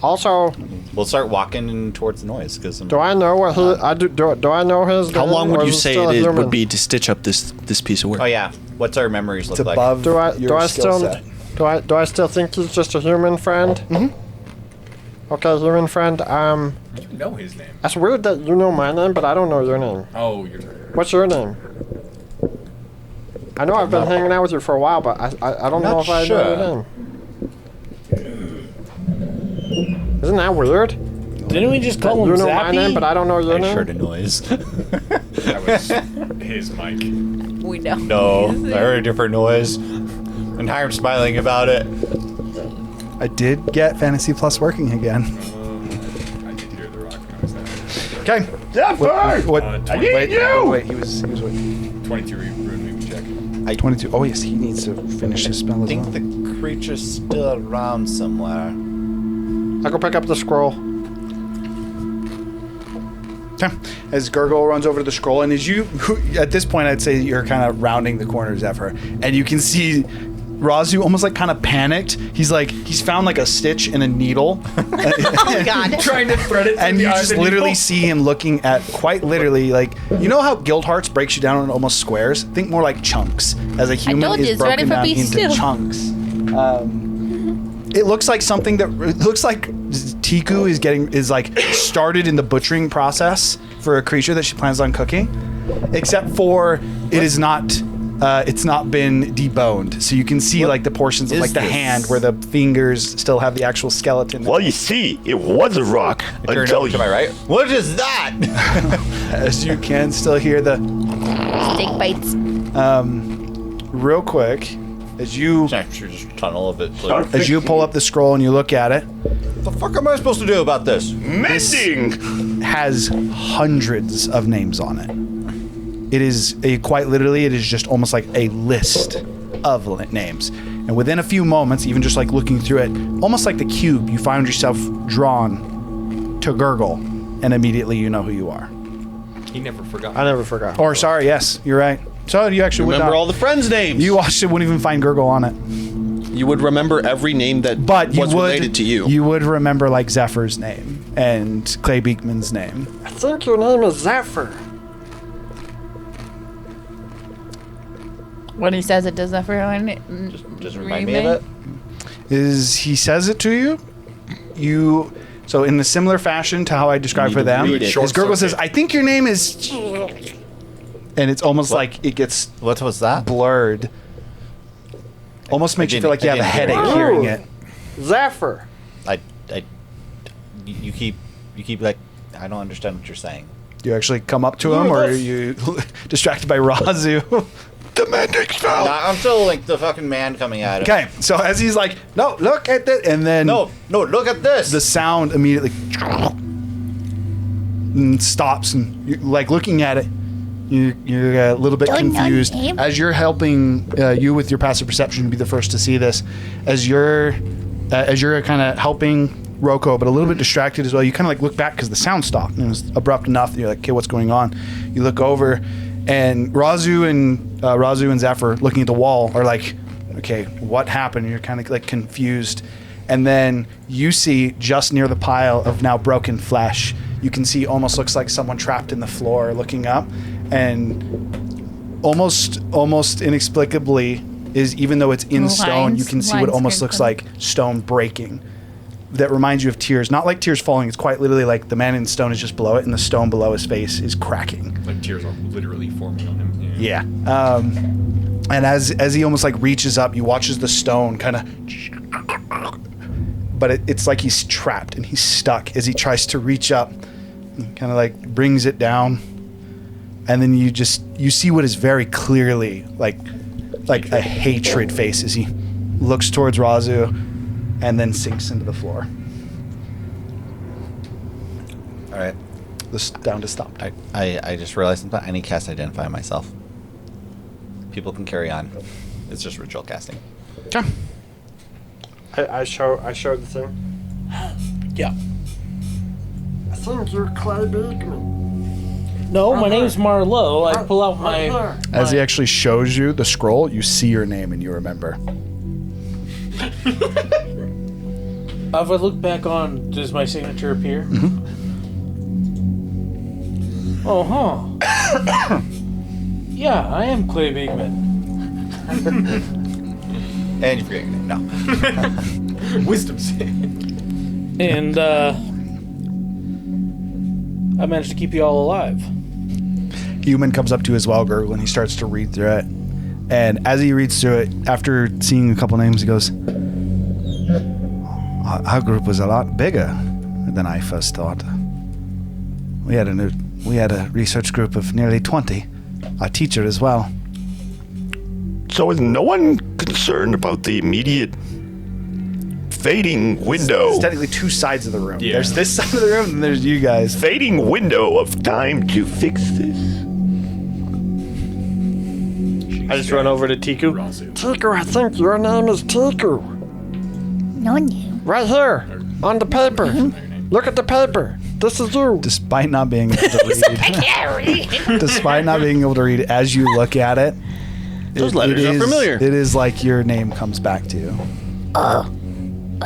Speaker 9: Also,
Speaker 5: We'll start walking towards the noise because
Speaker 9: do I know what do I know his
Speaker 14: How
Speaker 9: name,
Speaker 14: long
Speaker 9: or
Speaker 14: would you
Speaker 9: is it
Speaker 14: say
Speaker 9: still a
Speaker 14: it
Speaker 9: human?
Speaker 14: would be to stitch up this piece of work?
Speaker 5: Oh yeah. What's our memories look
Speaker 11: It's
Speaker 5: like?
Speaker 11: above
Speaker 9: Do I
Speaker 11: your skill
Speaker 9: still
Speaker 11: set.
Speaker 9: do I still think he's just a human friend? Mm-hmm. Okay, human friend.
Speaker 2: You know his name.
Speaker 9: That's weird that you know my name, but I don't know your name.
Speaker 2: Oh, you're.
Speaker 9: What's your name? I know I've been hanging out with you for a while, but I don't know if I know your name. Isn't that weird?
Speaker 6: Didn't we just call him
Speaker 9: You know
Speaker 6: Zappy?
Speaker 9: my name, but I don't know your
Speaker 5: I
Speaker 9: name.
Speaker 5: heard a noise.
Speaker 2: That was his mic.
Speaker 7: We know.
Speaker 5: No, I heard a different noise. And Hiram's smiling about it.
Speaker 11: I did get Fantasy Plus working again.
Speaker 2: I did hear the rock when I was there.
Speaker 11: Okay.
Speaker 12: Zephyr!
Speaker 11: What?
Speaker 12: I need
Speaker 11: wait,
Speaker 12: you!
Speaker 11: wait, he was what?
Speaker 2: 22 rune weave check.
Speaker 11: 22. Oh yes, he needs to finish his spell
Speaker 5: I
Speaker 11: as
Speaker 5: think
Speaker 11: well.
Speaker 5: the creature's still around somewhere.
Speaker 9: I go pick up the scroll.
Speaker 11: Okay. As Gurgle runs over to the scroll, and as you, at this point, I'd say you're kind of rounding the corner, Zephyr, and you can see Razu almost like kind of panicked. He's found like a stitch and a needle.
Speaker 7: Oh God.
Speaker 2: Trying to thread it.
Speaker 11: And you just literally see him looking at quite literally like, you know how Guild Hearts breaks you down into almost squares? Think more like chunks. As a human
Speaker 7: told you,
Speaker 11: is
Speaker 7: it's ready
Speaker 11: broken
Speaker 7: for
Speaker 11: down
Speaker 7: beef
Speaker 11: into
Speaker 7: stew.
Speaker 11: chunks. It looks like something that it looks like Tiku is like started in the butchering process for a creature that she plans on cooking, except for it is not. It's not been deboned, so you can see like the portions of like the hand where the fingers still have the actual skeleton.
Speaker 12: Well, you see, it was a rock until
Speaker 5: to my right. What is that?
Speaker 11: As you can still hear the
Speaker 13: Steak bites.
Speaker 11: real quick as you
Speaker 5: just tunnel of it.
Speaker 11: as you pull up the scroll and you look at it.
Speaker 5: What the fuck am I supposed to do about this?
Speaker 12: mending.
Speaker 11: Has hundreds of names on it. It is quite literally, it is just almost like a list of names. And within a few moments, even just like looking through it, almost like the cube, you find yourself drawn to Gurgle, and immediately you know who you are.
Speaker 2: He never forgot.
Speaker 9: I never forgot.
Speaker 11: Or sorry, yes, you're right. So you actually would
Speaker 14: Remember
Speaker 11: not,
Speaker 14: all the friends' names.
Speaker 11: you actually wouldn't even find Gurgle on it.
Speaker 14: You would remember every name that
Speaker 11: But you
Speaker 14: was
Speaker 11: would
Speaker 14: related to you.
Speaker 11: You would remember like Zephyr's name and Clay Beekman's name.
Speaker 9: I think your name is Zephyr.
Speaker 7: When he says it, does that for
Speaker 5: Just remind me of it.
Speaker 11: Is he says it to you? So in the similar fashion to how I described for them,
Speaker 14: read it.
Speaker 11: is Gurgle says, "I think your name is," and it's almost like it gets
Speaker 5: What was that?
Speaker 11: blurred. Almost makes you feel like you have a
Speaker 5: I didn't
Speaker 11: headache
Speaker 5: hear
Speaker 11: hearing it.
Speaker 9: Zephyr.
Speaker 5: You keep like, I don't understand what you're saying.
Speaker 11: Do you actually come up to him, or are you distracted by Razu?
Speaker 12: The magic spell.
Speaker 5: Nah, I'm still like the fucking man coming at it.
Speaker 11: Okay, so as he's like, "No, look at that," and then
Speaker 5: No, look at this.
Speaker 11: the sound immediately and stops, and you're like looking at it. You're a little bit
Speaker 13: Going on,
Speaker 11: confused
Speaker 13: Abe?
Speaker 11: as you're helping you with your passive perception to be the first to see this. As you're kind of helping Roko, but a little bit distracted as well. You kind of like look back because the sound stopped and it was abrupt enough that you're like, "Okay, what's going on?" You look over, and Razu and Zephyr looking at the wall are like, "Okay, what happened?" And you're kind of like confused. And then you see just near the pile of now broken flesh, you can see almost looks like someone trapped in the floor looking up, and almost inexplicably is, even though it's in stone, you can see what almost looks like stone breaking. That reminds you of tears. Not like tears falling, it's quite literally like the man in stone is just below it and the stone below his face is cracking.
Speaker 2: Like tears are literally forming on him.
Speaker 11: Yeah. And as he almost like reaches up, you watch as the stone kind of, but it's like he's trapped and he's stuck as he tries to reach up, kind of like brings it down, And then you see what is very clearly like a hatred face as he looks towards Razu and then sinks into the floor.
Speaker 5: All right.
Speaker 11: Down to stop.
Speaker 5: I just realized something. I need to cast Identify myself. People can carry on. It's just ritual casting.
Speaker 11: Okay.
Speaker 4: I showed the thing.
Speaker 6: Yeah.
Speaker 9: I think you're Clay Beekman.
Speaker 6: No, my name's Marlowe. I pull out my...
Speaker 11: As he actually shows you the scroll, you see your name and you remember.
Speaker 6: If I look back on, does my signature appear?
Speaker 11: Mm-hmm.
Speaker 6: Oh, huh. Yeah, I am Clay Beekman.
Speaker 5: And you forget your name. No.
Speaker 2: Wisdom save.
Speaker 6: And, I managed to keep you all alive.
Speaker 11: Human comes up to you as well, Gurgle, and he starts to read through it. And as he reads through it, after seeing a couple names, he goes, our group was a lot bigger than I first thought. We had a research group of nearly 20. Our teacher as well.
Speaker 12: So is no one concerned about the immediate fading window?
Speaker 11: There's technically two sides of the room.
Speaker 12: Yeah.
Speaker 11: There's this side of the room, and there's you guys.
Speaker 12: Fading window of time to fix this.
Speaker 4: I just run over to Tiku.
Speaker 9: Tiku, I think your name is Tiku.
Speaker 13: No name.
Speaker 9: Right here, on the paper. Look at the paper. This is you.
Speaker 11: Despite not being able to read, despite not being able to read, as you look at it,
Speaker 3: Those letters are familiar.
Speaker 11: It is like your name comes back to you.
Speaker 13: Oh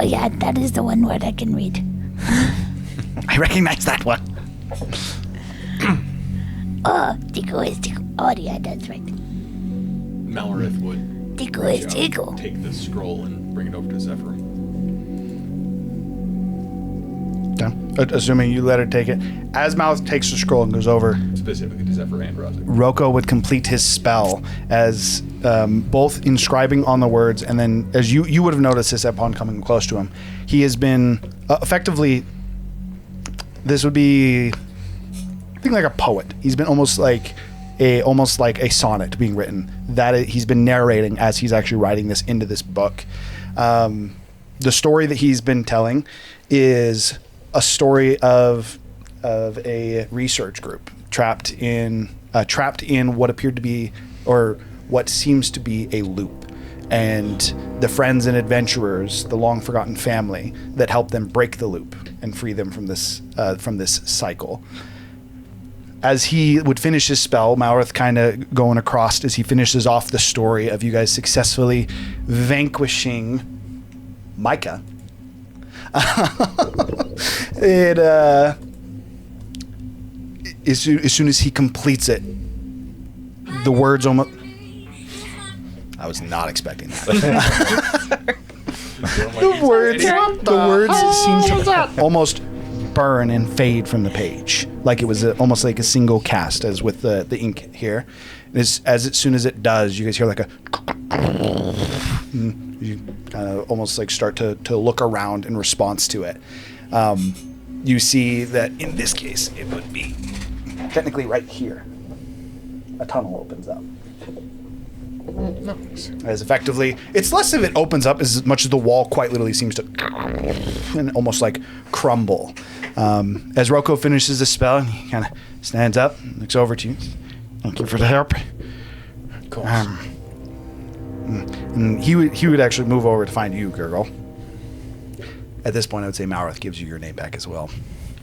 Speaker 13: yeah, that is the one word I can read.
Speaker 11: I recognize that one.
Speaker 13: Tiku is Tiku. Oh yeah, that's right.
Speaker 2: Malrith would
Speaker 13: Tiku is Tiku.
Speaker 2: take the scroll and bring it over to Zephyr.
Speaker 11: Assuming you let her take it. As Mouth takes the scroll and goes over,
Speaker 2: Specifically to Zephyr and Razu.
Speaker 11: Roko would complete his spell as both inscribing on the words, and then as you would have noticed this upon coming close to him, he has been effectively. This would be, I think, like a poet. He's been almost like a sonnet being written that he's been narrating as he's actually writing this into this book. The story that he's been telling is a story of a research group trapped in what appeared to be, or what seems to be, a loop, and the friends and adventurers, the long forgotten family that helped them break the loop and free them from this cycle. As he would finish his spell, Malrith kind of going across as he finishes off the story of you guys successfully vanquishing Micah. As soon as he completes it, the words almost. I was not expecting that. the words seem to almost burn and fade from the page, like it was almost like a single cast, as with the ink here. As soon as it does, you guys hear like a. You almost like start to look around in response to it. You see that in this case it would be technically right here. A tunnel opens up. As effectively, it's less of it opens up as much as the wall quite literally seems to and almost like crumble. As Roko finishes the spell, he kind of stands up and looks over to you. Thank you for the help. Of course. And he would actually move over to find you, Gurgle. At this point, I would say Malrith gives you your name back as well.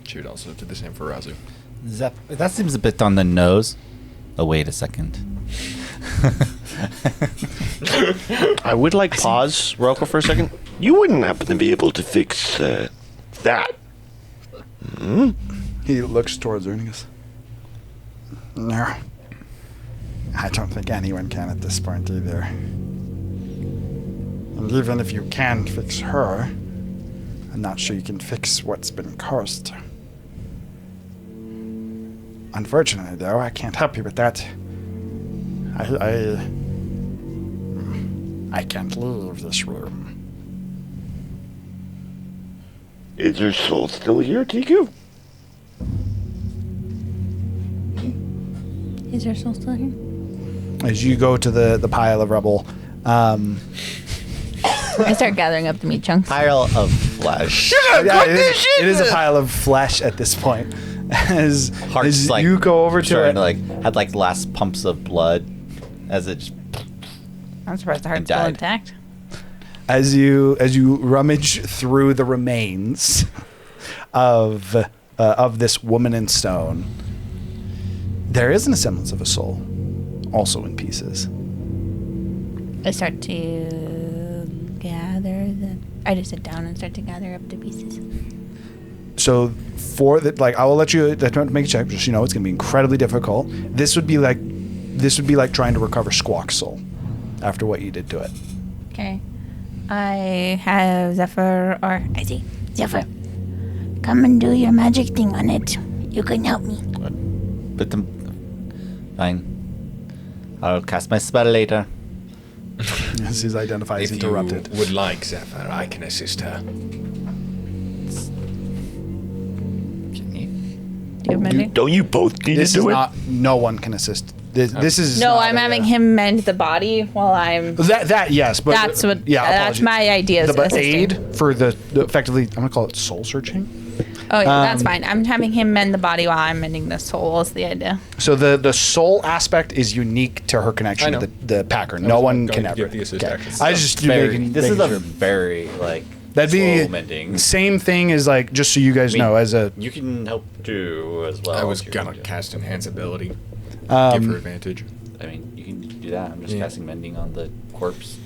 Speaker 2: She would also do the same for Razu.
Speaker 5: That seems a bit on the nose. Oh, wait a second.
Speaker 3: I would like pause, Roko, for a second.
Speaker 12: You wouldn't happen to be able to fix that. Hmm?
Speaker 11: He looks towards her and he goes, "No, I don't think anyone can at this point either. And even if you can fix her, I'm not sure you can fix what's been caused. Unfortunately, though, I can't help you with that. I can't leave this room."
Speaker 12: Is her soul still here, Tiku?
Speaker 7: Is your soul still here?
Speaker 11: As you go to the pile of rubble,
Speaker 7: I start gathering up the meat chunks.
Speaker 5: Pile of flesh.
Speaker 11: it is a pile of flesh at this point. As
Speaker 5: Hearts
Speaker 11: you go over to
Speaker 5: starting
Speaker 11: it,
Speaker 5: to, had last pumps of blood as it just
Speaker 7: I'm surprised the heart's still
Speaker 5: died.
Speaker 7: intact.
Speaker 11: as you rummage through the remains of this woman in stone, there is a semblance of a soul, also in pieces.
Speaker 7: I start to gather the. I just sit down and start to gather up the pieces.
Speaker 11: So for the I will let you make a check, just it's going to be incredibly difficult. This would be like trying to recover Squawk's soul after what you did to it.
Speaker 7: Okay. I have Zephyr, or
Speaker 13: I see. Zephyr, come and do your magic thing on it. You can help me.
Speaker 5: put them. Fine. I'll cast my spell later.
Speaker 11: As he's identified as interrupted.
Speaker 2: If you would like, Zephyr, I can assist her.
Speaker 7: Do you have mending?
Speaker 12: Don't you both need
Speaker 11: This
Speaker 12: to
Speaker 11: is
Speaker 12: do it?
Speaker 11: not. No one can assist. This is.
Speaker 7: No,
Speaker 11: not
Speaker 7: I'm having him mend the body while I'm.
Speaker 11: That yes, but
Speaker 7: That's what.
Speaker 11: Yeah,
Speaker 7: that's
Speaker 11: apologies.
Speaker 7: my idea.
Speaker 11: But aid for the effectively, I'm gonna call it soul searching.
Speaker 7: Oh, yeah, that's fine. I'm having him mend the body while I'm mending the soul. Is the idea?
Speaker 11: So the soul aspect is unique to her connection to the Packer. No one can ever.
Speaker 2: the assist action.
Speaker 11: I was just
Speaker 5: This is a
Speaker 11: sure.
Speaker 5: very
Speaker 11: That'd
Speaker 5: slow
Speaker 11: be
Speaker 5: mending.
Speaker 11: same thing as just so you guys know as a.
Speaker 5: You can help too as well.
Speaker 2: I was
Speaker 5: if you're
Speaker 2: gonna
Speaker 5: do it.
Speaker 2: cast enhance ability. Give her advantage.
Speaker 5: I mean, you can do that. I'm just casting mending on the corpse.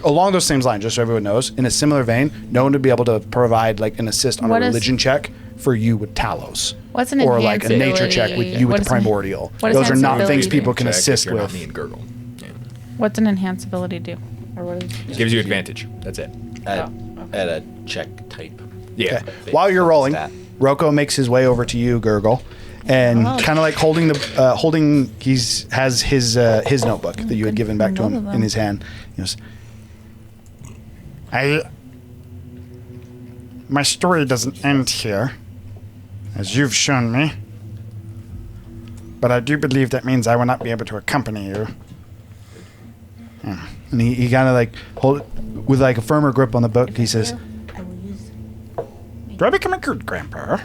Speaker 11: Along those same lines, just so everyone knows, in a similar vein, no one would be able to provide an assist on
Speaker 7: What
Speaker 11: a
Speaker 7: is-
Speaker 11: religion check for you with Talos.
Speaker 7: What's an
Speaker 11: or a nature check with
Speaker 7: enhanceability-
Speaker 11: you with
Speaker 7: what
Speaker 11: the
Speaker 7: is an-
Speaker 11: primordial.
Speaker 7: what does
Speaker 11: Those are not things
Speaker 7: enhanceability
Speaker 11: people
Speaker 7: do?
Speaker 11: can
Speaker 2: Check if
Speaker 11: assist
Speaker 2: you're not
Speaker 11: with.
Speaker 2: me and Gurgle.
Speaker 7: What's an enhance ability do? Or what is
Speaker 2: It gives you advantage. That's it.
Speaker 5: At a check type.
Speaker 2: Yeah.
Speaker 11: Okay. While you're rolling,
Speaker 5: Stat.
Speaker 11: Rocco makes his way over to you, Gurgle, and kind of holding the has his notebook that you had given back to
Speaker 7: both
Speaker 11: him
Speaker 7: of them.
Speaker 11: in his hand. He goes, my story doesn't end here, as you've shown me, but I do believe that means I will not be able to accompany you. Yeah. And he kind of hold it with a firmer grip on the book. He says, do I become a good grandpa?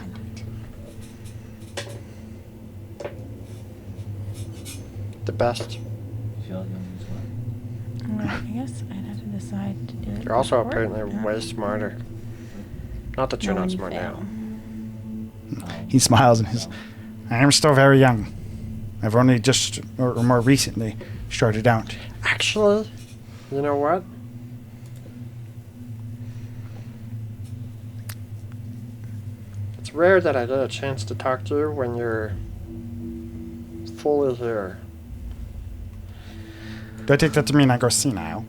Speaker 4: The best.
Speaker 7: I guess I'd have to decide to do it.
Speaker 4: You're also
Speaker 7: before
Speaker 4: apparently
Speaker 7: or
Speaker 4: way smarter. Not that you're
Speaker 7: when
Speaker 4: not
Speaker 7: you
Speaker 4: smart
Speaker 7: fail.
Speaker 4: now.
Speaker 11: He smiles and says, I am still very young. I've only just, or more recently, started out.
Speaker 4: Actually, you know what? It's rare that I get a chance to talk to you when you're fully here.
Speaker 11: Do I take that to mean I go senile?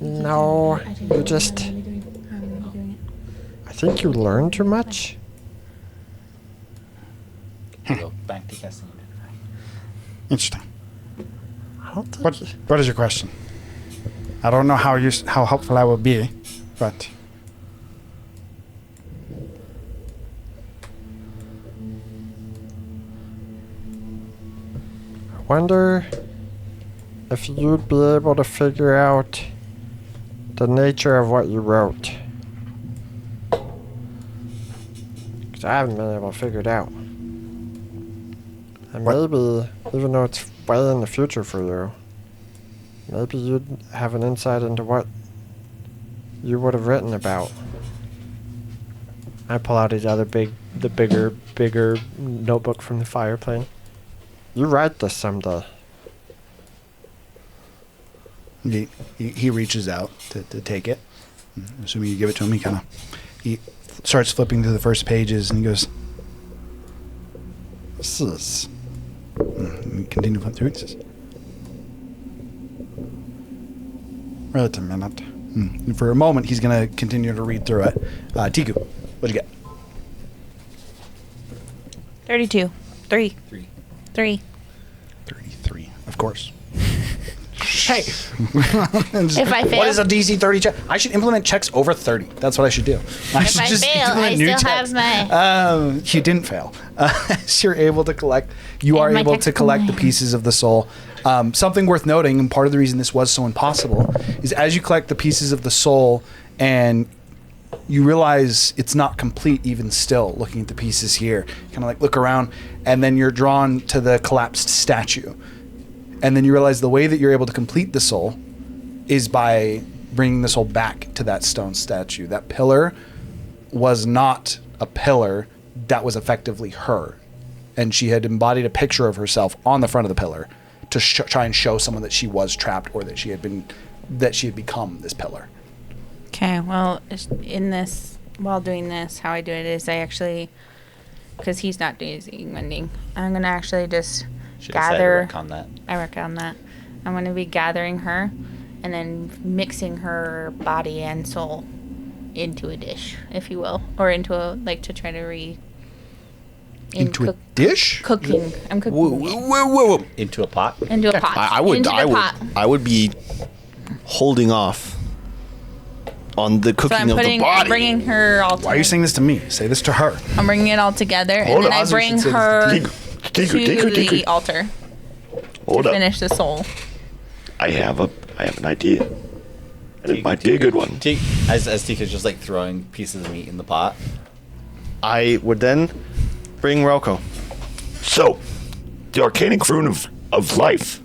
Speaker 4: No, you just. I think you learn too much.
Speaker 5: Go back to casting.
Speaker 11: Interesting.
Speaker 4: I don't think.
Speaker 11: What is your question? I don't know how helpful I will be, but
Speaker 4: I wonder if you'd be able to figure out the nature of what you wrote. Because I haven't been able to figure it out. And maybe, even though it's way in the future for you, maybe you'd have an insight into what you would have written about. I pull out the bigger notebook from the fire plane. You write this someday.
Speaker 11: he reaches out to take it. Assuming you give it to him, he starts flipping through the first pages and he goes, "This is." And we continue to flip through it. He says, "Wait a minute." And for a moment, he's going to continue to read through it. Tiku, what'd you get?
Speaker 7: 32. 3.
Speaker 5: 3.
Speaker 7: 3.
Speaker 11: 33, of course. Hey.
Speaker 13: If I fail?
Speaker 11: What is a DC 30 check? I should implement checks over 30. That's what I should do.
Speaker 13: If I fail, I still have my...
Speaker 11: You didn't fail. So you're able to collect. You are
Speaker 13: my
Speaker 11: able to
Speaker 13: tactical
Speaker 11: collect the
Speaker 13: mind.
Speaker 11: pieces of the soul. Something worth noting, and part of the reason this was so impossible, is as you collect the pieces of the soul and you realize it's not complete even still, looking at the pieces here. Kind of like look around, and then you're drawn to the collapsed statue. And then you realize the way that you're able to complete the soul is by bringing the soul back to that stone statue. That pillar was not a pillar, that was effectively her. And she had embodied a picture of herself on the front of the pillar to try and show someone that she was trapped, or that she had become this pillar.
Speaker 7: Okay, well, while doing this, how I do it is I actually, because he's not doing mending, I'm going to actually just gather. I work on that. I'm going to be gathering her and then mixing her body and soul into a dish, if you will, or into a, to try to
Speaker 11: into a dish?
Speaker 7: Cooking. I'm cooking.
Speaker 14: Whoa.
Speaker 5: Into a pot?
Speaker 7: Into a pot.
Speaker 14: I would be holding off on the cooking of the body.
Speaker 7: I'm bringing her all together.
Speaker 11: Why are you saying this to me? Say this to her.
Speaker 7: I'm bringing it all together, and then I bring her to the altar to finish the soul.
Speaker 12: I have an idea. And it might be a good one.
Speaker 5: As Tika's just throwing pieces of meat in the pot.
Speaker 3: I would then bring Relko.
Speaker 12: So, the Arcanic Rune of Life.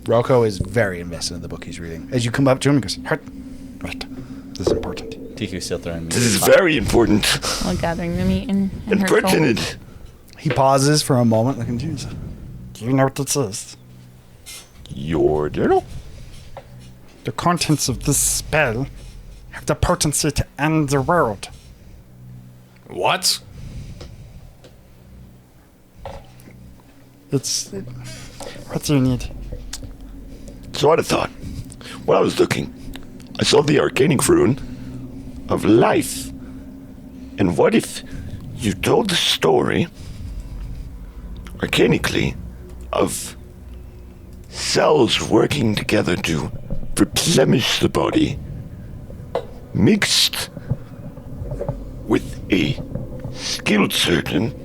Speaker 11: Relko is very invested in the book he's reading. As you come up to him, he goes, right. This is important.
Speaker 5: Tiku's still throwing meat.
Speaker 12: This is very important.
Speaker 7: While gathering the meat and
Speaker 12: And
Speaker 7: her soul.
Speaker 12: pertinent.
Speaker 11: He pauses for a moment, looking at you. Do you know what this is?
Speaker 12: Your journal?
Speaker 15: The contents of this spell have the potency to end the world.
Speaker 2: What?
Speaker 15: What do you need?
Speaker 12: So I had a thought. When I was looking, I saw the Arcanic Rune of Life. And what if you told the story, arcanically, of cells working together to replenish the body, mixed with a skilled surgeon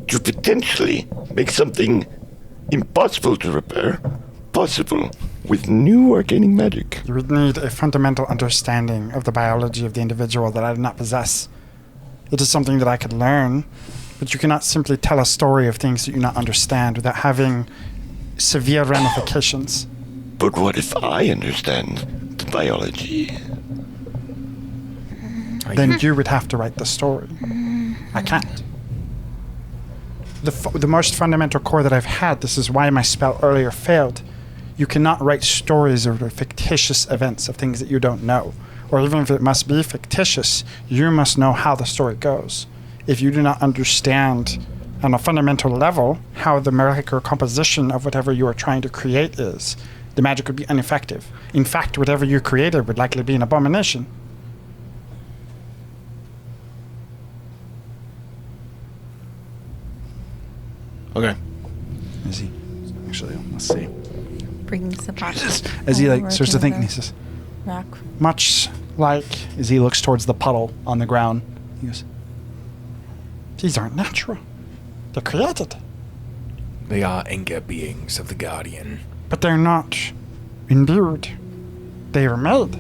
Speaker 12: to potentially make something impossible to repair possible with new arcanic magic.
Speaker 15: You would need a fundamental understanding of the biology of the individual that I do not possess. It is something that I could learn, but you cannot simply tell a story of things that you do not understand without having severe ramifications.
Speaker 12: But what if I understand the biology?
Speaker 15: Then you would have to write the story. I can't. The most fundamental core that I've had, this is why my spell earlier failed. You cannot write stories of fictitious events of things that you don't know. Or even if it must be fictitious, you must know how the story goes. If you do not understand on a fundamental level how the molecular composition of whatever you are trying to create is, the magic would be ineffective. In fact, whatever you created would likely be an abomination.
Speaker 14: Okay.
Speaker 11: Is he? Actually, let's see.
Speaker 7: Brings the pot.
Speaker 11: As he starts to think, and he says,
Speaker 7: rock.
Speaker 11: much like, as he looks towards the puddle on the ground, he goes,
Speaker 15: These aren't natural. They're created.
Speaker 2: They are anger beings of the Guardian.
Speaker 15: But they're not imbued. They are made.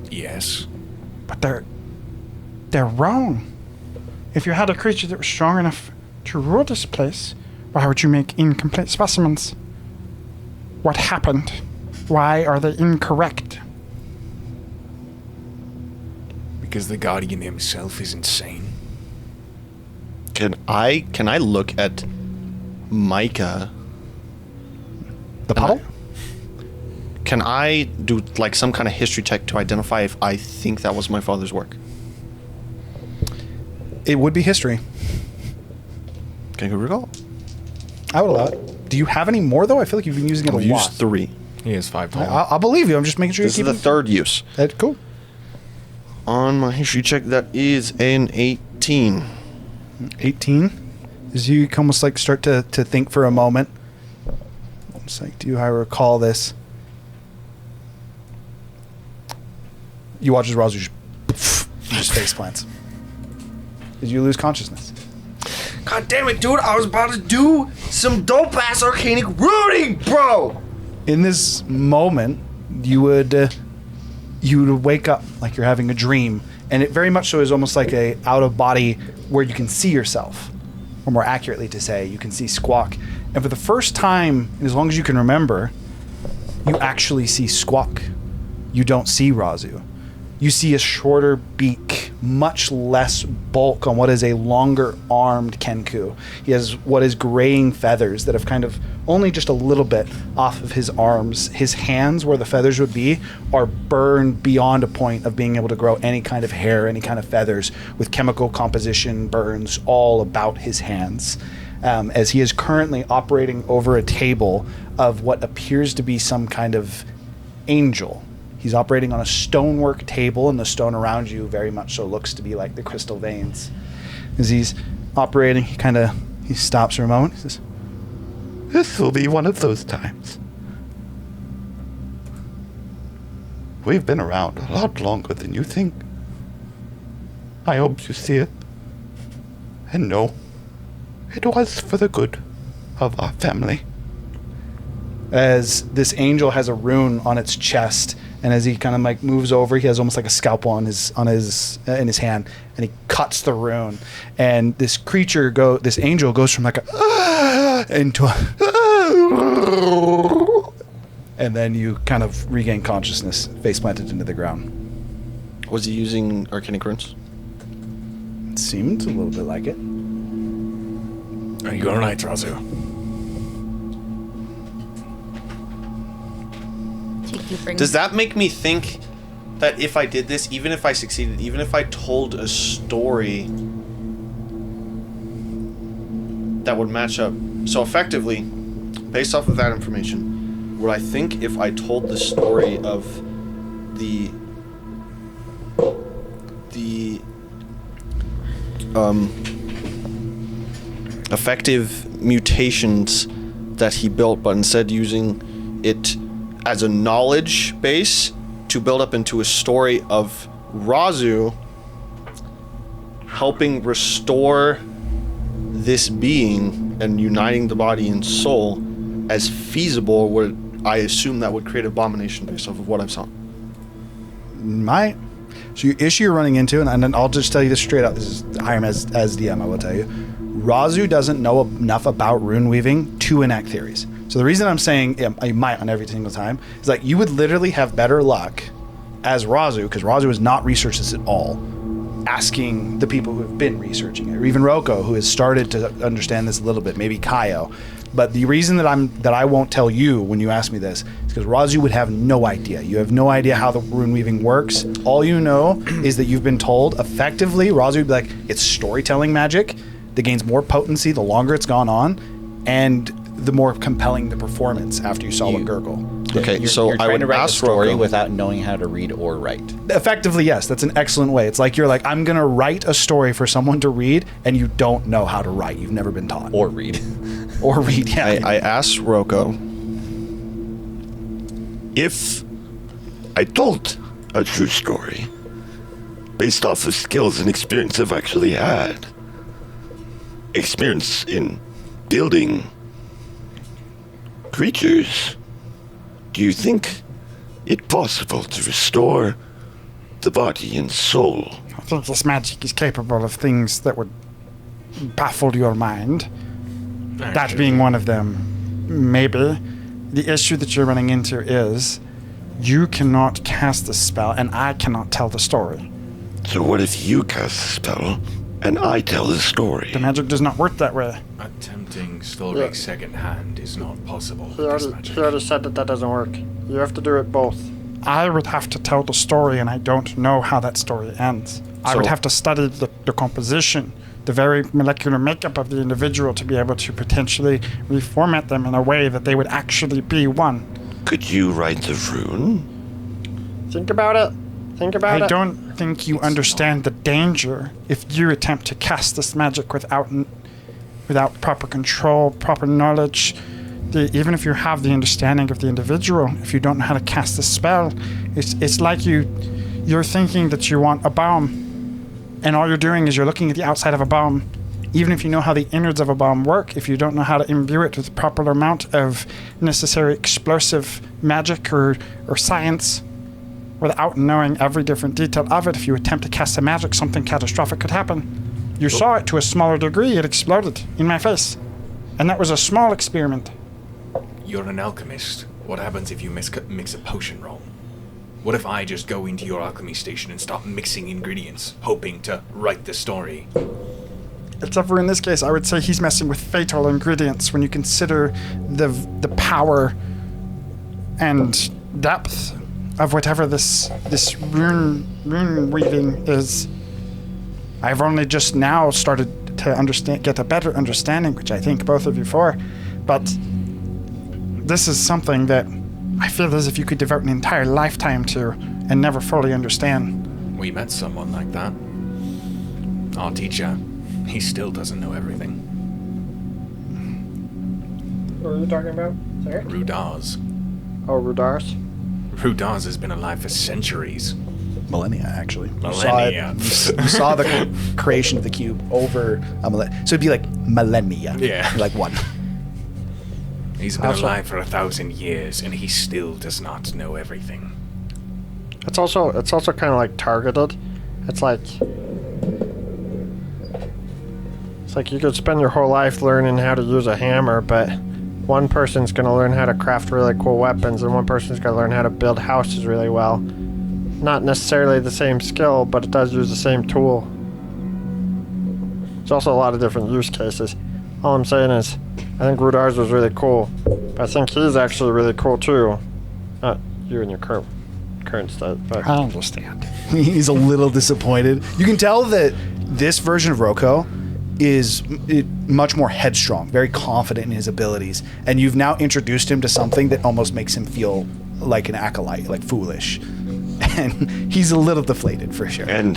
Speaker 2: Yes.
Speaker 15: But they're wrong. If you had a creature that was strong enough to rule this place, why would you make incomplete specimens? What happened? Why are they incorrect?
Speaker 2: Because the Guardian himself is insane.
Speaker 14: Can I look at Micah?
Speaker 11: The puddle?
Speaker 14: Can I do some kind of history check to identify if I think that was my father's work?
Speaker 11: It would be history.
Speaker 14: Can I recall?
Speaker 11: I would allow it. Do you have any more, though? I feel like you've been using it a lot.
Speaker 14: I've used 3.
Speaker 2: He has 5 total.
Speaker 11: I'll believe you. I'm just making sure
Speaker 14: This
Speaker 11: you
Speaker 14: is
Speaker 11: keep
Speaker 14: the 3rd use.
Speaker 11: That's cool.
Speaker 14: On my history check, that is an 18.
Speaker 11: 18? As you almost start to think for a moment. It's like, do I recall this? You watch as Razu just face plants. Did you lose consciousness?
Speaker 14: God damn it, dude! I was about to do some dope ass arcanic rooting, bro.
Speaker 11: In this moment, you would wake up like you're having a dream, and it very much so is almost like a out of body where you can see yourself, or more accurately to say, you can see Squawk. And for the first time, and as long as you can remember, you actually see Squawk. You don't see Razu. You see a shorter beak, much less bulk on what is a longer armed Kenku. He has what is graying feathers that have kind of only just a little bit off of his arms. His hands, where the feathers would be, are burned beyond a point of being able to grow any kind of hair, any kind of feathers, with chemical composition burns all about his hands. As he is currently operating over a table of what appears to be some kind of angel. He's operating on a stonework table, and the stone around you very much so looks to be like the crystal veins. As he's operating, he stops for a moment. He says,
Speaker 12: "This will be one of those times. We've been around a lot longer than you think. I hope you see it. And know it was for the good of our family."
Speaker 11: As this angel has a rune on its chest, and as he kind of like moves over, he has almost like a scalpel in his hand, and he cuts the rune, and this angel goes from like a into a, and then you kind of regain consciousness, face planted into the ground.
Speaker 3: Was he using arcanic runes?
Speaker 11: It seemed a little bit like it.
Speaker 1: Are you all right, Razu?
Speaker 14: Does that make me think that if I did this, even if I succeeded, even if I told a story that would match up? So effectively, based off of that information, would I think if I told the story of the effective mutations that he built, but instead using it as a knowledge base to build up into a story of Razu helping restore this being and uniting the body and soul as feasible, would I assume that would create abomination based off of what I've saw?
Speaker 11: Might. So your issue you're running into, and then I'll just tell you this straight up, this is Hiram as DM, I will tell you. Razu doesn't know enough about rune weaving to enact theories. So the reason I'm saying you might on every single time is like you would literally have better luck as Razu, because Razu has not researched this at all, asking the people who have been researching it, or even Roko, who has started to understand this a little bit, maybe Kaio. But the reason that I won't tell you when you ask me this is because Razu would have no idea. You have no idea how the rune weaving works. All you know is that you've been told effectively, Razu would be like, it's storytelling magic that gains more potency the longer it's gone on, and the more compelling the performance after you saw what Gurgle.
Speaker 3: Okay,
Speaker 5: You're
Speaker 3: so I
Speaker 5: trying
Speaker 3: would
Speaker 5: to write a
Speaker 3: ask
Speaker 5: story
Speaker 3: Roko
Speaker 5: without knowing how to read or write.
Speaker 11: Effectively, yes. That's an excellent way. It's like you're like, I'm going to write a story for someone to read, and you don't know how to write. You've never been taught.
Speaker 5: Or read.
Speaker 11: Or read, yeah.
Speaker 3: I asked Roko,
Speaker 12: if I told a true story based off of skills and experience I've actually had, experience in building creatures, do you think it possible to restore the body and soul?
Speaker 15: I think this magic is capable of things that would baffle your mind. That being one of them. Maybe. The issue that you're running into is you cannot cast the spell and I cannot tell the story.
Speaker 12: So what if you cast the spell and I tell the story?
Speaker 15: The magic does not work that way.
Speaker 16: Attempting story secondhand is not possible.
Speaker 4: He already said that doesn't work. You have to do it both.
Speaker 15: I would have to tell the story and I don't know how that story ends. I would have to study the composition, the very molecular makeup of the individual to be able to potentially reformat them in a way that they would actually be one.
Speaker 12: Could you write the rune?
Speaker 4: Think about it.
Speaker 15: I don't think you understand the danger if you attempt to cast this magic without proper control, proper knowledge. even if you have the understanding of the individual, if you don't know how to cast a spell, it's like you're thinking that you want a bomb, and all you're doing is you're looking at the outside of a bomb. Even if you know how the innards of a bomb work, if you don't know how to imbue it with the proper amount of necessary explosive magic or science, without knowing every different detail of it, if you attempt to cast a magic, something catastrophic could happen. You saw it to a smaller degree. It exploded in my face. And that was a small experiment.
Speaker 16: You're an alchemist. What happens if you mix a potion wrong? What if I just go into your alchemy station and start mixing ingredients, hoping to write the story?
Speaker 15: Except for in this case, I would say he's messing with fatal ingredients when you consider the power and depth of whatever this rune weaving is. I've only just now started to get a better understanding, which I thank both of you for, but this is something that I feel as if you could devote an entire lifetime to and never fully understand.
Speaker 16: We met someone like that. Our teacher. He still doesn't know everything.
Speaker 4: What are you talking about? Sorry?
Speaker 16: Rudars.
Speaker 4: Oh, Rudars?
Speaker 16: Rudars has been alive for centuries.
Speaker 11: Millennia, actually.
Speaker 16: Millennia.
Speaker 11: You saw the creation of the cube over a millennia. So it'd be like millennia.
Speaker 16: Yeah.
Speaker 11: Like one.
Speaker 16: He's been alive for 1,000 years, and he still does not know everything.
Speaker 4: It's also kind of like targeted. It's like you could spend your whole life learning how to use a hammer, but one person's going to learn how to craft really cool weapons, and one person's going to learn how to build houses really well. Not necessarily the same skill, but it does use the same tool. There's also a lot of different use cases. All I'm saying is, I think Rudars was really cool, but I think he's actually really cool too. Not you and your current stuff, but
Speaker 15: I understand.
Speaker 11: He's a little disappointed. You can tell that this version of Roko is much more headstrong, very confident in his abilities, and you've now introduced him to something that almost makes him feel like an acolyte, like foolish. And he's a little deflated for sure.
Speaker 12: And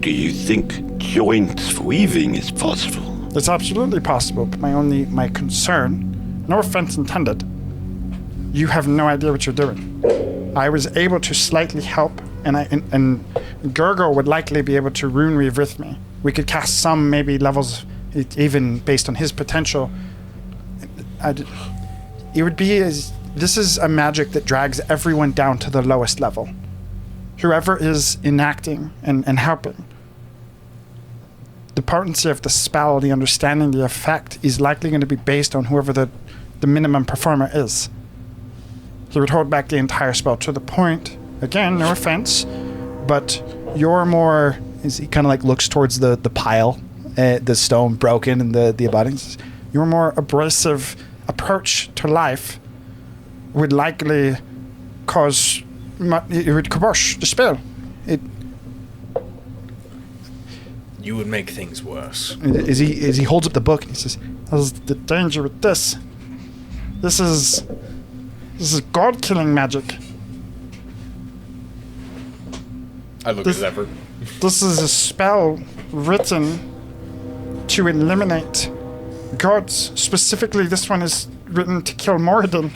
Speaker 12: do you think joint weaving is possible?
Speaker 15: It's absolutely possible, but my concern, no offense intended, you have no idea what you're doing. I was able to slightly help, and Gurgle would likely be able to rune weave with me. We could cast some maybe levels, even based on his potential. It would be this is a magic that drags everyone down to the lowest level. Whoever is enacting and helping. The potency of the spell, the understanding the effect, is likely going to be based on whoever the minimum performer is. He would hold back the entire spell to the point, again, no offense, but you're more, he kind of like looks towards the pile, the stone broken and the abutments. Your more abrasive approach to life would likely cause, it would kibosh the spell.
Speaker 16: You would make things worse.
Speaker 15: As he holds up the book and he says, "There's the danger with this. This is god-killing magic."
Speaker 2: I look at Zephyr.
Speaker 15: This is a spell written to eliminate gods. Specifically, this one is written to kill Moradin.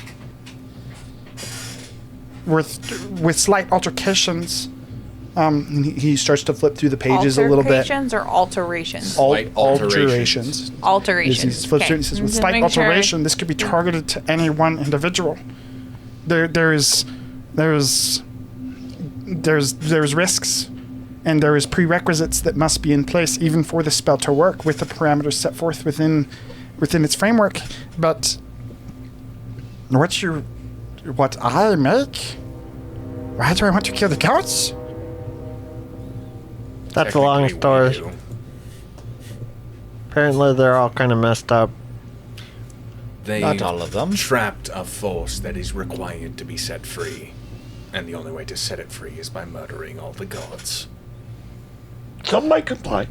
Speaker 15: With slight altercations. And he starts to flip through the pages a little bit.
Speaker 7: Alterations or alterations?
Speaker 15: Alterations.
Speaker 7: Alterations.
Speaker 15: He flips through and he says, with slight alteration, this could be targeted to any one individual. There's risks, and there is prerequisites that must be in place even for the spell to work with the parameters set forth within its framework. But what I make? Why do I want to kill the gods?
Speaker 4: That's a long story. Apparently they're all kind of messed up.
Speaker 16: They
Speaker 5: Not all of them.
Speaker 16: trapped a force that is required to be set free. And the only way to set it free is by murdering all the gods.
Speaker 12: Some might comply.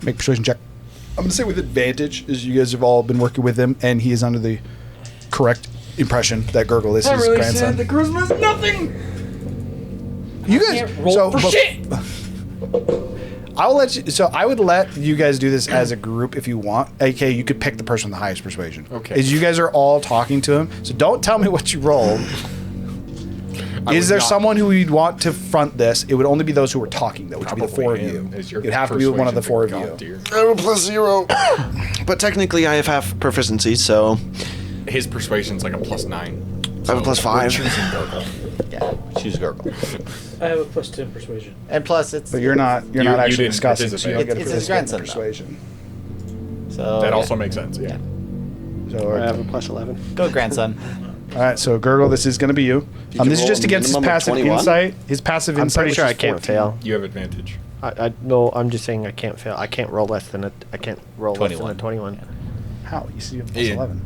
Speaker 11: Make a persuasion check. I'm going to say with advantage, as you guys have all been working with him, and he is under the correct impression that Gurgle is his grandson.
Speaker 6: The charisma is nothing.
Speaker 11: You guys
Speaker 6: Can't roll for shit.
Speaker 11: I'll let you. So I would let you guys do this as a group if you want. Okay, you could pick the person with the highest persuasion.
Speaker 2: Okay.
Speaker 11: Is you guys are all talking to him. So don't tell me what you roll. Is there someone who you'd want to front this? It would only be those who were talking, though, which would be the four of you. It'd have to be one of the four of you.
Speaker 3: I have a +0. But technically, I have half proficiency, so.
Speaker 2: His persuasion's like a +9.
Speaker 3: I have a +5.
Speaker 5: Yeah, choose Gurgle.
Speaker 6: I have a +10 persuasion.
Speaker 5: And plus, it's.
Speaker 11: But you're not actually discussing, so you don't get a
Speaker 5: It's his grandson,
Speaker 11: persuasion.
Speaker 5: So
Speaker 2: that also makes sense, yeah.
Speaker 11: So
Speaker 9: I have a +11.
Speaker 5: Go, grandson.
Speaker 11: All right, so Gurgle, this is going to be you. This is just against his passive insight. His passive
Speaker 9: I'm
Speaker 11: insight.
Speaker 9: pretty sure I
Speaker 11: which is
Speaker 9: can't
Speaker 11: 14.
Speaker 9: fail.
Speaker 2: You have advantage.
Speaker 9: No, I'm just saying I can't fail. I can't roll less than a 21.
Speaker 11: How? You see, you have +11.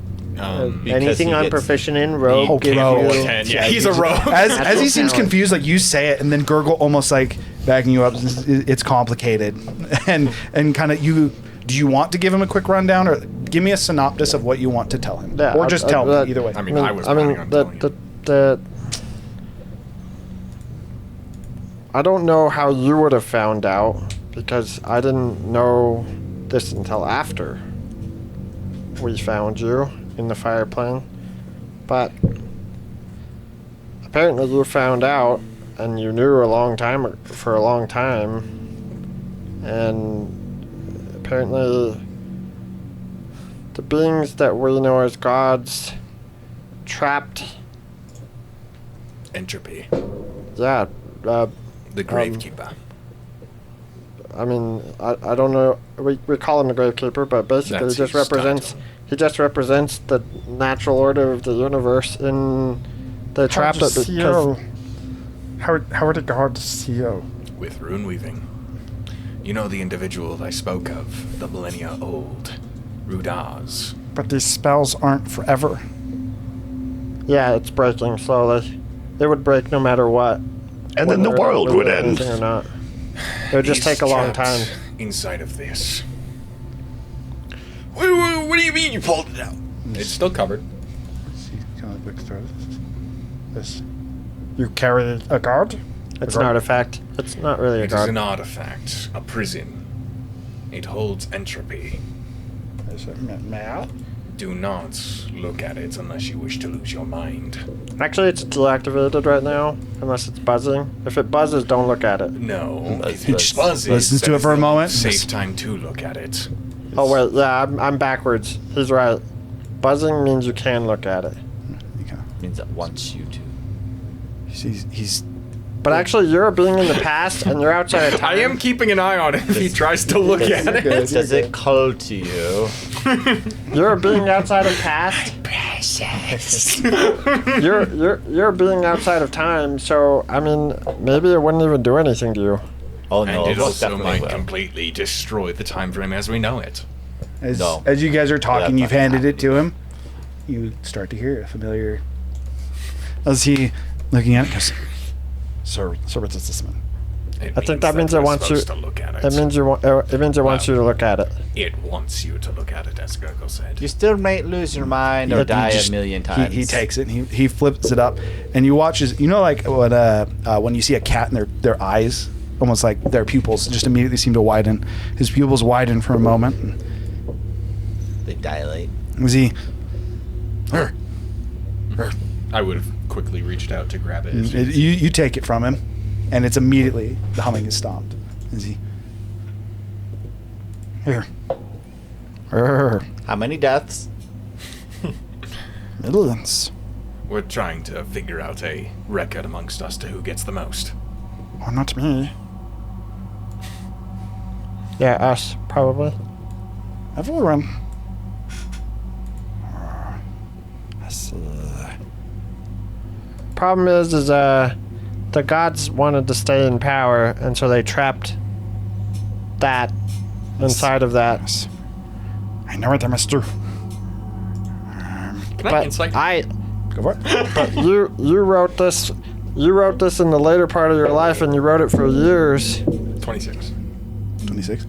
Speaker 9: Anything I'm proficient in, rogue.
Speaker 11: Okay, rogue.
Speaker 2: Yeah, he's a rogue.
Speaker 11: As he seems confused, like you say it, and then Gurgle almost like backing you up. It's complicated, and kind of you. Do you want to give him a quick rundown, or give me a synopsis of what you want to tell him, or just tell me either way?
Speaker 2: I mean, I was planning on telling you.
Speaker 4: I don't know how you would have found out because I didn't know this until after we found you in the fire plane. But apparently you found out and you knew for a long time, and apparently the beings that we know as gods trapped
Speaker 16: entropy.
Speaker 4: Yeah.
Speaker 16: The Gravekeeper.
Speaker 4: I mean, I don't know. We call him the Gravekeeper, but basically he just represents the natural order of the universe in the trap that because
Speaker 15: How are the gods seal?
Speaker 16: With rune weaving. You know the individual I spoke of, the millennia old, Rudaz.
Speaker 15: But these spells aren't forever.
Speaker 4: Yeah, it's breaking slowly. It would break no matter what.
Speaker 12: And then the world would end.
Speaker 4: Or not. It would just take a long time.
Speaker 16: Inside of this.
Speaker 14: What do you mean you pulled it out?
Speaker 2: It's still covered.
Speaker 15: Can I look through this? You carry a guard?
Speaker 4: It's an artifact. It's not really a
Speaker 16: It is
Speaker 4: guard.
Speaker 16: an artifact, a prison. It holds entropy.
Speaker 15: Is it mail?
Speaker 16: Do not look at it unless you wish to lose your mind.
Speaker 4: Actually, it's deactivated right now, unless it's buzzing. If it buzzes, don't look at it.
Speaker 16: No, if it buzzes,
Speaker 11: listens to
Speaker 16: that
Speaker 11: it for a
Speaker 16: is the
Speaker 11: moment.
Speaker 16: Safe time to look at it.
Speaker 4: Oh wait, yeah, I'm backwards. He's right. Buzzing means you can look at it.
Speaker 5: Means it wants you to.
Speaker 11: He's.
Speaker 4: But actually, you're being in the past, and you're outside of time.
Speaker 2: I am keeping an eye on it if he tries to look at it.
Speaker 5: Does it call to you?
Speaker 4: You're being outside of past.
Speaker 13: Precious.
Speaker 4: You're being outside of time, so I mean, maybe it wouldn't even do anything to you.
Speaker 5: Oh no,
Speaker 16: And it
Speaker 5: most
Speaker 16: also
Speaker 5: definitely
Speaker 16: might
Speaker 5: will.
Speaker 16: completely destroy the time frame as we know it.
Speaker 11: As you guys are talking, you've handed it to him. You start to hear a familiar. As he looking at it, goes, "Sir, what does this mean?"
Speaker 4: I think that means it wants you.
Speaker 16: To look at it.
Speaker 4: It means you. It means it wants you to look at it.
Speaker 16: It wants you to look at it, as Gurgle said.
Speaker 5: You still might lose your mind or die a million times.
Speaker 11: He takes it and he flips it up, and you watch as you know, like when you see a cat and their eyes, almost like their pupils, just immediately seem to widen. His pupils widen for a moment. And
Speaker 5: they dilate.
Speaker 11: was he?
Speaker 2: I would have quickly reached out to grab it.
Speaker 11: You take it from him, and it's immediately the humming is stopped. Is he? Here.
Speaker 5: How many deaths?
Speaker 11: Millions.
Speaker 16: We're trying to figure out a record amongst us to who gets the most.
Speaker 15: Or not me.
Speaker 4: Yeah, us probably.
Speaker 15: Everyone.
Speaker 4: Problem is the gods wanted to stay in power, and so they trapped that inside of that.
Speaker 15: Yes. I know what I must do.
Speaker 2: Can I insight?
Speaker 11: Go for it.
Speaker 4: But you wrote this. You wrote this in the later part of your life, and you wrote it for years.
Speaker 2: 26.
Speaker 11: 26.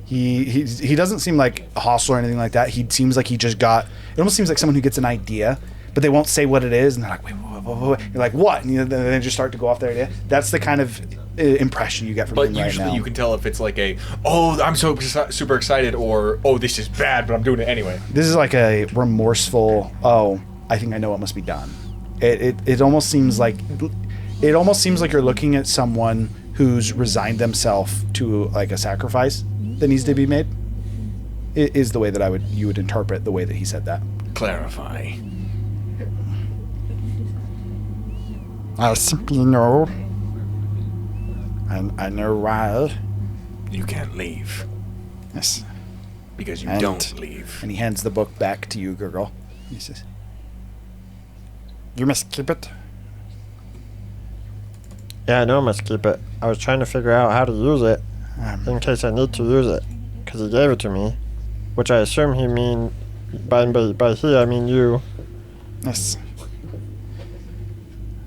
Speaker 11: He doesn't seem like a hostile or anything like that. He seems like he just got. It almost seems like someone who gets an idea, but they won't say what it is, and they're like, "Wait,
Speaker 1: You're like, what? And then they just start to go off their idea. That's the kind of impression you get from him right now. But
Speaker 16: usually you can tell if it's like I'm so super excited, or, oh, this is bad, but I'm doing it anyway.
Speaker 1: This is like a remorseful, oh, I think I know what must be done. It almost seems like you're looking at someone who's resigned themselves to like a sacrifice that needs to be made. It is the way that you would interpret the way that he said that.
Speaker 16: Clarify.
Speaker 15: I simply know. And I know why.
Speaker 16: You can't leave.
Speaker 1: Yes.
Speaker 16: Because you don't leave.
Speaker 1: And he hands the book back to you, Gurgle. He says,
Speaker 15: you must keep it.
Speaker 4: Yeah, I know I must keep it. I was trying to figure out how to use it in case I need to use it, because he gave it to me, which I assume he mean by he I mean you.
Speaker 15: Yes.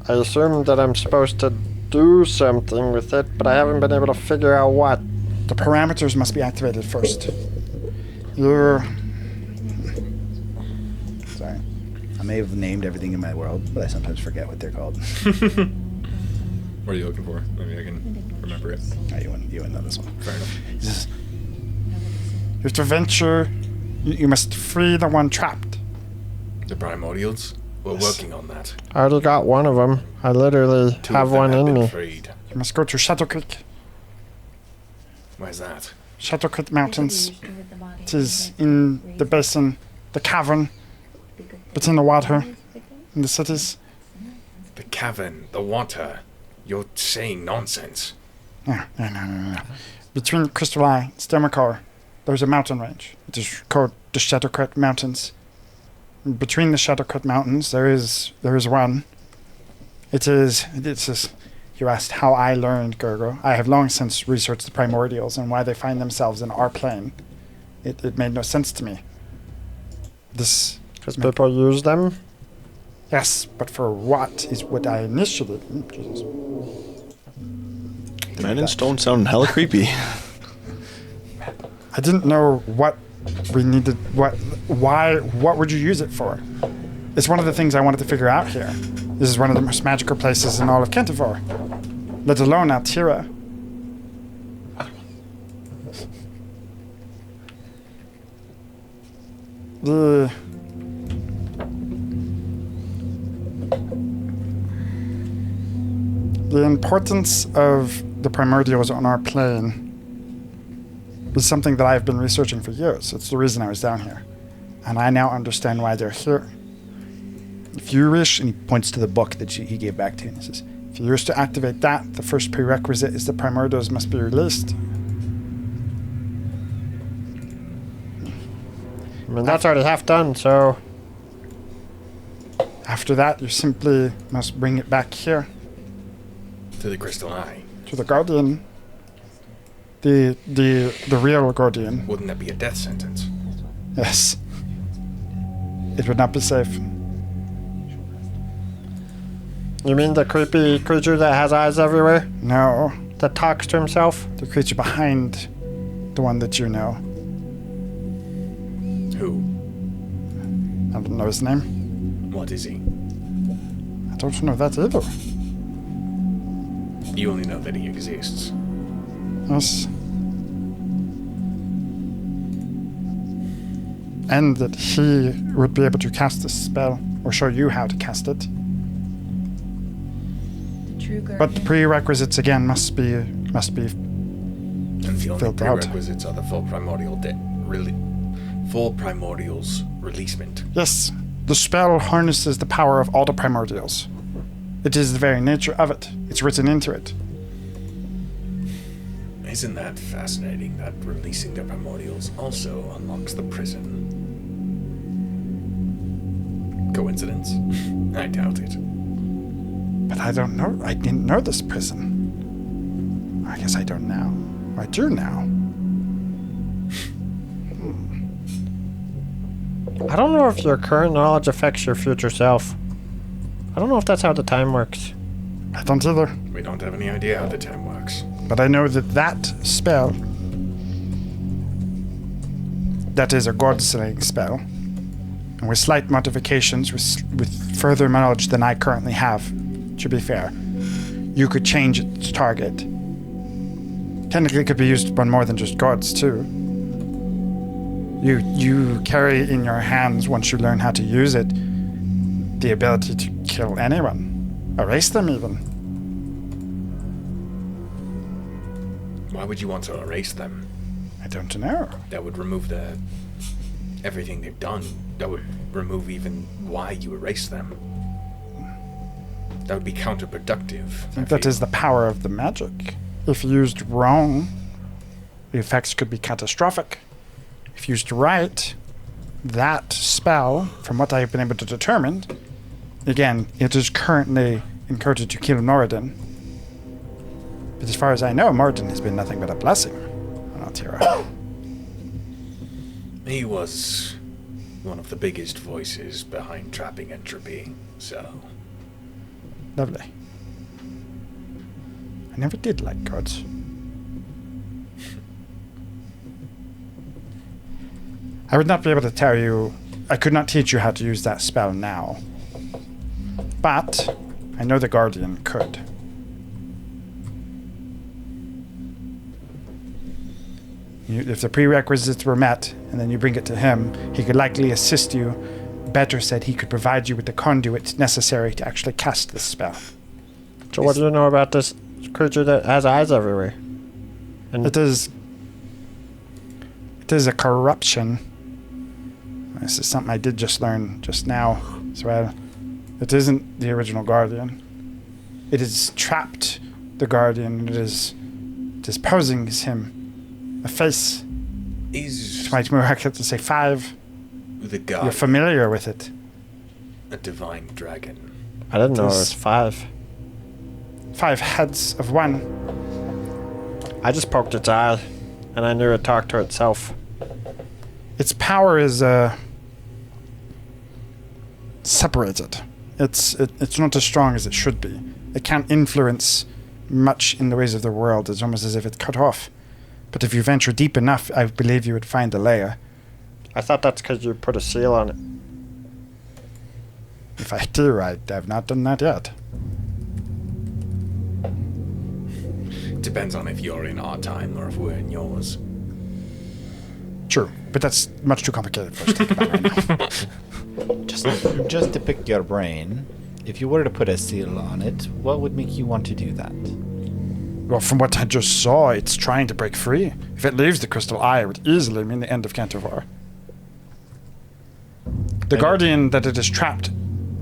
Speaker 4: I assume that I'm supposed to do something with it, but I haven't been able to figure out what.
Speaker 15: The parameters must be activated first.
Speaker 1: Sorry. I may have named everything in my world, but I sometimes forget what they're called.
Speaker 16: What are you looking for? Maybe I can remember it.
Speaker 1: Oh, you wouldn't know this one.
Speaker 16: Fair enough.
Speaker 1: He says,
Speaker 15: you have to venture. You must free the one trapped.
Speaker 16: The primordials? We're working on that.
Speaker 4: I already got one of them. I literally have one in me.
Speaker 16: Freed.
Speaker 15: You must go to Shadow Creek.
Speaker 16: Where's that?
Speaker 15: Shadow Creek Mountains. It is in the basin, the cavern, between the water and the cities.
Speaker 16: The cavern, the water. You're saying nonsense.
Speaker 15: No. Between Crystal Eye and Stemmercar, there's a mountain range. It is called the Shadow Creek Mountains. Between the Shadow Creek Mountains, there is one. It is. You asked how I learned, Gurgle. I have long since researched the primordials and why they find themselves in our plane. It made no sense to me. Because
Speaker 4: people use them?
Speaker 15: Yes, but for what is what I initially... Jesus.
Speaker 3: The man in stone sounded hella creepy.
Speaker 15: I didn't know what we needed, what would you use it for? It's one of the things I wanted to figure out here. This is one of the most magical places in all of Kentifor, let alone Altira. The importance of the primordials on our plane is something that I've been researching for years. It's the reason I was down here. And I now understand why they're here. If you wish, and he points to the book that he gave back to you, and he says, if you wish to activate that, the first prerequisite is the primordials must be released.
Speaker 4: I mean, that's already half done, so...
Speaker 15: After that, you simply must bring it back here.
Speaker 16: To the Crystal Eye.
Speaker 15: To the Guardian. The real Guardian.
Speaker 16: Wouldn't that be a death sentence?
Speaker 15: Yes. It would not be safe.
Speaker 4: You mean the creepy creature that has eyes everywhere?
Speaker 15: No.
Speaker 4: That talks to himself?
Speaker 15: The creature behind the one that you know.
Speaker 16: Who?
Speaker 15: I don't know his name.
Speaker 16: What is he?
Speaker 15: I don't know that either.
Speaker 16: You only know that he exists.
Speaker 15: Yes. And that he would be able to cast this spell, or show you how to cast it. But the prerequisites again must be
Speaker 16: and the only
Speaker 15: filled out.
Speaker 16: prerequisites are the full primordials releasement.
Speaker 15: Yes, the spell harnesses the power of all the primordials. It is the very nature of it. It's written into it.
Speaker 16: Isn't that fascinating that releasing the primordials also unlocks the prison? Coincidence? I doubt it.
Speaker 15: But I don't know. I didn't know this prison. I guess I don't now. I do now.
Speaker 4: I don't know if your current knowledge affects your future self. I don't know if that's how the time works.
Speaker 15: I don't either.
Speaker 16: We don't have any idea how the time works.
Speaker 15: But I know that spell, that is a god-slaying spell, And with slight modifications, with further knowledge than I currently have, to be fair, you could change its target. Technically, it could be used on more than just gods, too. You carry in your hands, once you learn how to use it, the ability to kill anyone. Erase them, even.
Speaker 16: Why would you want to erase them?
Speaker 15: I don't know.
Speaker 16: That would remove everything they've done. That would remove even why you erase them. That would be counterproductive.
Speaker 15: I think that is the power of the magic. If used wrong, the effects could be catastrophic. If used right, that spell, from what I have been able to determine, again, it is currently encoded to kill Moradin. But as far as I know, Moradin has been nothing but a blessing on Altira.
Speaker 16: He was one of the biggest voices behind trapping entropy, so...
Speaker 15: Lovely. I never did like gods. I would not be able to tell you... I could not teach you how to use that spell now. But I know the Guardian could. If the prerequisites were met, and then you bring it to him, he could likely assist you. Better said, he could provide you with the conduit necessary to actually cast this spell.
Speaker 4: So what do you know about this creature that has eyes everywhere? And
Speaker 15: It is a corruption. This is something I did just learn just now as well. It isn't the original Guardian. It has trapped the Guardian. It is posing as him. A face.
Speaker 16: Is...
Speaker 15: It might be more accurate to say 5.
Speaker 16: The god.
Speaker 15: You're familiar with it.
Speaker 16: A divine dragon.
Speaker 4: I didn't know it was 5.
Speaker 15: 5 heads of 1.
Speaker 4: I just poked its eye, and I knew it talked to itself.
Speaker 15: Its power is separated. It's not as strong as it should be. It can't influence much in the ways of the world. It's almost as if it's cut off. But if you venture deep enough, I believe you would find a layer.
Speaker 4: I thought that's because you put a seal on it.
Speaker 15: If I do, I have not done that yet.
Speaker 16: Depends on if you're in our time or if we're in yours.
Speaker 15: True, but that's much too complicated for us to think about right now.
Speaker 5: Just to pick your brain, if you were to put a seal on it, what would make you want to do that?
Speaker 15: Well, from what I just saw, it's trying to break free. If it leaves the Crystal Eye, it would easily mean the end of Cantervor. The Guardian that it is trapped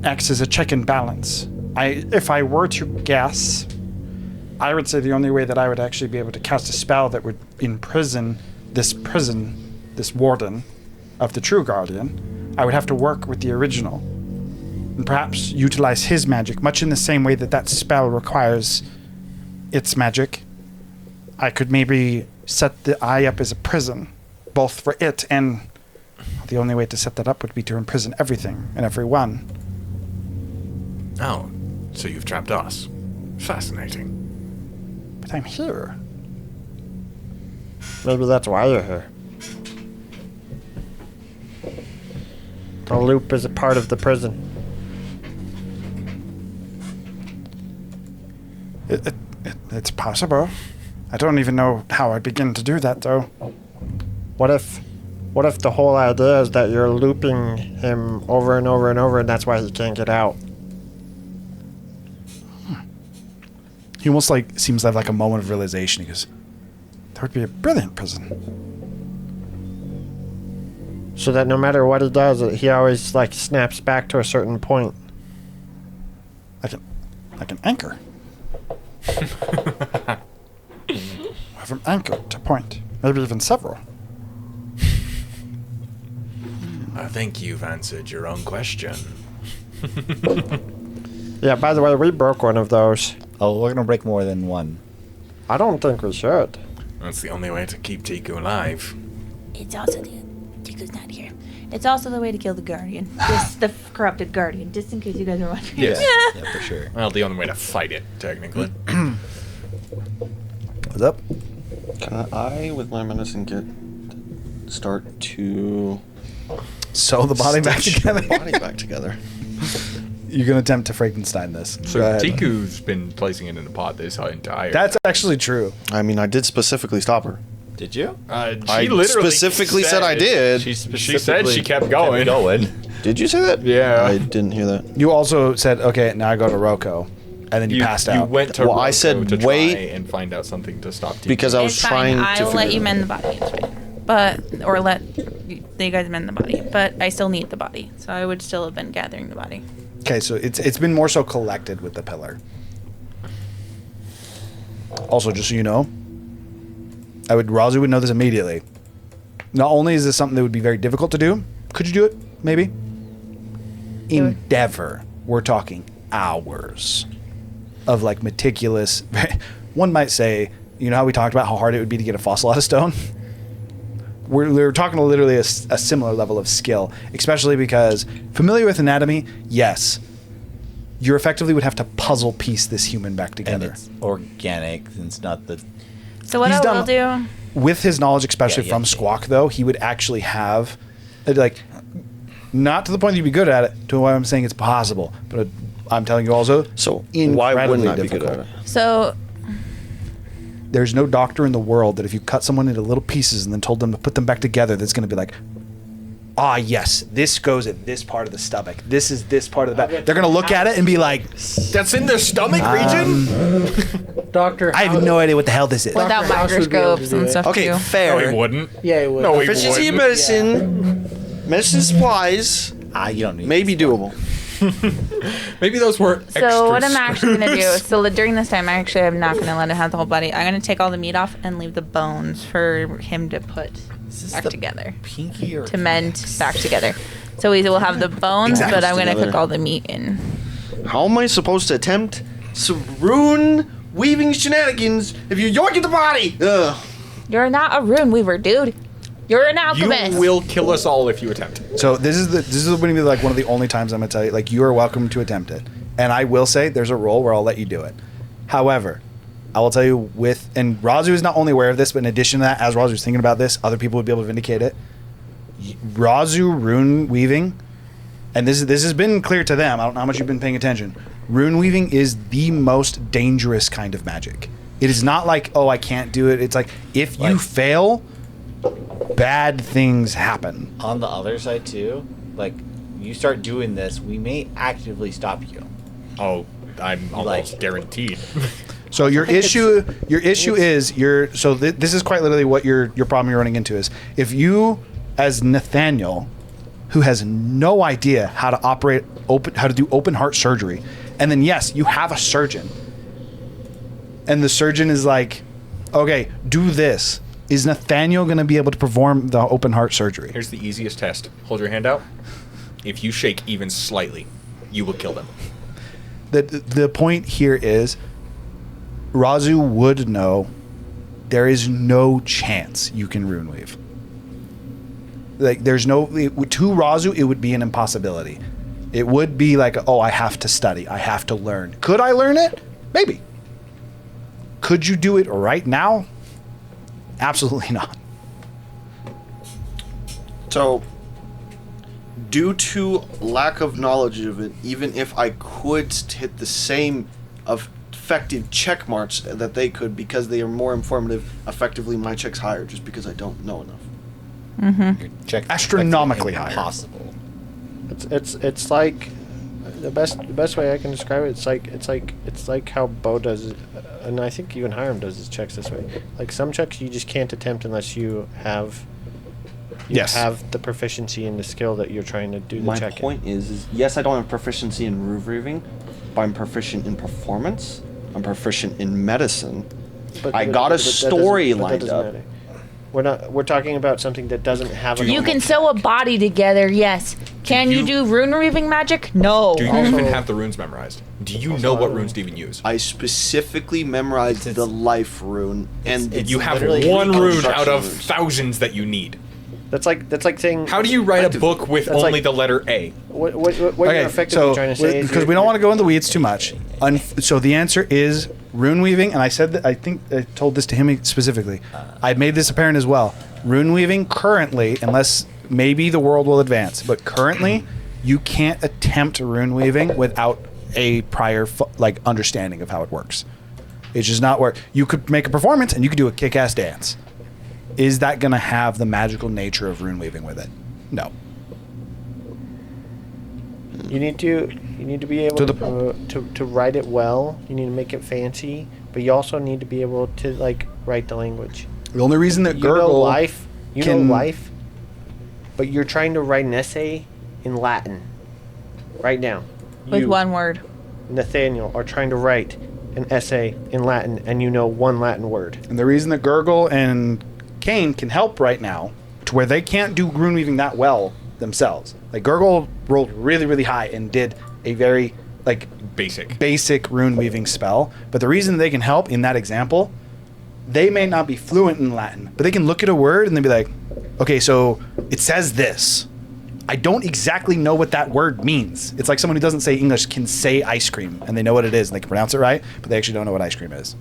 Speaker 15: acts as a check and balance. If I were to guess, I would say the only way that I would actually be able to cast a spell that would imprison this warden of the true Guardian, I would have to work with the original. And perhaps utilize his magic, much in the same way that spell requires its magic. I could maybe set the eye up as a prison, both for it and the only way to set that up would be to imprison everything and everyone.
Speaker 16: Oh, so you've trapped us. Fascinating.
Speaker 15: But I'm here.
Speaker 4: Maybe that's why you're here. The loop is a part of the prison.
Speaker 15: It's possible. I don't even know how I begin to do that, though.
Speaker 4: What if the whole idea is that you're looping him over and over and over, and that's why he can't get out?
Speaker 1: He almost seems to have a moment of realization. He goes, "That would be a brilliant prison."
Speaker 4: So that no matter what he does, he always snaps back to a certain point.
Speaker 15: Like an anchor. Have him anchored to point. Maybe even several.
Speaker 16: I think you've answered your own question.
Speaker 4: Yeah, by the way, we broke one of those.
Speaker 5: Oh, we're gonna break more than one.
Speaker 4: I don't think we should.
Speaker 16: That's the only way to keep Tiku alive.
Speaker 13: It's also Tiku's not here. It's also the way to kill the Guardian. The corrupted Guardian, just in case you guys are wondering.
Speaker 16: Yes.
Speaker 5: Yeah, for sure.
Speaker 16: Well, the only way to fight it, technically.
Speaker 3: What's up? Can I, with my medicine, start to
Speaker 11: Sew the body back
Speaker 3: Stitch
Speaker 11: together.
Speaker 3: Body back together.
Speaker 11: You're gonna attempt to Frankenstein this.
Speaker 2: So
Speaker 11: Go ahead.
Speaker 2: Tiku's been placing it in a pot this entire.
Speaker 11: That's actually true.
Speaker 3: I mean, I did specifically stop her.
Speaker 5: Did you?
Speaker 3: I specifically said I did.
Speaker 2: She said she kept going.
Speaker 3: Did you say that?
Speaker 2: Yeah.
Speaker 3: I didn't hear that.
Speaker 11: You also said, okay, now I go to Rocco, and then you passed out.
Speaker 2: You went to
Speaker 3: Well,
Speaker 2: Rocco
Speaker 3: I said
Speaker 2: to
Speaker 3: wait
Speaker 2: try and find out something to stop Tiku.
Speaker 3: because I was
Speaker 7: It's
Speaker 3: trying
Speaker 7: fine.
Speaker 3: to
Speaker 7: I'll let
Speaker 3: figure
Speaker 7: you
Speaker 3: it
Speaker 7: mend the body. It's fine. But or let you guys mend the body. But I still need the body, so I would still have been gathering the body.
Speaker 11: Okay, so it's been more so collected with the pillar. Also, just so you know, Razu would know this immediately. Not only is this something that would be very difficult to do, could you do it? Maybe. Endeavor. We're talking hours of like meticulous. One might say, you know how we talked about how hard it would be to get a fossil out of stone? We're talking literally a similar level of skill, especially because familiar with anatomy, yes, you effectively would have to puzzle piece this human back together.
Speaker 5: And it's organic. It's not the.
Speaker 7: So what
Speaker 11: He's
Speaker 7: I will do.
Speaker 11: With his knowledge, especially from Squawk, though, he would actually have, like, not to the point that you'd be good at it, to why I'm saying it's possible, but I'm telling you also,
Speaker 3: so why wouldn't I be good
Speaker 11: difficult.
Speaker 3: at it?
Speaker 7: So
Speaker 11: There's no doctor in the world that if you cut someone into little pieces and then told them to put them back together, that's going to be like, ah, yes, this goes at this part of the stomach. This is this part of the back. They're going to look at it and be like,
Speaker 2: that's in the stomach region?
Speaker 6: Doctor,
Speaker 11: I have no idea what the hell this is.
Speaker 7: without microscopes and stuff
Speaker 3: Okay,
Speaker 7: too.
Speaker 3: fair.
Speaker 2: No, he wouldn't.
Speaker 6: Yeah, he would.
Speaker 2: No, he
Speaker 3: Proficiency in
Speaker 2: wouldn't.
Speaker 3: medicine, medicine supplies,
Speaker 5: You don't need.
Speaker 3: may be doable.
Speaker 2: Maybe those were extra.
Speaker 7: So what I'm actually gonna do?
Speaker 2: screws.
Speaker 7: So during this time, I'm not gonna let it have the whole body. I'm gonna take all the meat off and leave the bones for him to put back together.
Speaker 5: Pinky or
Speaker 7: to mend back together. So we will have the bones,
Speaker 3: Exactly.
Speaker 7: but I'm gonna
Speaker 3: Together.
Speaker 7: cook all the meat in.
Speaker 3: How am I supposed to attempt rune weaving shenanigans if you yoink at the body? Ugh.
Speaker 7: You're not a rune weaver, dude. You're an alchemist.
Speaker 2: You will kill us all if you attempt.
Speaker 11: So this is going to be like one of the only times I'm going to tell you, like, you are welcome to attempt it. And I will say there's a roll where I'll let you do it. However, I will tell you and Razu is not only aware of this, but in addition to that, as Razu's thinking about this, other people would be able to vindicate it. Razu rune weaving, and this has been clear to them. I don't know how much you've been paying attention. Rune weaving is the most dangerous kind of magic. It is not like, oh, I can't do it. It's like, if you fail, bad things happen.
Speaker 5: On the other side too, like you start doing this, we may actively stop you.
Speaker 2: Oh, I'm almost guaranteed.
Speaker 11: So your issue is this is quite literally what your problem you're running into is if you, as Nathaniel, who has no idea how to do open heart surgery, and then yes, you have a surgeon, and the surgeon is like, okay, do this. Is Nathaniel going to be able to perform the open heart surgery?
Speaker 2: Here's the easiest test. Hold your hand out. If you shake even slightly, you will kill them.
Speaker 11: The point here is, Razu would know there is no chance you can rune weave. Like, there's no... to Razu, it would be an impossibility. It would be like, oh, I have to study. I have to learn. Could I learn it? Maybe. Could you do it right now? Absolutely not.
Speaker 3: So, due to lack of knowledge of it, even if I could hit the same effective check marks that they could because they are more informative, effectively my check's higher just because I don't know enough.
Speaker 7: Mm-hmm.
Speaker 5: Check
Speaker 11: astronomically higher.
Speaker 5: Impossible.
Speaker 9: It's like the best way I can describe it. It's like how Bo does it, and I think even Hiram does his checks this way. Like some checks you just can't attempt unless you have have the proficiency and the skill that you're trying to do the
Speaker 3: My
Speaker 9: check.
Speaker 3: point is yes, I don't have proficiency in rune weaving, but I'm proficient in performance. I'm proficient in medicine. I got a story lined up.
Speaker 9: We're talking about something that doesn't have a
Speaker 7: You can sew a body together, yes. Can you do rune weaving magic? No.
Speaker 2: Do you even have the runes memorized? Do you know what runes to even use?
Speaker 3: I specifically memorized the life rune, and
Speaker 2: you have one rune out of thousands that you need.
Speaker 9: That's like saying.
Speaker 2: How do you write a book with
Speaker 9: that's
Speaker 2: only
Speaker 9: like-
Speaker 2: the letter A?
Speaker 9: What you're effectively trying to say is
Speaker 11: because we don't want to go in the weeds too much. So the answer is rune weaving, and I said that I think I told this to him specifically. I made this apparent as well. Rune weaving currently, unless
Speaker 1: maybe the world will advance, but currently you can't attempt rune weaving without a prior understanding of how it works. It's just not work. You could make a performance and you could do a kick-ass dance. Is that going to have the magical nature of rune weaving with it? No.
Speaker 9: You need to be able to write it well. You need to make it fancy, but you also need to be able to write the language.
Speaker 1: The only reason that Gurgle
Speaker 9: know life, but you're trying to write an essay in Latin right now.
Speaker 7: With one word.
Speaker 9: Nathaniel are trying to write an essay in Latin, and you know one Latin word.
Speaker 1: And the reason that Gurgle and Kane can help right now, to where they can't do rune weaving that well themselves. Like Gurgle rolled really, really high and did a very basic rune weaving spell. But the reason they can help in that example, they may not be fluent in Latin, but they can look at a word and they'd be like, okay, so it says this. I don't exactly know what that word means. It's like someone who doesn't say English can say ice cream and they know what it is and they can pronounce it right, but they actually don't know what ice cream is.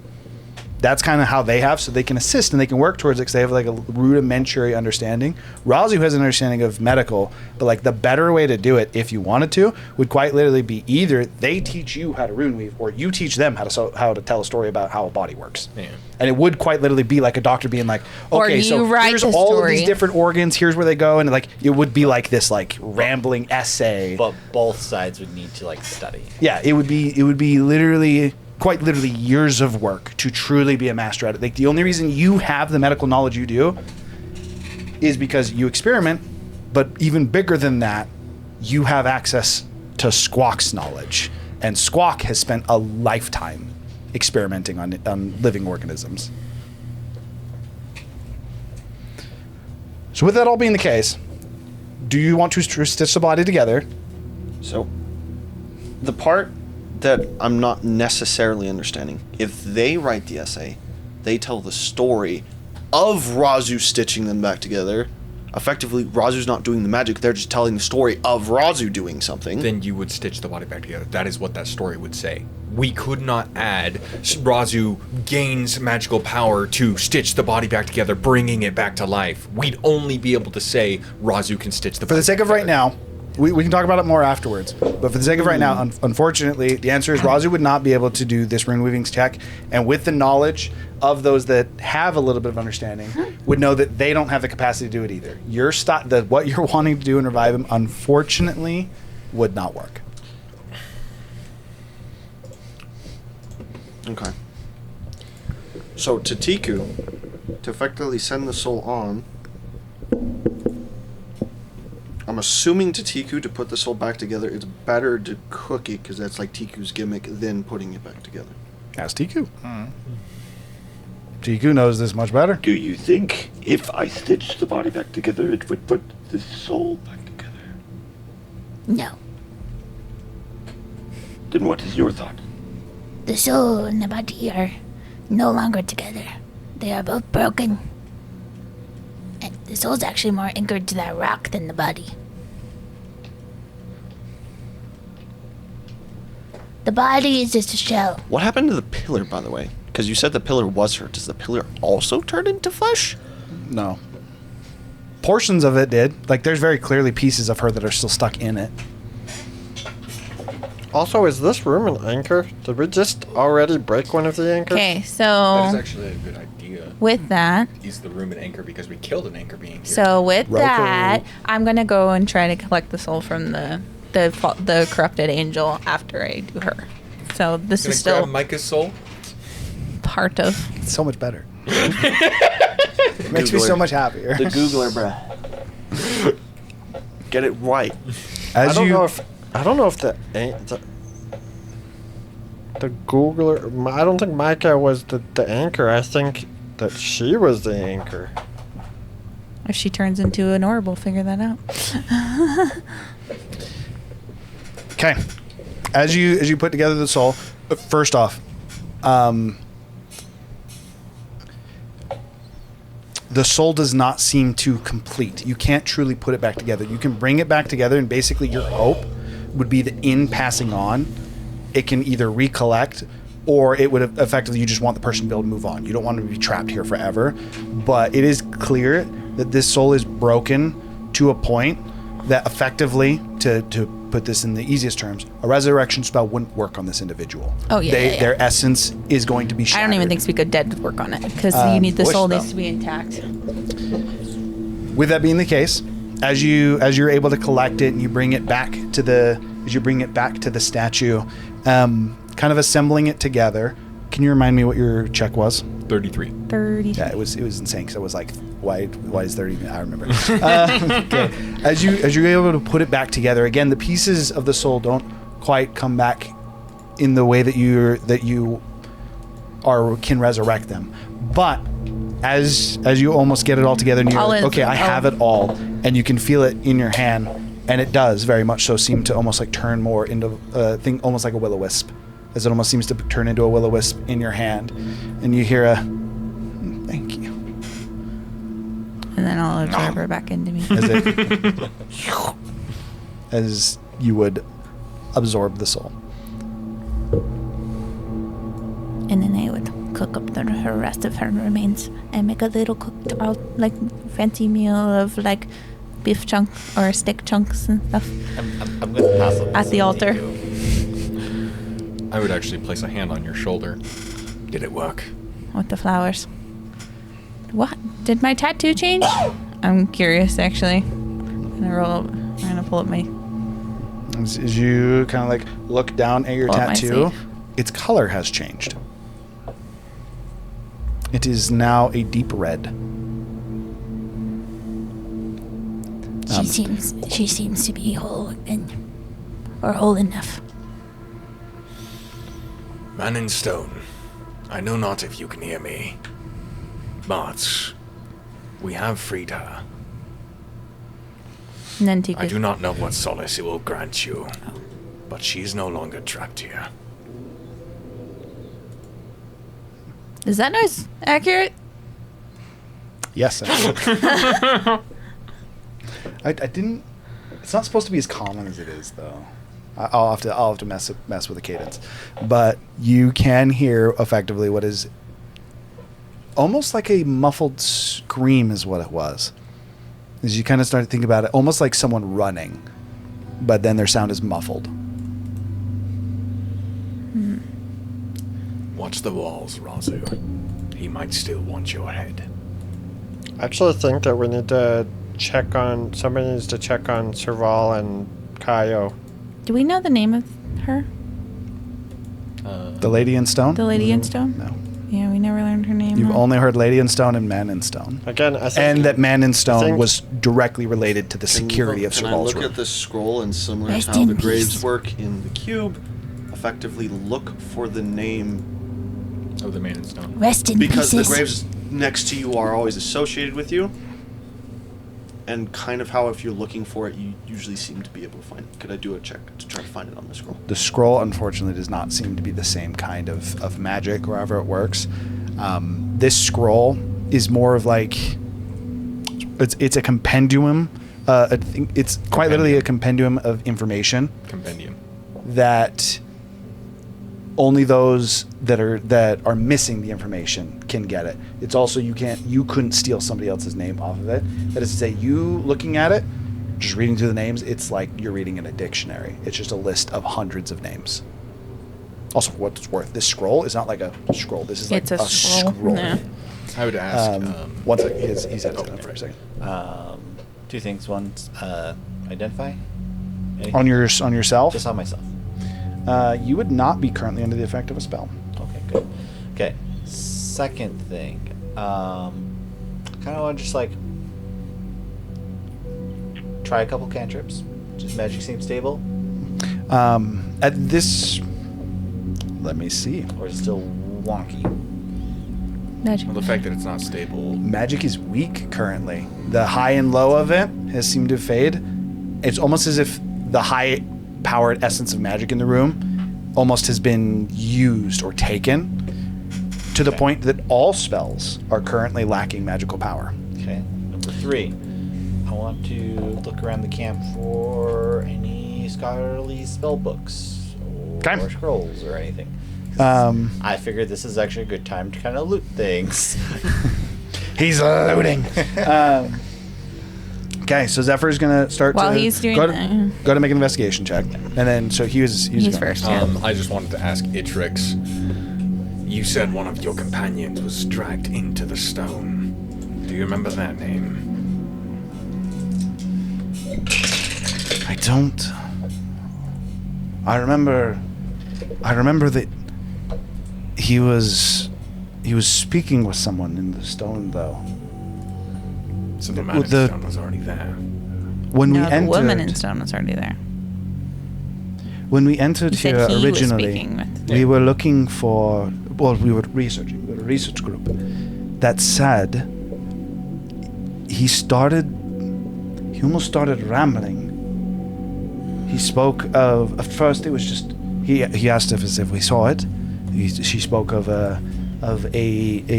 Speaker 1: That's kind of how they have, so they can assist and they can work towards it because they have like a rudimentary understanding. Razu has an understanding of medical, but like the better way to do it, if you wanted to, would quite literally be either they teach you how to rune weave or you teach them how to tell a story about how a body works. Yeah. And it would quite literally be like a doctor being like, okay, so here's all of these different organs, here's where they go, and like it would be like this like rambling essay.
Speaker 5: But both sides would need to like study.
Speaker 1: Yeah, it would be literally quite literally years of work to truly be a master at it. Like the only reason you have the medical knowledge you do is because you experiment, but even bigger than that, you have access to Squawk's knowledge. And Squawk has spent a lifetime experimenting on living organisms. So with that all being the case, do you want to stitch the body together?
Speaker 3: So, the part that I'm not necessarily understanding, if they write the essay, they tell the story of Razu stitching them back together. Effectively, Razu's not doing the magic, they're just telling the story of Razu doing something.
Speaker 2: Then you would stitch the body back together. That is what that story would say. We could not add Razu gains magical power to stitch the body back together, bringing it back to life. We'd only be able to say Razu can stitch the body.
Speaker 1: For the sake of right now, we can talk about it more afterwards. But for the sake of right now, unfortunately, the answer is Razu would not be able to do this rune weaving check. And with the knowledge of those that have a little bit of understanding, would know that they don't have the capacity to do it either. What you're wanting to do and revive him, unfortunately, would not work.
Speaker 3: Okay. So to Tiku, to effectively send the soul on, I'm assuming to Tiku to put the soul back together, it's better to cook it because that's like Tiku's gimmick than putting it back together.
Speaker 1: Ask Tiku. Tiku knows this much better.
Speaker 12: Do you think if I stitched the body back together, it would put the soul back together?
Speaker 13: No.
Speaker 12: Then what is your thought?
Speaker 13: The soul and the body are no longer together. They are both broken. And the soul's actually more anchored to that rock than the body. The body is just a shell.
Speaker 3: What happened to the pillar, by the way? Because you said the pillar was her. Does the pillar also turn into flesh?
Speaker 1: No. Portions of it did. Like, there's very clearly pieces of her that are still stuck in it.
Speaker 4: Also, is this room an anchor? Did we just already break one of the anchors?
Speaker 7: Okay, so
Speaker 2: that is actually a good idea.
Speaker 7: With that,
Speaker 2: Is the room an anchor because we killed an anchor being here.
Speaker 7: so with that, I'm gonna go and try to collect the soul from the corrupted angel after I do her. So this
Speaker 2: Can
Speaker 7: is
Speaker 2: I
Speaker 7: still
Speaker 2: grab Micah's soul?
Speaker 7: part of.
Speaker 1: It's so much better. It makes me so much happier.
Speaker 3: The Googler, bruh. Get it right.
Speaker 4: I don't know if the Googler. I don't think Micah was the anchor. I think that she was the anchor.
Speaker 7: If she turns into an orb, we'll figure that out.
Speaker 1: Okay. As you put together the soul, first off, the soul does not seem to complete. You can't truly put it back together. You can bring it back together, and basically your hope would be that in passing on, it can either recollect, or it would effectively, you just want the person to be able to move on. You don't want to be trapped here forever. But it is clear that this soul is broken
Speaker 11: to a point that effectively, to put this in the easiest terms, a resurrection spell wouldn't work on this individual.
Speaker 7: Oh, yeah.
Speaker 11: Their essence is going to be shattered.
Speaker 7: I don't even think Speak of Dead would work on it because you need the soul needs to be intact.
Speaker 11: With that being the case, as you're able to collect it and you bring it back to the statue, kind of assembling it together. Can you remind me what your check was?
Speaker 16: 33.
Speaker 7: 30.
Speaker 11: Yeah, it was insane because I was like, why is 30? I remember. Okay. As you're able to put it back together again, the pieces of the soul don't quite come back in the way that you can resurrect them, but as you almost get it all together and you're like, okay, I have it all, and you can feel it in your hand, and it does very much so seem to almost like turn more into a thing, almost like a will-o-wisp, as it almost seems to turn into a will-o-wisp in your hand, and you hear a thank you,
Speaker 7: and then I'll absorb her back into me.
Speaker 11: As you would absorb the soul.
Speaker 13: And then I would cook up her rest of her remains and make a little cooked out like fancy meal of like beef chunk or steak chunks and stuff.
Speaker 5: I'm gonna pass it
Speaker 13: at the altar.
Speaker 16: I would actually place a hand on your shoulder. Did it work?
Speaker 7: With the flowers. What? Did my tattoo change? I'm curious actually. I'm gonna pull up my.
Speaker 11: As you kind of like look down at your tattoo, its color has changed. It is now a deep red.
Speaker 13: She seems to be whole or whole enough.
Speaker 16: Man in stone, I know not if you can hear me, but we have freed her. I do not know what solace it will grant you, but she is no longer trapped here.
Speaker 7: Is that noise accurate?
Speaker 11: Yes. I didn't. It's not supposed to be as common as it is, though. I'll have to mess with the cadence, but you can hear effectively what is almost like a muffled scream, is what it was. As you kind of start to think about it, almost like someone running, but then their sound is muffled.
Speaker 16: Watch the walls, Razu. He might still want your head.
Speaker 4: I actually think that we need to somebody needs to check on Serval and Kaio.
Speaker 7: Do we know the name of her?
Speaker 11: The Lady in Stone?
Speaker 7: The Lady in Stone?
Speaker 11: No.
Speaker 7: Yeah, we never learned her name.
Speaker 11: You've only heard Lady in Stone and Man in Stone.
Speaker 4: Again, I think,
Speaker 11: and that Man in Stone was directly related to the security of
Speaker 3: Can I
Speaker 11: Serval's
Speaker 3: look
Speaker 11: room.
Speaker 3: at this scroll and similar
Speaker 13: Rest
Speaker 3: to how
Speaker 13: in
Speaker 3: the graves
Speaker 13: peace.
Speaker 3: work in the cube, effectively look for the name
Speaker 16: of the Man in Stone?
Speaker 13: Rest in
Speaker 3: because
Speaker 13: pieces.
Speaker 3: the graves next to you are always associated with you, and kind of how if you're looking for it, you usually seem to be able to find it. Could I do a check to try to find it on the scroll?
Speaker 11: The scroll, unfortunately, does not seem to be the same kind of magic, wherever it works. This scroll is more of like it's a compendium. I think it's quite literally a compendium of information.
Speaker 16: Compendium.
Speaker 11: That only those that are missing the information can get it. It's also you couldn't steal somebody else's name off of it. That is to say, you looking at it, just reading through the names, it's like you're reading in a dictionary. It's just a list of hundreds of names. Also, for what it's worth, this scroll is not like a scroll. This is like a scroll.
Speaker 7: Yeah.
Speaker 16: I would ask.
Speaker 11: One second. He's had it for a second.
Speaker 5: Two things. One, identify. Anything?
Speaker 11: On yourself?
Speaker 5: Just on myself.
Speaker 11: You would not be currently under the effect of a spell.
Speaker 5: Okay, good. Okay. Second thing. Kind of want to just like try a couple cantrips. Just magic seems stable.
Speaker 11: At this, let me see.
Speaker 5: Or is it still wonky?
Speaker 7: Magic.
Speaker 16: Well, the fact that it's not stable.
Speaker 11: Magic is weak currently. The high and low of it has seemed to fade. It's almost as if the high-powered essence of magic in the room almost has been used or taken to the point that all spells are currently lacking magical power.
Speaker 5: Okay. Number 3. I want to look around the camp for any scholarly spell books or scrolls or anything. I figured this is actually a good time to kind of loot things.
Speaker 11: He's looting. Okay, so Zephyr's gonna start
Speaker 7: While
Speaker 11: to
Speaker 7: he's doing
Speaker 11: go
Speaker 7: that.
Speaker 11: to make an investigation check, and then so he's going.
Speaker 7: first. Yeah.
Speaker 16: I just wanted to ask Itrix. You said one of your companions was dragged into the stone. Do you remember that name?
Speaker 11: I don't. I remember that he was speaking with someone in the stone, though.
Speaker 16: So the man in stone was already there.
Speaker 11: When
Speaker 7: No,
Speaker 11: we
Speaker 7: the
Speaker 11: entered,
Speaker 7: woman in stone was already there.
Speaker 11: when we entered
Speaker 7: He said
Speaker 11: here
Speaker 7: he was
Speaker 11: originally,
Speaker 7: speaking with-
Speaker 11: we were looking for. Well, we were researching. We were a research group. That said, he almost started rambling. He spoke of. At first, it was just he asked us if we saw it. She spoke of a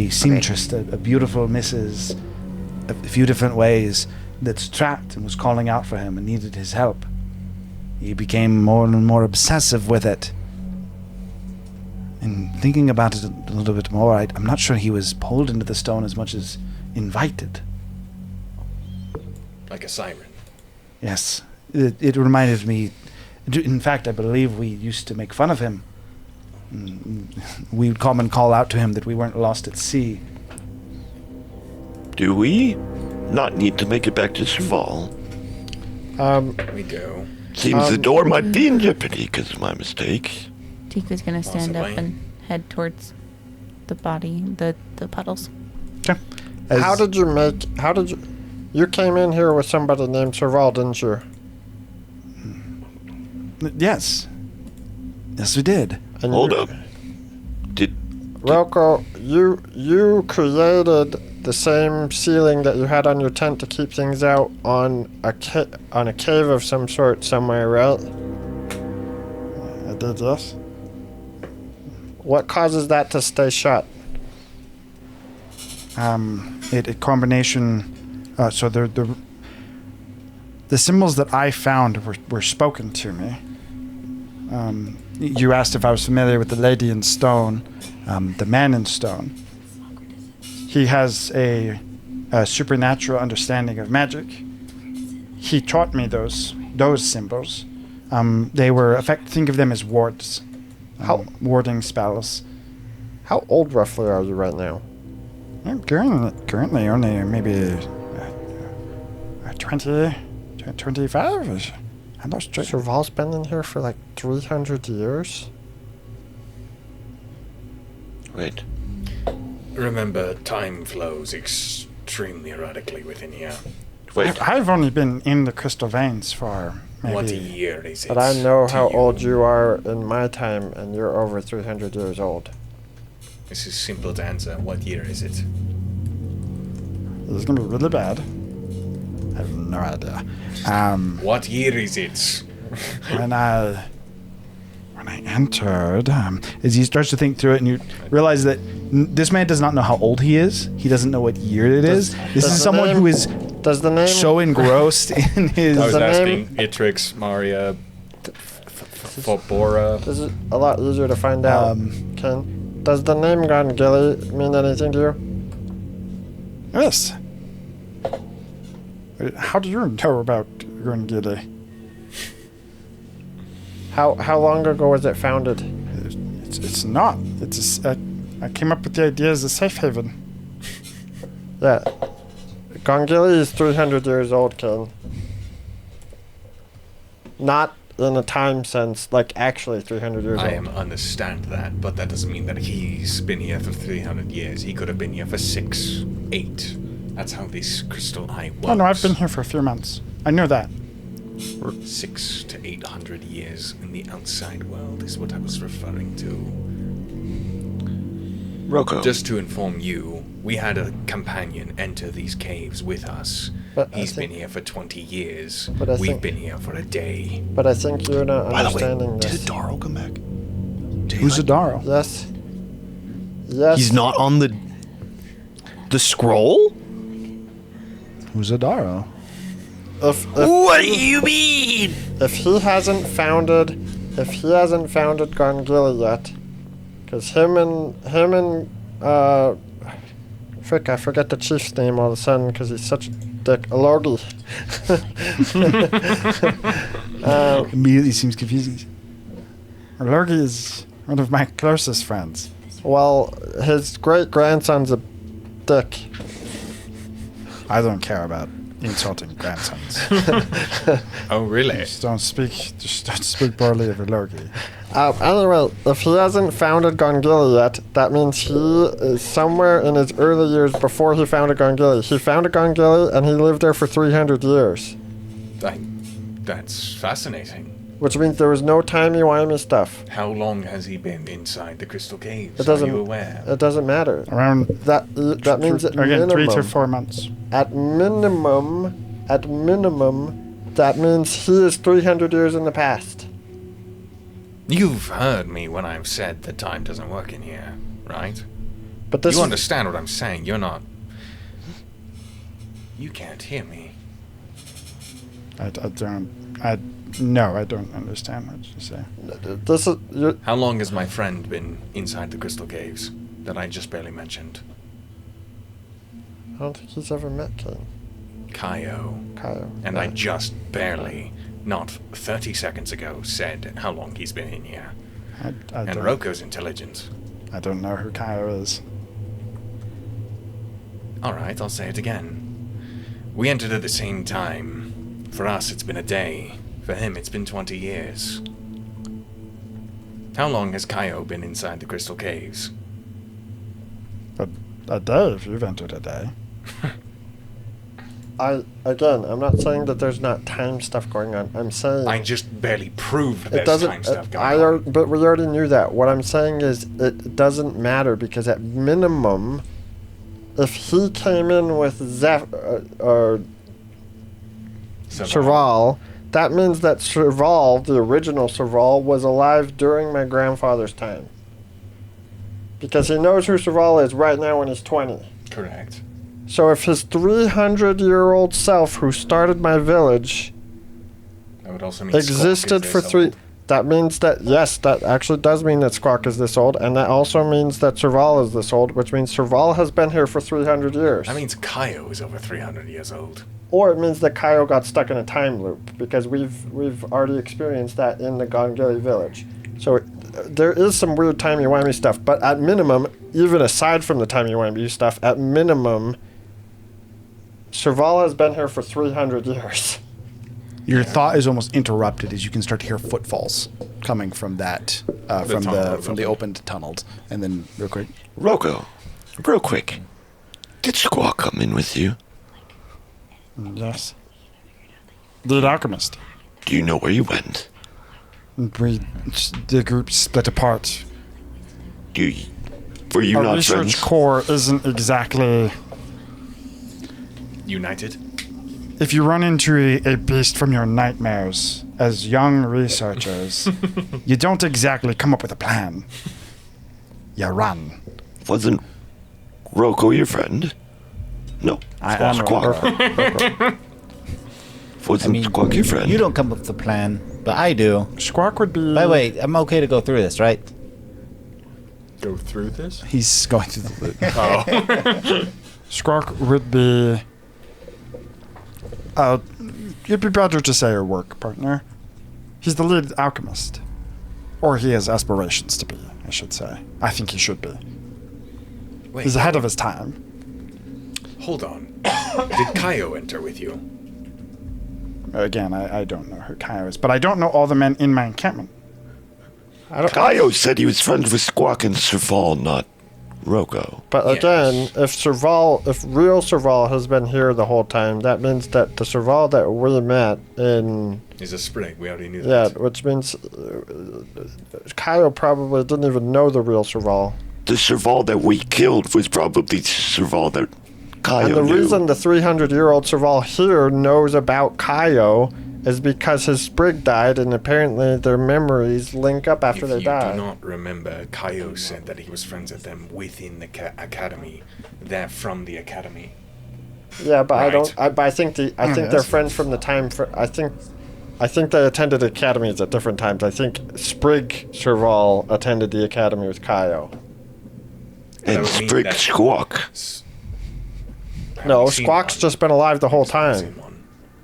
Speaker 11: seamstress, a beautiful Mrs. A few different ways that's trapped and was calling out for him and needed his help. He became more and more obsessive with it. And thinking about it a little bit more, I'm not sure he was pulled into the stone as much as invited.
Speaker 16: Like a siren.
Speaker 11: Yes, it reminded me. In fact, I believe we used to make fun of him. We would come and call out to him that we weren't lost at sea.
Speaker 12: Do we not need to make it back to Serval?
Speaker 16: We do.
Speaker 12: Seems the door might be in jeopardy because of my mistakes.
Speaker 7: Tiku's gonna stand
Speaker 16: Possibly.
Speaker 7: up and head towards the body, the puddles.
Speaker 11: Okay.
Speaker 4: How did you? You came in here with somebody named Serval, didn't you?
Speaker 11: Yes. Yes, we did.
Speaker 4: And
Speaker 12: Hold up.
Speaker 4: Rocco, you created the same ceiling that you had on your tent to keep things out on a cave of some sort somewhere, right?
Speaker 15: I did, yes.
Speaker 4: What causes that to stay shut?
Speaker 15: A combination. So the symbols that I found were spoken to me. You asked if I was familiar with the lady in stone, the man in stone. He has a supernatural understanding of magic. He taught me those symbols. They were think of them as wards. Warding spells.
Speaker 4: How old roughly are you right now?
Speaker 15: I'm currently only maybe 25-ish. I'm not sure.
Speaker 4: Serval's been in here for like 300 years?
Speaker 12: Wait.
Speaker 16: Remember, time flows extremely erratically within here.
Speaker 12: Wait.
Speaker 15: I've only been in the crystal veins for maybe...
Speaker 16: What year is it?
Speaker 4: But I know how old you are in my time, and you're over 300 years old.
Speaker 16: This is simple to answer. What year is it?
Speaker 15: This is gonna be really bad. I have no idea.
Speaker 16: What year is it?
Speaker 15: when I entered, as he starts to think through it, and you realize that this man does not know how old he is. He doesn't know what year it is. This is someone who is so engrossed in his.
Speaker 16: I was asking Itrix, Maria, Fobora.
Speaker 4: This is a lot easier to find out. Ken, does the name Gongili mean anything to you?
Speaker 15: Yes. How do you know about Gongili?
Speaker 4: How long ago was it founded?
Speaker 15: It's not. I came up with the idea as a safe haven.
Speaker 4: Yeah. Gongili is 300 years old, Ken. Not in a time sense, like actually 300 years old.
Speaker 16: I understand that, but that doesn't mean that he's been here for 300 years. He could have been here for 6, 8. That's how this crystal eye works.
Speaker 15: Oh no, I've been here for a few months. I know that.
Speaker 16: 600 to 800 years in the outside world is what I was referring to.
Speaker 12: Rocco.
Speaker 16: Just to inform you, we had a companion enter these caves with us. He's been here for 20 years. We've been here for a day.
Speaker 4: But I think you're not understanding
Speaker 3: Did
Speaker 4: this.
Speaker 3: Adaro come back?
Speaker 15: Who's Adaro?
Speaker 4: Yes. Yes.
Speaker 3: He's not on the scroll?
Speaker 15: Who's Adaro?
Speaker 3: What do you mean?
Speaker 4: If he hasn't founded Gongili yet, because him and frick, I forget the chief's name all of a sudden because he's such. dick, a Logie.
Speaker 15: Immediately seems confusing. Logie is one of my closest friends.
Speaker 4: Well, his great-grandson's a dick.
Speaker 15: I don't care about insulting grandsons.
Speaker 2: Oh, really?
Speaker 15: Just don't speak poorly of a Logie.
Speaker 4: Anyway, if he hasn't founded Gongili yet, that means he is somewhere in his early years before he founded Gongili. He founded Gongili and he lived there for 300 years.
Speaker 16: That's fascinating.
Speaker 4: Which means there was no timey-wimey stuff.
Speaker 16: How long has he been inside the Crystal Caves?
Speaker 4: It doesn't,
Speaker 16: Are you aware?
Speaker 4: It doesn't matter.
Speaker 15: Around
Speaker 4: that means at
Speaker 15: again,
Speaker 4: minimum,
Speaker 15: 3 to 4 months.
Speaker 4: At minimum, that means he is 300 years in the past.
Speaker 16: You've heard me when I've said that time doesn't work in here, right?
Speaker 4: But this
Speaker 16: you understand what I'm saying. You're not... You can't hear me.
Speaker 15: I don't understand what you say.
Speaker 16: How long has my friend been inside the Crystal Caves that I just barely mentioned?
Speaker 4: I don't think he's ever met King.
Speaker 16: Kaio. And I just barely, not 30 seconds ago, said how long he's been in here. And Roko's intelligent.
Speaker 15: I don't know who Kaio is.
Speaker 16: Alright, I'll say it again. We entered at the same time. For us, it's been a day. For him, it's been 20 years. How long has Kaio been inside the Crystal Caves?
Speaker 15: A day, if you've entered a day.
Speaker 4: I'm not saying that there's not time stuff going on. I'm saying...
Speaker 16: I just barely proved there's time stuff going on.
Speaker 4: But we already knew that. What I'm saying is it doesn't matter because at minimum, if he came in with Serval, that means that Serval, the original Serval, was alive during my grandfather's time. Because he knows who Serval is right now when he's 20.
Speaker 16: Correct.
Speaker 4: So if his 300-year-old self who started my village
Speaker 16: that would also mean
Speaker 4: existed for that means that, yes, that actually does mean that Squawk is this old, and that also means that Serval is this old, which means Serval has been here for 300 years.
Speaker 16: That means Kaio is over 300 years old.
Speaker 4: Or it means that Kaio got stuck in a time loop, because we've already experienced that in the Gongili village. So there is some weird timey-wimey stuff, but at minimum, even aside from the timey-wimey stuff, at minimum, Serval has been here for 300 years.
Speaker 11: Your thought is almost interrupted as you can start to hear footfalls coming from that, from the opened tunnels, and then real quick.
Speaker 14: Roko, real quick, did Squawk come in with you?
Speaker 15: Yes. The alchemist.
Speaker 14: Do you know where you went?
Speaker 15: The group split apart.
Speaker 14: Were you
Speaker 15: Our
Speaker 14: not
Speaker 15: research
Speaker 14: friends?
Speaker 15: core isn't exactly
Speaker 16: united.
Speaker 15: If you run into a beast from your nightmares as young researchers, you don't exactly come up with a plan. You run.
Speaker 14: Wasn't Roko your friend? No.
Speaker 5: I am
Speaker 14: Squawk. Wasn't Squawk your friend?
Speaker 5: You don't come up with a plan, but I do.
Speaker 15: Squawk would be...
Speaker 5: By the way, I'm okay to go through this, right?
Speaker 2: Go through this?
Speaker 11: He's going through the loop.
Speaker 2: Oh.
Speaker 15: Squawk would be... it'd be better to say a work partner. He's the lead alchemist. Or he has aspirations to be, I should say. I think he should be.
Speaker 16: Wait,
Speaker 15: he's ahead of his time.
Speaker 16: Hold on. Did Kaio enter with you?
Speaker 15: Again, I don't know who Kaio is, but I don't know all the men in my encampment.
Speaker 14: Kaio said he was friends with Squawk and Serval, not Roko.
Speaker 4: But again, if real Serval has been here the whole time, that means that the Serval that we met in...
Speaker 16: Is a sprig, we already knew that.
Speaker 4: Yeah, which means Kaio probably didn't even know the real Serval.
Speaker 14: The Serval that we killed was probably the Serval that Kaio
Speaker 4: And the
Speaker 14: knew.
Speaker 4: reason the 300-year-old Serval here knows about Kaio is because his sprig died, and apparently their memories link up after they die.
Speaker 16: If you do not remember, Kaio said that he was friends with them within the academy. They're from the academy.
Speaker 4: Yeah, but
Speaker 16: Right.
Speaker 4: I think they're friends from the time. I think they attended academies at different times. I think Sprig Serval attended the academy with Kaio.
Speaker 14: And Sprig Squawk.
Speaker 4: No, Squawk's just been alive the whole time.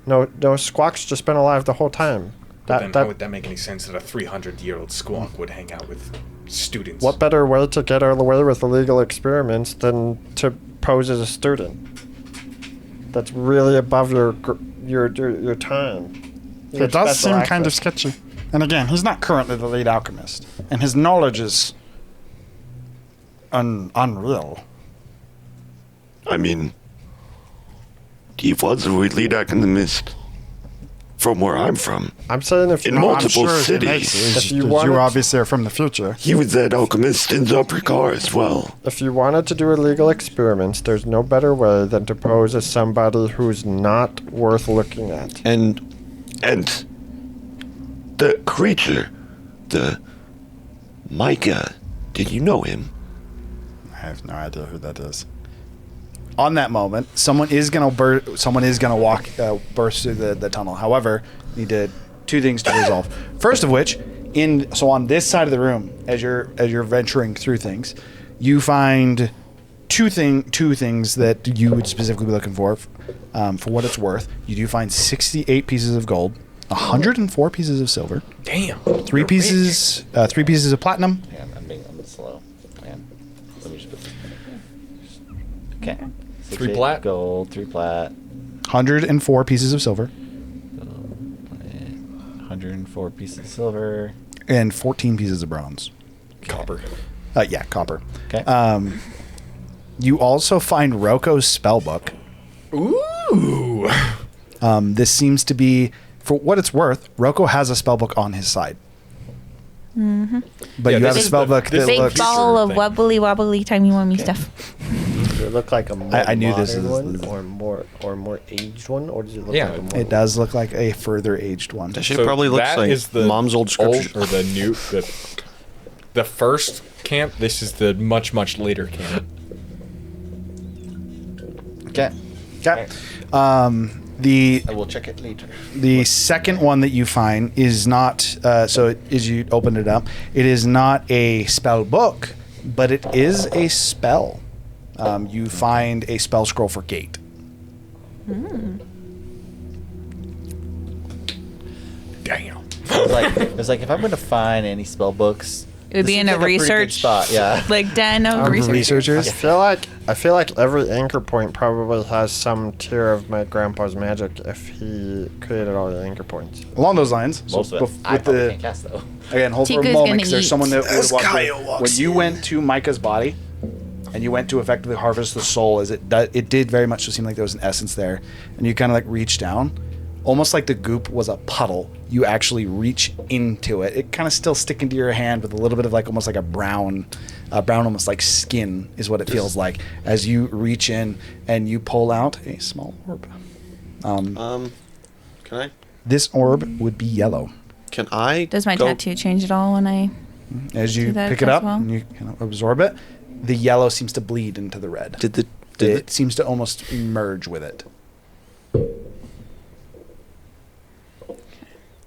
Speaker 4: No, Squawk's just been alive the whole time.
Speaker 16: Then how would that make any sense that a 300-year-old Squawk would hang out with students?
Speaker 4: What better way to get away with illegal experiments than to pose as a student? That's really above your time.
Speaker 15: It does seem kind of sketchy. And again, he's not currently the lead alchemist, and his knowledge is unreal.
Speaker 12: I mean, he was a lead alchemist from where I'm from.
Speaker 4: I'm saying if
Speaker 12: in multiple cities.
Speaker 15: If you obviously are from the future.
Speaker 12: He was that alchemist in Zoprikar as well.
Speaker 4: If you wanted to do illegal experiments, there's no better way than to pose as somebody who's not worth looking at.
Speaker 12: And the creature, the Micah, did you know him?
Speaker 15: I have no idea who that is.
Speaker 1: On that moment, someone is gonna burst through the tunnel. However, you did two things to resolve. First of which, on this side of the room, as you're venturing through things, you find two things that you would specifically be looking for what it's worth. You do find 68 pieces of gold, 104 pieces of silver.
Speaker 16: Damn.
Speaker 1: 3 pieces of platinum.
Speaker 5: Yeah, I'm slow. Man. Let me just put okay.
Speaker 16: 3 plat.
Speaker 5: Gold, 3 plat.
Speaker 1: 104 pieces of silver.
Speaker 5: 104 pieces of silver.
Speaker 1: And 14 pieces of bronze.
Speaker 16: Copper.
Speaker 1: Yeah, copper.
Speaker 5: Okay.
Speaker 1: You also find Roko's spellbook.
Speaker 16: Ooh.
Speaker 1: This seems to be, for what it's worth, Roko has a spellbook on his side.
Speaker 13: Mm-hmm.
Speaker 1: But you have a spellbook that
Speaker 13: big
Speaker 1: looks...
Speaker 13: ball of wobbly, timey-wimey stuff.
Speaker 4: Does it look like a more
Speaker 1: I knew this
Speaker 4: modern
Speaker 1: is
Speaker 4: one or more aged one, or does it look like a more?
Speaker 1: It does look like a further aged one.
Speaker 3: That shit probably looks like mom's old scripture.
Speaker 2: Or the new, the first camp. This is the much later camp.
Speaker 5: Okay.
Speaker 1: I
Speaker 5: will check it later.
Speaker 1: The second one that you find is not, as you open it up, it is not a spell book, but it is a spell. You find a spell scroll for gate.
Speaker 16: Damn.
Speaker 5: It was like if I'm going to find any spell books,
Speaker 13: it would be in a research
Speaker 5: spot. Yeah.
Speaker 13: Like den of researchers.
Speaker 4: I feel like every anchor point probably has some tier of my grandpa's magic if he created all the anchor points.
Speaker 1: Along those lines,
Speaker 5: most of it. I probably can't cast though.
Speaker 1: Again, hold for a moment because there's someone that would walk through. When you went to Micah's body, and you went to effectively harvest the soul, as it did very much seem like there was an essence there, and you kind of like reach down, almost like the goop was a puddle. You actually reach into it. It kind of still sticking to your hand with a little bit of like almost like a brown, almost like skin is what it feels like as you reach in and you pull out a small orb.
Speaker 3: Can I?
Speaker 1: This orb would be yellow.
Speaker 3: Can I?
Speaker 13: Does my tattoo change at all when I?
Speaker 1: As you pick it up and you kind of absorb it, the yellow seems to bleed into the red. It seems to almost merge with it.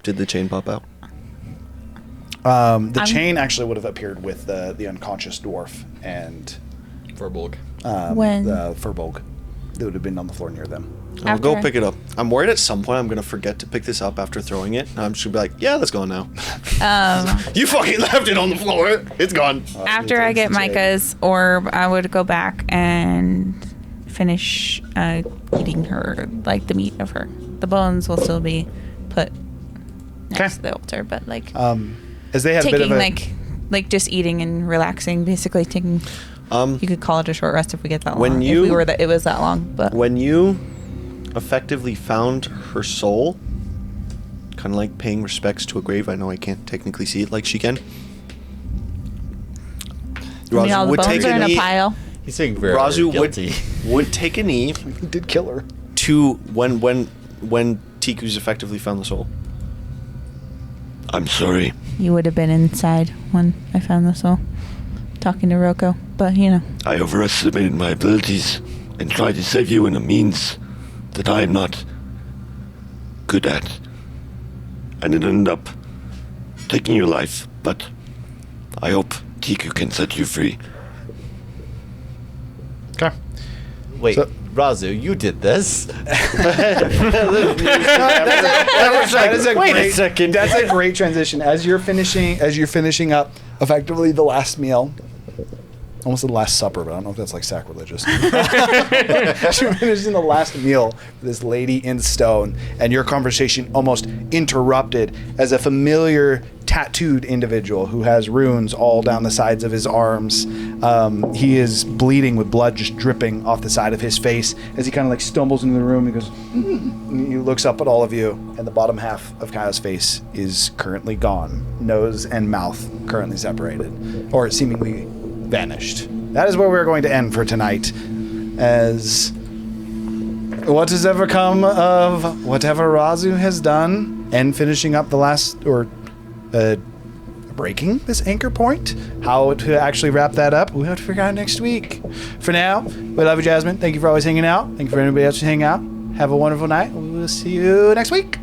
Speaker 3: Did the chain pop out?
Speaker 1: The chain actually would have appeared with the unconscious dwarf and
Speaker 2: Furbolg.
Speaker 1: The Furbolg that would have been on the floor near them.
Speaker 3: I'll go pick it up. I'm worried at some point I'm going to forget to pick this up after throwing it. And I'm just going to be like, yeah, that's gone now. You fucking left it on the floor. It's gone.
Speaker 13: After I get Micah's orb, I would go back and finish eating her, like the meat of her. The bones will still be put next to the altar, but like
Speaker 1: as they had
Speaker 13: taking
Speaker 1: a bit of
Speaker 13: like just eating and relaxing, basically taking. You could call it a short rest if we get that long.
Speaker 3: If
Speaker 13: it was that long, but
Speaker 3: when you effectively found her soul, kind of like paying respects to a grave. I know I can't technically see it like she can.
Speaker 13: I mean, all the bones are in a pile.
Speaker 5: He's saying very
Speaker 3: Razu
Speaker 5: guilty.
Speaker 3: would take a knee.
Speaker 1: He did kill her.
Speaker 3: To when Tiku's effectively found the soul.
Speaker 12: I'm sorry.
Speaker 13: You would have been inside when I found the soul, talking to Roko. But you know,
Speaker 12: I overestimated my abilities and tried to save you in a means that I am not good at. And it ended up taking your life, but I hope Tiku can set you free.
Speaker 1: Okay.
Speaker 5: Wait, Razu, you did this.
Speaker 11: Wait a second. That's a great transition. As you're finishing up effectively the last meal. Almost the last supper, but I don't know if that's like sacrilegious. You're finishing the last meal for this lady in stone, and your conversation almost interrupted as a familiar tattooed individual who has runes all down the sides of his arms. He is bleeding with blood just dripping off the side of his face as he kind of like stumbles into the room. He goes, and he looks up at all of you, and the bottom half of Kyle's face is currently gone. Nose and mouth currently separated, or seemingly vanished. That is where we're going to end for tonight, as what has ever come of whatever Razu has done, and finishing up the last, or breaking this anchor point, how to actually wrap that up, we'll have to figure out next week. For now, we love you, Jasmine. Thank you for always hanging out. Thank you for anybody else who hang out. Have a wonderful night. We'll see you next week.